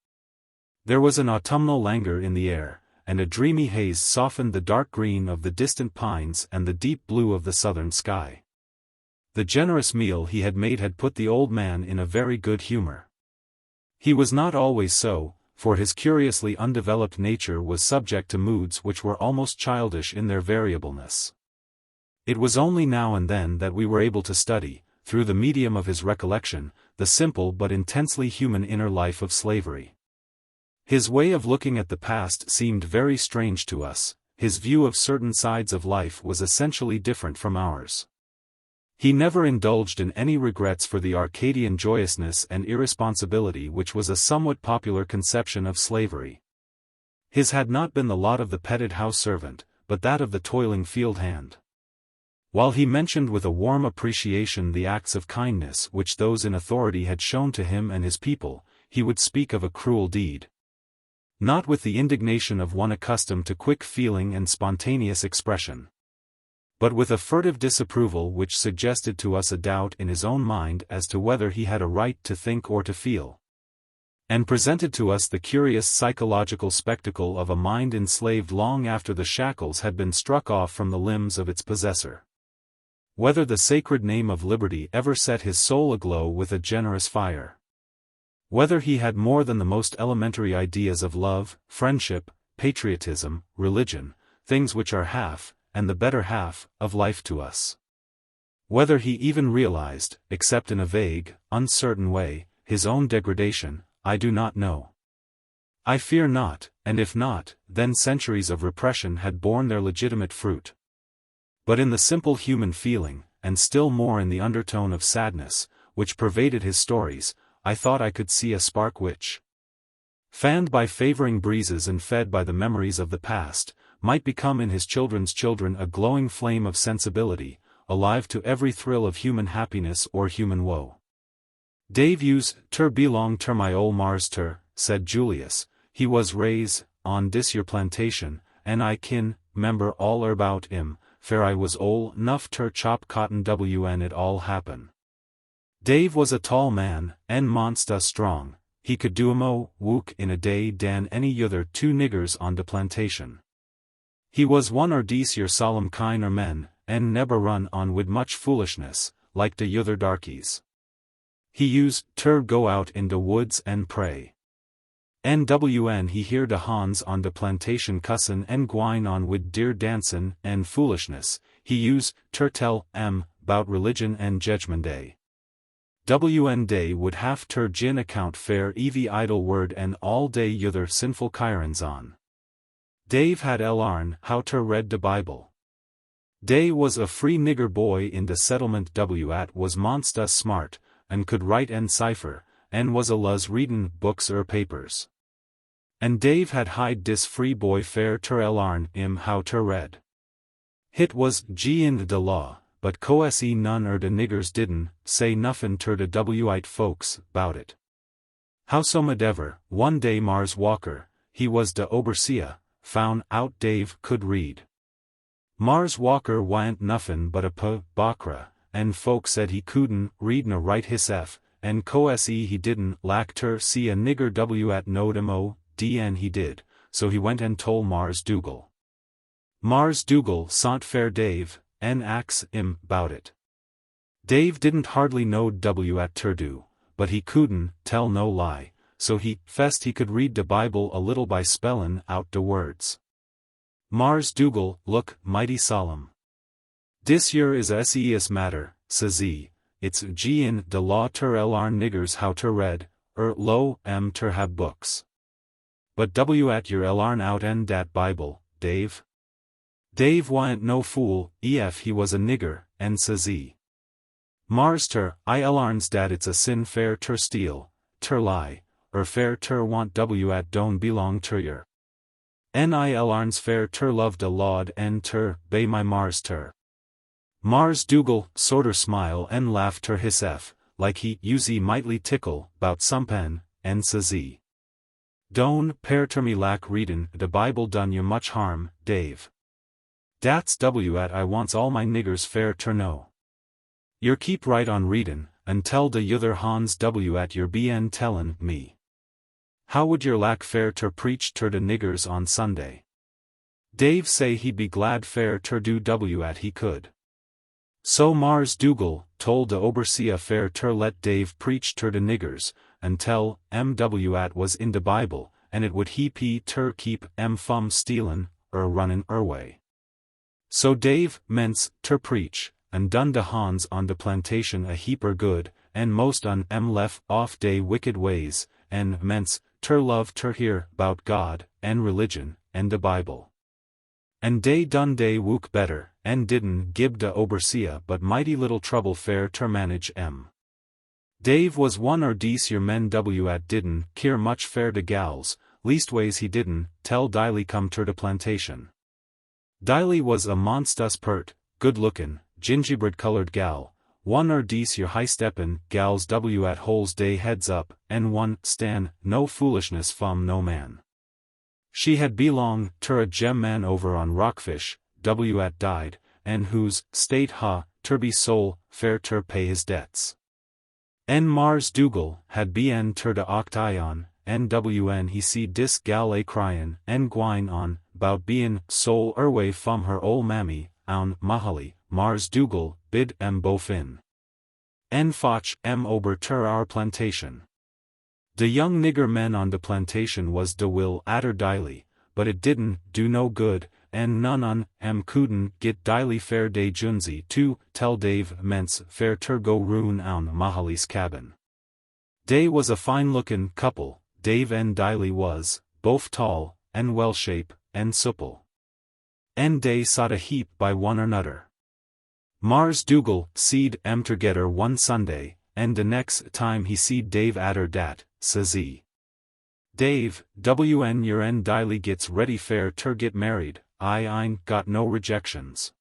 There was an autumnal languor in the air, and a dreamy haze softened the dark green of the distant pines and the deep blue of the southern sky. The generous meal he had made had put the old man in a very good humor. He was not always so, for his curiously undeveloped nature was subject to moods which were almost childish in their variableness. It was only now and then that we were able to study, through the medium of his recollection, the simple but intensely human inner life of slavery. His way of looking at the past seemed very strange to us, his view of certain sides of life was essentially different from ours. He never indulged in any regrets for the Arcadian joyousness and irresponsibility which was a somewhat popular conception of slavery. His had not been the lot of the petted house servant, but that of the toiling field hand. While he mentioned with a warm appreciation the acts of kindness which those in authority had shown to him and his people, he would speak of a cruel deed. Not with the indignation of one accustomed to quick feeling and spontaneous expression, but with a furtive disapproval which suggested to us a doubt in his own mind as to whether he had a right to think or to feel, and presented to us the curious psychological spectacle of a mind enslaved long after the shackles had been struck off from the limbs of its possessor. Whether the sacred name of liberty ever set his soul aglow with a generous fire. Whether he had more than the most elementary ideas of love, friendship, patriotism, religion, things which are half, and the better half, of life to us. Whether he even realized, except in a vague, uncertain way, his own degradation, I do not know. I fear not, and if not, then centuries of repression had borne their legitimate fruit. But in the simple human feeling, and still more in the undertone of sadness, which pervaded his stories, I thought I could see a spark which, fanned by favoring breezes and fed by the memories of the past, might become in his children's children a glowing flame of sensibility, alive to every thrill of human happiness or human woe. Dave use ter belong ter my ol' Mars ter, said Julius, he was raise, on dis yer plantation, and I kin, member all erbout him, fair I was ol' nuff ter chop cotton when it all happen. Dave was a tall man, and monsta strong, he could do a mo' wook in a day dan any yother two niggers on de plantation. He was one or dese yer solemn kiner men, and nebber run on wid much foolishness, like de yother darkies. He used ter go out in de woods and pray. Nw'n he hear de Hans on de plantation cussin' and gwine on wid deer dancin' and foolishness, he use ter tell bout religion and Judgment Day. Wn day would have ter gin account fair evie idle word and all day yother sinful kyrans on. Dave had larn how ter read de Bible. Day was a free nigger boy in de settlement at was monsta smart, and could write and cipher, and was a luz readin' books papers. And Dave had hide dis free boy fair ter larn how ter read. Hit was in de law, but coese none de niggers didn't say nuffin ter de wite folks bout it. Howsomedever, one day Mars Walker, he was de overseer, found out Dave could read. Mars Walker wa'n't nuffin but a bakra, and folk said he couldn't read nor write hisself, and coese he didn't lack ter see a nigger at knowed dn he did, so he went and told Mars Dougal. Mars Dougal sont fair Dave, and ax bout it. Dave didn't hardly know at ter do, but he couldn't tell no lie, so he fessed he could read de Bible a little by spellin' out de words. Mars Dougal look mighty solemn. Dis yer is a serious matter, says he, it's in de law ter larn niggers how ter read, lo ter have books. But at yer larn out en dat Bible, Dave? Dave wa'n't no fool, ef he was a nigger, and says he. Mars ter, I larns dat it's a sin fair ter steal, ter lie, fair ter want at don't belong ter yer. I larns fair ter love de laud en ter bay my Mars ter. Mars Dougal sorter smile and laugh ter hisself, like he usey mightly tickle bout sompen, and says he. Don't pair ter me lack readin' de Bible done you much harm, Dave. Dat's at I wants all my niggers fair ter know. Yer keep right on readin', and tell de yother Hans at yer bn tellin' me. How would yer lack fair ter preach ter de niggers on Sunday? Dave say he'd be glad fair ter do at he could. So Mars Dougal told de overseer fair ter let Dave preach ter de niggers, and tell at was in de Bible, and it would he ter keep fum stealin', runnin' way. So Dave ments ter preach, and done de Hans on de plantation a heaper good, and most on left off de wicked ways, and ments ter love ter hear bout God, and religion, and de Bible. And dey done dey wook better, and didn't gib de overseer but mighty little trouble fair ter manage Dave was one or dese yer men at didn't care much fair de gals, leastways he didn't, tell Diley come ter de plantation. Diley was a monstus pert, good-lookin', gingerbread-colored gal, one er dece your high-steppin' gals w at holes day heads up, and one, stan, no foolishness fum no man. She had belong, ter a gem man over on Rockfish, w at died, and whose, state ter be soul, fair ter pay his debts. En Mars Dougal, had been ter de octation, NWN he see dis gal a cryin', en gwine on, bout bein' soul erway fum her ol' mammy, oun Mahaly, Mars Dougal, bid bofin. En foch ober ter our plantation. De young nigger men on de plantation was de will atter Diley, but it didn't do no good, en none on couldn't get Diley fair day Junzi to tell Dave ments fair ter go roon oun Mahaly's cabin. Dey was a fine-lookin' couple, Dave and Diley was, both tall, and well-shape, and supple. En dey sot a heap by one another. Mars Dougal seed tergetter one Sunday, and de next time he seed Dave atter dat, says he. Dave, wn your en Diley gets ready fair ter get married, I ain't got no rejections.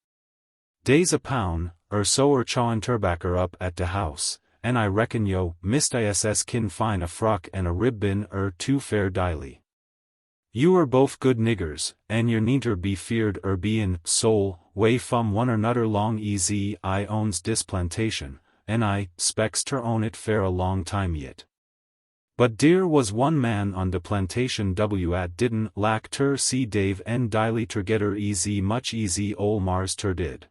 Dey's a pound, so chawin' terbacker up at de house, and I reckon yo, mist iss kin find a frock and a ribbon two fair Diley. You are both good niggers, and your neenter be feared bein' soul, way fum one another long easy I owns dis plantation, and I spects ter own it fair a long time yet. But dear was one man on de plantation w at didn't lack ter see Dave and Diley tergetter easy much easy ol' Mars ter did.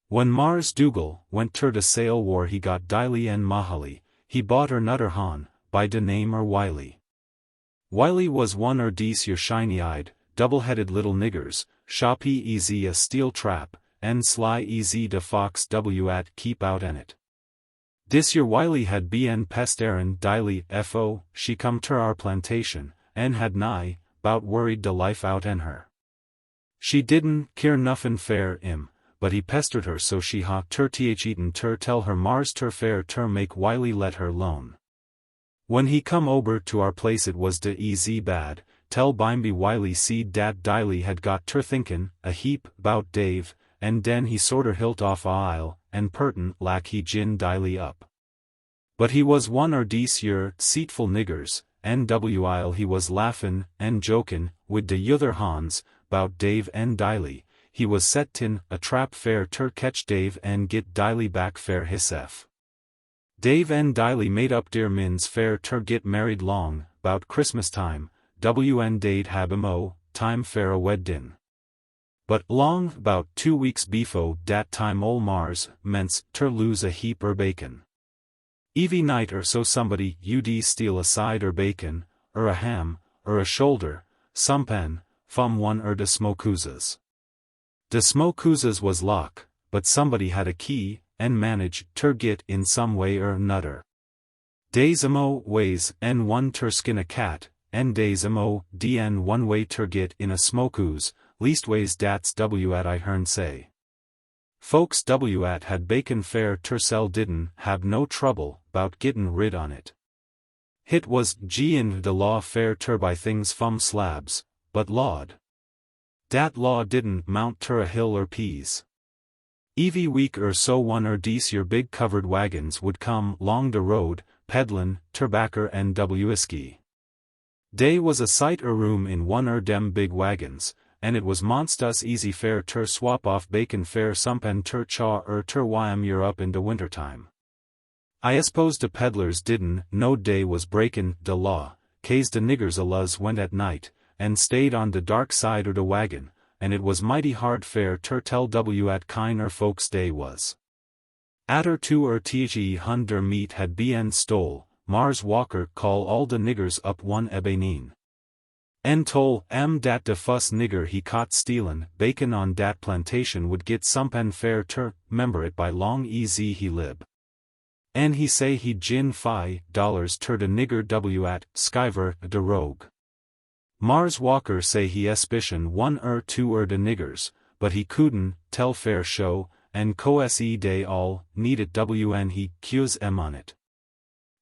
When Mars Dougal went ter de sale war he got Diley and Mahaly, he bought nutter han, by de name Wiley. Wiley was one dece your shiny-eyed, double-headed little niggers, shoppy easy a steel trap, and sly easy de fox w at keep out en it. Dis your Wiley had been pest Aaron Diley fo, she come ter our plantation, and had nigh, bout worried de life out en her. She didn't care nuffin fair but he pestered her so she ter eaten ter tell her Mars ter fair ter make Wiley let her lone. When he come ober to our place it was de easy bad, tell bimeby Wiley see dat Diley had got ter thinkin' a heap bout Dave, and den he sorter hilt off a aisle, and pertin' lack he gin Diley up. But he was one dece yer seatful niggers, while he was laughin' and jokin' wid de yuther hans, bout Dave and Diley, he was set tin a trap fair ter catch Dave and get Diley back fair hisself. Dave and Diley made up dear mins fair ter get married long, bout Christmas time, wn dade habimo, time fair a weddin'. But long, bout 2 weeks befo dat time ol' Mars, ments ter lose a heap bacon. Evie night so somebody steal a side bacon, a ham, a shoulder, sompen, fum one de smokoozas. De smokoozas was lock, but somebody had a key, and manage ter git in some way nutter. Days ways en one ter skin a cat, en days dn one way ter git in a smokooz, leastways dats w at I hearn say. Folks w at had bacon fair ter sell didn't have no trouble bout gittin' rid on it. Hit was in de law fair ter buy things fum slabs, but lawd. Dat law didn't mount ter a hill peas. Evie week so one dece your big covered wagons would come long de road, peddlin', terbacker and whisky. Dey was a sight room in one dem big wagons, and it was monstus easy fair ter swap off bacon fair sumpen ter chaw ter wyam yer up in de wintertime. I suppose de peddlers didn't know dey was breakin' de law, case de niggers aluz went at night, and stayed on de dark side de wagon, and it was mighty hard fair ter tell w at kine folks day was. Atter 2 the hunder meat had been stole, Mars Walker call all de niggers up one ebeneen. En tol dat de fuss nigger he caught stealin' bacon on dat plantation would get sompen fair ter, member it by long easy he lib. En he say he gin $5 ter de nigger w at skiver de rogue. Mars Walker say he espicion 1 2 de niggers, but he couldn't tell fair show, and se dey all needed wn he cuz on it.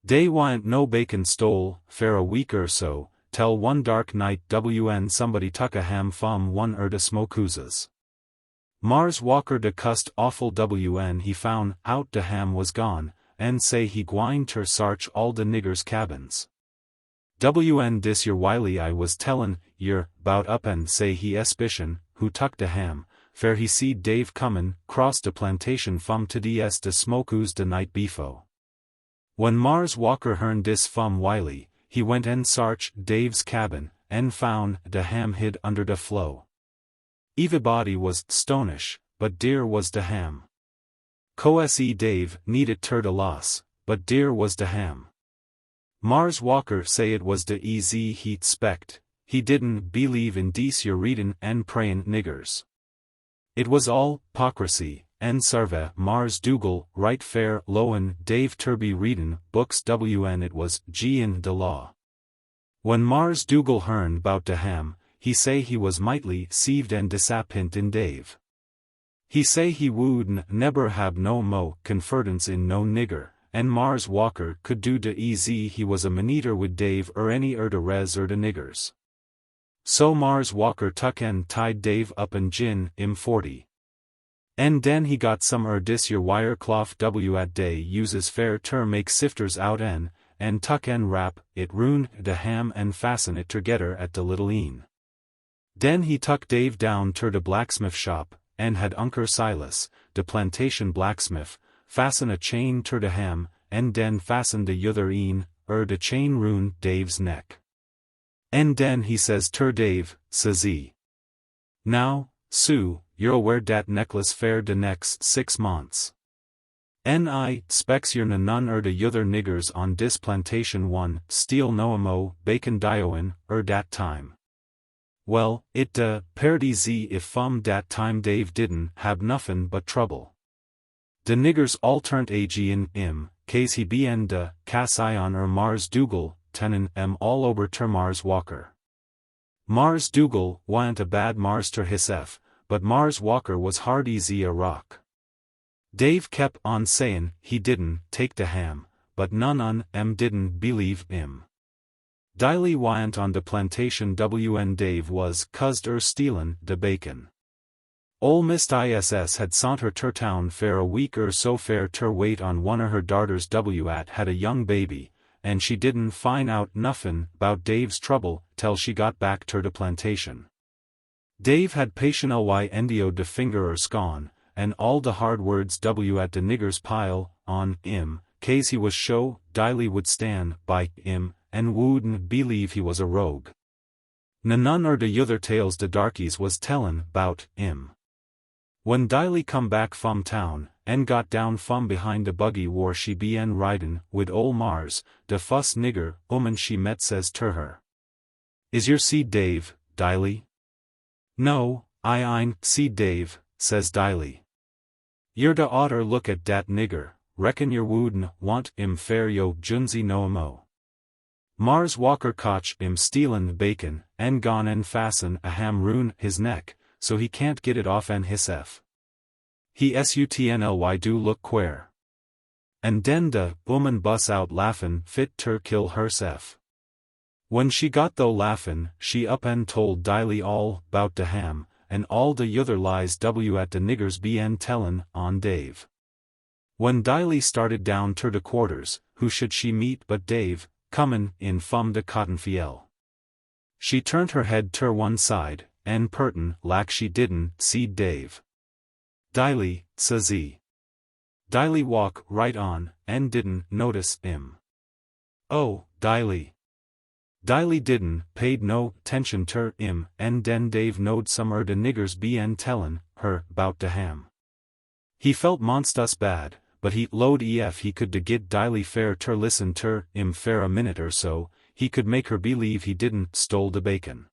Dey wa'n't no bacon stole, fair a week so, tell one dark night wn somebody tuck a ham fum one de smokoozas. Mars Walker de cust awful wn he found out de ham was gone, and say he gwine ter sarch all de niggers cabins. Wn dis yer wily I was tellin' yer, bout up and say he espicion, who tuck de ham, fair he seed Dave comin', cross de plantation fum to ds de smokooz de night befo. When Mars Walker hearn dis fum wily, he went en sarch Dave's cabin, en found de ham hid under de floe. Everybody was stonish, but dear was de ham. Co-se Dave needed ter de loss, but dear was de ham. Mars Walker say it was de ez he'd spect, he didn't believe in dece yer readin' en prayin' niggers. It was all hypocrisy, en sarve Mars Dougal right fair lowen Dave Turby readin' books wn it was gin de law. When Mars Dougal hearn bout de ham, he say he was mightly seeved and disappint in Dave. He say he would neber have no mo confidence in no nigger, and Mars Walker could do de ez he was a maneater with Dave any de res de niggers. So Mars Walker tuck en tied Dave up and gin 40. And den he got some dis yer wire cloth at day uses fair ter make sifters out and tuck en wrap it ruin de ham and fasten it tergetter at de little een. Den he tuck Dave down ter de blacksmith shop, and had Unker Silas, de plantation blacksmith, fasten a chain ter de ham, and den fasten de yother een, de chain ruin Dave's neck. And den he says ter Dave, says he. Now, Sue, you'll wear dat necklace fair de next 6 months. I specs you're none de yother niggers on dis plantation one, steal no mo, bacon dioin, dat time. Well, it pardy z if fum dat time Dave didn't have nuffin but trouble. De niggers all turn't in case he be en de cass on Mars Dougal, tenin all over ter Mars Walker. Mars Dougal wa'n't a bad Mars ter hisef, but Mars Walker was hard easy a rock. Dave kep on sayin' he didn't take de ham, but none on didn't believe him. Diley wa'n't on de plantation wn Dave was cussed stealin' de bacon. Ol' Mist ISS had sont her ter town fair a week so fair ter wait on one her darters at had a young baby, and she didn't find out nuffin' bout Dave's trouble till she got back ter de plantation. Dave had patient ly endio de finger scone, and all de hard words at de niggers pile on case he was show Diley would stand by and wouldn't believe he was a rogue. None de yother tales de darkies was tellin' bout When Diley come back fum town, and got down fum behind de buggy war she en ridin' wid ol' Mars, de fuss nigger she met says ter her. Is yer see Dave, Diley? No, I ain't see Dave, says Diley. Yer da oughter look at dat nigger, reckon yer wouldn't want fair yo junzi no mo. Mars Walker cotch stealin' bacon, and gone en fasten a ham ruin his neck, so he can't get it off en hisef. He sutnly do look quare. And den de woman bus out laughin' fit ter kill hersef. When she got though laughin', she up and told Diley all bout de ham, and all de yother lies at de niggers en tellin' on Dave. When Diley started down ter de quarters, who should she meet but Dave, comin' in fum de cotton fiel. She turned her head ter one side, and pertin' lack she didn't see Dave. Diley, says he. Diley walk right on, and didn't notice him. Oh, Diley. Diley didn't paid no tention ter and den Dave knowed some de niggers en tellin' her bout de ham. He felt monstus bad, but he lowed ef he could de git Diley fair ter listen ter fair a minute so, he could make her believe he didn't stole de bacon.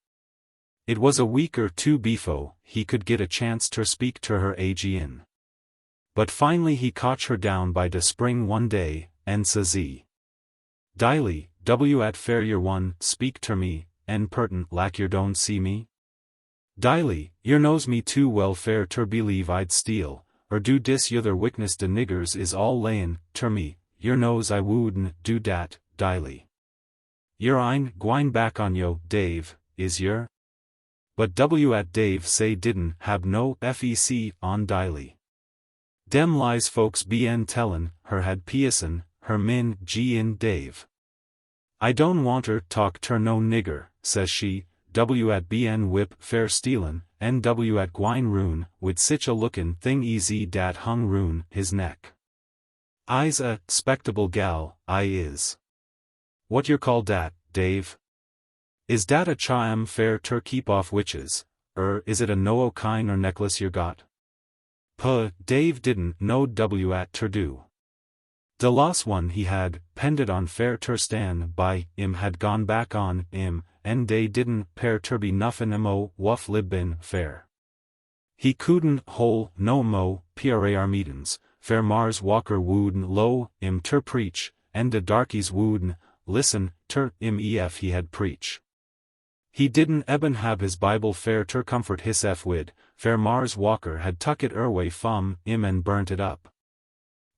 It was a week or two befo he could get a chance ter speak ter her agin. But finally he cotch her down by de spring one day, and says he. Diley, at fair yer one speak ter me, en pertin' lack yer don't see me? Diley, yer knows me too well fair ter believe I'd steal, do dis yother witness de niggers is all layin' ter me, yer knows I wouldn't do dat, Diley. Yer ein gwine back on yo, Dave, is yer? But W at Dave say didn't hab no FEC on Diley. Dem lies folks been tellin' her had piesin', her min G in Dave. I don't want her talk ter no nigger, says she, W at bn whip fair stealin', and W at gwine rune, with sich a lookin' thing easy dat hung rune his neck. I's a spectable gal, I is. What yer call dat, Dave? Is dat a cham fair ter keep off witches, is it a no kine or necklace yer got? Puh, Dave didn't know W at ter do. De lost one he had, pended on fair ter stan by, had gone back on, and dey didn't pair ter be nuffin mo wuff libbin fair. He couldn't hole no mo, par meetins, fair Mars Walker wooden lo, ter preach, and de darkies wooden, listen, ter ef he had preach. He didn't eben have his Bible fair ter comfort his wid, fair Mars Walker had tuck it away fum, and burnt it up.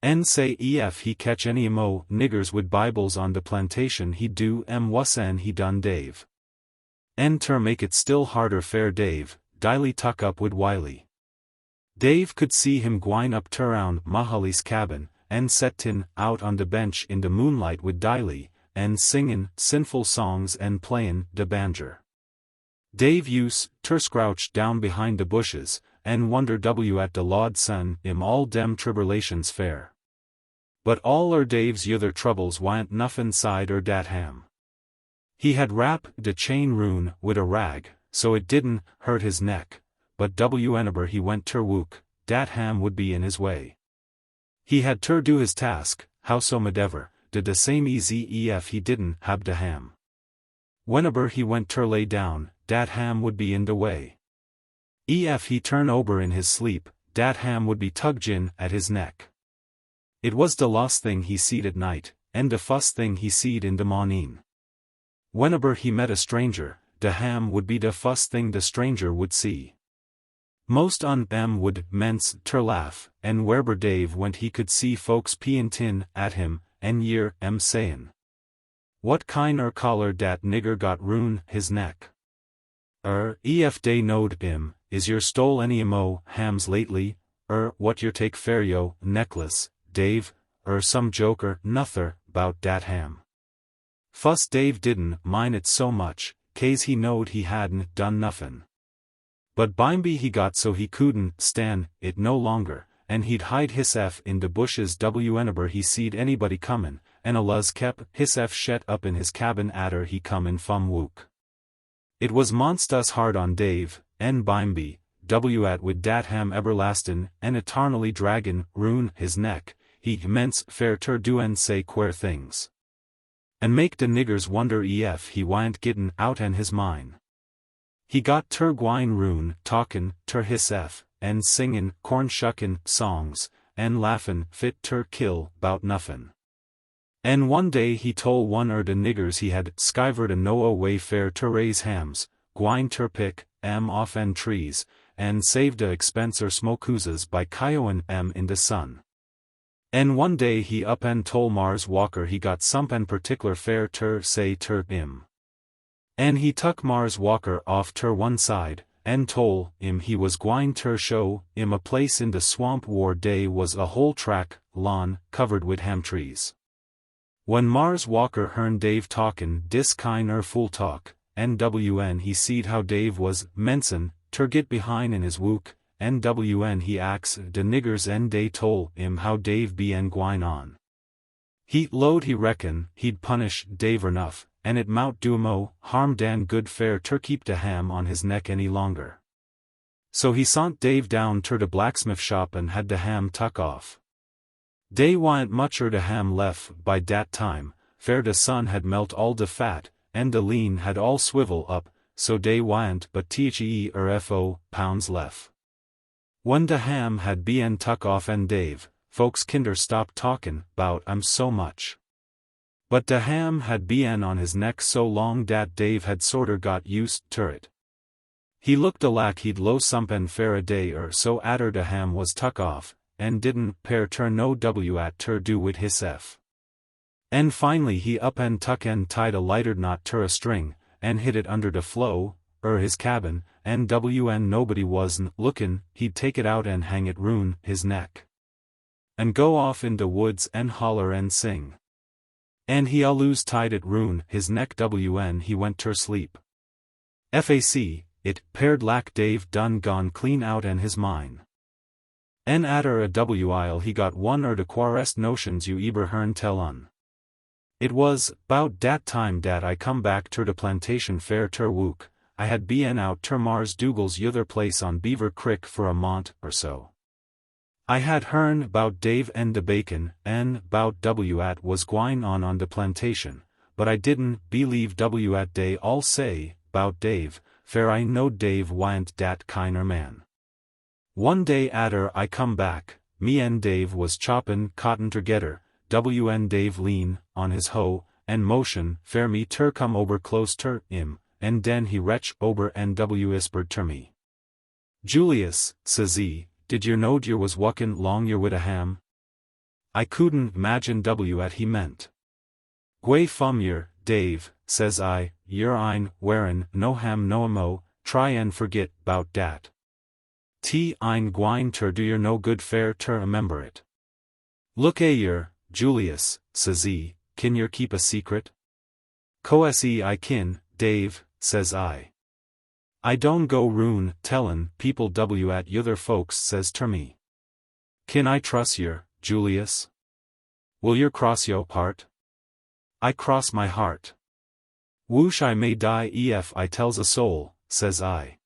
En say ef he catch any mo niggers wid Bibles on de plantation he do wussen he done Dave. En ter make it still harder fair Dave, Diley tuck up wid Wiley. Dave could see him gwine up terround Mahaly's cabin, and settin out on de bench in de moonlight wid Diley, and singin' sinful songs and playin' de banjer. Dave use ter scrouch down behind de bushes, and wonder W at de Lord son all dem tribulations fair. But all Dave's yother troubles wa'n't nuffin side dat ham. He had wrap de chain rune wid a rag, so it didn't hurt his neck, but whenever he went ter wook, dat ham would be in his way. He had ter do his task, howsomedever, did de same easy ef he didn't hab de ham. Whenever he went ter lay down, dat ham would be in de way. Ef he turn ober in his sleep, dat ham would be tuggin at his neck. It was de lost thing he seed at night, and de fuss thing he seed in de mornin'. Whenever he met a stranger, de ham would be de fuss thing de stranger would see. Most on would mence ter laugh, and wherever Dave went he could see folks tin at him, and year sayin'. What kind collar dat nigger got rune his neck? Ef dey knowed is yer stole any mo hams lately, what yer take fair yo, Neckliss, Dave, some joker nuther, bout dat ham. Fuss Dave didn't mind it so much, case he knowed he hadn't done nuffin'. But bimeby he got so he couldn't stan it no longer, and he'd hide hisef in de bushes whenever he seed anybody comin', and alluz kep hisef shet up in his cabin atter he comin' fum wook. It was monstus hard on Dave, and bimeby, at wid dat ham everlastin' and eternally draggin' rune his neck, he immense fair ter do say queer things. And make de niggers wonder ef he wa'n't gittin' out an his mine. He got ter gwine rune talkin' ter hisef, and singin' corn-shuckin' songs, and laughin' fit ter kill bout nuffin'. And one day he tol' one de niggers he had skivered a no way fair ter raise hams, gwine ter pick off trees, and save de expense smokehoozes by kyoin' in de sun. And one day he up and tol' Mars Walker he got somepin particular fair ter say ter And he tuck Mars Walker off ter one side, and tol' he was gwine ter show a place in de swamp where dey was a whole track, lawn, covered wid ham trees. When Mars Walker hearn Dave talkin' dis kind fool talk, and he seed how Dave was mensin' ter git behind in his wook, and he ax de niggers and dey tol' how Dave gwine on. He lowed he reckon he'd punish Dave enough, and it mout do mo harm dan good fair ter keep de ham on his neck any longer. So he sont Dave down ter de blacksmith shop and had de ham tuck off. Dey wa'n't much de ham lef by dat time, fair de sun had melt all de fat, and de lean had all swivel up, so dey wa'n't but fo pounds lef. When de ham had tuck off and Dave, folks kinder stopped talkin' bout so much. But de ham had on his neck so long dat Dave had sorter got used ter it. He looked alak he'd low somepin fair a day so atter de ham was tuck off, and didn't pair ter no at ter do wid hisef. And finally he up and tuck and tied a lighter knot ter a string, and hid it under the floe, his cabin, and when nobody wasn't lookin', he'd take it out and hang it round his neck. And go off in the woods and holler and sing. And he always tied it round his neck when he went ter sleep. Fac, it paired lack Dave done gone clean out and his mine. En atter a while he got one the quarest notions you eber hearn tell on. It was, 'bout dat time dat I come back ter the plantation fair ter wook, I had been out ter Mars Dougal's yother place on Beaver Crick for a mont or so. I had hearn 'bout Dave and de bacon, en 'bout at was gwine on de plantation, but I didn't believe at dey all say, 'bout Dave, fair I knowed Dave wa'n't dat kiner man. One day atter I come back, me and Dave was choppin' cotton tergedder, and Dave lean on his hoe, and motion fair me ter come ober close ter him, and den he retch ober and whispered ter me. Julius, says he, did yer knowd yer was walkin' long yer wid a ham? I couldn't imagine at he meant. Gway fum yer, Dave, says I, yer ein wearin' no ham no mo, try and forget 'bout dat. Ein gwine ter do yer no good fair ter remember it. Look a yer, Julius, says he, kin yer keep a secret? Coese I kin, Dave, says I. I don't go roon tellin' people at yother folks says ter me. Kin I trust yer, Julius? Will yer cross yo heart? I cross my heart. Woosh I may die ef I tells a soul, says I.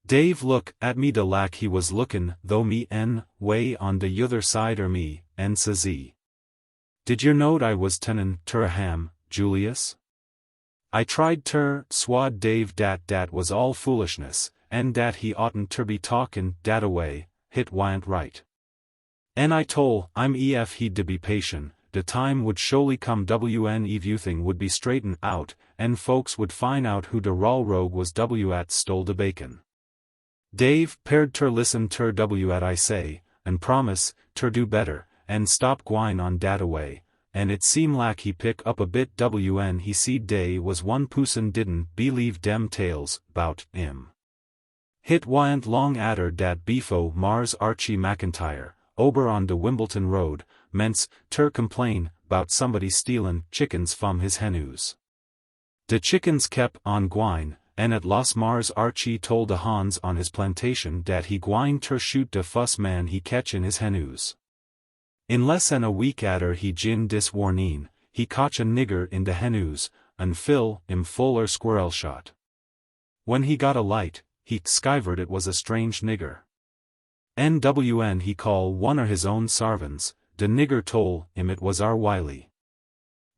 Dave look at me de lack he was lookin' though me way on de yother side me, and says he. Did yer knowd I was tenin' ter a ham, Julius? I tried ter swad Dave dat was all foolishness, and dat he oughtn't ter be talkin' dat away, hit wa'n't right. And I tol' I'm ef he'd to be patient, de time would surely come everything would be straightened out, and folks would find out who de raw rogue was at stole de bacon. Dave paired ter listen ter at I say, and promise ter do better, and stop gwine on dat away, and it seem lak he pick up a bit when he seed dey was one poosin didn't believe dem tales 'bout him. Hit wa'n't long atter dat beefo Mars Archie McIntyre, ober on de Wimbledon Road, ments ter complain 'bout somebody stealin' chickens from his henhouse. De chickens kep on gwine, and at Los Mars Archie told de Hans on his plantation dat he gwine ter shoot de fuss man he catch in his henhouse. In less than a week atter he gin dis warnin, he cotch a nigger in de henhouse, and fill him fuller squirrel shot. When he got a light, he skivered it was a strange nigger. When he call one his own sarvants, de nigger tol him it was our Wiley.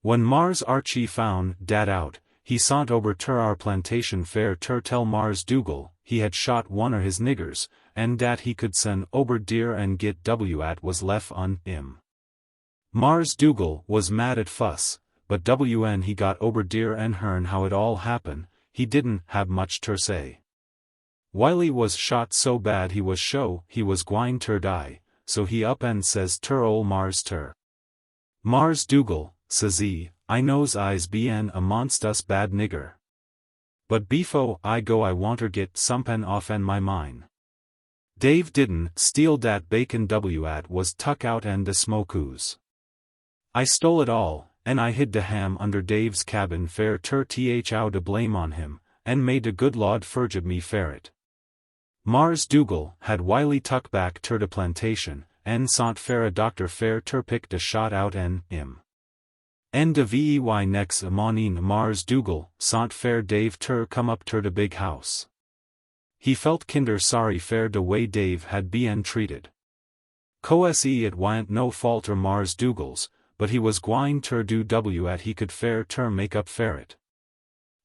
When Mars Archie found dat out, he sont ober ter our plantation fair ter tell Mars Dougal he had shot one his niggers, and dat he could send ober deer and get at was left on him. Mars Dougal was mad at fuss, but when he got ober deer and hearn how it all happened, he didn't have much ter say. Wiley was shot so bad he was gwine ter die, so he up and says ter ol Mars ter. Mars Dougal, says he, I knows I's bien amongst us bad nigger. But befo I go I wanter get somepin off en my mine. Dave didn't steal dat bacon at was tuck out en de smokehouse. I stole it all, and I hid de ham under Dave's cabin fair ter thou de blame on him, and made de good Lord forgive me fair it. Mars Dougal had Wiley tuck back ter de plantation, en sont fair a doctor fair ter pick de shot out en him. En de vey next morning Mars Dougal sont fair Dave ter come up ter de big house. He felt kinder sorry fair de way Dave had been treated. Coese it wa'n't no fault Mars Dougal's, but he was gwine ter do at he could fair ter make up fair it.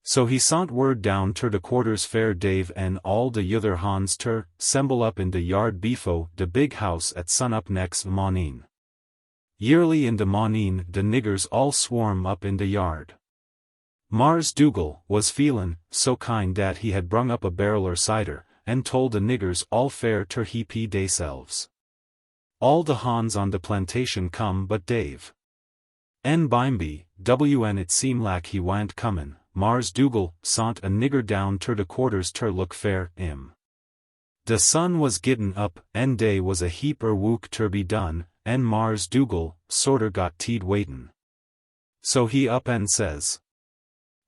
So he sont word down ter de quarters fair Dave en all de yother Hans ter semble up in de yard befo de big house at sun up next morning. Yearly in de morning de niggers all swarm up in de yard. Mars Dougal was feelin' so kind dat he had brung up a barrel cider, and told de niggers all fair ter heap deyselves. All de Hans on de plantation come but Dave. En bimeby, wn it seem lak he wa'n't comin', Mars Dougal sont a nigger down ter de quarters ter look fair, De sun was gittin' up, en day was a heap wook ter be done, en Mars Dougal, sorter got teed waitin'. So he up en says,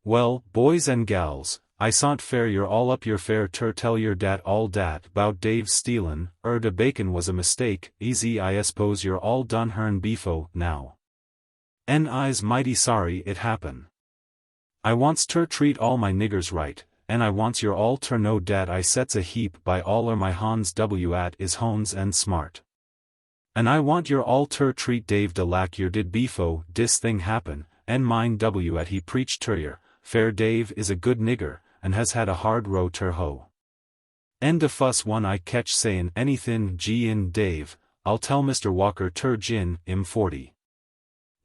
"Well, boys and gals, I sont fair you're all up your fair ter tell your dat all dat 'bout Dave stealin', de bacon was a mistake, easy I suppose you're all done hern befo, now. En I's mighty sorry it happen. I wants ter treat all my niggers right, en I wants your all ter know dat I sets a heap by all my Hans W at is hones and smart. And I want your all ter treat Dave de lak yer did befo dis thing happen, en mine W at he preached ter yer, fair Dave is a good nigger, and has had a hard row ter hoe. En de fuss one I ketch sayin' anythin' in Dave, I'll tell Mr. Walker ter gin 40.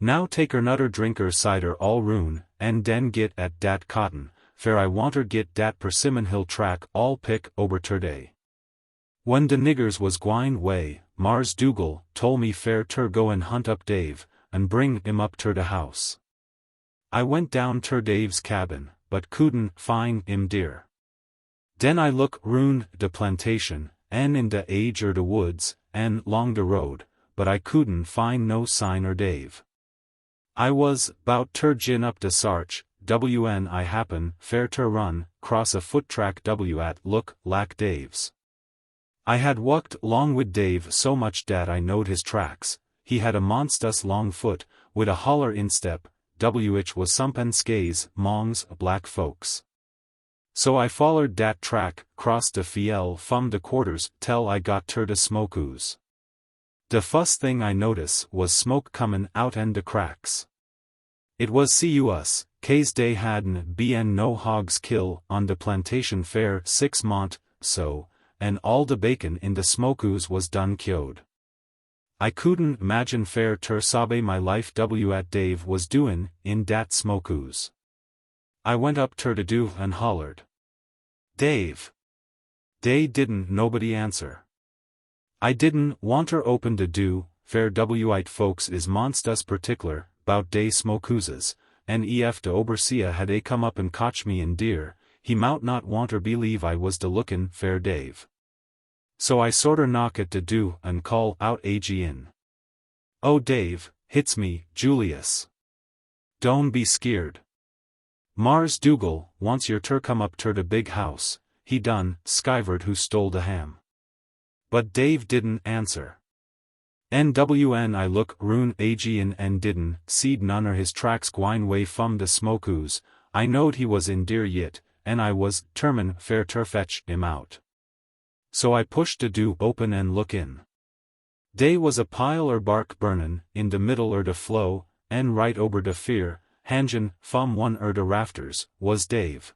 Now take nutter drinker cider all roon, en den git at dat cotton, fair I wanter git dat persimmon hill track all pick ober ter day. When de niggers was gwine way, Mars Dougal tol me fair ter go and hunt up Dave, and bring up ter de house. I went down ter Dave's cabin, but couldn't find dear. Den I look round de plantation, en in de age de woods, en long de road, but I couldn't find no sign Dave. I was 'bout ter gin up de sarch, wn I happen fair ter run, cross a foot track at look lak Dave's. I had walked long wid Dave so much dat I knowed his tracks, he had a monstrous long foot, wid a holler instep, which was sompen skays, mongs, black folks. So I follered dat track, crossed de fiel fum de quarters, tel I got ter de smokehoos. De fuss thing I notice was smoke comin' out en de cracks. It was us, case dey hadn't been no hogs kill on de plantation fair 6 mont, so, en all de bacon in de smokehoos was done killed. I couldn't imagine fair ter sabe my life at Dave was doin' in dat smokehoos. I went up ter de do and hollered, "Dave!" Dey didn't nobody answer. I didn't wanter open de do, fair wite folks is monstrous particular 'bout dey smokehooses, and ef de overseer had a come up and cotch me in deer, he mout not wanter believe I was de lookin' fair Dave. So I sorter knock at de do and call out in. "Oh Dave, hits me, Julius. Don't be skeered. Mars Dougal wants yer ter come up ter de big house, he done, skivered who stole de ham." But Dave didn't answer. Nw'n I look roon agin and didn't seed none his tracks gwine way fum de smokehoos, I knowed he was in deer yit, and I was termin fair ter fetch him out. So I pushed de do open and look in. Dey was a pile bark burnin' in de middle de flow, en right ober de fear, hangin' fum one de rafters, was Dave.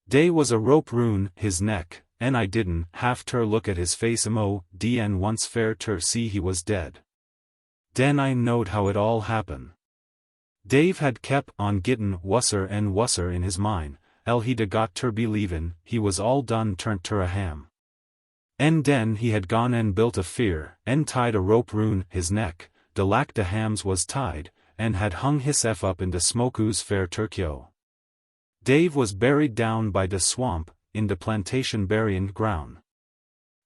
Dey was a rope roon his neck, en I didn't have ter look at his face dn once fair ter see he was dead. Den I knowed how it all happen. Dave had kep on gittin' wusser en wusser in his mind, he de got ter believin' he was all done turnt ter a ham. En den he had gone en built a fear, en tied a rope roon his neck, de lak de hams was tied, en had hung hisself up in de smokehoos fair terkyo. Dave was buried down by de swamp, in de plantation buryin' ground.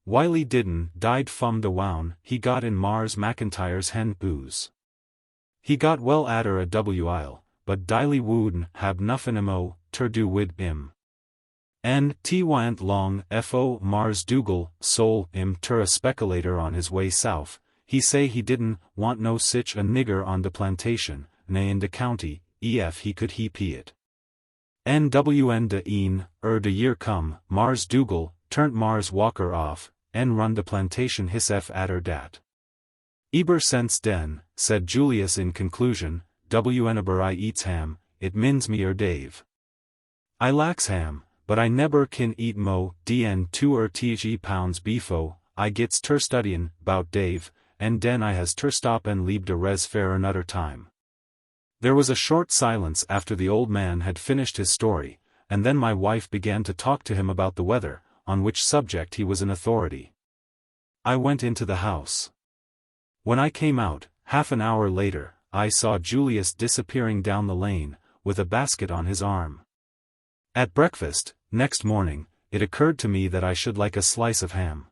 Wiley didn't died fum de wown he got in Mars McIntyre's hen booze. He got well atter a while, but diley wouldn't have nuffin' ter do wid him. En wa'n't long fo Mars Dougal sol ter a speculator on his way south, he say he didn't want no sich a nigger on de plantation, nay in de county, ef he could he it. Nw'n de year come, Mars Dougal turnt Mars Walker off, en run de plantation hisself atter dat. Eber since den, said Julius in conclusion, whenever I eats ham, it mins me Dave. I lacks ham, but I neber kin eat dn 2 or 3 pounds befo, I gets ter studyin' 'bout Dave, en den I has ter stop en leab de res fair another time. There was a short silence after the old man had finished his story, and then my wife began to talk to him about the weather, on which subject he was an authority. I went into the house. When I came out, half an hour later, I saw Julius disappearing down the lane, with a basket on his arm. At breakfast, next morning, it occurred to me that I should like a slice of ham.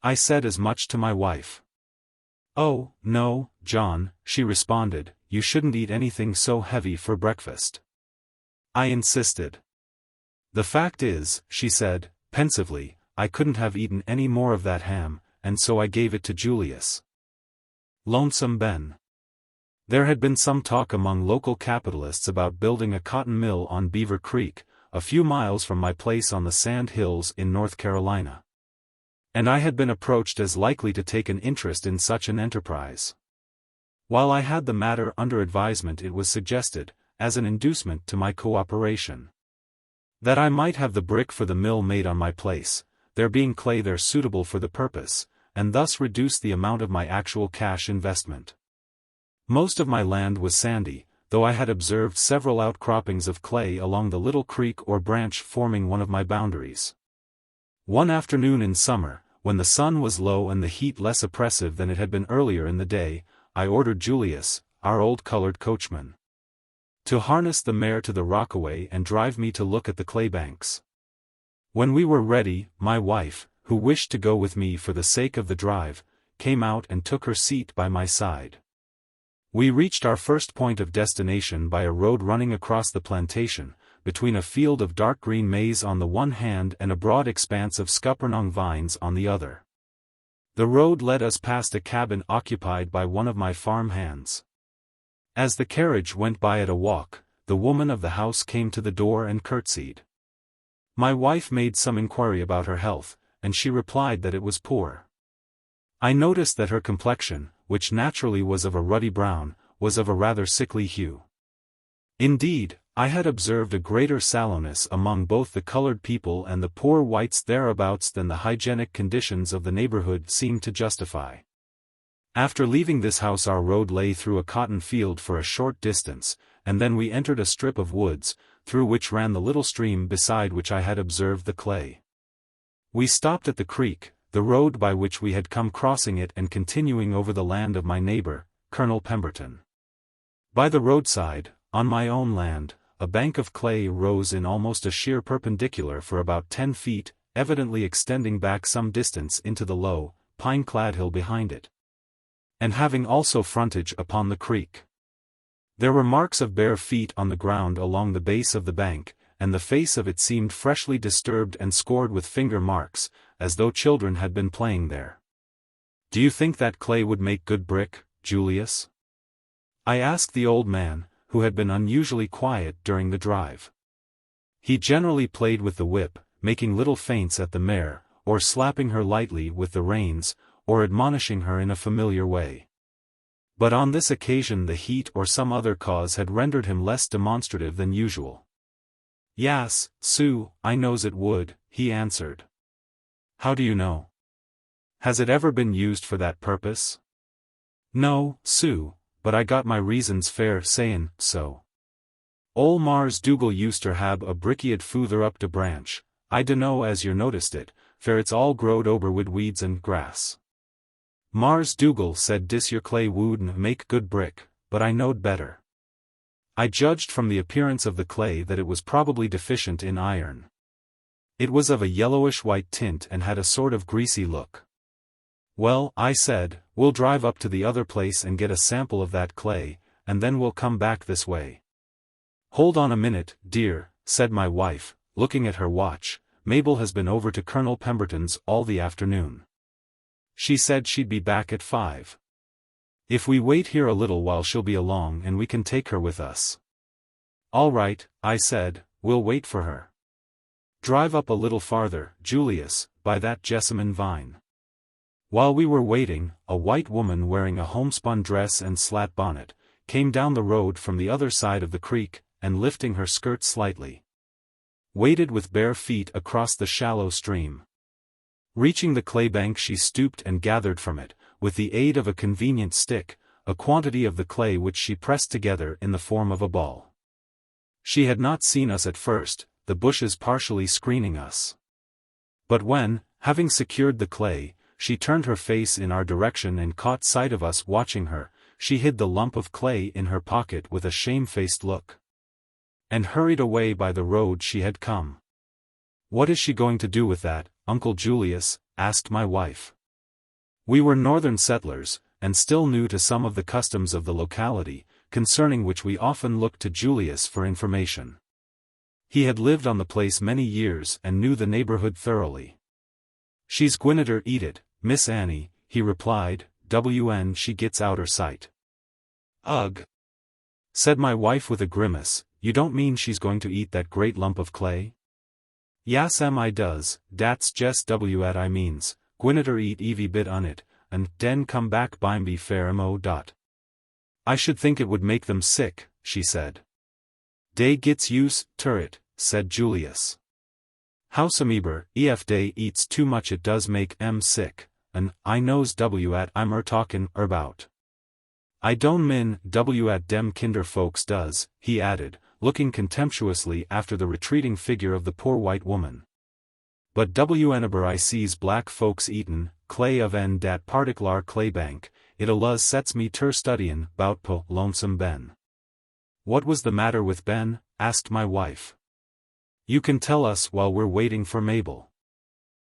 I said as much to my wife. "Oh, no, John," she responded, "you shouldn't eat anything so heavy for breakfast." I insisted. "The fact is," she said, pensively, "I couldn't have eaten any more of that ham, and so I gave it to Julius." Lonesome Ben. There had been some talk among local capitalists about building a cotton mill on Beaver Creek, a few miles from my place on the Sand Hills in North Carolina. And I had been approached as likely to take an interest in such an enterprise. While I had the matter under advisement, it was suggested, as an inducement to my cooperation, that I might have the brick for the mill made on my place, there being clay there suitable for the purpose, and thus reduce the amount of my actual cash investment. Most of my land was sandy, though I had observed several outcroppings of clay along the little creek or branch forming one of my boundaries. One afternoon in summer, when the sun was low and the heat less oppressive than it had been earlier in the day, I ordered Julius, our old colored coachman, to harness the mare to the rockaway and drive me to look at the claybanks. When we were ready, my wife, who wished to go with me for the sake of the drive, came out and took her seat by my side. We reached our first point of destination by a road running across the plantation, between a field of dark green maize on the one hand and a broad expanse of scuppernong vines on the other. The road led us past a cabin occupied by one of my farm hands. As the carriage went by at a walk, the woman of the house came to the door and curtsied. My wife made some inquiry about her health, and she replied that it was poor. I noticed that her complexion, which naturally was of a ruddy brown, was of a rather sickly hue. Indeed, I had observed a greater sallowness among both the colored people and the poor whites thereabouts than the hygienic conditions of the neighborhood seemed to justify. After leaving this house, our road lay through a cotton field for a short distance, and then we entered a strip of woods, through which ran the little stream beside which I had observed the clay. We stopped at the creek, the road by which we had come crossing it and continuing over the land of my neighbor, Colonel Pemberton. By the roadside, on my own land, a bank of clay rose in almost a sheer perpendicular for about 10 feet, evidently extending back some distance into the low, pine-clad hill behind it, and having also frontage upon the creek. There were marks of bare feet on the ground along the base of the bank, and the face of it seemed freshly disturbed and scored with finger marks, as though children had been playing there. "Do you think that clay would make good brick, Julius?" I asked the old man, who had been unusually quiet during the drive. He generally played with the whip, making little feints at the mare, or slapping her lightly with the reins, or admonishing her in a familiar way. But on this occasion the heat or some other cause had rendered him less demonstrative than usual. "Yas, Sue, I knows it would," he answered. "How do you know? Has it ever been used for that purpose?" "No, Sue, but I got my reasons fair sayin' so. Ol' Mars Dougal useter hab a brickyard foother up de branch. I dunno as yer noticed it, fair it's all growed ober wid weeds and grass. Mars Dougal said dis yer clay wouldn't make good brick, but I knowed better. I judged from the appearance of the clay that it was probably deficient in iron. It was of a yellowish-white tint and had a sort of greasy look. Well, I said, we'll drive up to the other place and get a sample of that clay, and then we'll come back this way. Hold on a minute, dear, said my wife, looking at her watch. Mabel has been over to Colonel Pemberton's all the afternoon. She said she'd be back at 5. If we wait here a little while she'll be along and we can take her with us. All right, I said, we'll wait for her. Drive up a little farther, Julius, by that jessamine vine. While we were waiting, a white woman wearing a homespun dress and slat bonnet, came down the road from the other side of the creek, and lifting her skirt slightly, waded with bare feet across the shallow stream. Reaching the clay bank she stooped and gathered from it, with the aid of a convenient stick, a quantity of the clay which she pressed together in the form of a ball. She had not seen us at first, the bushes partially screening us. But when, having secured the clay, she turned her face in our direction and caught sight of us watching her, she hid the lump of clay in her pocket with a shamefaced look. And hurried away by the road she had come. "What is she going to do with that, Uncle Julius?" asked my wife. We were northern settlers, and still new to some of the customs of the locality, concerning which we often looked to Julius for information. He had lived on the place many years and knew the neighborhood thoroughly. "She's gwinneter eat it, Miss Annie," he replied, "when she gets outer sight." "Ugh!" said my wife with a grimace, "you don't mean she's going to eat that great lump of clay?" "Yas I does, dat's jest what I means, gwinneter eat evy bit on it, and den come back bimeby fair dot." "I should think it would make them sick," she said. "Dey gits use ter it," said Julius. "Howsomeber, ef dey eats too much it does make sick, and I knows what I'm talkin' erbout. I don't min what dem kinder folks does," he added, looking contemptuously after the retreating figure of the poor white woman. "But whenever I sees black folks eatin' clay of dat particlar clay bank, it alluz sets me ter studyin' 'bout Lonesome Ben." "What was the matter with Ben?" asked my wife. "You can tell us while we're waiting for Mabel."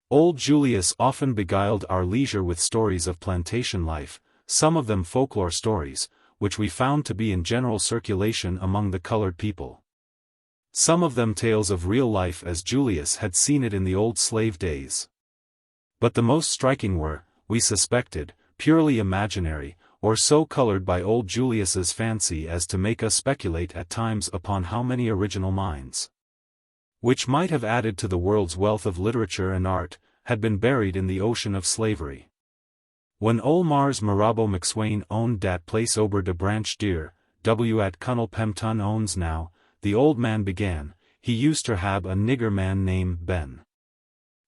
Old Julius often beguiled our leisure with stories of plantation life, some of them folklore stories, which we found to be in general circulation among the colored people. Some of them tales of real life as Julius had seen it in the old slave days. But the most striking were, we suspected, purely imaginary, or so colored by old Julius's fancy as to make us speculate at times upon how many original minds, which might have added to the world's wealth of literature and art, had been buried in the ocean of slavery. When ol' Mars Marabo McSwain owned dat place ober de Branch Deer, at Cunnel Pempton owns now, the old man began, he used ter hab a nigger man name Ben.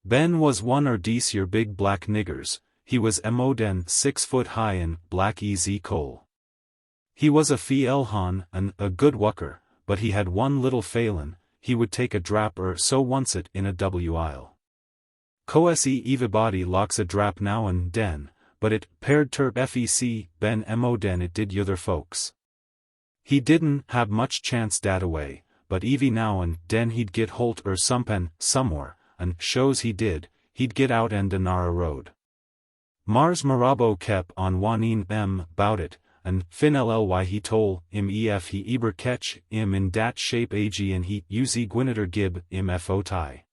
Ben was one er dese yer big black niggers, he was den 6 foot high and black coal. He was a fee elhon and a good wucker, but he had one little failin', he would take a drap so oncet in a while. Coese everybody locks a drap now and den, but it paired ter fec Ben den it did yother folks. He didn't have much chance dat away, but evy now and den he'd get holt somep'n somewhere, and shows he did, he'd get out and Denara road. Mars Marabo kep on wanin bout it, and fin lly he tol ef he eber ketch in dat shape ag and he use gwinneter gib fo tie.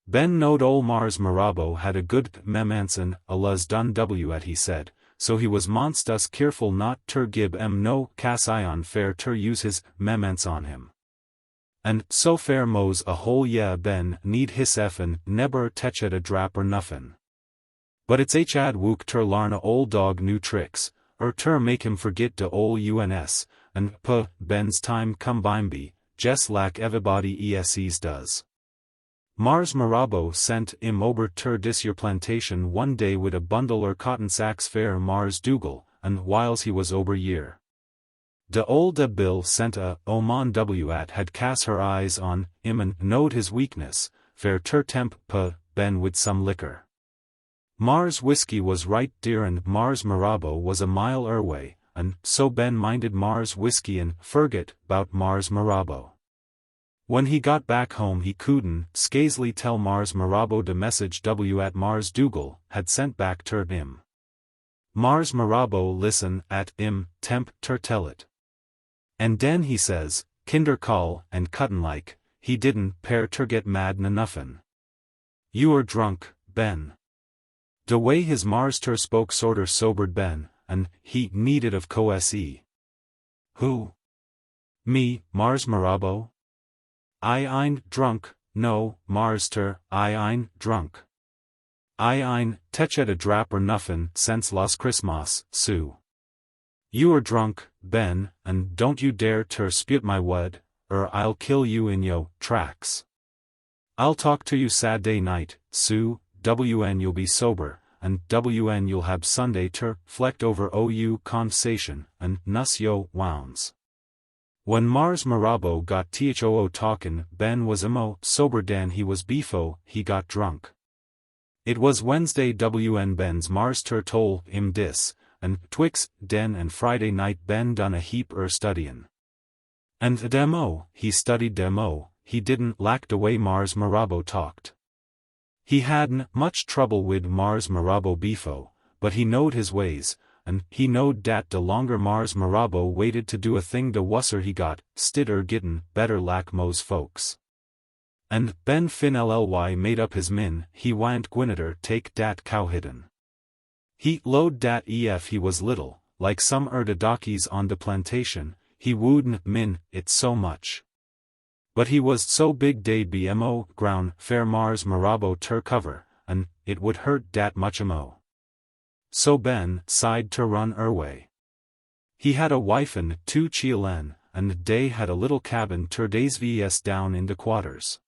Ben knowed ol' Mars Marabo had a good memanson alluz done what he said, so he was monstus careful not ter gib no cas ion fair ter use his memance on him. And so fair mos a whole Ben need his and neber techet a drap nuffin. But it's ad wook ter larna ol' dog new tricks, ter make him forget de ol' uns, and Ben's time come bimeby, jes lak everybody eses does. Mars Marabo sent ober ter dis yer plantation one day wid a bundle cotton sacks fair Mars Dougal, and whiles he was ober year. De ol' de Bill sent a oman wat had cas her eyes on and knowed his weakness, fair ter temp Ben wid some liquor. Mars Whiskey was right dear and Mars Marabo was a mile away, and so Ben minded Mars Whiskey and forget 'bout Mars Marabo. When he got back home he couldn't scazely tell Mars Marabo de message at Mars Dougal had sent back ter him. Mars Marabo listen at temp ter tell it. And den he says, kinder call and cuttin' like, he didn't pair ter get mad na nuffin. "You are drunk, Ben." De way his Mars ter spoke sorter sobered Ben, and he needed of coese. "Who? Me, Mars Marabo? I ein drunk, no, Mars ter, I ein drunk. I ein techet a drap nuffin since Las Christmas, Sue. You are drunk, Ben, and don't you dare ter sput my wud, I'll kill you in yo tracks. I'll talk to you Saturday night, Sue, you'll be sober, and you'll have Sunday ter flecked over ou conversation, and nus yo wounds." When Mars Marabo got thoo talkin', Ben was sober dan he was befo he got drunk. It was Wednesday when Ben's Mars ter tol dis, and twixt den and Friday night Ben done a heap studyin'. And demo, he studied demo, he didn't lack the way Mars Marabo talked. He hadn't much trouble wid Mars Marabo befo, but he knowed his ways, and he knowed dat de longer Mars Marabo waited to do a thing de wusser he got, stidder gittin' better lack Mo's folks. And Ben Fin Lly made up his min, he wa'n't gwinneter take dat cow hidden. He load dat ef he was little, like some de dockies on de plantation, he wouldn't min it so much. But he was so big dey'd be mo ground fair Mars Marabo ter cover, and it would hurt dat much mo. So Ben sighed to run way. He had a wife and 2 children, and dey had a little cabin ter days vs down in de quarters.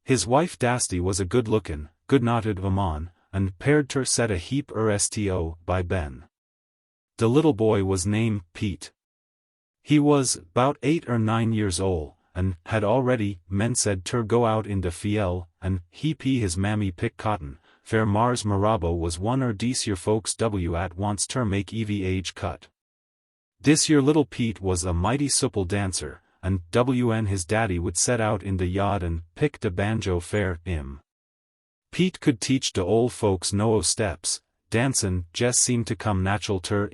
His wife Dasty was a good-lookin', good-knotted woman, and paired ter set a heap sto by Ben. The little boy was named Pete. He was 'bout 8 or 9 years old, and had already men said ter go out in de fiel, and he his mammy pick cotton. Fair Mars Marabo was one dese your folks at once ter make age cut. Dis your little Pete was a mighty supple dancer, and his daddy would set out in de yard and pick de banjo fair Pete could teach de old folks no steps, dancin' just seemed to come natural ter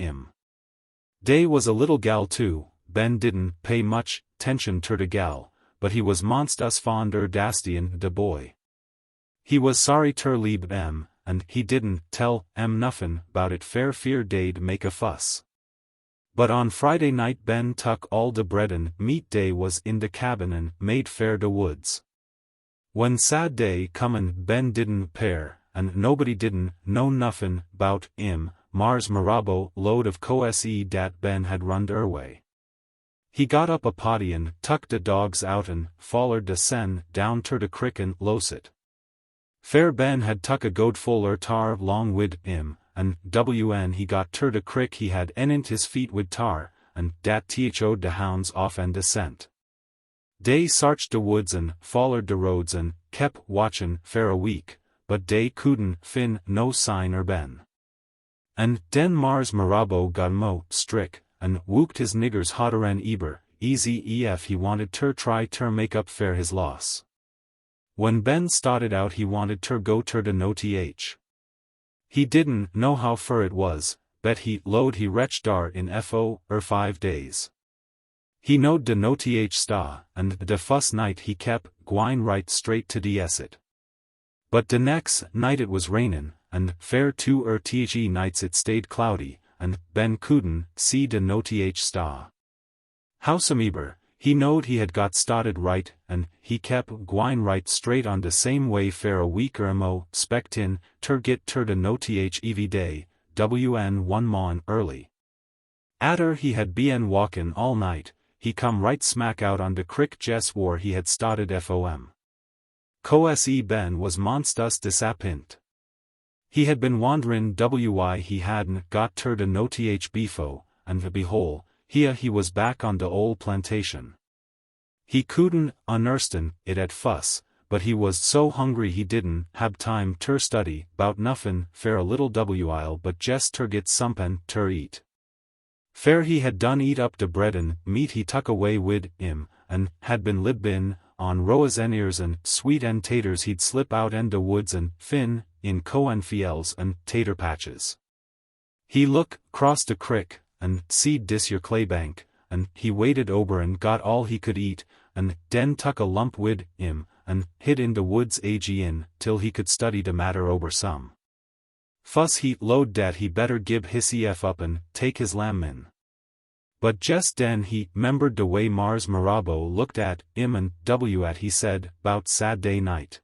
Dey was a little gal too. Ben didn't pay much tention ter de gal, but he was monstrous fond Dasty and de boy. He was sorry ter leave and he didn't tell nuffin 'bout it fair fear dey'd make a fuss. But on Friday night Ben tuck all de bread and meat dey was in de cabin and made fair de woods. When sad day comin' Ben didn't pair, and nobody didn't know nuffin 'bout Mars Marabo load of co-se dat Ben had runned way. He got up a potty and tucked de dogs out and follered de sen down ter de crick and losit. Fair Ben had tuck a goat full tar long wid and he got ter de crick he had enint his feet wid tar, and dat th'd de hounds off and descent. Dey sarched de woods and follered de roads and kep watchin' fair a week, but dey couldn't fin no sign Ben. And den Mars Marabo got mo strick, and wooked his niggers hotter'n easy ef he wanted ter try ter make up fair his loss. When Ben started out he wanted ter go ter de no th. He didn't know how fur it was, bet he load he retched dar in 5 days. He knowed de no th sta, and de fuss night he kep gwine right straight to de esit. But de next night it was rainin', and fair 2 th nights it stayed cloudy, and Ben couldn't see de no th sta. Howsomever, he knowed he had got started right, and he kep gwine right straight on de same way fair a week mo spectin ter git ter de no th every day, one mon early. Atter he had been walkin' all night, he come right smack out on de crick jess war he had started fom. Co-se Ben was monstrous disappoint. He had been wandering why he hadn't got ter de no th befo, and behold, here he was back on de old plantation. He couldn't unerstan it at fuss, but he was so hungry he didn't have time ter study 'bout nuffin fair a little while but jest ter get somepen ter eat. Fair he had done eat up de bread and meat he tuck away wid and had been libbin on roas en ears and sweet en taters he'd slip out en de woods and fin in co-en fiels and tater patches. He look cross de crick, and seed dis your clay bank, and he waded ober and got all he could eat, and den tuck a lump wid and hid in de woods agin till he could study de matter ober some. Fuss he load dat he better gib his ef up and take his lamb. But just den he 'membered de way Mars Marabo looked at and at he said 'bout sad day night.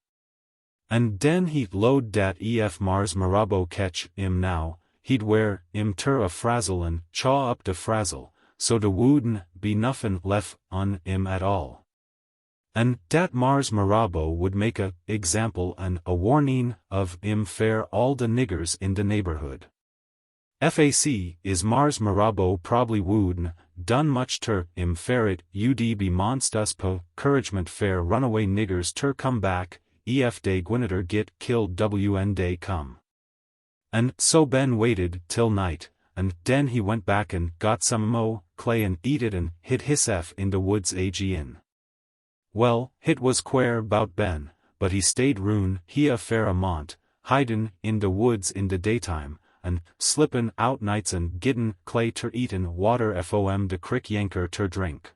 And den he load dat ef Mars Marabo catch now, he'd wear ter a frazzle and chaw up de frazzle, so de wouldn't be nuffin lef on at all. And dat Mars Marabo would make a example and a warning of fair all de niggers in de neighborhood. Fac is Mars Marabo probably wouldn't done much ter fair it ud be monstrous couragement fair runaway niggers ter come back, ef de gwinneter git killed wn day come. And so Ben waited till night, and den he went back and got some mo, clay and eat it and hid hisself in the woods again. Well, hit was quare 'bout Ben, but he stayed roon he a fair amount, hidin' in the woods in the daytime, and slippin' out nights and gittin' clay ter eatin' water from the crick yanker ter drink.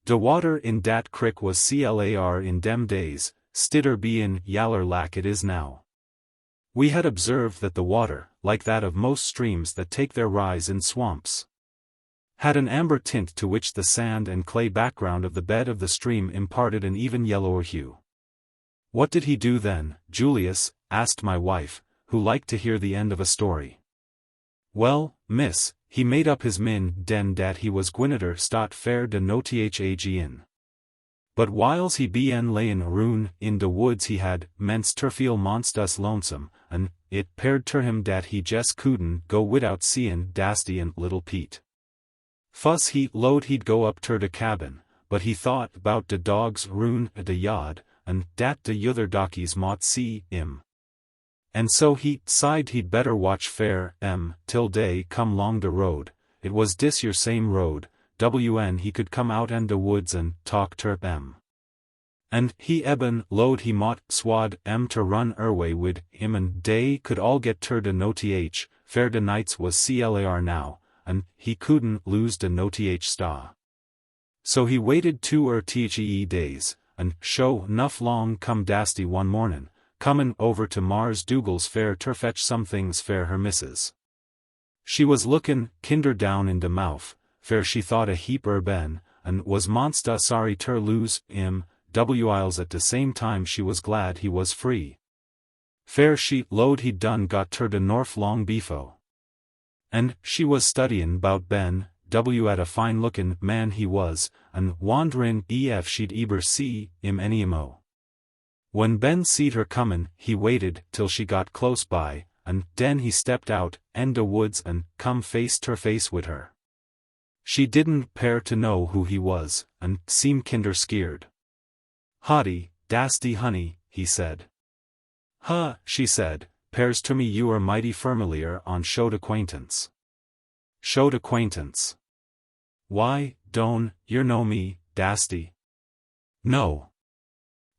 De water in dat crick was clear in dem days, stidder bein' yaller lack it is now. We had observed that the water, like that of most streams that take their rise in swamps, had an amber tint to which the sand and clay background of the bed of the stream imparted an even yellower hue. What did he do then, Julius? Asked my wife, who liked to hear the end of a story. Well, miss, he made up his min den dat he was gwineder stot fair de nothagin. But whiles he been layin' roon in de woods he had mens ter feel monstus lonesome, and it paired ter him dat he jes couldn't go widout seein' Dasty and little Pete. Fuss he lowed he'd go up ter de cabin, but he thought 'bout de dogs roon de yard, and dat de yother dockies mought see him. And so he sighed he'd better watch fair till day come long de road. It was dis your same road, when he could come out and de woods and talk ter and he eben lowed he mought swad ter run erway wid him and dey could all get ter de noth, fair de nights was clear now, and he couldn't lose de noth sta. So he waited 2 or 3 days, and show nuff long come Dasty one mornin', comin' over to Mars Dougal's fair ter fetch some things fair her missus. She was lookin' kinder down in de mouth, fair she thought a heap Ben, and was monsta sorry ter lose him, whiles at de same time she was glad he was free. Fair she lowed he'd done got ter de north long befo. And she was studyin' 'bout Ben, at a fine-lookin' man he was, and wonderin' ef she'd eber see him anymo. When Ben seed her comin', he waited till she got close by, and den he stepped out en de woods and come face ter face wid her. She didn't pair to know who he was, and seemed kinder skeered. "Howdy, Dasty honey," he said. "Huh," she said, "'pears to me you are mighty familiar on showed acquaintance." "Showed acquaintance? Why, don't yer know me, Dasty?" "No.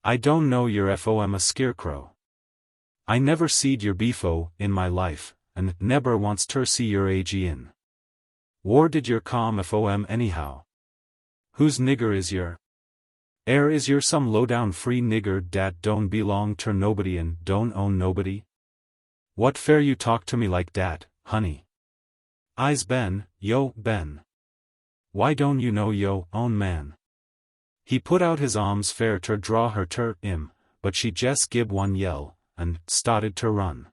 I don't know yer from a scarecrow. I never seed yer befo in my life, and neber wants ter see yer agin. Whar did yer come from anyhow? Whose nigger is yer? Is yer some low-down free nigger dat don't belong ter nobody and don't own nobody? What fair you talk to me like dat, honey? I's Ben, yo Ben. Why don't you know yo own man?" He put out his arms fair ter draw her ter him, but she jest gib one yell, and started to run.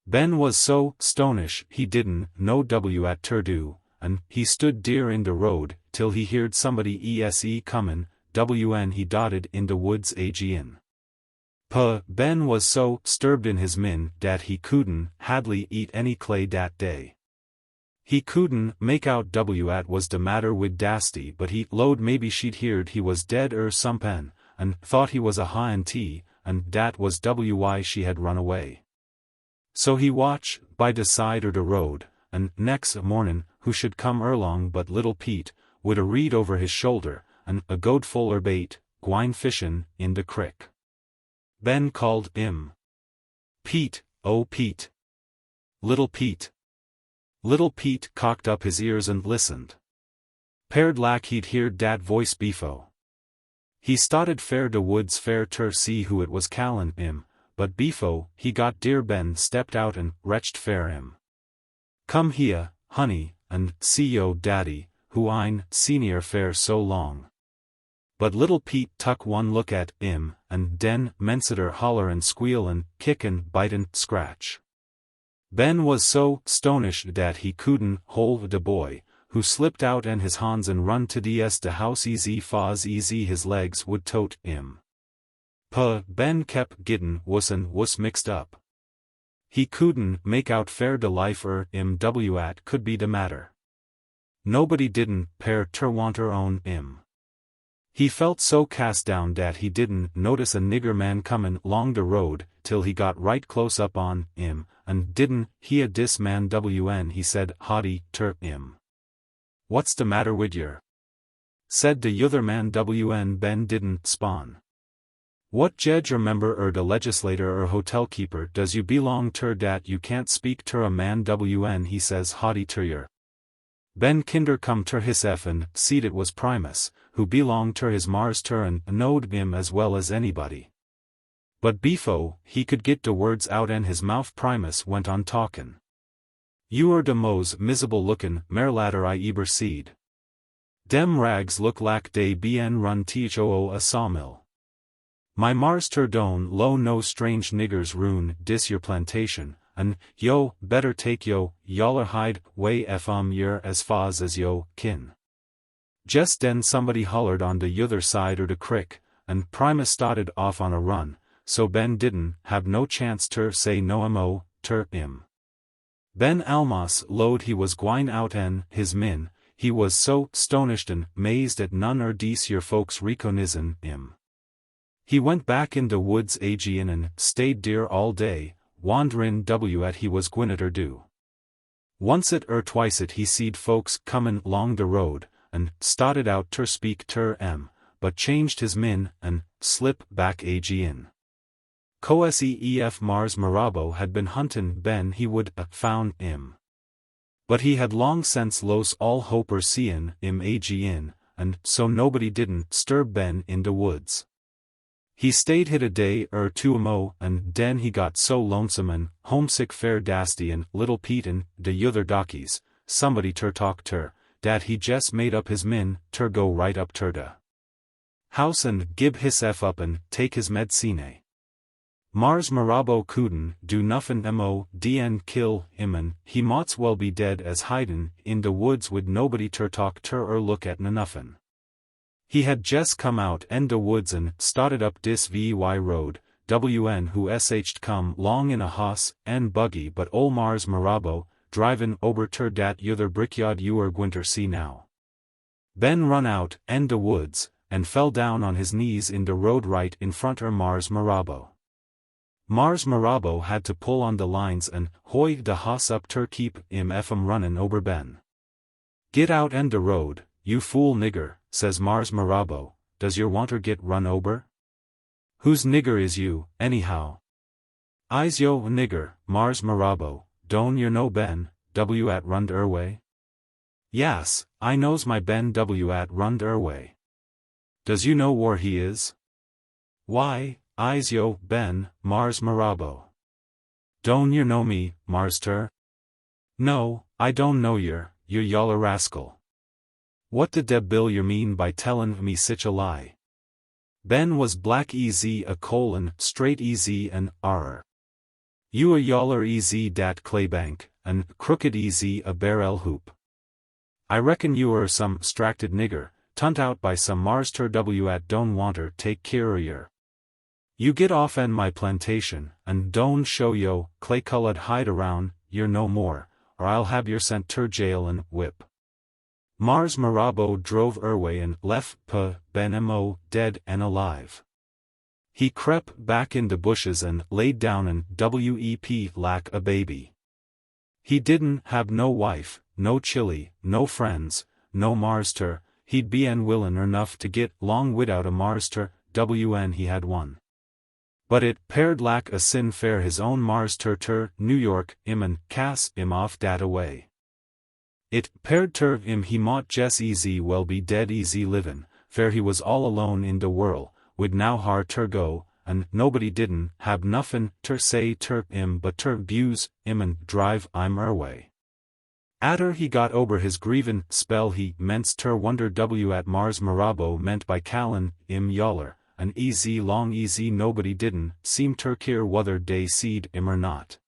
Ben was so stonish he didn't know what ter do, and he stood dear in de road till he heard somebody comin', when he dotted in de woods agin. Ben was so sturbed in his min dat he couldn't hadly eat any clay dat day. He couldn't make out what was de matter wid Dasty, but he lowed maybe she'd heard he was dead somepen, and thought he was a high and dat was why she had run away. So he watch by de side de road, and next mornin' who should come erlong but little Pete, wid a reed over his shoulder, and a goat full bait, gwine fishin' in de crick. Ben called him. "Pete, oh Pete! Little Pete!" Little Pete cocked up his ears and listened. Paired lack he'd heard dat voice befo. He started fair de woods fair ter see who it was callin' him, but befo he got dear Ben stepped out and retched fair him. "Come here, honey, and see yo daddy, who ein senior fair so long." But little Pete tuck one look at him, and den mensider holler and squeal and kick and bite and scratch. Ben was so stonish dat he couldn't hold de boy, who slipped out and his hands and run to de house faz his legs would tote him. Ben kep gittin' wuss and wuss mixed up. He couldn't make out fair de life him what could be de matter. Nobody didn't pair ter want own him. He felt so cast down dat he didn't notice a nigger man comin' long the road, till he got right close up on him, and didn't hear dis man wn he said haughty ter him. "What's the matter wid yer?" Said the yother man wn Ben didn't spawn. "What jedge or member er the legislator or hotel keeper does you belong ter dat you can't speak ter a man wn he says haughty ter yer." Ben kinder come ter hisef and seed it was Primus, who belonged ter his Mars ter and knowed him as well as anybody. But befo he could get de words out and his mouth Primus went on talkin'. "You are de mos misable lookin' merlatter I eber seed. Dem rags look lak dey bien run tho a sawmill. My Mars ter don lo no strange niggers ruin dis your plantation, and yo better take yo yaller hide way yer as faz as yo kin." Just den somebody hollered on the yother side er the crick, and Primus started off on a run, so Ben didn't have no chance ter say no mo ter him. Ben almos load he was gwine out en his min, he was so stonished and mazed at none er dese yer folks recognizen him. He went back in the woods agin and stayed dear all day, wanderin' at he was gwinneter do. Oncet twicet he seed folks comin' long the road, and started out ter speak ter but changed his min, and slip back agin. Coesef Mars Marabo had been huntin' Ben he would found him. But he had long since los all hope er seein' him agin, and so nobody didn't stir Ben in the woods. He stayed hid a day er two mo, and den he got so lonesome and homesick fair dasty and little Pete and de yother dockies, somebody ter talk ter, dat he jes made up his min ter go right up ter da house and gib hisef up and take his medicine. Mars Marabo couldn't do nuffin mo dn kill him and he moughts well be dead as hidin' in the woods wid nobody ter talk ter or look at nuffin. He had jes come out en the woods and started up dis vy road, wn who sht come long in a hoss en buggy but ol Mars Marabo, drivin' ober ter dat yother brickyard you er gwinter see now. Ben run out en the woods, and fell down on his knees in the road right in front er Mars Marabo. Mars Marabo had to pull on the lines and hoy the hoss up ter keep him runnin' ober Ben. "Get out en the road, you fool nigger," says Mars Marabo, "does your wanter get run ober? Whose nigger is you, anyhow?" "I's yo nigger, Mars Marabo, don yer know Ben, at rund way?" "Yas, I knows my Ben at rund way." "Does you know where he is?" "Why, I's yo Ben, Mars Marabo." "Don yer know me, Mars ter?" "No, I don't know yer, you yaller rascal." "What the debil yer mean by tellin' me sich a lie?" Ben was black easy a colon straight easy and "You a yaller easy dat claybank, and crooked easy a barrel hoop. I reckon you are some 'stracted nigger, tunt out by some Mars ter at don't wanter take care o' yer. You get off en my plantation, and don't show yo clay-colored hide around yer no more, or I'll have yer sent ter jail and whip." Mars Marabo drove away and left Ben mo dead and alive. He crept back in the bushes and laid down and wep like a baby. He didn't have no wife, no chili, no friends, no Marster, he'd bien willin' enough to get long without a Marster, wn he had one. But it paired lack a sin fair his own Marster New York him and cass him off dat away. It paired ter him he mought jes easy well be dead easy livin', fair he was all alone in the world, wid now har ter go, and nobody didn't have nuffin ter say ter him but ter buse him and drive I'm way. Atter he got ober his grievin' spell he ments ter wonder at Mars Marabo meant by callin' him yaller, and easy long easy nobody didn't seem ter care whether dey seed him or not.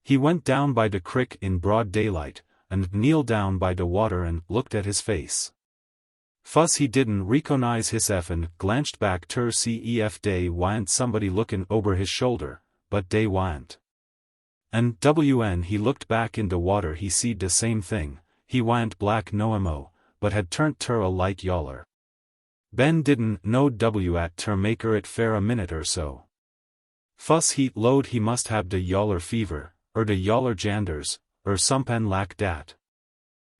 He went down by the crick in broad daylight, and kneeled down by the water and looked at his face. Fuss he didn't recognize hisef and glanced back ter cef dey wa'n't somebody lookin' ober his shoulder, but dey wa'n't. And wn he looked back in the water he seed the same thing, he wa'n't black no mo, but had turned ter a light yaller. Ben didn't know W at ter maker it fair a minute or so. Fuss heat load he must have de yaller fever, de yaller janders, sompen lack dat.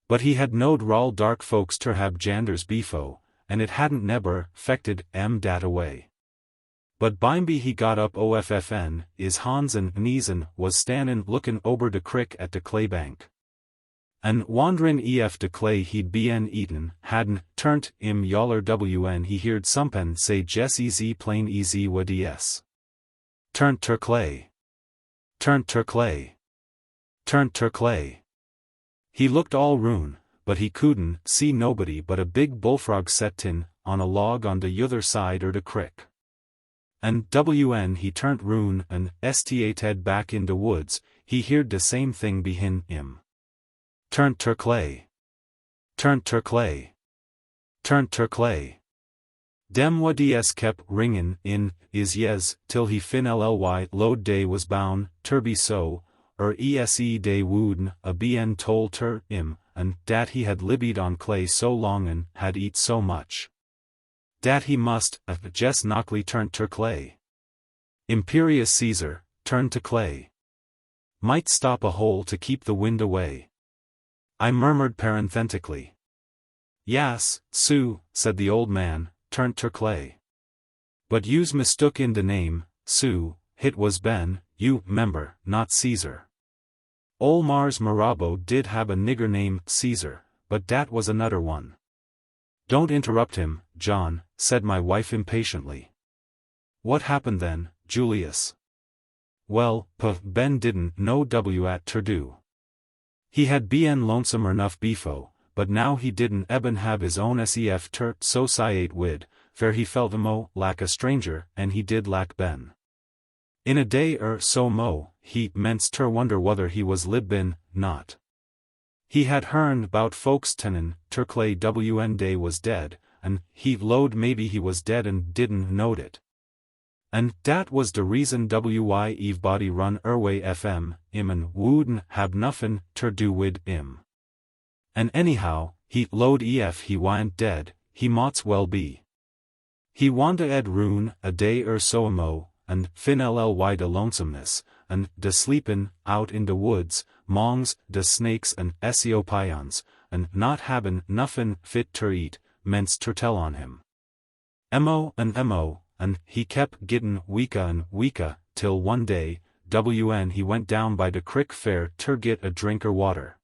But he had knowed ral dark folks ter hab janders befo, and it hadn't neber fected dat away. But bimeby he got up offn, is Hans and Niesen was standin' lookin' ober de crick at de clay bank. And wand'rin' ef de clay he'd been eaten, hadn't turnt im yaller wn he heard sompen say jes easy plain easy wa ds. Turnt ter clay. Turnt ter clay. Turnt ter clay. He looked all roon, but he couldn't see nobody but a big bullfrog settin' on a log on de yother side de crick. And when he turned roon and st back in de woods, he heard de same thing behin him. Turnt ter clay. Turnt ter clay. Turnt ter clay. Dem wa ds kep ringin' in is yes till he fin lly load day was bound ter be so, ese day wooden a bn told ter im, and dat he had libbied on clay so long and had eat so much. Dat he must jes knockly turnt ter clay. Imperious Caesar, turned to clay. Might stop a hole to keep the wind away. I murmured parenthetically. Yas, Sue, said the old man, turnt ter clay. But you's mistook in de name, Sue, hit was Ben, you member, not Caesar. Ol Mars Marabo did have a nigger name Caesar, but dat was another one. Don't interrupt him, John, said my wife impatiently. What happened then, Julius? Well, Ben didn't know W at ter do. He had been lonesome enough befo, but now he didn't eben have his own sef ter sociate wid, fair he felt mo lack a stranger and he did lack Ben. In a day so mo, he ments ter wonder whether he was libbin, not. He had hearn bout folks tenin, ter clay wn day was dead, and he lowed maybe he was dead and didn't knowed it. And dat was de reason why eve body run erway fm, im and wouldn't hab nuffin ter do wid im. And anyhow, he lowed ef he wa'n't dead, he moughts well be. He wanda ed roon a day so mo, and fin lly de lonesomeness, and de sleepin' out in de woods, mongs, de snakes and esiopions, and not habin' nuffin fit ter eat, ments ter tell on him. Mo, and he kep gittin' weaker, till one day, he went down by de crick fair ter git a drink water.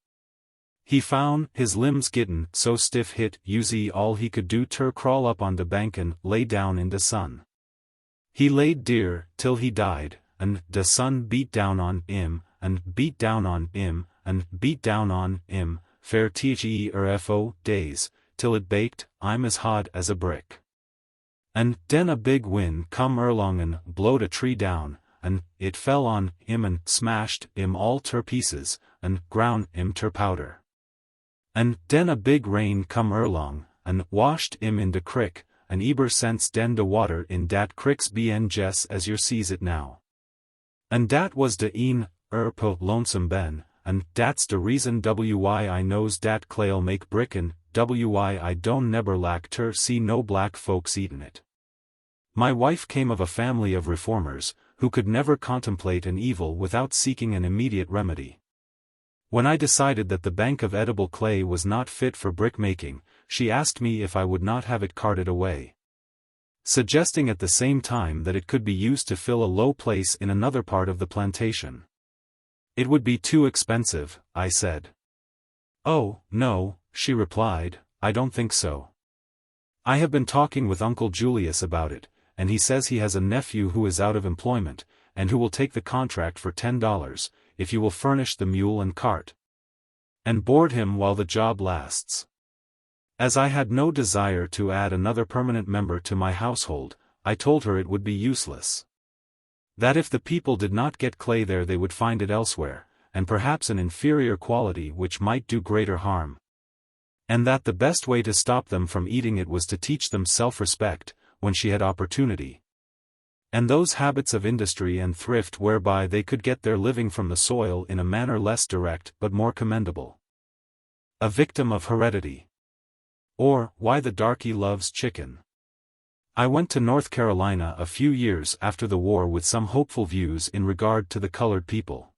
He found his limbs gittin' so stiff hit uzy all he could do ter crawl up on de bank and lay down in de sun. He laid dear, till he died, and de sun beat down on him, and beat down on him, and beat down on him, fair fo days, till it baked, I'm as hot as a brick. And den a big wind come erlong and blowed a tree down, and it fell on him and smashed him all ter pieces, and ground him ter powder. And den a big rain come erlong, and washed him in de crick, and eber sense den de water in dat cricks bn jes as yer sees it now. And dat was de een, Lonesome Ben, and dat's de reason why I knows dat clay'll make brick and why I don't neber lack ter see no black folks eatin' it. My wife came of a family of reformers, who could never contemplate an evil without seeking an immediate remedy. When I decided that the bank of edible clay was not fit for brick-making, she asked me if I would not have it carted away, suggesting at the same time that it could be used to fill a low place in another part of the plantation. It would be too expensive, I said. Oh, no, she replied, I don't think so. I have been talking with Uncle Julius about it, and he says he has a nephew who is out of employment, and who will take the contract for $10, if you will furnish the mule and cart, and board him while the job lasts. As I had no desire to add another permanent member to my household, I told her it would be useless. That if the people did not get clay there they would find it elsewhere, and perhaps an inferior quality which might do greater harm. And that the best way to stop them from eating it was to teach them self-respect, when she had opportunity. And those habits of industry and thrift whereby they could get their living from the soil in a manner less direct but more commendable. A Victim of Heredity. Or, Why the Darky Loves Chicken. I went to North Carolina a few years after the war with some hopeful views in regard to the colored people.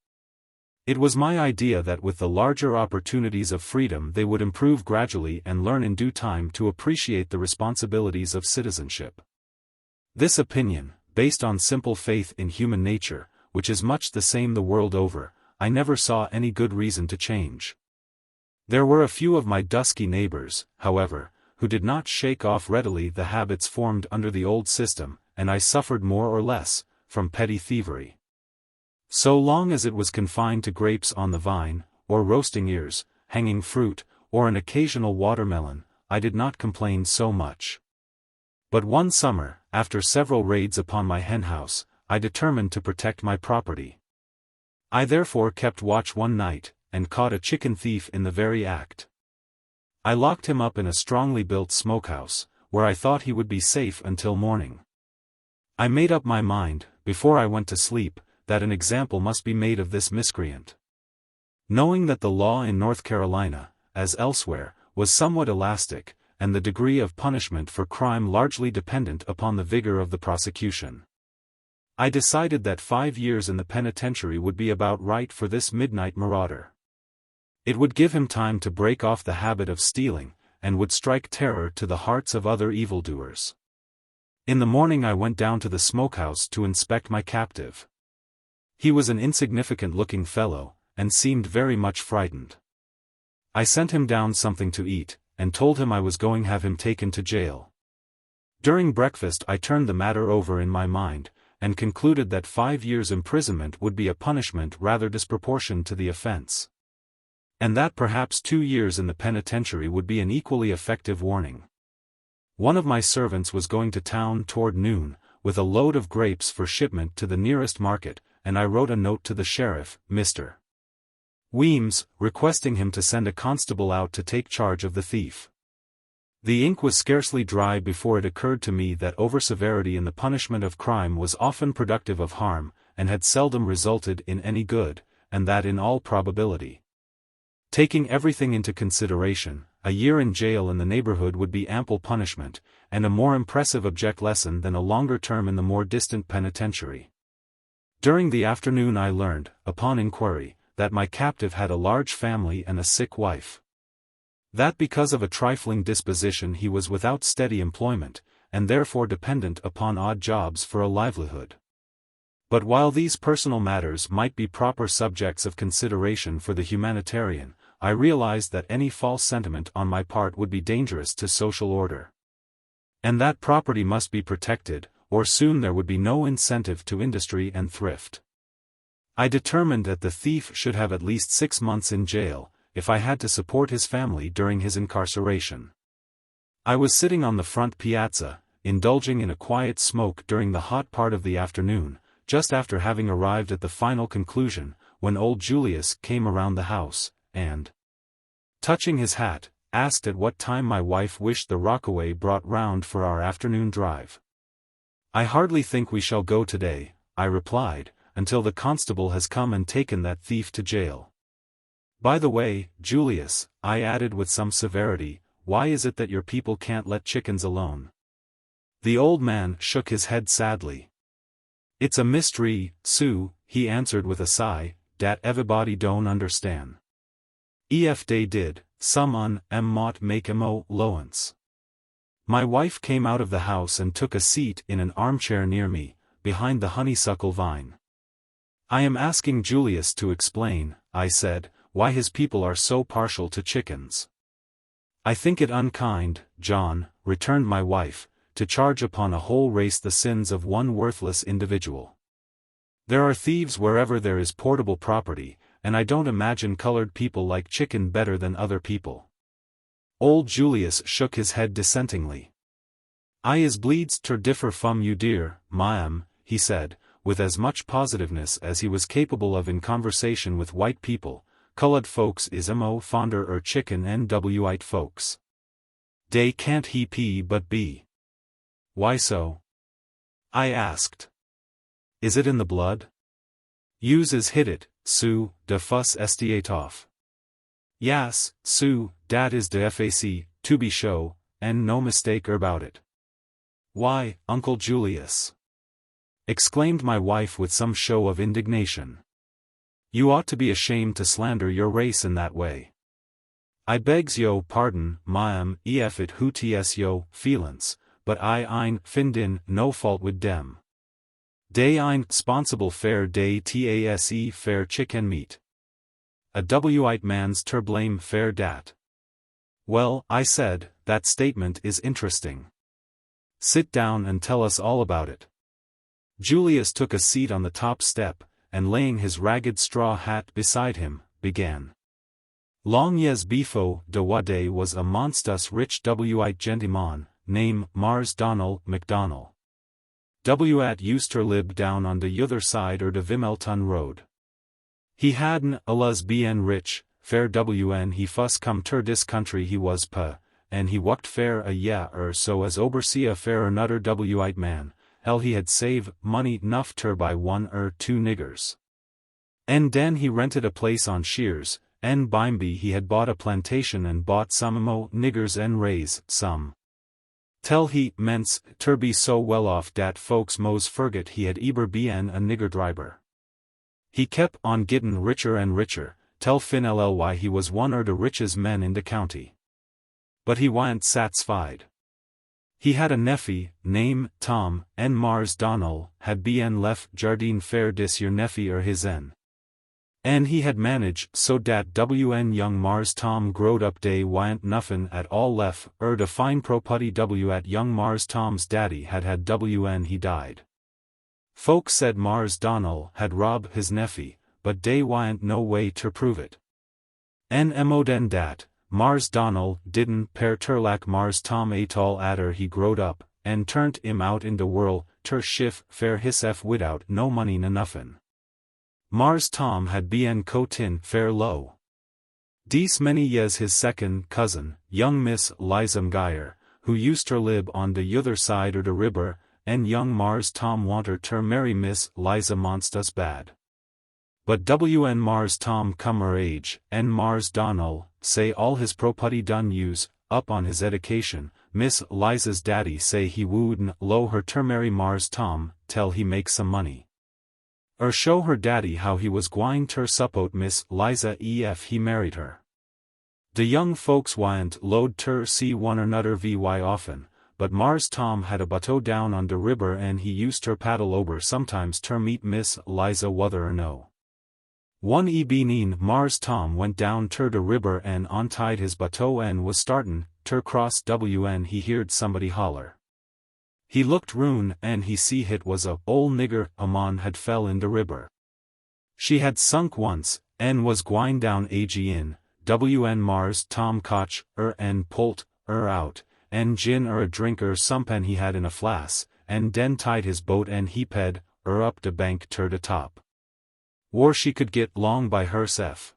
It was my idea that with the larger opportunities of freedom they would improve gradually and learn in due time to appreciate the responsibilities of citizenship. This opinion, based on simple faith in human nature, which is much the same the world over, I never saw any good reason to change. There were a few of my dusky neighbors, however, who did not shake off readily the habits formed under the old system, and I suffered more or less from petty thievery. So long as it was confined to grapes on the vine, or roasting ears, hanging fruit, or an occasional watermelon, I did not complain so much. But one summer, after several raids upon my henhouse, I determined to protect my property. I therefore kept watch one night, and caught a chicken thief in the very act. I locked him up in a strongly built smokehouse, where I thought he would be safe until morning. I made up my mind, before I went to sleep, that an example must be made of this miscreant. Knowing that the law in North Carolina, as elsewhere, was somewhat elastic, and the degree of punishment for crime largely dependent upon the vigor of the prosecution, I decided that 5 years in the penitentiary would be about right for this midnight marauder. It would give him time to break off the habit of stealing, and would strike terror to the hearts of other evildoers. In the morning I went down to the smokehouse to inspect my captive. He was an insignificant-looking fellow, and seemed very much frightened. I sent him down something to eat, and told him I was going to have him taken to jail. During breakfast I turned the matter over in my mind, and concluded that 5 years' imprisonment would be a punishment rather disproportioned to the offense, and that perhaps 2 years in the penitentiary would be an equally effective warning. One of my servants was going to town toward noon, with a load of grapes for shipment to the nearest market, and I wrote a note to the sheriff, Mr. Weems, requesting him to send a constable out to take charge of the thief. The ink was scarcely dry before it occurred to me that over-severity in the punishment of crime was often productive of harm, and had seldom resulted in any good, and that in all probability, taking everything into consideration, a year in jail in the neighborhood would be ample punishment, and a more impressive object lesson than a longer term in the more distant penitentiary. During the afternoon I learned, upon inquiry, that my captive had a large family and a sick wife. That because of a trifling disposition he was without steady employment, and therefore dependent upon odd jobs for a livelihood. But while these personal matters might be proper subjects of consideration for the humanitarian, I realized that any false sentiment on my part would be dangerous to social order, and that property must be protected, or soon there would be no incentive to industry and thrift. I determined that the thief should have at least 6 months in jail, if I had to support his family during his incarceration. I was sitting on the front piazza, indulging in a quiet smoke during the hot part of the afternoon, just after having arrived at the final conclusion, when old Julius came around the house, and, touching his hat, asked at what time my wife wished the rockaway brought round for our afternoon drive. "I hardly think we shall go today," I replied, "until the constable has come and taken that thief to jail. By the way, Julius," I added with some severity, "why is it that your people can't let chickens alone?" The old man shook his head sadly. "It's a mystery, Sue," he answered with a sigh, "dat everybody don't understand. Ef dey did, some un mought make 'em allowance." My wife came out of the house and took a seat in an armchair near me, behind the honeysuckle vine. "I am asking Julius to explain," I said, "why his people are so partial to chickens." "I think it unkind, John," returned my wife, "to charge upon a whole race the sins of one worthless individual. There are thieves wherever there is portable property, and I don't imagine colored people like chicken better than other people." Old Julius shook his head dissentingly. "I is bleeds ter differ fum you dear, ma'am," he said, with as much positiveness as he was capable of in conversation with white people. "Colored folks is fonder chicken and white folks. Dey can't but be." "Why so?" I asked. "Is it in the blood?" "Yous is hit it, Sue, de fuss estiate off." "Yas, Sue, dat is de fac, to be show, and no mistake erbout it." "Why, Uncle Julius!" exclaimed my wife with some show of indignation. "You ought to be ashamed to slander your race in that way. I begs yo pardon, ma'am, ef it hoots yo feelin's, but I ein findin no fault wid dem. Dey ein sponsible fair day tase fair chicken meat. A white man's ter blame fair dat." "Well," I said, "that statement is interesting. Sit down and tell us all about it." Julius took a seat on the top step, and laying his ragged straw hat beside him, began. "Long yes befo de wade was a monstus rich white gentleman, name Mars Donald McDonald. At used ter lib down on de yother side de Vimelton road. He hadn't aluz bien rich, fair he fuss come ter dis country he was and he wucked fair a year so as oversee fair another white man, he had save money nuff ter buy one two niggers. And den he rented a place on Shears, and bimeby he had bought a plantation and bought some mo niggers and raise some. Tell he ments ter be so well off dat folks mos forget he had eber bien a nigger driver. He kep on gittin richer and richer, tell fin lly he was one de richest men in de county. But he wa'n't satisfied. He had a nephy, name Tom, and Mars Donald had bien left Jardine fair dis year nephy hisen. And he had managed so dat young Mars Tom growed up day wa'n't nuffin at all left de fine property at young Mars Tom's daddy had he died. Folks said Mars Donald had robbed his nephy, but dey wa'n't no way ter prove it. Mo den dat, Mars Donald didn't per terlak Mars Tom atall atter he growed up, and turned him out in de world ter shif fair hisef widout no money na nuffin. Mars Tom had bien co-tin fair low. Dese many years his second cousin, young Miss Liza Mgeyer, who used ter lib on de yother side de river, and young Mars Tom wanter ter marry Miss Liza monstus bad. But Mars Tom come age, and Mars Donald, say all his property done use, up on his education, Miss Liza's daddy say he wouldn't low her ter marry Mars Tom, tell he make some money. Show her daddy how he was gwine ter support Miss Liza ef he married her. De young folks wa'n't load ter see one another vy often, but Mars Tom had a bateau down on de river and he used ter paddle over sometimes ter meet Miss Liza whether or no. One evening Mars Tom went down ter de river and untied his bateau and was startin' ter cross he heard somebody holler. He looked roun and he see hit was a ol' nigger amon had fell in de river. She had sunk once, and was gwine down in, Mars Tom cotch and pulled out, and gin a drink sompen he had in a flass, and den tied his boat and he ped up de bank ter de top. Wor she could get long by hersef.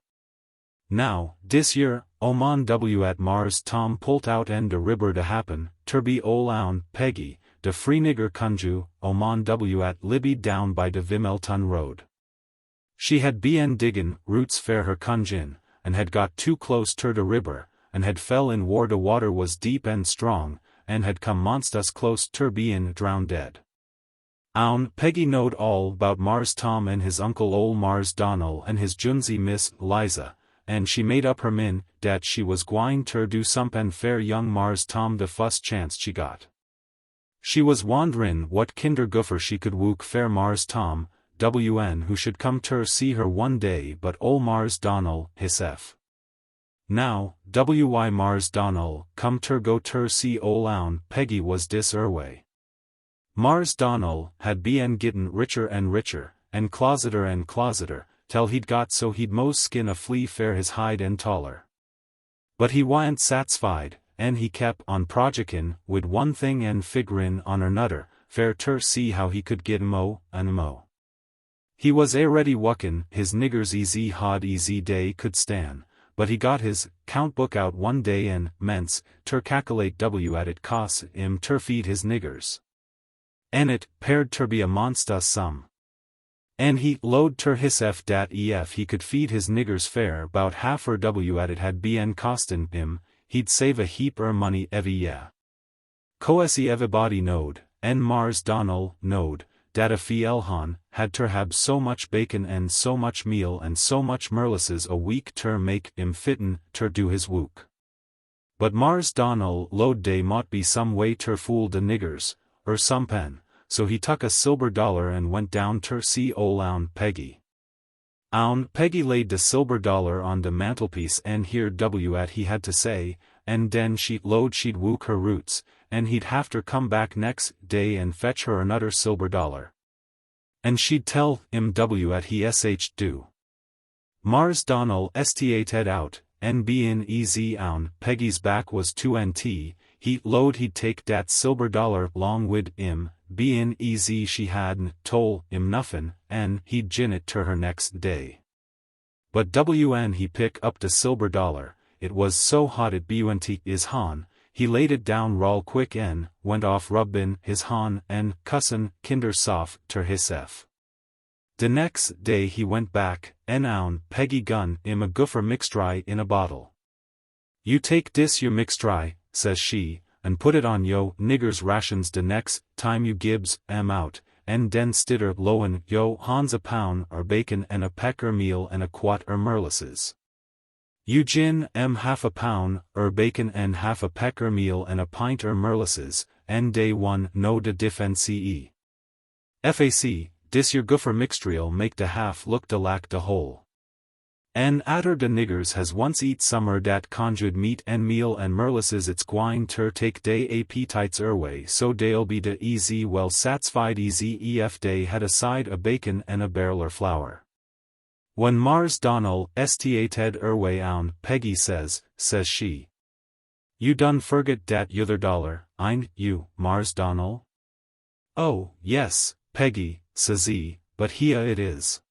Now, dis year, Oman at Mars Tom pulled out en de river to happen, ter be own Peggy, de free nigger Conjure, Oman at Libby down by de Vimelton road. She had bien diggin' roots fair her conjin, and had got too close ter de river, and had fell in war de water was deep and strong, and had come monstus close ter bein' drowned dead. Peggy knowed all about Mars Tom and his uncle ol' Mars Donald and his junsey Miss Liza, and she made up her min, dat she was gwine ter do sompen fair young Mars Tom de fust chance she got. She was wonderin' what kinder goofer she could wook fair Mars Tom, who should come ter see her one day but ol' Mars Donald, hisef. Now, Mars Donald come ter go ter see ol' Peggy was dis way. Mars Donald had bien gittin' richer and richer, and closeter, till he'd got so he'd mos skin a flea fair his hide and taller. But he wa'n't satisfied, and he kep on projickin' wid one thing and figurin' on another, fair ter see how he could git mo. He was ready wuckin' his niggers easy day could stan, but he got his count book out one day and ments ter calculate at it costs him ter feed his niggers. And it paired ter be a monstus sum. And he load ter hisef dat ef he could feed his niggers fair bout half at it had bien costin' him, he'd save a heap money every year. Coesi everybody knowed, en Mars Donnell, knowed, dat a fee Elhan, had ter hab so much bacon and so much meal and so much merlisses a week ter make him fitten, ter do his wook. But Mars Donnell lowed dey mought be some way ter fool de niggers, sompen, so he tuck a $silver and went down ter see own Peggy. Own Peggy laid de $silver on de mantelpiece and heard what he had to say, and den she'd wook her roots, and he'd have ter come back next day and fetch her another $silver. And she'd tell him what he do. Mars Donnell stated out, and bein easy own Peggy's back was to nt, he'd take dat $silver long wid him, bein easy she hadn't tol him nuffin, and he'd gin it ter her next day. But when he pick up de $silver, it was so hot it bunt his han, he laid it down raw quick en, went off rubbin his han and cussin kinder soft ter hisef. De next day he went back, en own Peggy gun him a guffer mixtry in a bottle. You take dis your mixtry, says she, and put it on yo niggers rations de next time you gibs out, and den stitter lowen yo hans a pound bacon and a peck meal and a quat merlisses. You gin half a pound bacon and half a peck meal and a pint merlisses, and day one no de diffence. Fac, dis your guffer mixtriel make de half look de lack de whole. En atter de niggers has once eat summer dat conjured meat and meal and merlisses it's gwine ter take dey appetites way so dey'll be de easy well satisfied easy ef dey had a side a bacon and a barrel flour. When Mars Donnell stated way own Peggy says she. You done forget dat yother dollar, ain't you, Mars Donnell? Oh, yes, Peggy, says he, but here it is.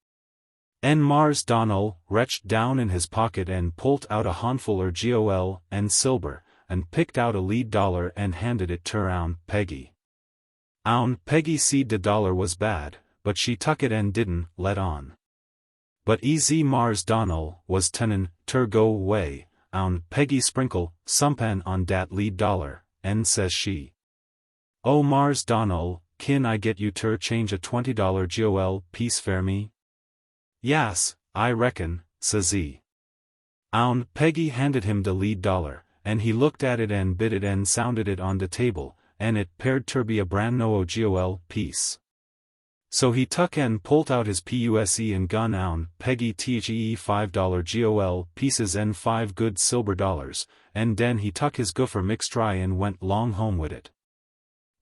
En Mars Donnell reached down in his pocket and pulled out a handful gol and silver, and picked out a lead dollar and handed it ter own Peggy. Own Peggy seed de dollar was bad, but she tuck it and didn't let on. But easy Mars Donnell was tenin ter go away, own Peggy sprinkle sompan on dat lead dollar, and says she. Oh Mars Donnell, kin I get you ter change a $20 gol piece fair me? Yas, I reckon, says he. Own Peggy handed him de lead dollar, and he looked at it and bit it and sounded it on de table, and it paired ter be a brand no gol piece. So he tuck and pulled out his puse and gun own Peggy the $5 gol pieces and 5 good silver dollars, and den he tuck his guffer mixtry and went long home wid it.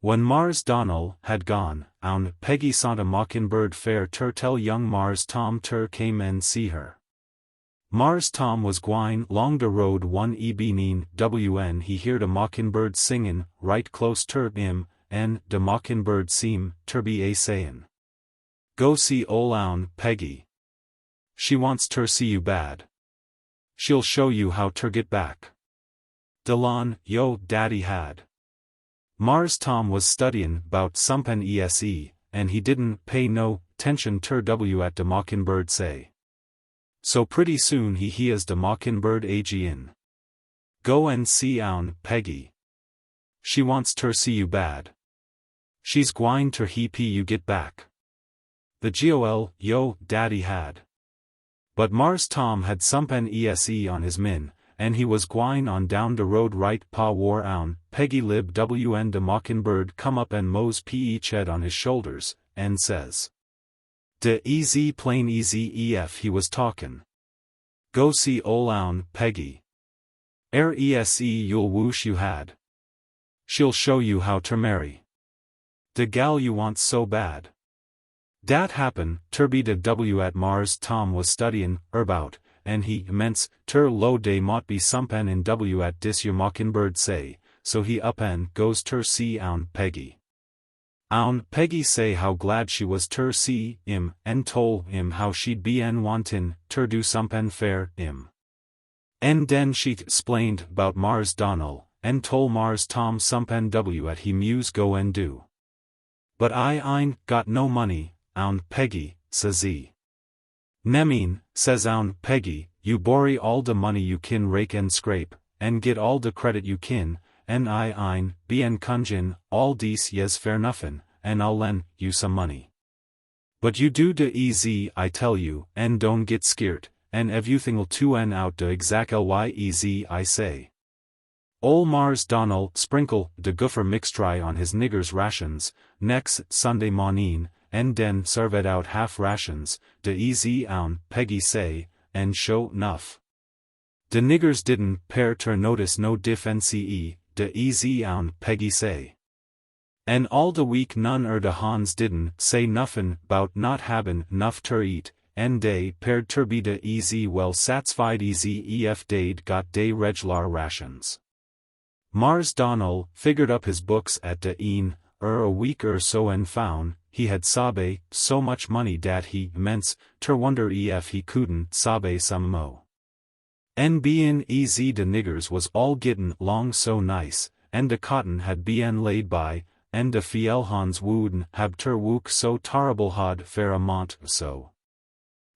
When Mars Donnell had gone, own Peggy sent a mockingbird fair ter tell young Mars Tom ter came and see her. Mars Tom was gwine long de road one ebening when he heard a mockingbird singin' right close ter him, and de mockingbird seem ter be a sayin'. Go see own Peggy. She wants ter see you bad. She'll show you how ter get back. Delon, yo daddy had. Mars Tom was studyin' bout somepin ese, and he didn't pay no tention ter at de mockingbird say. So pretty soon he hears de mockingbird in. Go and see own Peggy. She wants ter see you bad. She's gwine ter help you get back. The gol, yo daddy had. But Mars Tom had somepin ese on his min, and he was gwine on down de road right pa war own Peggy lib wn de mockingbird come up and mose pe ched on his shoulders, and says. De easy plain easy ef he was talkin'. Go see own Peggy. Ese you'll woosh you had. She'll show you how ter marry. De gal you want so bad. Dat happen, ter be de at Mars Tom was studyin' erbout, and he immense ter lo day mought be sompen in at dis your mockingbird say, so he up and goes ter see own Peggy. Own Peggy say how glad she was ter see him, and tol him how she'd be en wantin' ter do sompen fair him. En den she explained bout Mars Donnell, and tol Mars Tom sompen at he muse go and do. But I ain't got no money, own Peggy, says he. Nemean, says own Peggy, you borry all de money you kin rake and scrape, and get all de credit you kin, en I ein, bien conjin, all dies yes fair nuffin, en I'll lend you some money. But you do de easy I tell you, en don't get scared, en everything'll to en out de exact ly easy I say. Ol Mars Donald sprinkle de guffer mixtry on his niggers rations, next Sunday morning, en den served out half rations, de easy oun Peggy say, en show nuff. De niggers didn't pair ter notice no diff nce, de easy oun Peggy say. En all de week none de Hans didn't say nuffin bout not habin nuff ter eat, en dey paired ter be de easy well satisfied easy ef dey'd got dey reg'lar rations. Mars Donald figured up his books at de een, a week so en found, he had sabe so much money dat he ments ter wonder ef he couldn't sabe some mo. En bien easy de niggers was all gittin' long so nice, en de cotton had bien laid by, en de fielhans wooden hab ter wook so tarable hod fair amont so.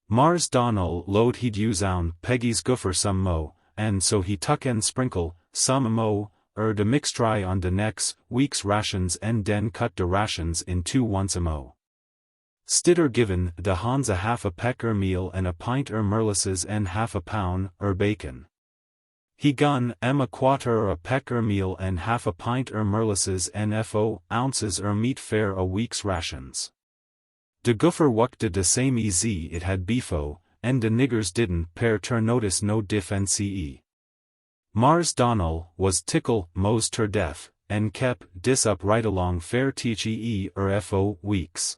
Mars Donald lowed he'd use oun Peggy's guffer some mo, and so he tuck en sprinkle some mo, de mixtry on de next week's rations en den cut de rations in two once a mo. Stidder given de Hans a half a peck meal and a pint merlisses en half a pound bacon. He gun a quarter a peck meal and half a pint merlisses en fo ounces meat fair a week's rations. De guffer wucked de same easy it had beefo, en de niggers didn't pair ter notice no diff nce. Mars Donald was tickle mos ter death, en kep dis up right along fair tche fo weeks.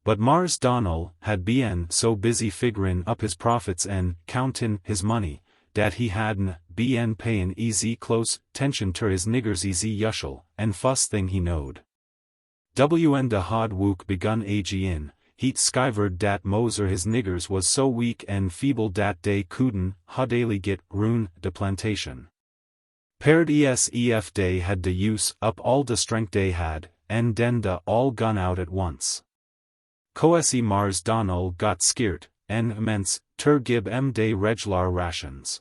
But Mars Donald had bien so busy figurin' up his profits en countin' his money, dat he hadn't bien payin' easy close tension ter his niggers easy yushel, en fuss thing he knowed. Wn de hod wook begun agin, heat skivered dat Moser his niggers was so weak en feeble dat dey couldn't daily get rune de plantation. Paired ef dey had de use up all de strength dey had, en den de all gun out at once. Coesse Mars Donald got skeert, en immense, ter gib dey reg'lar rations.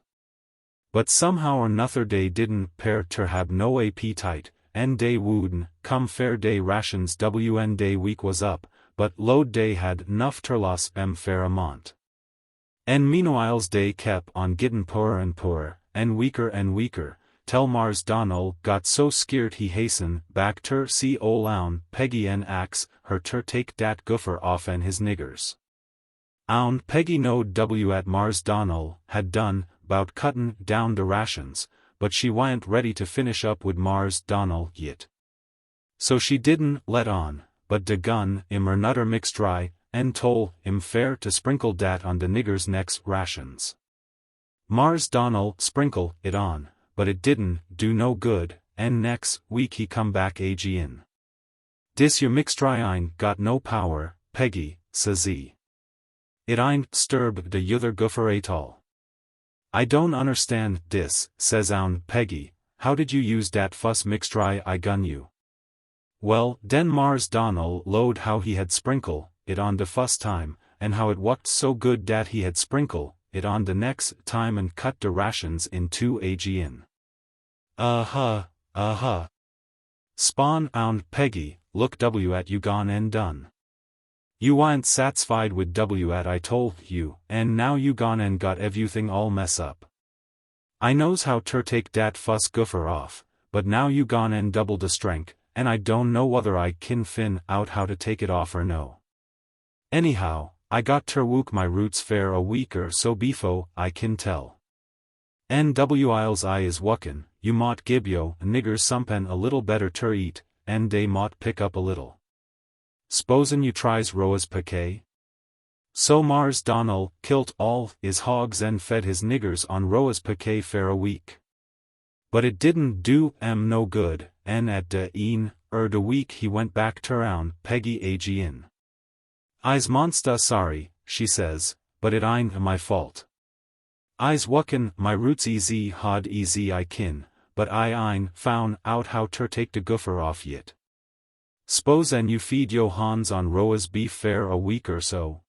But somehow or nother dey didn't pair ter hab no appetite, en dey wooden come fair day rations wn day week was up, but load day had nuff ter loss fair amount. En meanwhiles day kep on gittin' poorer and poorer, en weaker, tel Mars Donald got so skeert he hasten back ter see ol oun Peggy en ax her ter take dat guffer off en his niggers. Oun Peggy knowed at Mars Donald had done bout cuttin' down de rations, but she wa'n't ready to finish up wid Mars Donald yit. So she didn't let on, but de gun nutter mixtry, en tol fair to sprinkle dat on de niggers' next rations. Mars Donald sprinkle it on, but it didn't do no good, en next week he come back agin. Dis your mixtry ein got no power, Peggy, says he. It ain't sturb de yuther guffer at all. I don't understand dis, says oun Peggy, how did you use dat fuss mixtry I gun you? Well, den Mars Donald lowed how he had sprinkle it on de fuss time, and how it wucked so good dat he had sprinkle it on de next time and cut de rations in two agin. Spawn oun Peggy, look at you gone en done. You wa'n't satisfied wid at I told you, and now you gone en got everything all mess up. I knows how ter take dat fuss guffer off, but now you gone en double de strength, and I don't know whether I kin fin out how to take it off or no. Anyhow, I got ter wook my roots fair a week so befo I kin tell. Whiles I is wuckin', you mought gib yo niggers sompen a little better ter eat, en dey mought pick up a little. S'posen you tries roas piquet? So Mars Donald kilt all his hogs and fed his niggers on roas piquet fair a week. But it didn't do no good, en at de een de week he went back ter oun Peggy agin. I's monsta sorry, she says, but it ain't my fault. I's wuckin' my roots easy hod easy I kin, but I ain't found out how ter take de guffer off yit. S'pose and you feed yo Hans on roas beef fair a week so.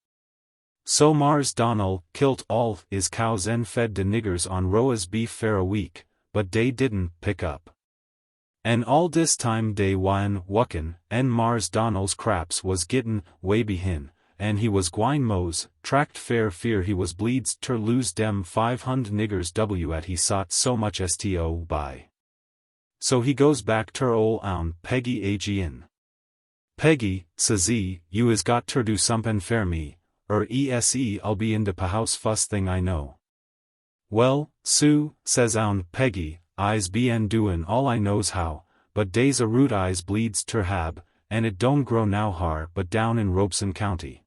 So Mars Donald kilt all his cows and fed de niggers on roas beef fair a week, but dey didn't pick up. And all dis time dey wine wuckin', and Mars Donnell's craps was gittin' way behin', and he was gwine mose, tract fair fear he was bleeds ter lose dem 500 niggers w at he sot so much sto by. So he goes back ter ol' own Peggy agin. Peggy, says he, you is got ter do somepen fair me, ese I'll be in de pahouse fust thing I know. Well, Sue, says own Peggy, I's bien doin' all I knows how, but dey's a root I's bleeds ter hab, and it don't grow now har but down in Robeson County.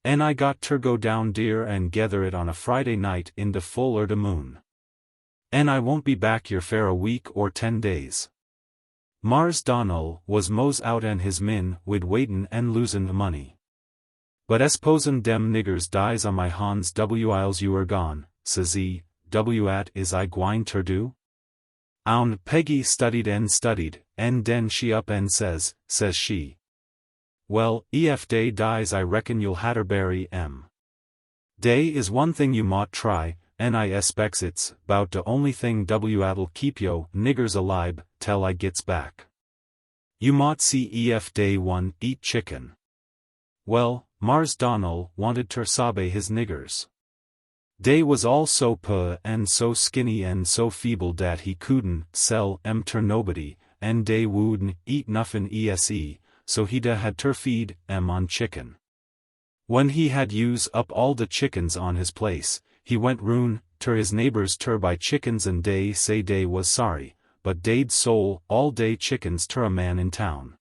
And I got ter go down dear and gether it on a Friday night in de full de moon. And I won't be back here fair a week or 10 days. Mars Donnell was mos out and his min wid waitin' and losin' the money. But esposin' dem niggers dies on my Hans whiles you are gone, says he, at is I gwine ter do? Own Peggy studied, and den she up and says she. Well, ef dey dies I reckon you'll hatter bury em. Dey is one thing you mought try, and I espects it's 'bout de only thing at'll keep yo niggers alive, tell I gits back. You mought see ef dey one eat chicken. Well, Mars Donnell wanted ter sabe his niggers. Dey was all so puh and so skinny and so feeble dat he couldn't sell em ter nobody, and dey wouldn't eat nuffin ese, so he da had ter feed em on chicken. When he had use up all de chickens on his place, he went roon ter his neighbors ter buy chickens and dey say dey was sorry, but dey'd sol all dey chickens ter a man in town.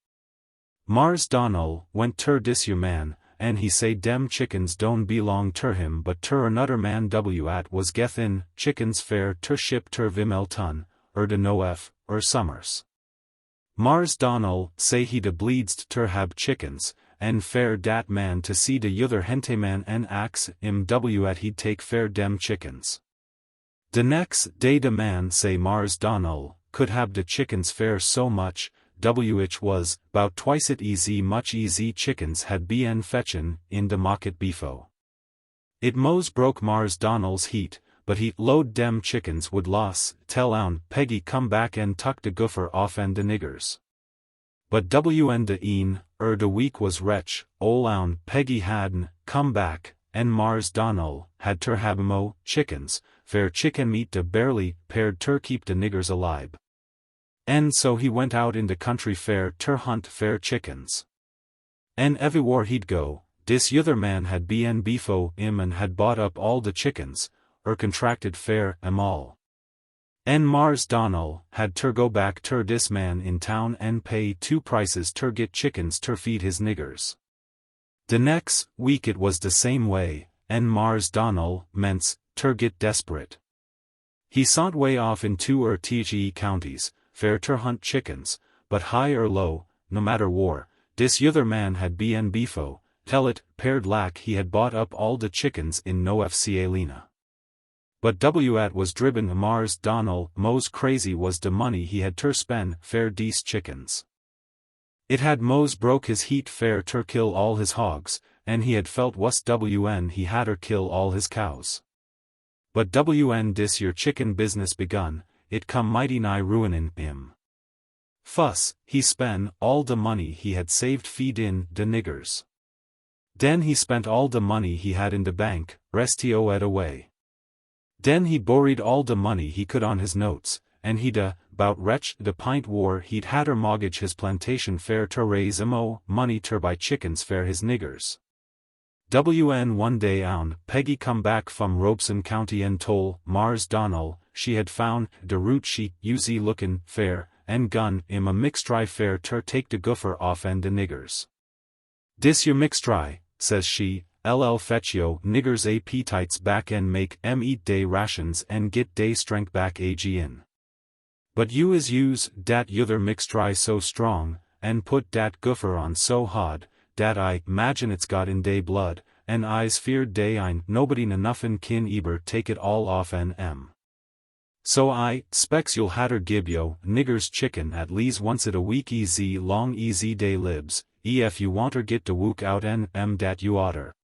Mars Donnell went ter dis yer man, and he say dem chickens don't belong ter him but ter another man at was gethin' chickens fair ter ship ter Vimelton, de Noef, Summers. Mars Donnell say he de bleeds ter hab chickens, and fair dat man to see de yuther henteman and ax im at he'd take fair dem chickens. De next day de man say Mars Donnell could hab de chickens fair so much, which was 'bout twice it easy much easy chickens had bien fetchin' in de market befo. It mos broke Mars Donnell's heat, but he load dem chickens would loss, tell own Peggy come back and tuck de goofer off and de niggers. But de de week was wretch, ol' own Peggy hadn't come back, and Mars Donnell had ter habmo chickens, fair chicken meat de barely paired ter keep de niggers alive. And so he went out in de country fair ter hunt fair chickens. And everywhere he'd go, dis yuther man had bien befo im and had bought up all de chickens, contracted fair em all. And Mars Donnell had ter go back ter dis man in town and pay 2 prices ter get chickens ter feed his niggers. De next week it was de same way, and Mars Donnell ments ter get desperate. He sont way off in 2 or 3 counties, fair ter hunt chickens, but high or low, no matter war, dis yuther man had bien befo, tell it, paired lack he had bought up all de chickens in Noef Cielina. But at was dribben Mars Donnell mos crazy was de money he had ter spend fair dese chickens. It had mos broke his heat fair ter kill all his hogs, and he had felt wuss he hadder kill all his cows. But dis yer chicken business begun, it come mighty nigh ruinin' him. Fuss, he spent all de money he had saved feed in de niggers. Den he spent all de money he had in de bank, restio et away. Den he borried all de money he could on his notes, and he bout wretch de pint war he'd hadder mortgage his plantation fair ter raise money ter buy chickens fair his niggers. One day own Peggy come back from Robeson County and tol Mars Donnell she had found de root she usy lookin' fair, and gun im a mixtry fair ter take de goofer off and de niggers. Dis yer mixtry, says she, fetch yo niggers appetites back and make em eat day rations and get day strength back agin. But you is use dat yuther mixtry so strong, and put dat goofer on so hard, dat I imagine it's got in day blood, and I's feared day ein nobody nuffin kin eber take it all off and So I specs you'll hatter gib yo niggers chicken at least once a week easy long easy day libs, ef you wanter get de wook out and dat you oughter.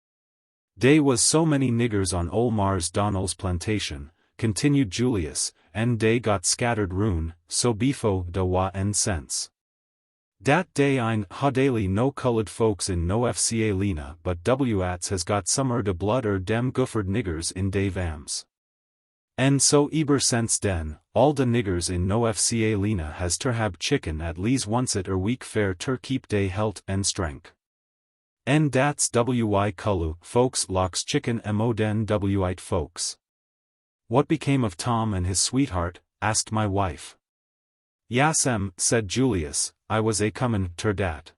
Dey was so many niggers on ol' Mars Donnell's plantation, continued Julius, and dey got scattered roon, so befo da wa en sense. Dat day ein ha daily no colored folks in no FCA Lena but wats has got summer de blood dem Goophered niggers in dey vams. And so eber sense den, all de niggers in no FCA Lena has ter hab chicken at least oncet week fair ter keep dey helt en strength. En dats wy kulu folks locks chicken mo den wite folks. What became of Tom and his sweetheart? Asked my wife. Yasem, said Julius, I was a comin' ter dat.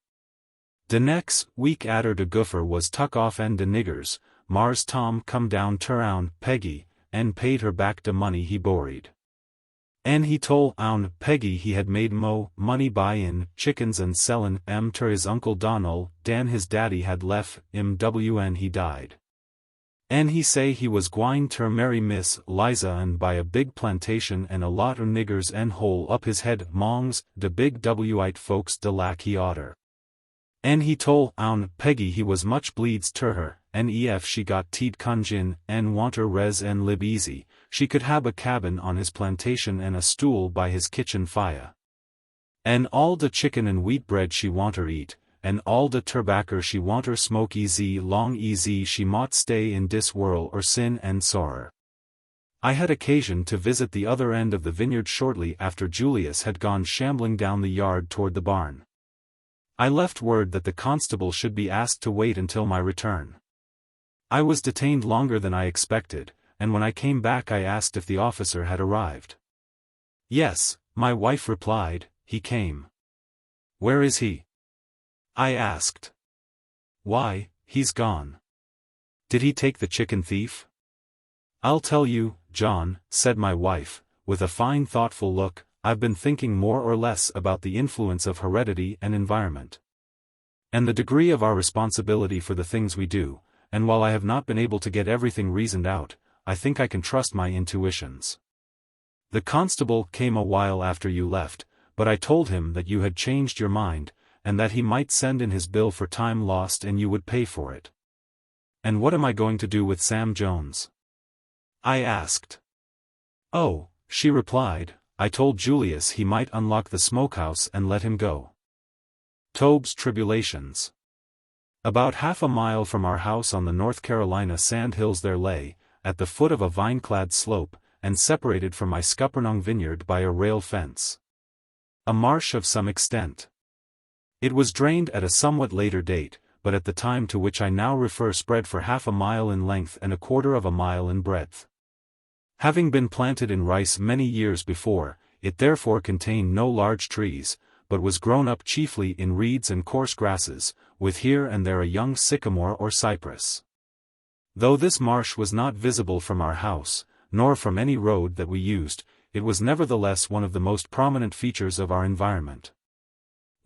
De next week atter de Goopher was tuck off en de niggers, Mars Tom come down ter own Peggy, en paid her back de money he borried. En he tol own Peggy he had made money buyin' chickens and sellin' ter his uncle Donald, dan his daddy had left when he died. En he say he was gwine ter marry Miss Liza and buy a big plantation and a lot niggers en hole up his head mongs, de big wite folks de lack he oughter. En he tol own Peggy he was much bleeds ter her, en ef she got teed conjin en wanter res en lib easy, she could hab a cabin on his plantation en a stool by his kitchen fire. En all de chicken and wheat bread she wanter eat, and all de tobacco she wanter smoke easy long easy she mought stay in dis whirl or sin and sorrer. I had occasion to visit the other end of the vineyard shortly after Julius had gone shambling down the yard toward the barn. I left word that the constable should be asked to wait until my return. I was detained longer than I expected, and when I came back I asked if the officer had arrived. Yes, my wife replied, he came. Where is he? I asked. Why, he's gone. Did he take the chicken thief? I'll tell you, John, said my wife, with a fine thoughtful look, I've been thinking more or less about the influence of heredity and environment. And the degree of our responsibility for the things we do, and while I have not been able to get everything reasoned out, I think I can trust my intuitions. The constable came a while after you left, but I told him that you had changed your mind, and that he might send in his bill for time lost and you would pay for it. And what am I going to do with Sam Jones? I asked. Oh, she replied, I told Julius he might unlock the smokehouse and let him go. Tobe's Tribulations. About half a mile from our house on the North Carolina sand hills there lay, at the foot of a vine-clad slope, and separated from my Scuppernong vineyard by a rail fence, a marsh of some extent. It was drained at a somewhat later date, but at the time to which I now refer spread for half a mile in length and a quarter of a mile in breadth. Having been planted in rice many years before, it therefore contained no large trees, but was grown up chiefly in reeds and coarse grasses, with here and there a young sycamore or cypress. Though this marsh was not visible from our house, nor from any road that we used, it was nevertheless one of the most prominent features of our environment.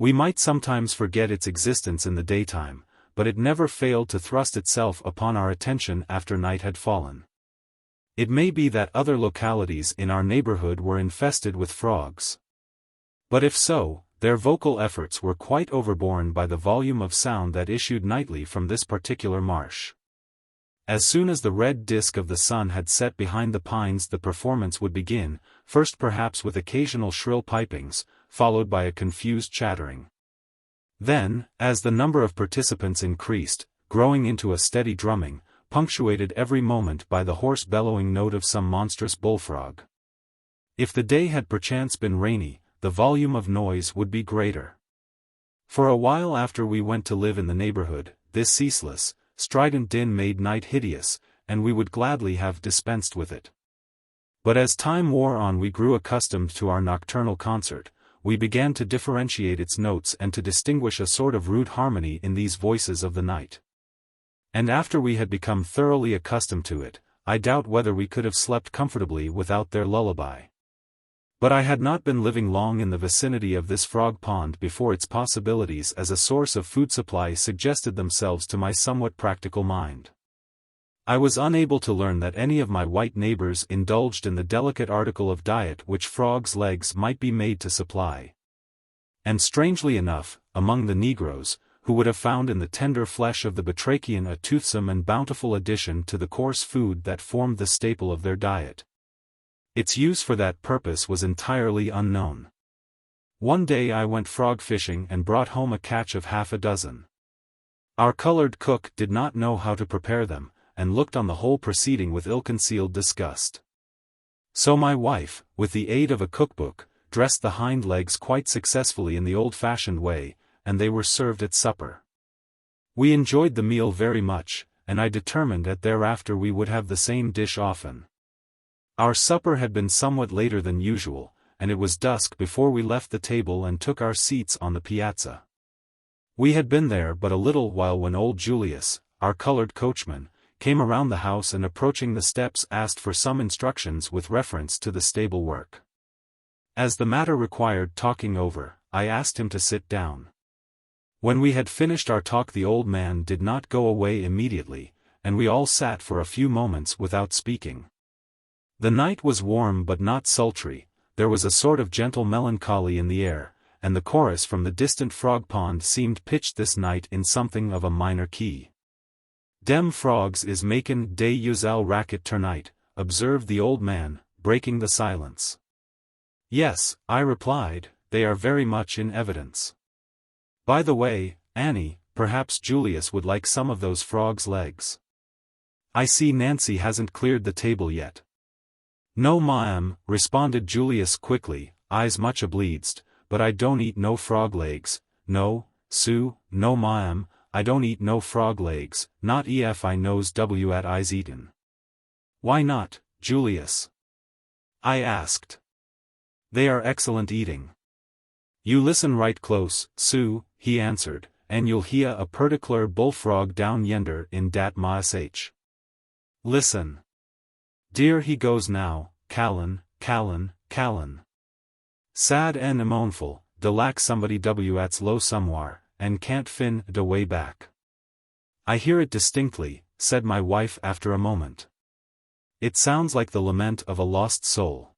We might sometimes forget its existence in the daytime, but it never failed to thrust itself upon our attention after night had fallen. It may be that other localities in our neighborhood were infested with frogs. But if so, their vocal efforts were quite overborne by the volume of sound that issued nightly from this particular marsh. As soon as the red disk of the sun had set behind the pines the performance would begin, first perhaps with occasional shrill pipings, followed by a confused chattering. Then, as the number of participants increased, growing into a steady drumming, punctuated every moment by the hoarse bellowing note of some monstrous bullfrog. If the day had perchance been rainy, the volume of noise would be greater. For a while after we went to live in the neighborhood, this ceaseless, strident din made night hideous, and we would gladly have dispensed with it. But as time wore on we grew accustomed to our nocturnal concert, we began to differentiate its notes and to distinguish a sort of rude harmony in these voices of the night. And after we had become thoroughly accustomed to it, I doubt whether we could have slept comfortably without their lullaby. But I had not been living long in the vicinity of this frog pond before its possibilities as a source of food supply suggested themselves to my somewhat practical mind. I was unable to learn that any of my white neighbors indulged in the delicate article of diet which frogs' legs might be made to supply. And strangely enough, among the Negroes, who would have found in the tender flesh of the batrachian a toothsome and bountiful addition to the coarse food that formed the staple of their diet. Its use for that purpose was entirely unknown. One day I went frog fishing and brought home a catch of half a dozen. Our colored cook did not know how to prepare them, and looked on the whole proceeding with ill-concealed disgust. So my wife, with the aid of a cookbook, dressed the hind legs quite successfully in the old-fashioned way, and they were served at supper. We enjoyed the meal very much, and I determined that thereafter we would have the same dish often. Our supper had been somewhat later than usual, and it was dusk before we left the table and took our seats on the piazza. We had been there but a little while when old Julius, our colored coachman, came around the house and approaching the steps asked for some instructions with reference to the stable work. As the matter required talking over, I asked him to sit down. When we had finished our talk the old man did not go away immediately, and we all sat for a few moments without speaking. The night was warm but not sultry, there was a sort of gentle melancholy in the air, and the chorus from the distant frog pond seemed pitched this night in something of a minor key. "Dem frogs is makin' dey usual racket ternight," observed the old man, breaking the silence. "Yes," I replied, "they are very much in evidence. By the way, Annie, perhaps Julius would like some of those frogs' legs. I see Nancy hasn't cleared the table yet." "No ma'am," responded Julius quickly, eyes much obleeged, "but I don't eat no frog legs, no, Sue, no ma'am, I don't eat no frog legs, not ef I knows what I's eatin'." "Why not, Julius?" I asked. "They are excellent eating." "You listen right close, Sue," he answered, "and you'll hear a perticler bullfrog down yender in dat mash. Listen. Dear he goes now, Callan, Callan, Callan. Sad and mournful, de lack somebody what's low somewhere, and can't fin de way back." "I hear it distinctly," said my wife after a moment. "It sounds like the lament of a lost soul."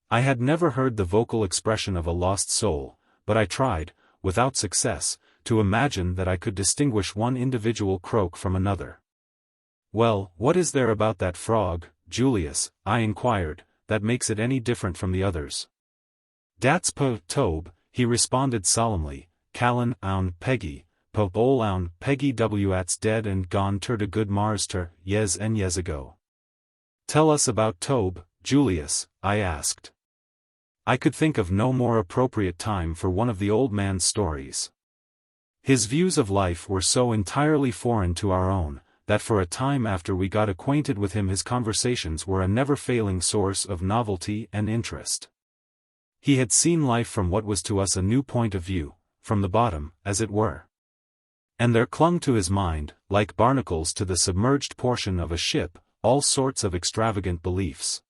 I had never heard the vocal expression of a lost soul, but I tried, without success, to imagine that I could distinguish one individual croak from another. "Well, what is there about that frog, Julius," I inquired, "that makes it any different from the others?" "Dat's Tobe," he responded solemnly, "Callan oun Peggy, ol oun Peggy what's dead and gone ter de good Mars ter, yes and yes ago." "Tell us about Tobe, Julius," I asked. I could think of no more appropriate time for one of the old man's stories. His views of life were so entirely foreign to our own, that for a time after we got acquainted with him his conversations were a never-failing source of novelty and interest. He had seen life from what was to us a new point of view, from the bottom, as it were. And there clung to his mind, like barnacles to the submerged portion of a ship, all sorts of extravagant beliefs.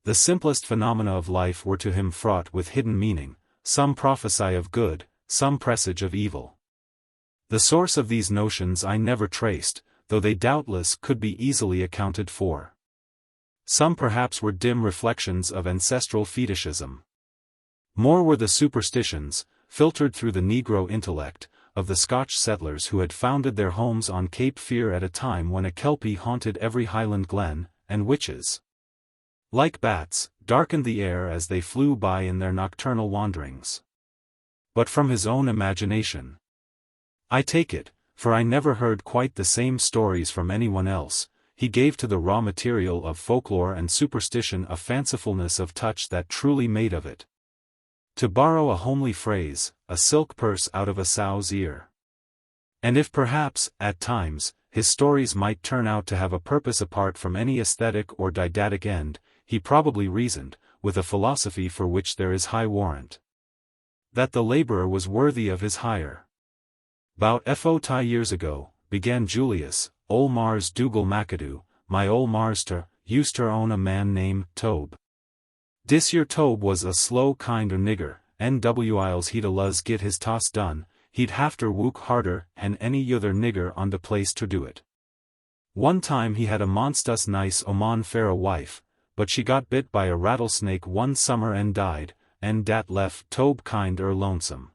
The simplest phenomena of life were to him fraught with hidden meaning, some prophesy of good, some presage of evil. The source of these notions I never traced, though they doubtless could be easily accounted for. Some perhaps were dim reflections of ancestral fetishism. More were the superstitions, filtered through the Negro intellect, of the Scotch settlers who had founded their homes on Cape Fear at a time when a kelpie haunted every highland glen, and witches, like bats, darkened the air as they flew by in their nocturnal wanderings. But from his own imagination, I take it, for I never heard quite the same stories from anyone else, he gave to the raw material of folklore and superstition a fancifulness of touch that truly made of it, to borrow a homely phrase, a silk purse out of a sow's ear. And if perhaps, at times, his stories might turn out to have a purpose apart from any aesthetic or didactic end, he probably reasoned, with a philosophy for which there is high warrant, that the laborer was worthy of his hire. "'Bout 40 years ago," began Julius, "ol' Mars Dougal McAdoo, my ol' Marster, used ter own a man named Tobe. Dis yer Tobe was a slow kind o' nigger, and whiles he'd a luz git his toss done, he'd hafter wook harder an any yother nigger on de place ter do it. One time he had a monstus nice Oman Pharaoh wife, but she got bit by a rattlesnake one summer and died, and dat left Tobe kinder lonesome.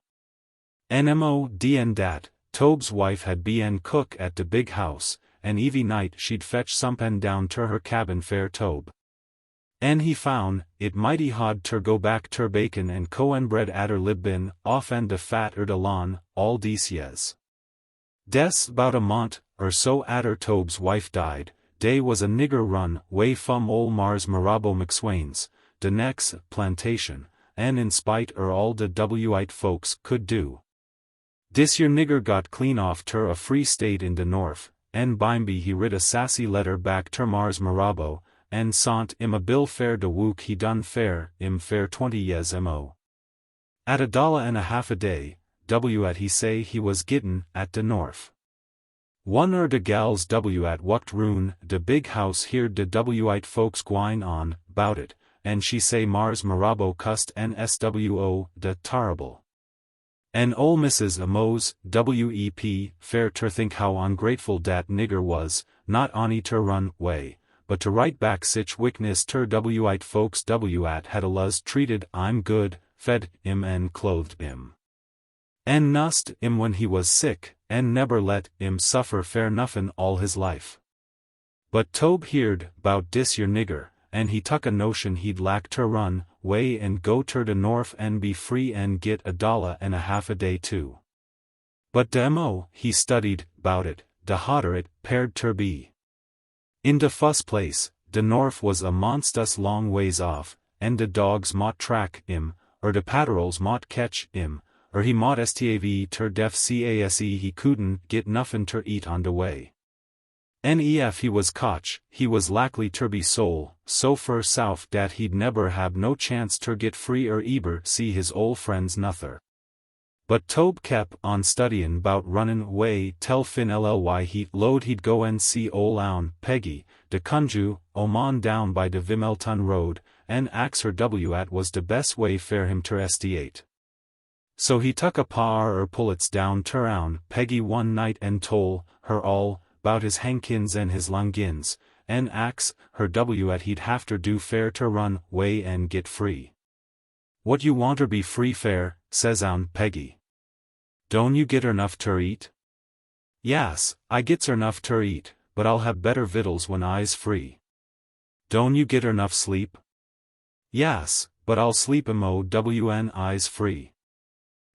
Nmo dat, Tobe's wife had been cook at de big house, and evie night she'd fetch somepin down ter her cabin fair Tobe. En he found, it mighty hard ter go back ter bacon and coenbred adder libbin, off en de fat de lawn, all dese yes. Des, bout a mont, or so adder Tobe's wife died, dey was a nigger run, way fum ol Mars Marabo McSwain's, de next plantation, en in spite all de Wite folks could do. Dis yer nigger got clean off ter a free state in de north, en bimeby he writ a sassy letter back ter Mars Marabo, en sont im a bill fair de wook he done fair, im fair 20 yes mo. At $1.50 a day, at he say he was gittin' at de north. One de gals at wucked roon, de big house here de Wite folks gwine on, bout it, en she say Mars Marabo cussed NSWO, de tarrable. En ol Mrs. Amos, WEP, fair ter think how ungrateful dat nigger was, not onny ter run way, but to write back sich wickness ter Wite folks at had a luz treated I'm good, fed im en clothed im. En nussed im when he was sick, en neber let im suffer fair nuffin all his life. But Tobe heerd bout dis yer nigger, en he tuck a notion he'd lack ter run way en go ter de north en be free en git $1.50 a day too. But de mo he studied bout it, de hotter it paired ter be. In de fuss place, de north was a monstus long ways off, en de dogs mought track im, or de patrols mought catch im, or he mought stav ter def case he couldn't get nuffin ter eat on de way. Nef he was cotch, he was lackly ter be soul, so fur south dat he'd neber have no chance ter get free or eber see his ol friends nuther. But Tobe kep on studyin' bout runnin' way tel fin lly he'd load he'd go en see ol own Peggy, de Conjure, Oman down by de Vimelton road, en ax her at was de best way fair him ter estiate. So he tuck a paw pullets down ter own Peggy one night en tol her all, bout his hankins en his lungins, en ax her at he'd hafter do fair ter run way en get free. What you wanter be free fair, says own Peggy. Don't you get enough ter eat? Yas, I gets enough ter eat, but I'll have better vittles when I's free. Don't you get enough sleep? Yas, but I'll sleep mo when I's free.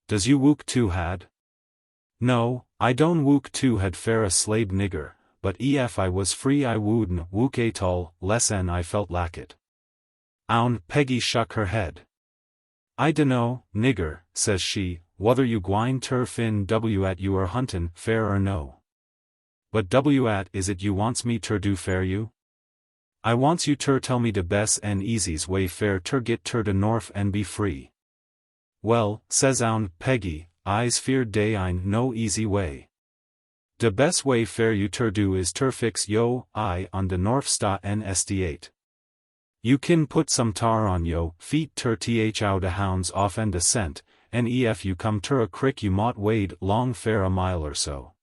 Does you wook too had? No, I don't wook too had fair a slave nigger, but ef I was free I wouldn't wook atall, lessen I felt lack it. Own Peggy shuck her head. I dunno, nigger, says she, whether you gwine ter fin at you are huntin' fair or no. But at is it you wants me ter do fair you? I wants you ter tell me de best en easies way fair ter get ter de north en be free. Well, says own Peggy, I's feared dey ein no easy way. De best way fair you ter do is ter fix yo I on de north sta en estiate. You kin put some tar on yo feet ter thou de hounds off en de scent, en ef you come ter a crick you mought wade long fair a mile or so.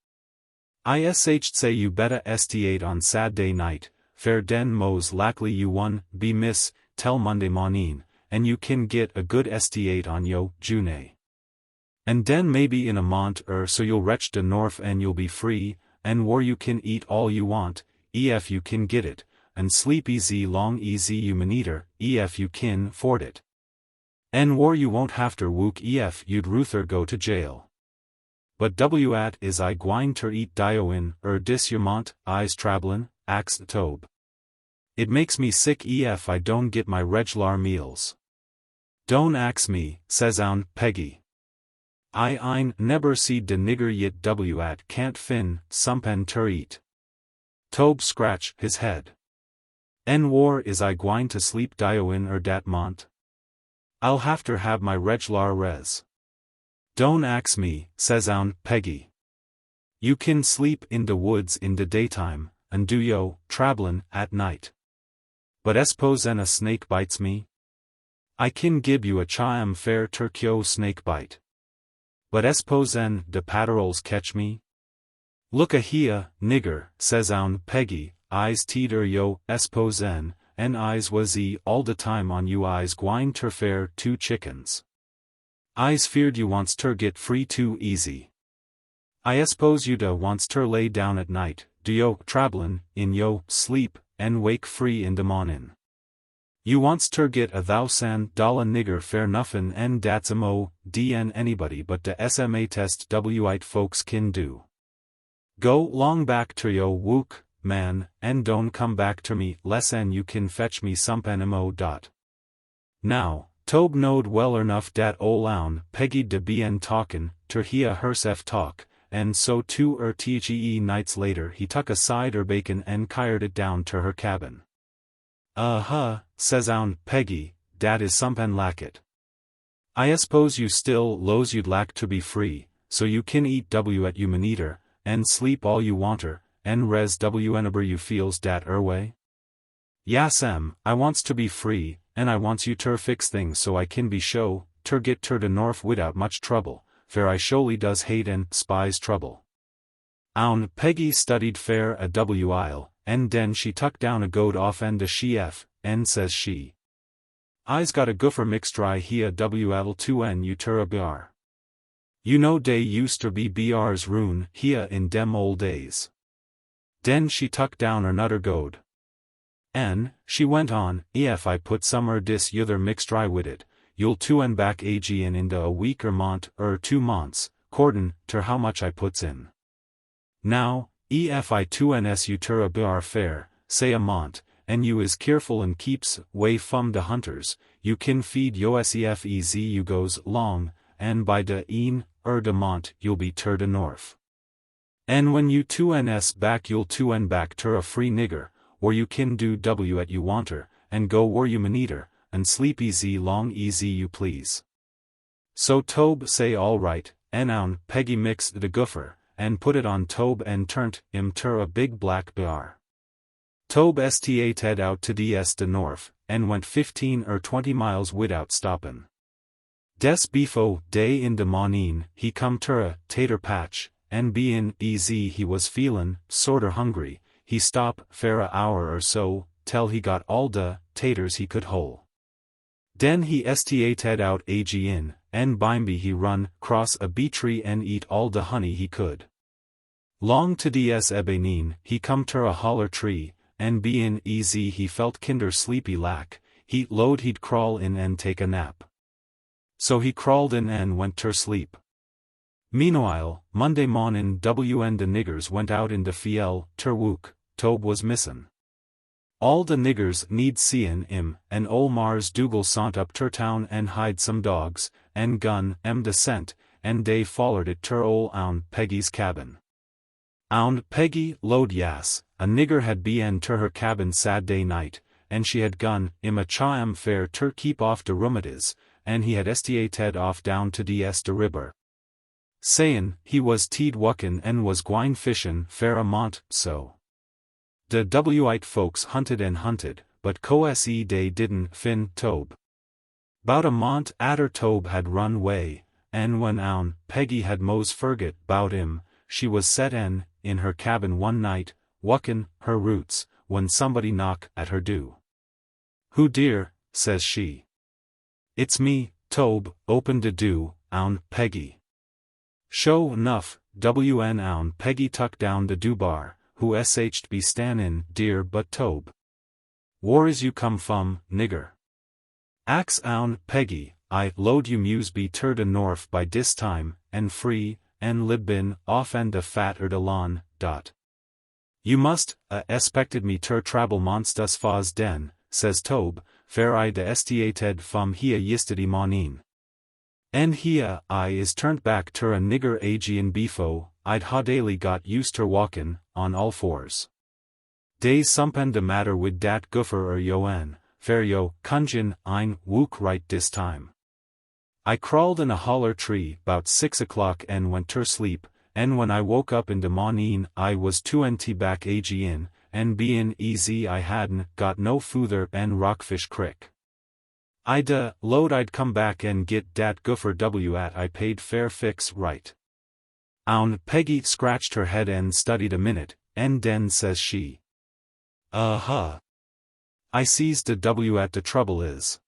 Ish say you betta estiate on Saturday night, fair den mos lackly you one be miss, tel Monday mornin, en you kin get a good estiate on yo June. And den maybe in a mont so you'll retch de north en you'll be free, en war you kin eat all you want, ef you kin get it, and sleep easy long easy you maneater, ef you kin ford it. En war you won't hafter wook ef you'd ruther go to jail. But at is I gwine ter eat dioin dis yer mont, I's trablin', axed Tobe. It makes me sick ef I don't get my reg'lar meals. Don't ax me, says own Peggy. I ein neber seed de nigger yit at can't fin, sumpen ter eat. Tobe scratch his head. En war is I gwine to sleep dioin dat mont? I'll hafter have my reg'lar res. Don't ax me, says own Peggy. You kin sleep in de woods in de daytime, and do yo, trablin', at night. But esposen a snake bites me? I kin gib you a chaim fair turkyo snake bite. But esposen de patrols catch me? Look a here, nigger, says own Peggy, I's teeter yo, esposen, en I's was all de time on you I's gwine ter fair 2 chickens. I's feared you wants ter get free too easy. I espose you da wants ter lay down at night, do yo trablin', in yo sleep, en wake free in de mornin'. You wants ter get $1,000 nigger fair nuffin and dat's dn anybody but de SMA test white folks kin do. Go long back ter yo wook, man, and don't come back ter me less an you kin fetch me sompan dot. Now, Tobe knowed well enough dat ol' oun Peggy de bien talkin' ter hear hersef talk, and so 2 or 3 nights later he tuck aside her bacon and kired it down ter her cabin. Says oun Peggy, dat is sompan lack it. I suppose you still lows you'd lack to be free, so you kin eat at you maneater, and sleep all you wanter, and res whenever you feels dat way? Yasem, I wants to be free, and I wants you ter fix things so I kin be show, ter get ter de north without much trouble, fair I surely does hate and spies trouble. Oun Peggy studied fair a while, and den she tuck down a goad off and and says she. I's got a goofer mixtry hea w'll 2n you ter a br. You know dey used ter be br's rune hea in dem old days. Den she tuck down another goad. N, she went on, if I put some dis yuther mixtry wid it, you'll 2n back agin into a week mont 2 months, cordon, ter how much I puts in. Now, if I 2ns you ter a br fair, say a mont, and you is careful and keeps way fum de hunters, you kin feed yosefez you goes long, and by de de mont you'll be ter de north. And when you 2ns back you'll 2n back ter a free nigger, or you kin do at you wanter, and go where you maneater, and sleep easy long easy you please. So Tobe say all right, and oun Peggy mixed de goofer, and put it on Tobe and turnt him ter a big black br. Tobe sta ted out to de north, and went 15 or 20 miles without stoppin'. Des befo day in de mornin' he come ter a tater patch, and bein' easy he was feelin' sorter hungry, he stop fair a hour or so, till he got all de taters he could hole. Den he sta ted out agin, and bimeby he run cross a bee tree and eat all de honey he could. Long to des ebenin he come ter a holler tree, and bein' easy he felt kinder sleepy lack, he lowed he'd crawl in and take a nap. So he crawled in and went ter sleep. Meanwhile, Monday mornin' WN de niggers went out in de fiel, ter wook, Tobe was missin'. All de niggers need seein' him, and ol' Mars Dougal sont up ter town and hide some dogs, and gun de scent, and dey follered it ter ol' oun Peggy's cabin. Oun Peggy lowed yas, a nigger had been ter her cabin sad day night, and she had gun a chaam fair ter keep off de rumatiz, and he had sta ted off down to de river. Sayin' he was teed wuckin' and was gwine fishin' fair a mont, so. De white folks hunted and hunted, but se dey didn't fin Tobe. 'Bout a mont atter Tobe had run way, and when oun Peggy had mos forget 'bout him, she was set in her cabin one night, wuckin' her roots, when somebody knock at her do. "Who dear?" says she. "It's me, Tobe, open de do, oun Peggy." Sho enough, w'n oun Peggy tuck down de do bar, who sh'd be stannin' dear but Tobe. "Whar is you come fum, nigger?" Ax oun Peggy, "I lowed you muse be ter de north by dis time, and free, and libbin off and de fat de lawn, dot. You must, expected me ter trabble monstus faz den," says Tobe, "fair I de sta ted fum hea yistiddy mornin'. And hea I is turned back ter a nigger agin befo, I'd ha daily got used ter walkin' on all fours. Dey's sompen de matter wid dat goofer or yoen, fair yo conjin ein wook right dis time. I crawled in a holler tree 'bout 6 o'clock and went ter sleep, and when I woke up in de mornin' I was 2nt back agin, and bein' easy I hadn't got no foother and Rockfish Crick. I lowed I'd come back and git dat goofer at I paid fair fix right." Oun Peggy scratched her head and studied a minute, and den says she. I sees de at de trouble is.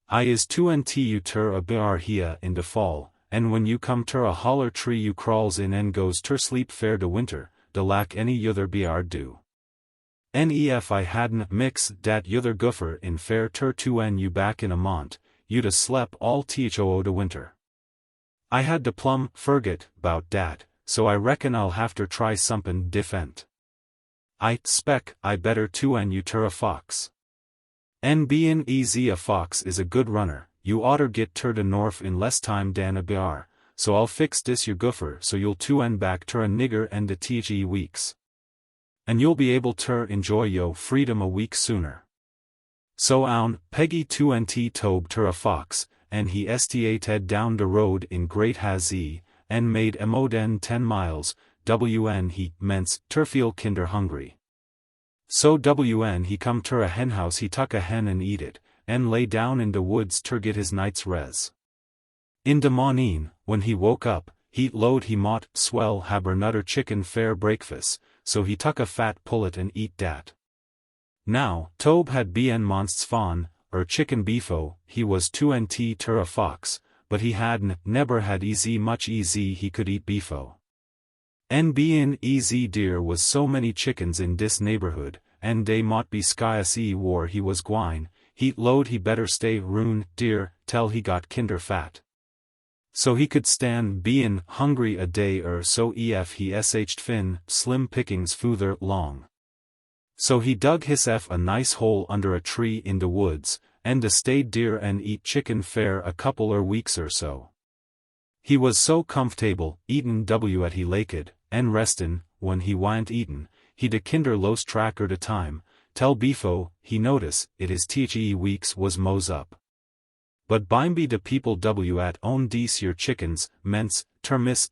I is 2nt you ter a br hea in de fall, and when you come ter a holler tree you crawls in and goes ter sleep fair de winter, de lack any yuther br do. Nef I hadn't mix dat yother goofer in fair tur to you back in a mont, you'd a slep all tho de winter. I had de plum forget bout dat, so I reckon I'll hafter try sompin diffent. I spec I better to you tur a fox. Bein easy a fox is a good runner, you oughter git tur de norf in less time dan a bear, so I'll fix dis your goofer so you'll to back tur a nigger and de te weeks. And you'll be able ter enjoy yo freedom a week sooner. So oun, Peggy to Tobe ter a fox, and he estiated down de road in great hazy, and made emoden 10 miles, wn he, mence, ter feel kinder hungry. So wn he come ter a henhouse he tuck a hen and eat it, and lay down in de woods ter get his night's res. In de morning, when he woke up, he load he mought swell haber nutter chicken fair breakfast, so he tuck a fat pullet and eat dat. Now, Tobe had bien monsts fawn, chicken beefo, he was 2 ter a fox, but he hadn't never had easy much easy he could eat beefo. Bein easy dear was so many chickens in dis neighborhood, and dey mought be skyas war he was gwine, he load he better stay roon dear, tell he got kinder fat. So he could stand bein hungry a day so ef he sht fin, slim pickings futher long. So he dug hisef a nice hole under a tree in de woods, and stayed dear and eat chicken fair a couple weeks so. He was so comfortable, eatin at he laked, and restin, when he wa'n't eatin, he de kinder los tracker de time, tell beefo, he notice, it his te weeks was mose up. But bimeby de people at own dese your chickens, mence, termis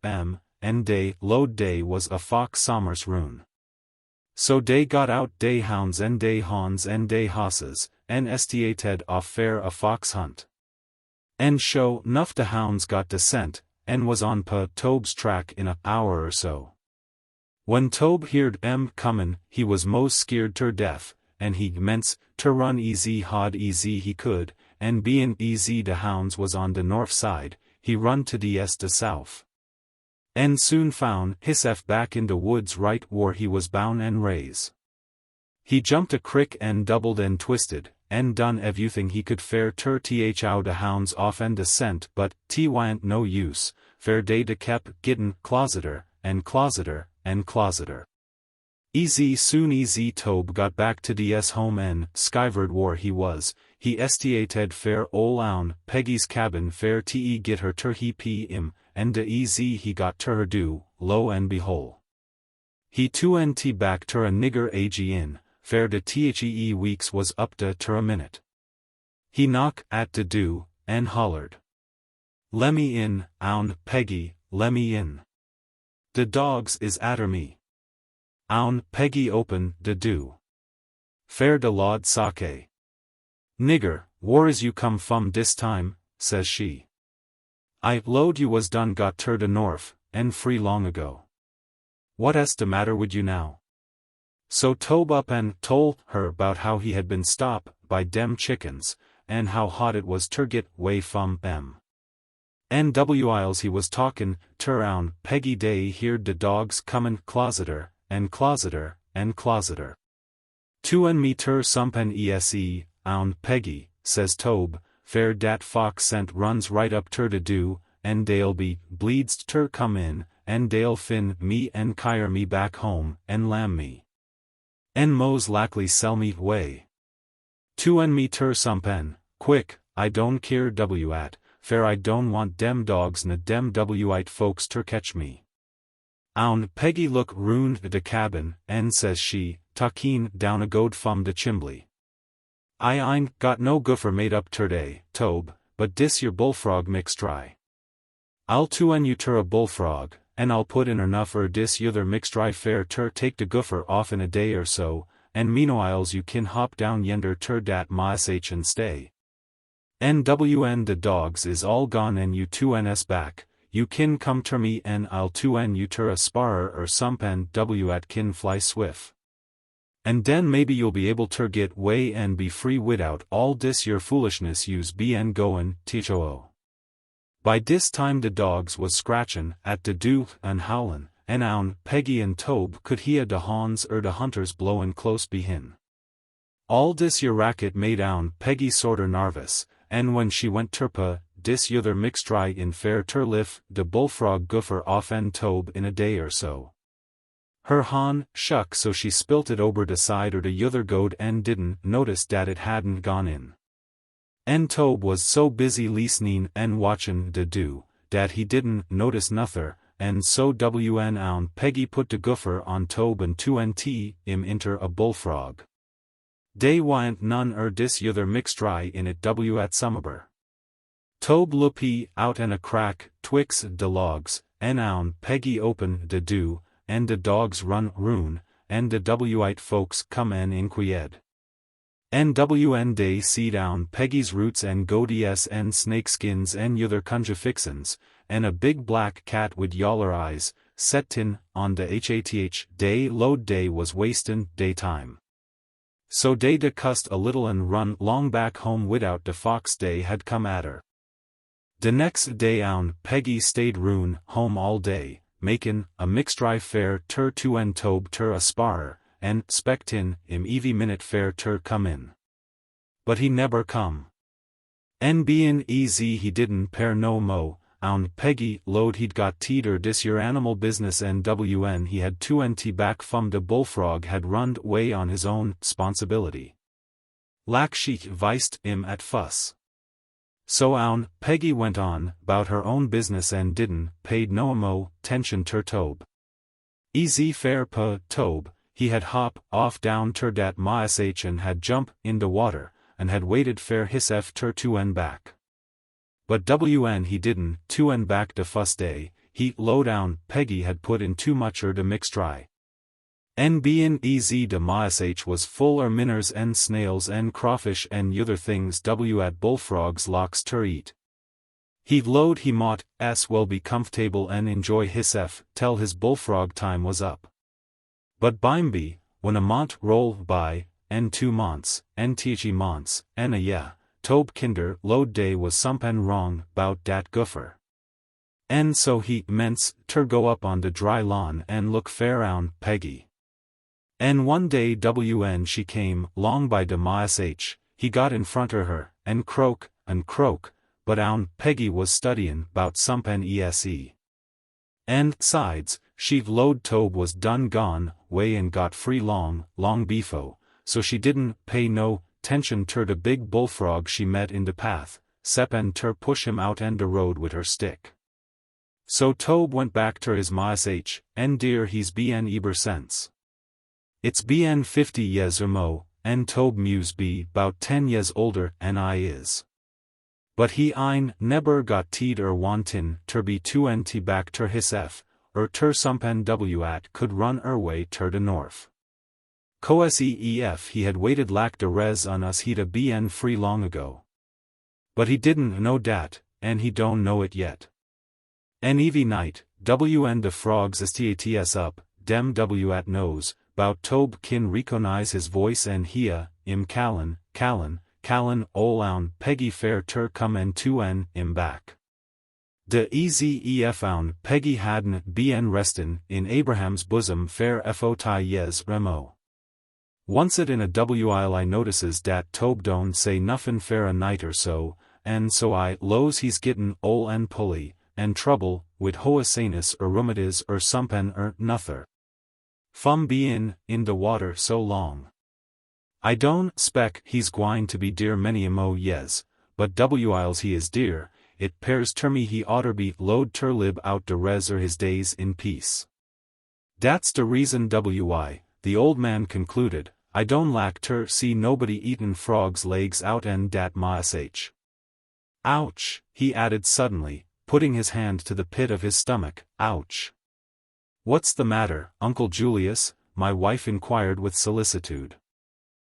and day, load day was a fox sommers roon. So dey got out day hounds and day hawns and day hosses, and estiated off fair a fox hunt. And show nuff de hounds got de scent, and was on Tobe's track in a hour so. When Tobe heard comin', he was mos skeered ter death, and he mence, ter run easy hod easy he could, and bein easy de hounds was on de north side, he run to de south. And soon found hisef back in de woods right where he was bound and raise. He jumped a crick and doubled and twisted, and done everything he could fair ter thou de hounds off and de scent but wa'n't no use, fair day de kep gittin closeter, and closeter, and closeter. Soon easy Tobe got back to de's home and, skyward where he was, he estiated fair ol oun, Peggy's cabin fair te get her ter he and de he got ter her do, lo and behold. He 2 back ter a nigger in, fair de the weeks was up de ter a minute. He knock at de do, and hollered. Lemme in, oun, Peggy, lemme in. De dogs is atter me. Oun, Peggy open de do. Fair de laud sake. Nigger, whar is you come fum dis time, says she. I load you was done got ter de norf, and free long ago. What est de matter wid you now? So Tobe up and told her about how he had been stopped by dem chickens, and how hot it was ter get way fum Whiles he was talkin' ter oun Peggy day heerd de dogs comin' closeter, and closeter, and closeter. Me ter sumpen oun Peggy, says Tobe, fair dat fox scent runs right up ter de do, and dey'll be bleeds ter come in, and dey'll fin me and kire me back home, and lamb me. En mos lackly sell me way. Me ter sumpen, quick, I don't care at, fair I don't want dem dogs na dem wite folks ter catch me. Oun Peggy look round de cabin, and says she, takin down a goad fum de chimbly. I ain't got no goofer made up ter day, Tobe, but dis your bullfrog mix dry. I'll you ter a bullfrog, and I'll put in enough dis yother mix dry fair ter take de goofer off in a day so, and meanwhiles you kin hop down yender ter dat mash and stay. NWN de dogs is all gone and you 2ns back, you kin come ter me and I'll 2n you ter a sparrer sumpen at kin fly swift. And den maybe you'll be able ter get way and be free widout all dis your foolishness yous been goin' tho. By dis time de dogs was scratchin' at de do and howlin', en own Peggy and Tobe could hear de hounds de hunters blowin' close behin. All dis yer racket made own Peggy sorter narvous, en when she went terpa, dis yother mixtry in fair ter lif de bullfrog goofer off en Tobe in a day or so. Her han shuck so she spilt it ober de side de yother goad en didn't notice dat it hadn't gone in. En Tobe was so busy listening en watchin' de do, dat he didn't notice nother, and so wn own Peggy put de goofer on Tobe and 2nt im inter a bullfrog. Dey wyant none dis yother mixtry in it at sumaber. Tobe loopy out en a crack, twix de logs, en own Peggy open de do, en de dogs run roon, en de wite folks come en inquied. NWN day seed own Peggy's roots en goaties en snakeskins en yother conjure fixins, en a big black cat wid yaller eyes, set tin, on de hath day load day was wastin' daytime. So day de cussed a little and run long back home widout de fox day had come at her. De next day own Peggy stayed roon home all day, makin' a mixtry fair ter 2 Tobe ter a sparrer, en spectin' im evie minute fair ter come in. But he never come. En bein' easy he didn't pair no mo, own Peggy load he'd got teeter dis yer animal business NWN he had 2 back fum de bullfrog had runned way on his own sponsibility. Lack she viced im at fuss. So own Peggy went on, bout her own business and didn't paid no mo tension ter Tobe. Easy fair Tobe, he had hop off down ter dat mash and had jump in de water, and had waited fair his f ter 2 back. But wn he didn't 2 back de fuss day, he low down Peggy had put in too much de mixtry. En bein' easy de mash was full minners en snails en crawfish en yother things at bullfrogs locks ter eat. He load he mought as well be comfortable en enjoy his f tell his bullfrog time was up. But bimeby, when a mont roll by, en 2 months, en the months, en a yeah, Tobe kinder load day was sompen wrong bout dat goofer. En so he ments ter go up on de dry lawn en look fair own Peggy. En one day wn she came long by de mash, he got in front her, en croak, but own Peggy was studyin' bout sompen ese. En sides, she load Tobe was done gone way and got free long befo, so she didn't pay no tension ter de big bullfrog she met in de path, seppen ter push him out en de road wid her stick. So Tobe went back ter his mash, en dear he's been eber since. It's been 50 years or mo, en Tobe muse be bout 10 years older en I is. But he ein neber got teed wantin ter be 2 back ter his f, ter sompen at could run way ter de north. Coseef he had waited lack de res on us he'd a been free long ago. But he didn't know dat, en he don't know it yet. En evie night, de frogs stats up, dem at knows, bout Tobe kin recognize his voice en hia, im Callan, ol own Peggy fair ter come en 2 im back. De ezef own Peggy hadn't been restin' in Abraham's bosom fair fot yes remo. Oncet in a while I notices dat Tobe don't say nuffin fair a night or so, en so I lows he's gittin' ol en pulley, en trouble, wid hoasanus rheumatiz sompen nother. Fum bein' in de water so long. I don't spec he's gwine to be dear many a mo yes, but whiles he is dear, it pairs ter me he oughter be load ter lib out de res his days in peace. Dat's de reason why, the old man concluded, I don't lack ter see nobody eatin' frogs' legs out en dat mash. Ouch, he added suddenly, putting his hand to the pit of his stomach, ouch. What's the matter, Uncle Julius? My wife inquired with solicitude.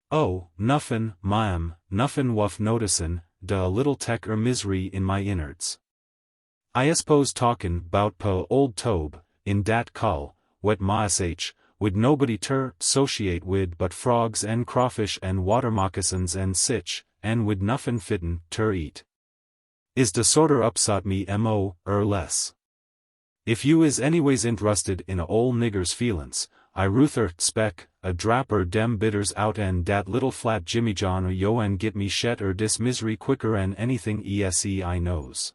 Oh, nuffin, ma'am, nuffin wuff noticin', a little tech misery in my innards. I suppose talkin' bout old Tobe, in dat cull, wet mash, wid nobody ter sociate wid but frogs en crawfish en water moccasins en sich, en wid nuffin fitten ter eat. Is de sorter upsot me mo, less. If you is anyways interested in a ol' nigger's feelin's, I ruther spec a draper dem bitters out en dat little flat Jimmy John yo and git me shet dis misery quicker en anything ese I knows.